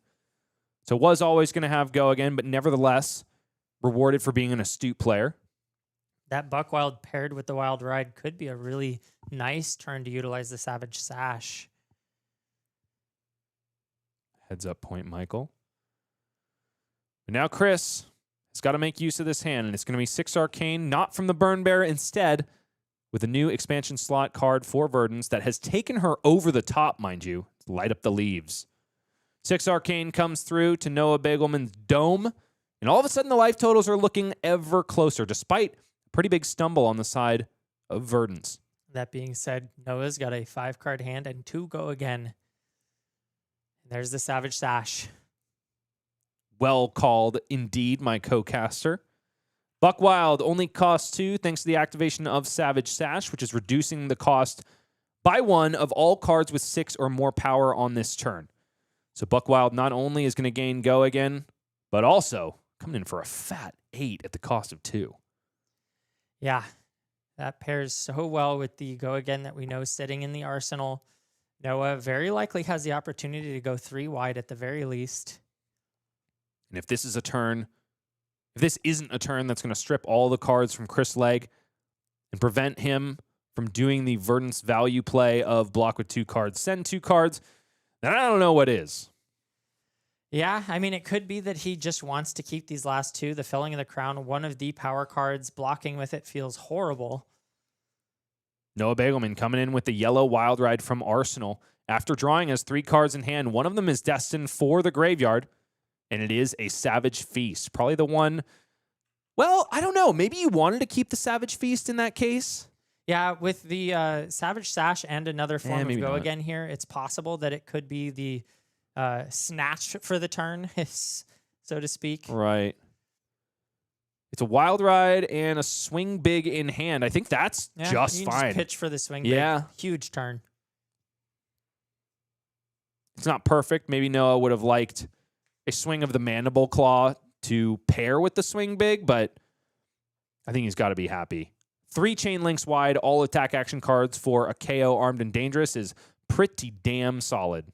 So was always going to have go again, but nevertheless, rewarded for being an astute player. That Buck Wild paired with the Wild Ride could be a really nice turn to utilize the Savage Sash. Heads up point, Michael. But now Chris has got to make use of this hand, and it's going to be 6 Arcane, not from the Burn Bear, instead with a new expansion slot card for Verdance that has taken her over the top, mind you. Light up the leaves. 6 Arcane comes through to Noah Beygelman's Dome, and all of a sudden the life totals are looking ever closer, despite a pretty big stumble on the side of Verdance. That being said, Noah's got a 5-card hand and 2 go again. There's the Savage Sash. Well called indeed, my co-caster. Buck Wild only costs 2 thanks to the activation of Savage Sash, which is reducing the cost by 1 of all cards with 6 or more power on this turn. So Buck Wild not only is going to gain go again, but also coming in for a fat 8 at the cost of 2. Yeah, that pairs so well with the go again that we know sitting in the arsenal. Noah very likely has the opportunity to go 3 wide at the very least. And if this isn't a turn that's going to strip all the cards from Chris Legg and prevent him from doing the Verdance value play of block with 2 cards, send 2 cards, then I don't know what is. Yeah, I mean, it could be that he just wants to keep these last 2. The Felling of the Crown, one of the power cards, blocking with it feels horrible. Noah Beygelman coming in with the yellow Wild Ride from Arsenal. After drawing his 3 cards in hand, one of them is destined for the graveyard, and it is a Savage Feast. Probably the one, well, I don't know. Maybe you wanted to keep the Savage Feast in that case? Yeah, with the Savage Sash and another form of maybe go not. again here, it's possible that it could be the snatch for the turn, so to speak. Right. It's a Wild Ride and a Swing Big in hand. I think that's Yeah, just you can fine. Just pitch for the swing. Yeah. Big. Huge turn. It's not perfect. Maybe Noah would have liked a swing of the Mandible Claw to pair with the Swing Big, but I think he's got to be happy. 3 chain links wide, all attack action cards for a Kayo Armed and Dangerous is pretty damn solid.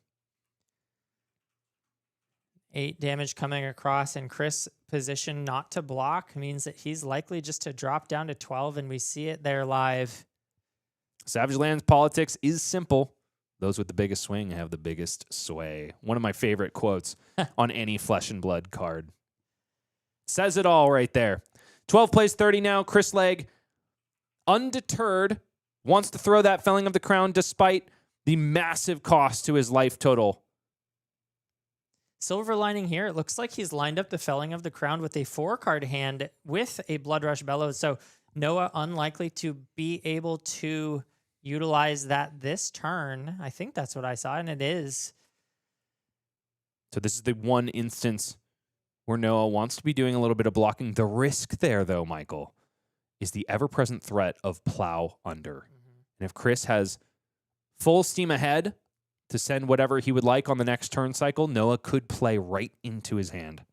8 damage coming across, and Chris' position not to block means that he's likely just to drop down to 12, and we see it there live. Savage Lands politics is simple. Those with the biggest swing have the biggest sway. One of my favorite quotes on any Flesh and Blood card. Says it all right there. 12 plays 30 now. Chris Legg, undeterred, wants to throw that Felling of the Crown despite the massive cost to his life total. Silver lining here, it looks like he's lined up the Felling of the Crown with a 4-card hand with a Blood Rush Bellows. So Noah unlikely to be able to utilize that this turn. I think that's what I saw, and it is. So this is the one instance where Noah wants to be doing a little bit of blocking. The risk there, though, Michael, is the ever-present threat of Plow Under. And if Chris has full steam ahead to send whatever he would like on the next turn cycle, Noah could play right into his hand.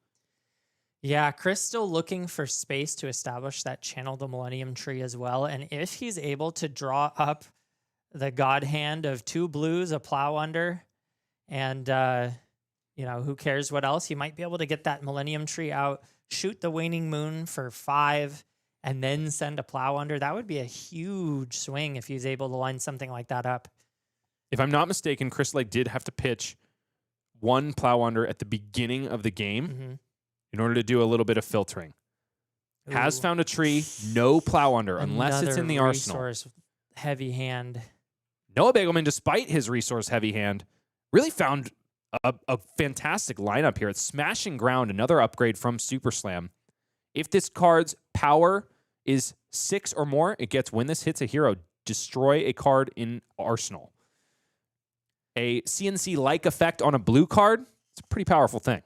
Yeah, Chris still looking for space to establish that Channel the Millennium Tree as well. And if he's able to draw up the God Hand of 2 blues, a Plow Under, and, who cares what else, he might be able to get that Millennium Tree out, shoot the Waning Moon for 5, and then send a Plow Under. That would be a huge swing if he's able to line something like that up. If I'm not mistaken, Chris Legg did have to pitch 1 Plow Under at the beginning of the game in order to do a little bit of filtering. Has found a tree, no Plow Under, unless it's in the arsenal. Resource-heavy hand. Noah Beygelman, despite his resource-heavy hand, really found a fantastic lineup here. It's Smashing Ground, another upgrade from Super Slam. If this card's power is 6 or more, it gets, when this hits a hero, destroy a card in Arsenal. A CNC-like effect on a blue card, it's a pretty powerful thing.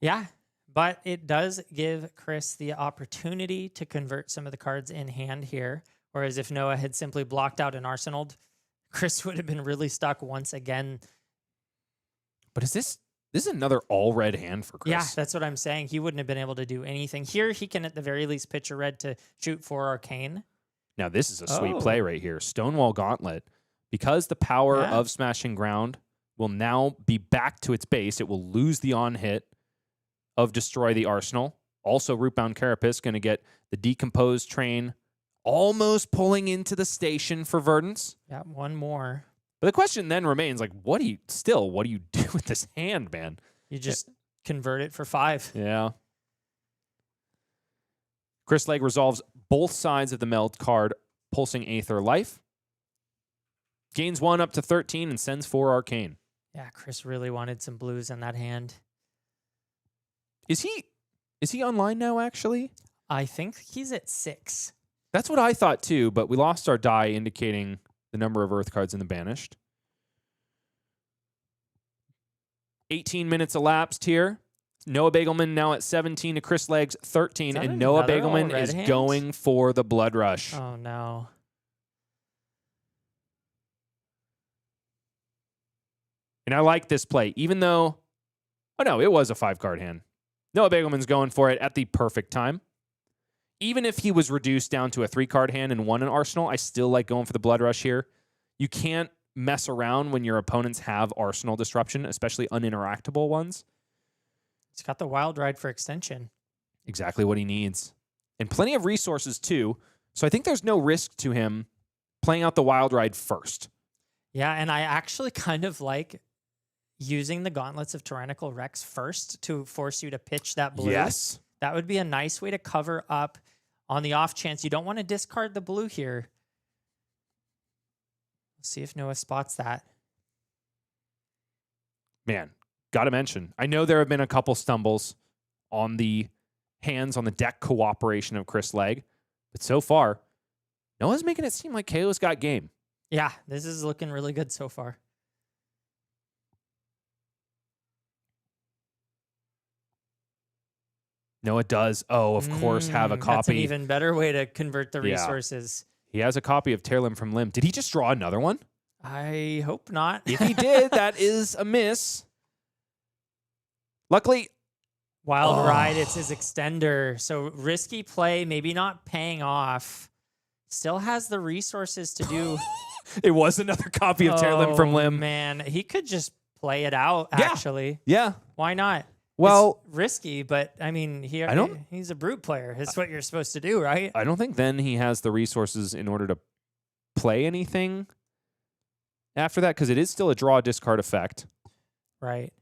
Yeah, but it does give Chris the opportunity to convert some of the cards in hand here. Whereas if Noah had simply blocked out an Arsenal, Chris would have been really stuck once again. But is this is another all-red hand for Chris? Yeah, that's what I'm saying. He wouldn't have been able to do anything. Here, he can at the very least pitch a red to shoot for Arcane. Now, this is a sweet play right here. Stonewall Gauntlet. Because the power of Smashing Ground will now be back to its base. It will lose the on-hit of Destroy the Arsenal. Also, Rootbound Carapace going to get the Decomposed Train almost pulling into the station for Verdance. Yeah, one more. But the question then remains, like, what do you do with this hand, man? You just convert it for 5. Yeah. Chris Legg resolves both sides of the Meld card, Pulsing Aether Life. Gains 1 up to 13 and sends 4 Arcane. Yeah, Chris really wanted some blues in that hand. Is he online now, actually? I think he's at 6. That's what I thought too, but we lost our die indicating the number of Earth cards in the Banished. 18 minutes elapsed here. Noah Beygelman now at 17 to Chris Legg's 13, and Noah Beygelman is going for the Blood Rush. Oh, no. And I like this play, even though, oh no, it was a 5-card hand. Noah Beygelman's going for it at the perfect time. Even if he was reduced down to a 3-card hand and won an Arsenal, I still like going for the Blood Rush here. You can't mess around when your opponents have Arsenal Disruption, especially uninteractable ones. He's got the Wild Ride for extension. Exactly what he needs. And plenty of resources too, so I think there's no risk to him playing out the Wild Ride first. Yeah, and I actually kind of like using the Gauntlets of Tyrannical Rex first to force you to pitch that blue. Yes. That would be a nice way to cover up on the off chance you don't want to discard the blue here. Let's see if Noah spots that. Man, got to mention, I know there have been a couple stumbles on the hands on the deck cooperation of Chris Legg, but so far, Noah's making it seem like Kayo's got game. Yeah, this is looking really good so far. Noah does, of course, have a copy. That's an even better way to convert the resources. He has a copy of Tear Limb from Limb. Did he just draw another one? I hope not. If he did, that is a miss. Luckily, Wild Ride, it's his extender. So risky play, maybe not paying off. Still has the resources to do. It was another copy of Tear Limb from Limb. Man, he could just play it out, actually. Yeah. Why not? Well, it's risky, but I mean, he's a brute player. That's what you're supposed to do, right? I don't think then he has the resources in order to play anything after that, because it is still a draw discard effect. Right.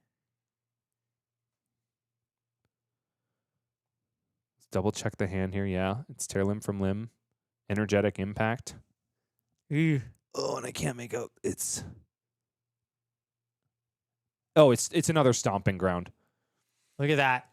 Let's double check the hand here. Yeah, it's Tear Limb from Limb. Energetic Impact. Ew. Oh, and I can't make out. It's another Stomping Ground. Look at that.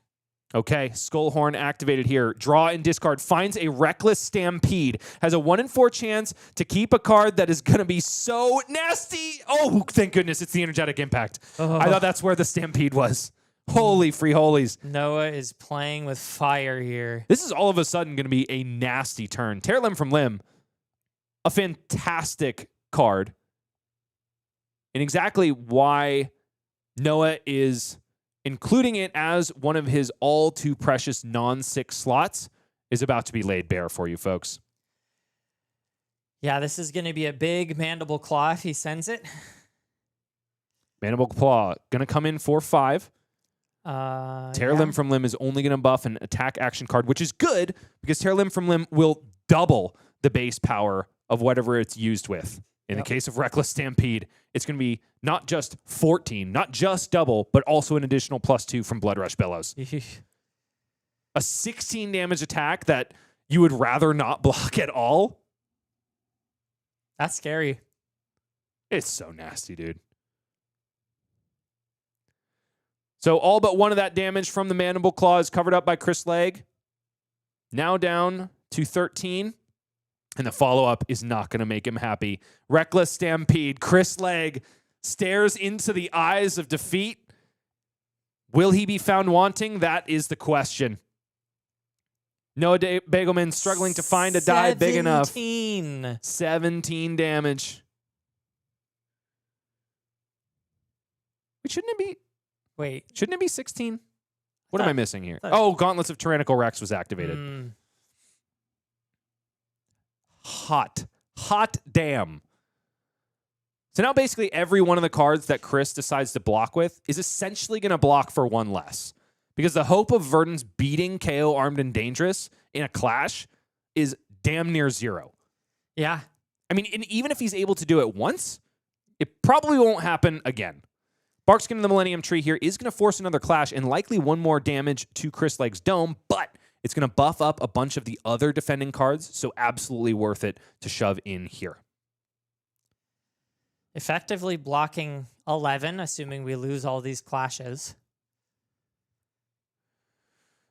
Okay, Skullhorn activated here. Draw and discard. Finds a Reckless Stampede. Has a 1 in 4 chance to keep a card that is going to be so nasty. Oh, thank goodness it's the Energetic Impact. Oh. I thought that's where the Stampede was. Holy free holies. Noah is playing with fire here. This is all of a sudden going to be a nasty turn. Tear Limb from Limb. A fantastic card. And exactly why Noah is including it as one of his all too precious non-6 slots is about to be laid bare for you folks. Yeah, this is going to be a big Mandible Claw if he sends it. Mandible Claw going to come in for 5. Tear Limb from Limb is only going to buff an attack action card, which is good because Tear Limb from Limb will double the base power of whatever it's used with. In the case of Reckless Stampede, it's going to be not just 14, not just double, but also an additional +2 from Blood Rush Bellows. A 16 damage attack that you would rather not block at all. That's scary. It's so nasty, dude. So all but one of that damage from the Mandible Claw is covered up by Chris Legg. Now down to 13. And the follow-up is not going to make him happy. Reckless Stampede. Chris Legg stares into the eyes of defeat. Will he be found wanting? That is the question. Noah Beygelman struggling to find a die big enough. 17 damage. Wait, shouldn't it be 16? What am I missing here? Oh, Gauntlets of Tyrannical Rex was activated. Hot damn. So now basically every one of the cards that Chris decides to block with is essentially going to block for one less. Because the hope of Verdance beating Kayo armed and dangerous in a clash is damn near zero. Yeah. I mean, and even if he's able to do it once, it probably won't happen again. Barkskin in the Millennium Tree here is going to force another clash and likely one more damage to Chris Legg's dome, but it's going to buff up a bunch of the other defending cards, so absolutely worth it to shove in here. Effectively blocking 11, assuming we lose all these clashes.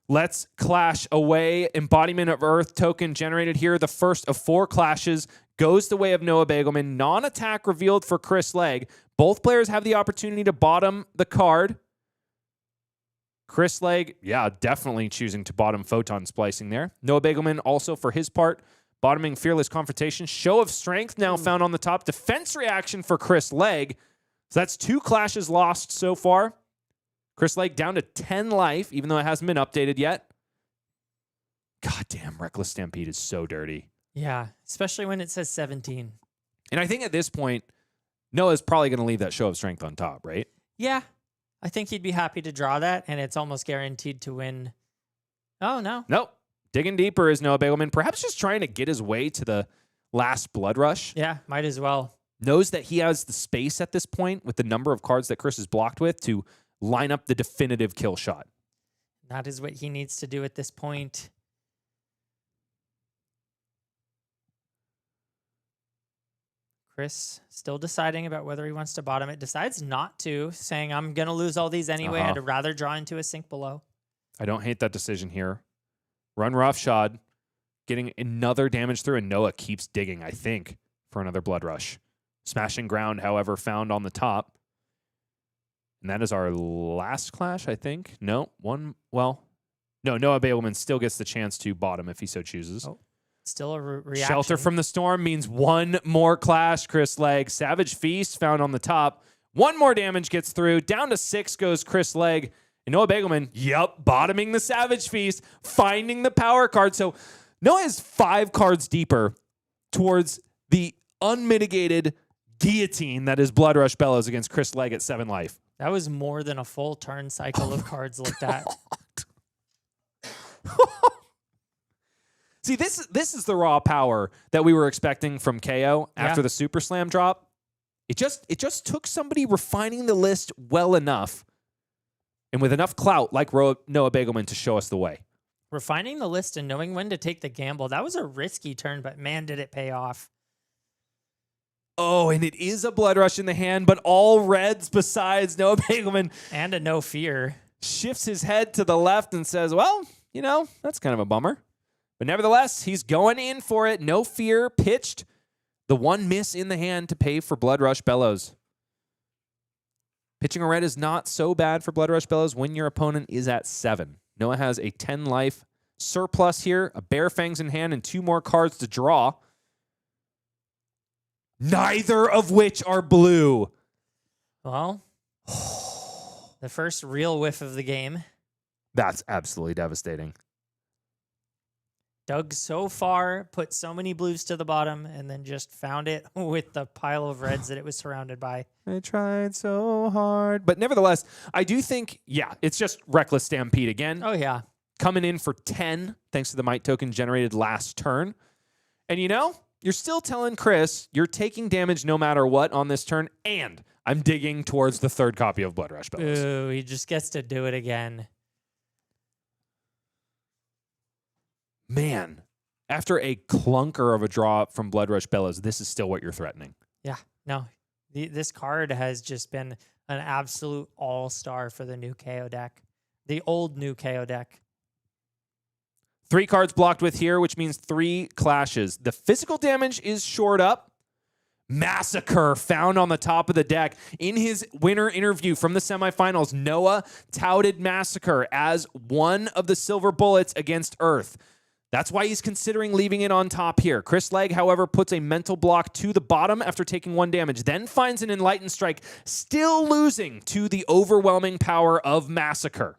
Let's clash away. Embodiment of Earth token generated here. The first of 4 clashes goes the way of Noah Beygelman. Non-attack revealed for Chris Legg. Both players have the opportunity to bottom the card. Chris Legg, yeah, definitely choosing to bottom Photon Splicing there. Noah Beygelman also, for his part, bottoming Fearless Confrontation. Show of Strength now found on the top. Defense reaction for Chris Legg. So that's 2 clashes lost so far. Chris Legg down to 10 life, even though it hasn't been updated yet. God damn, Reckless Stampede is so dirty. Yeah, especially when it says 17. And I think at this point, Noah's probably going to leave that Show of Strength on top, right? Yeah, I think he'd be happy to draw that, and it's almost guaranteed to win. Oh, no. Nope. Digging deeper is Noah Beygelman, perhaps just trying to get his way to the last Blood Rush. Yeah, might as well. Knows that he has the space at this point with the number of cards that Chris is blocked with to line up the definitive kill shot. That is what he needs to do at this point. Chris still deciding about whether he wants to bottom it. Decides not to, saying, I'm going to lose all these anyway. I'd rather draw into a sink below. I don't hate that decision here. Run roughshod, getting another damage through, and Noah keeps digging, I think, for another Blood Rush. Smashing Ground, however, found on the top. And that is our last clash, I think. No, one. Well, no, Noah Beygelman still gets the chance to bottom if he so chooses. Oh, still a reaction. Shelter from the Storm means one more clash, Chris Legg. Savage Feast found on the top. One more damage gets through. Down to 6 goes Chris Legg. And Noah Beygelman, bottoming the Savage Feast, finding the power card. So Noah is 5 cards deeper towards the unmitigated guillotine that is Blood Rush Bellows against Chris Legg at 7 life. That was more than a full turn cycle of cards looked at. See, this is the raw power that we were expecting from Kayo after the Super Slam drop. It just took somebody refining the list well enough and with enough clout like Noah Beygelman to show us the way. Refining the list and knowing when to take the gamble. That was a risky turn, but man, did it pay off. Oh, and it is a Blood Rush in the hand, but all reds besides Noah Beygelman. And a no fear. Shifts his head to the left and says, well, that's kind of a bummer. But nevertheless, he's going in for it. No fear, pitched. The one miss in the hand to pay for Blood Rush Bellows. Pitching a red is not so bad for Blood Rush Bellows when your opponent is at 7. Noah has a 10 life surplus here, a Bare Fangs in hand, and 2 more cards to draw. Neither of which are blue. Well, the first real whiff of the game. That's absolutely devastating. Dug so far, put so many blues to the bottom, and then just found it with the pile of reds that it was surrounded by. I tried so hard. But nevertheless, I do think, it's just Reckless Stampede again. Oh, yeah. Coming in for 10, thanks to the Might token generated last turn. And you're still telling Chris you're taking damage no matter what on this turn, and I'm digging towards the 3rd copy of Blood Rush Bellows. Ooh, he just gets to do it again. Man, after a clunker of a draw from Blood Rush Bellows, this is still what you're threatening. Yeah, no. This card has just been an absolute all-star for the new KO deck. The old new KO deck. 3 cards blocked with here, which means 3 clashes. The physical damage is shored up. Massacre found on the top of the deck. In his winner interview from the semifinals, Noah touted Massacre as one of the silver bullets against Earth. That's why he's considering leaving it on top here. Chris Legg, however, puts a mental block to the bottom after taking 1 damage, then finds an Enlightened Strike, still losing to the overwhelming power of Massacre.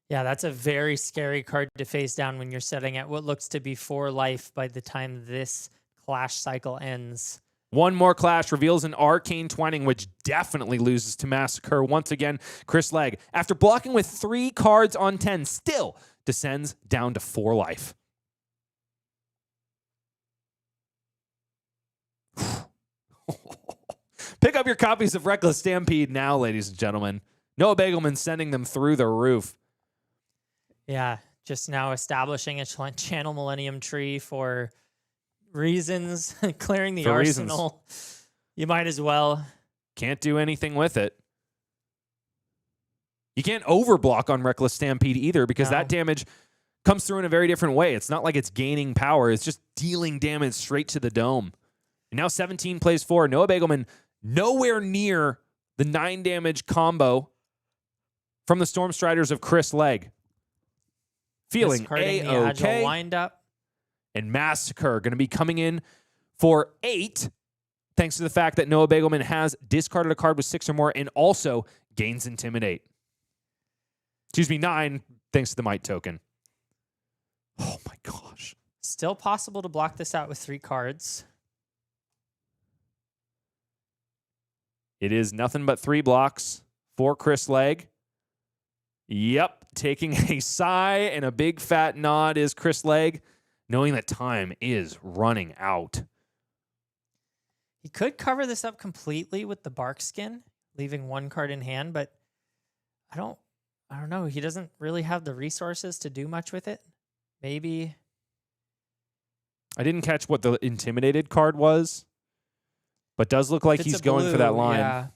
Yeah, that's a very scary card to face down when you're setting at what looks to be 4 life by the time this clash cycle ends. One more clash reveals an Arcane Twining, which definitely loses to Massacre once again. Chris Legg, after blocking with 3 cards on 10, still descends down to 4 life. Pick up your copies of Reckless Stampede now, ladies and gentlemen. Noah Beygelman sending them through the roof. Yeah, just now establishing a channel Millennium Tree for reasons, clearing the For arsenal. You might as well. Can't do anything with it. You can't overblock on Reckless Stampede either because that damage comes through in a very different way. It's not like it's gaining power. It's just dealing damage straight to the dome. And now 17 plays 4. Noah Beygelman nowhere near the 9 damage combo from the Storm Striders of Chris Legg. Feeling Discarding the Agile A-OK. windup. And Massacre going to be coming in for 8, thanks to the fact that Noah Beygelman has discarded a card with 6 or more and also gains Intimidate. Excuse me, 9, thanks to the Might token. Oh my gosh. Still possible to block this out with 3 cards. It is nothing but 3 blocks for Chris Legg. Yep, taking a sigh and a big fat nod is Chris Legg, knowing that time is running out. He could cover this up completely with the Bark Skin, leaving 1 card in hand, but I don't know. He doesn't really have the resources to do much with it. Maybe. I didn't catch what the Intimidated card was, but does look like If it's he's a going for that blue, line. Yeah.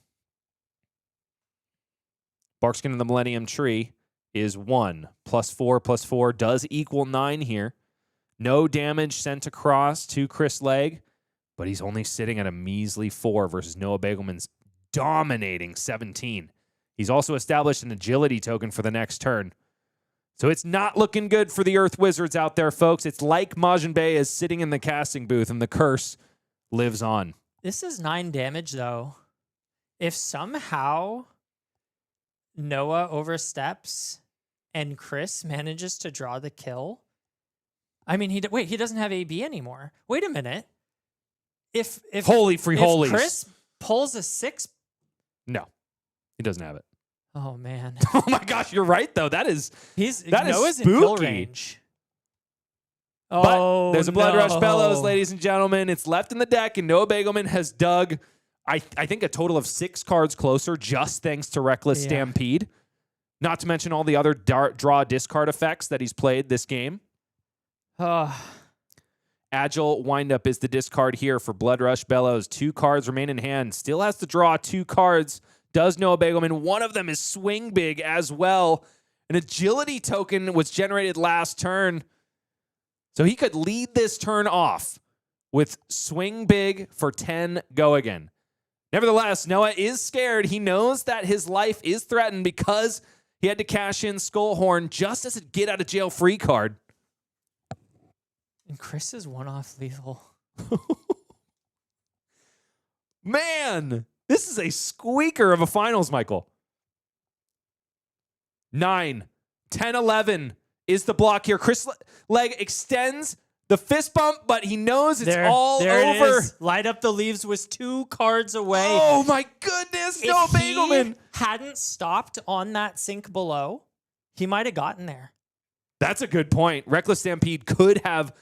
Barkskin of the Millennium Tree is 1. +4/+4 does equal 9 here. No damage sent across to Chris Legg, but he's only sitting at a measly 4 versus Noah Beygelman's dominating 17. He's also established an agility token for the next turn. So it's not looking good for the Earth Wizards out there, folks. It's like Majin Bey is sitting in the casting booth and the curse lives on. This is 9 damage, though. If somehow Noah oversteps and Chris manages to draw the kill, I mean, he doesn't have AB anymore. Wait a minute. If Holy free holies. Chris pulls a 6, No, he doesn't have it. oh man, Oh my gosh, you're right though. That is Noah's in kill spooky. range. But Oh, there's a Blood Rush no. Bellows, ladies and gentlemen. It's left in the deck, and Noah Beygelman has dug, I think, a total of 6 cards closer just thanks to Reckless Yeah. Stampede. Not to mention all the other draw discard effects that he's played this game. Oh, Agile Windup is the discard here for Blood Rush Bellows. 2 cards remain in hand. Still has to draw 2 cards. Does Noah Beygelman. One of them is Swing Big as well. An agility token was generated last turn. So he could lead this turn off with Swing Big for 10 go again. Nevertheless, Noah is scared. He knows that his life is threatened because he had to cash in Skullhorn just as a get out of jail free card. and Chris is 1 off lethal. Man, this is a squeaker of a finals, Michael. 9, 10, 11 is the block here. Chris Legg extends the fist bump, but he knows it's all there over. It is. Light Up the Leaves was 2 cards away. Oh my goodness, Noah If he Beygelman. hadn't stopped on that sink below, he might have gotten there. That's a good point. Reckless Stampede could have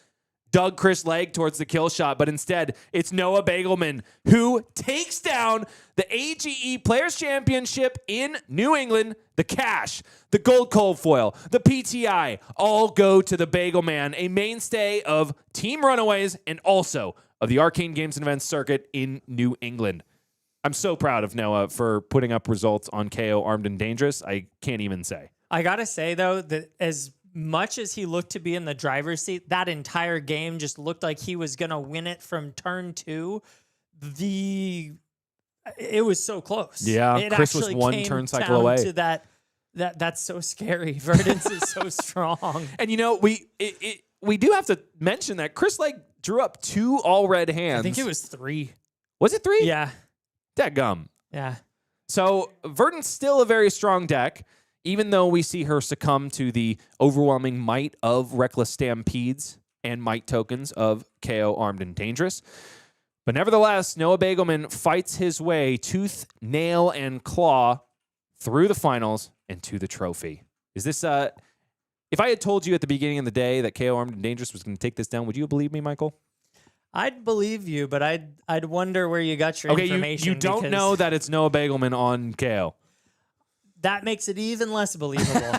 dug Chris Legg towards the kill shot, but instead it's Noah Beygelman who takes down the AGE Players Championship in New England. The cash, the gold cold foil, the PTI all go to the Beygelman, a mainstay of Team Runaways and also of the Arcane Games and Events circuit in New England. I'm so proud of Noah for putting up results on KO Armed and Dangerous. I can't even say. I got to say, though, that as much as he looked to be in the driver's seat, that entire game just looked like he was going to win it from turn 2. It was so close. Yeah, it Chris was actually 1 came turn cycle down away. to that's so scary. Verdance is so strong. And you know, we do have to mention that Chris Legg drew up 2 all red hands. I think it was 3. Was it 3? Yeah. Dadgum. Yeah. So Verdance still a very strong deck, even though we see her succumb to the overwhelming might of Reckless Stampedes and might tokens of KO Armed and Dangerous. But nevertheless, Noah Beygelman fights his way tooth, nail, and claw through the finals and to the trophy. Is this if I had told you at the beginning of the day that KO Armed and Dangerous was going to take this down, would you believe me, Michael? I'd believe you, but I'd wonder where you got your information. You don't know that it's Noah Beygelman on KO. That makes it even less believable.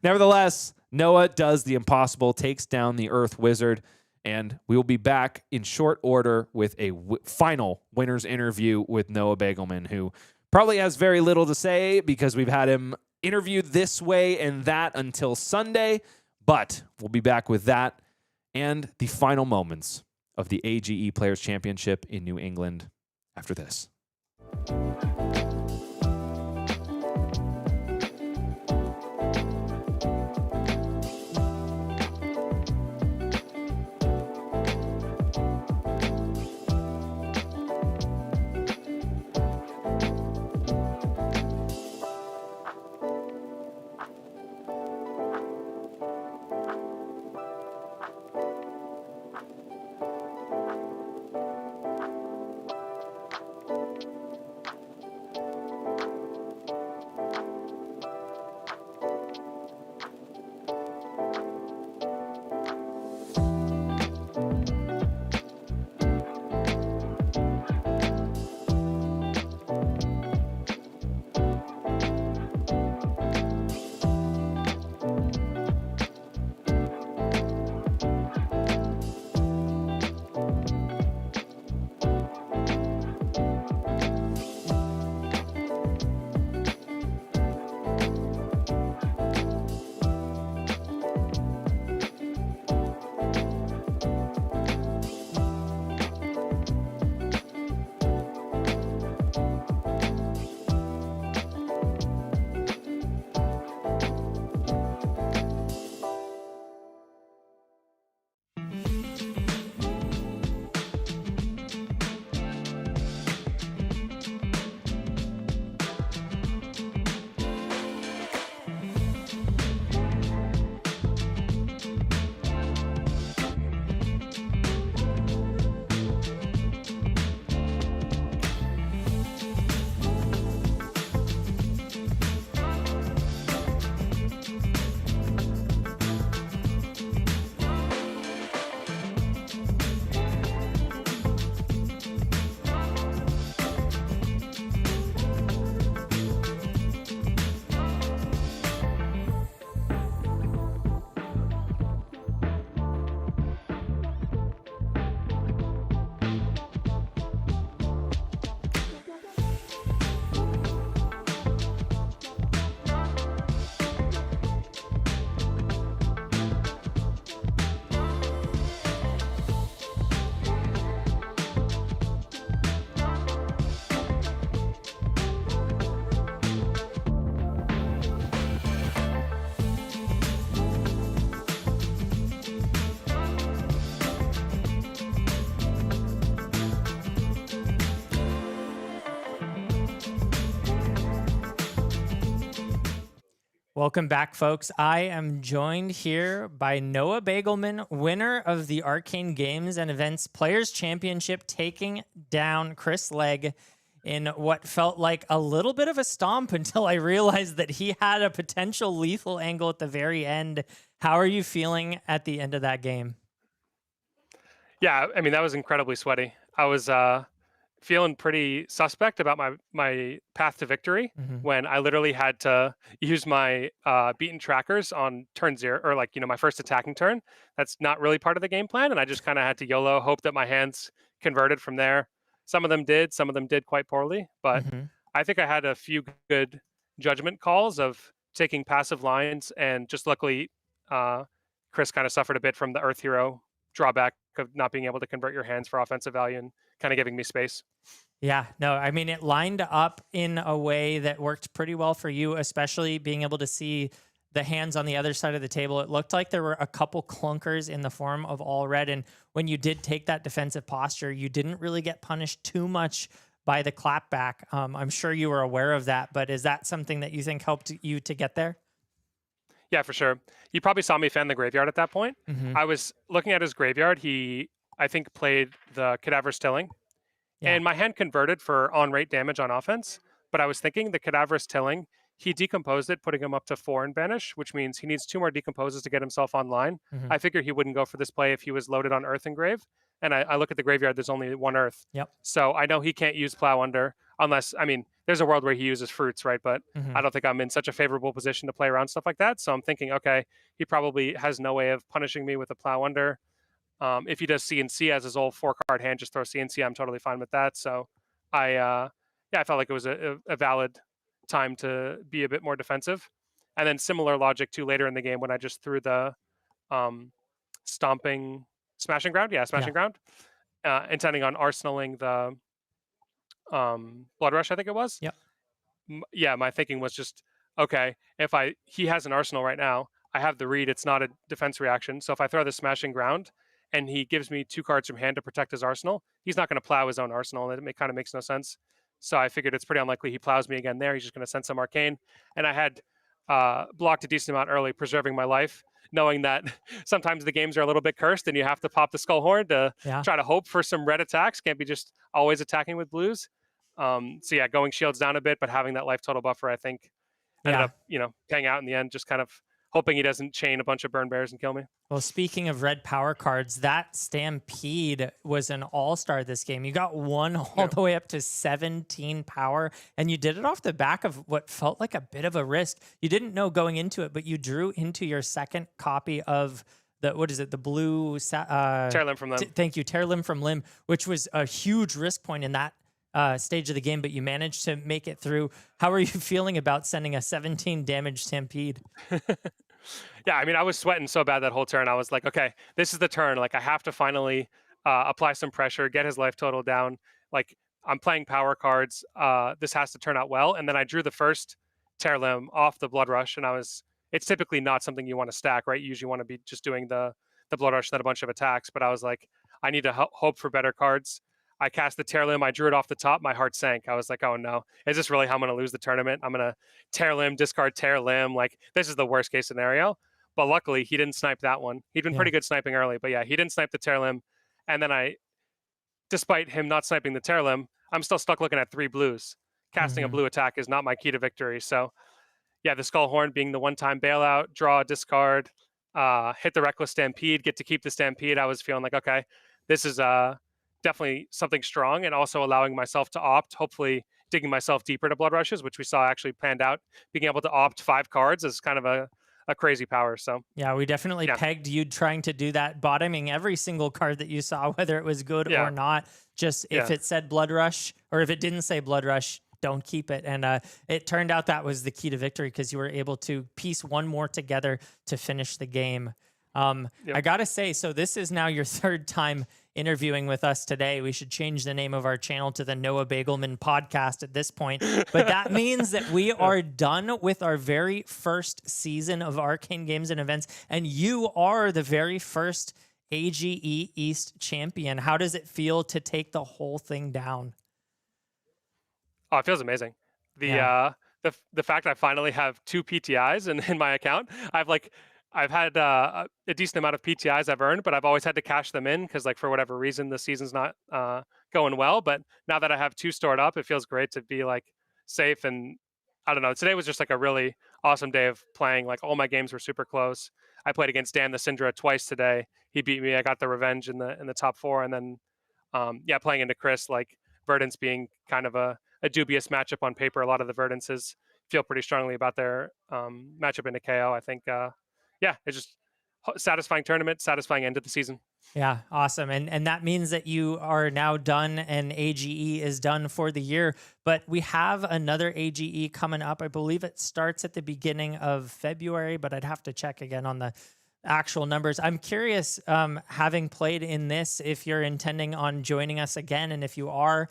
Nevertheless, Noah does the impossible, takes down the Earth Wizard, and we will be back in short order with a final winner's interview with Noah Beygelman, who probably has very little to say because we've had him interviewed this way and that until Sunday, but we'll be back with that and the final moments of the AGE Players Championship in New England after this. Welcome back, folks. I am joined here by Noah Beygelman, winner of the Arcane Games and Events Players Championship, taking down Chris Legg in what felt like a little bit of a stomp until I realized that he had a potential lethal angle at the very end. How are you feeling at the end of that game? Yeah, I mean, that was incredibly sweaty. I was feeling pretty suspect about my path to victory when I literally had to use my beaten trackers on turn 0, or like, my first attacking turn. That's not really part of the game plan, and I just kind of had to YOLO, hope that my hands converted from there. Some of them did quite poorly, but I think I had a few good judgment calls of taking passive lines, and just luckily Chris kind of suffered a bit from the Earth Hero drawback of not being able to convert your hands for offensive value and kind of giving me space. Yeah, no, I mean, it lined up in a way that worked pretty well for you, especially being able to see the hands on the other side of the table. It looked like there were a couple clunkers in the form of all red. And when you did take that defensive posture, you didn't really get punished too much by the clapback. I'm sure you were aware of that, but is that something that you think helped you to get there? Yeah, for sure. You probably saw me fan the graveyard at that point. I was looking at his graveyard. He I think, played the Cadaverous Tilling. Yeah. And my hand converted for on-rate damage on offense, but I was thinking the Cadaverous Tilling, he decomposed it, putting him up to 4 in Banish, which means he needs 2 more decomposes to get himself online. Mhm. I figure he wouldn't go for this play if he was loaded on Earth and Grave. And I look at the graveyard, there's only 1 Earth. Yep. So I know he can't use Plow Under unless, I mean, there's a world where he uses fruits, right? But I don't think I'm in such a favorable position to play around stuff like that. So I'm thinking, okay, he probably has no way of punishing me with a Plow Under. If he does CNC as his old 4-card hand, just throw CNC. I'm totally fine with that. So I felt like it was a valid time to be a bit more defensive. And then similar logic to later in the game when I just threw the smashing ground. Yeah, smashing ground. Intending on arsenaling the Blood Rush, I think it was. Yep. Yeah, my thinking was just, okay, if he has an arsenal right now, I have the read, it's not a defense reaction. So if I throw the smashing ground and he gives me 2 cards from hand to protect his arsenal, he's not going to plow his own arsenal. And it kind of makes no sense. So I figured it's pretty unlikely he plows me again there. He's just going to send some Arcane. And I had blocked a decent amount early, preserving my life, knowing that sometimes the games are a little bit cursed and you have to pop the Skullhorn to try to hope for some red attacks. Can't be just always attacking with blues. So yeah, going shields down a bit, but having that life total buffer, I think, ended up, paying out in the end, just kind of hoping he doesn't chain a bunch of burn bears and kill me. Well, speaking of red power cards, that Stampede was an all-star this game. You got 1 all the way up to 17 power, and you did it off the back of what felt like a bit of a risk. You didn't know going into it, but you drew into your second copy of the blue Tear Limb from Limb. Thank you, Tear Limb from Limb, which was a huge risk point in that stage of the game, but you managed to make it through. How are you feeling about sending a 17 damage Stampede? Yeah, I mean, I was sweating so bad that whole turn. I was like, okay, this is the turn. Like, I have to finally apply some pressure, get his life total down. Like, I'm playing power cards. This has to turn out well. And then I drew the first Tear Limb off the Blood Rush, and it's typically not something you want to stack, right? You usually want to be just doing the Blood Rush and then a bunch of attacks. But I was like, I need to hope for better cards. I cast the Tear Limb. I drew it off the top. My heart sank. I was like, oh no, is this really how I'm going to lose the tournament? I'm going to Tear Limb, discard Tear Limb. Like, this is the worst case scenario. But luckily, he didn't snipe that one. He'd been pretty good sniping early. But yeah, he didn't snipe the Tear Limb. And then despite him not sniping the Tear Limb, I'm still stuck looking at 3 blues. Casting a blue attack is not my key to victory. So yeah, the Skullhorn being the one-time bailout, draw, discard, hit the Reckless Stampede, get to keep the Stampede. I was feeling like, okay, this is definitely something strong, and also allowing myself to opt, hopefully digging myself deeper to Blood Rushes, which we saw actually panned out. Being able to opt 5 cards is kind of a crazy power. So yeah, we definitely pegged you trying to do that, bottoming every single card that you saw, whether it was good or not. Just if it said Blood Rush, or if it didn't say Blood Rush, don't keep it. And it turned out that was the key to victory, because you were able to piece one more together to finish the game. I gotta say, so this is now your 3rd time interviewing with us today. We should change the name of our channel to the Noah Beygelman podcast at this point. But that means that we are done with our very first season of Arcane Games and Events, and you are the very first AGE East champion. How does it feel to take the whole thing down? Oh, it feels amazing. The fact I finally have 2 PTIs in my account. I've had a decent amount of PTIs I've earned, but I've always had to cash them in because, like, for whatever reason, the season's not going well. But now that I have 2 stored up, it feels great to be like safe. And I don't know, today was just like a really awesome day of playing. Like, all my games were super close. I played against Dan the Cindra twice today. He beat me. I got the revenge in the top 4, and then playing into Chris, like Verdance being kind of a dubious matchup on paper. A lot of the Verdances feel pretty strongly about their matchup into Kayo. I think. It's just satisfying tournament, satisfying end of the season. Yeah, awesome. And that means that you are now done and AGE is done for the year. But we have another AGE coming up. I believe it starts at the beginning of February, but I'd have to check again on the actual numbers. I'm curious, having played in this, if you're intending on joining us again, and if you are,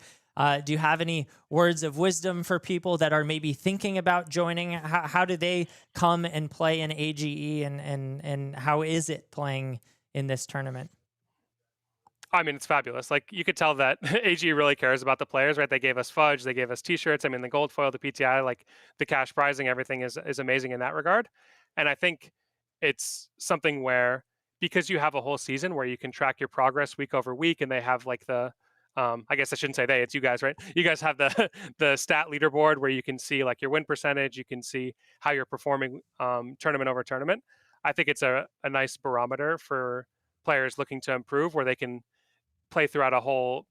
do you have any words of wisdom for people that are maybe thinking about joining? How do they come and play in AGE, and how is it playing in this tournament? I mean, it's fabulous. Like, you could tell that AGE really cares about the players, right? They gave us fudge, they gave us t-shirts. I mean, the gold foil, the PTI, like the cash prizing, everything is amazing in that regard. And I think it's something where because you have a whole season where you can track your progress week over week, and they have like the I guess I shouldn't say they, it's you guys, right? You guys have the the stat leaderboard where you can see like your win percentage, you can see how you're performing tournament over tournament. I think it's a nice barometer for players looking to improve, where they can play throughout a whole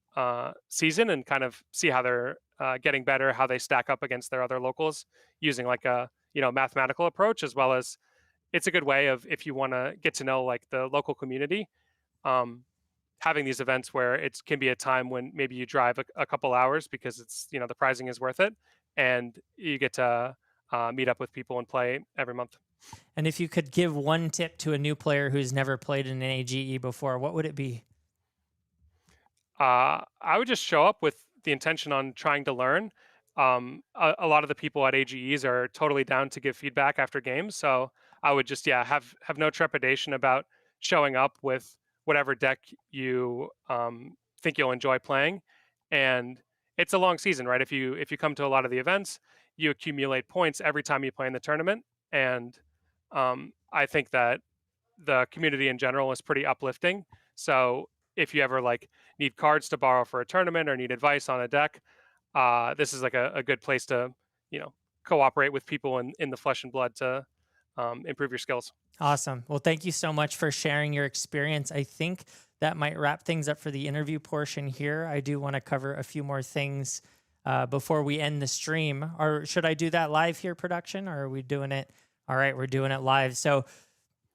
season and kind of see how they're getting better, how they stack up against their other locals, using like a mathematical approach, as well as it's a good way of, if you want to get to know like the local community, having these events where it can be a time when maybe you drive a couple hours because it's the prizing is worth it, and you get to meet up with people and play every month. And if you could give one tip to a new player who's never played in an AGE before, what would it be? I would just show up with the intention on trying to learn. A lot of the people at AGEs are totally down to give feedback after games, so I would just have no trepidation about showing up with whatever deck you think you'll enjoy playing. And it's a long season, right? If you come to a lot of the events, you accumulate points every time you play in the tournament, and I think that the community in general is pretty uplifting. So if you ever like need cards to borrow for a tournament or need advice on a deck, this is like a good place to cooperate with people in the flesh and blood to improve your skills. Awesome. Well, thank you so much for sharing your experience. I think that might wrap things up for the interview portion here. I do want to cover a few more things before we end the stream. Or should I do that live here, production, or are we doing it? All right, we're doing it live. So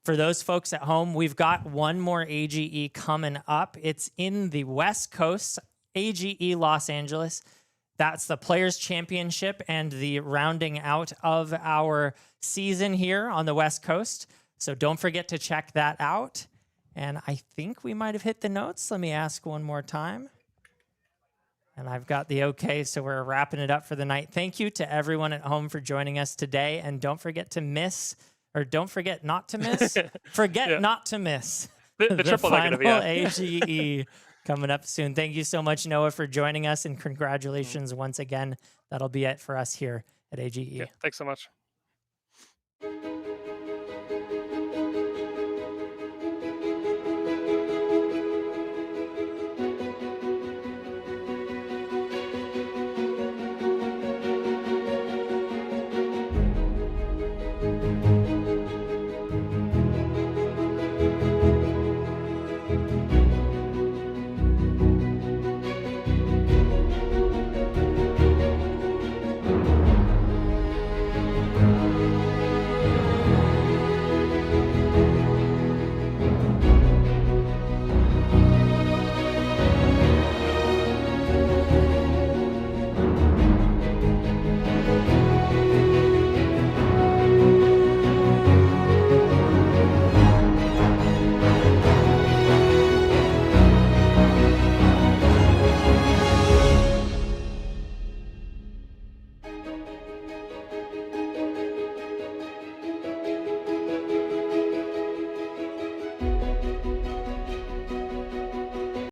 for those folks at home, we've got one more AGE coming up. It's in the West Coast, AGE Los Angeles. That's the Players' Championship and the rounding out of our season here on the West Coast. So don't forget to check that out. And I think we might have hit the notes. Let me ask one more time. And I've got the okay, so we're wrapping it up for the night. Thank you to everyone at home for joining us today. And don't forget not to miss, not to miss the triple final negative, AGE coming up soon. Thank you so much, Noah, for joining us, and congratulations once again. That'll be it for us here at AGE. Yeah, thanks so much.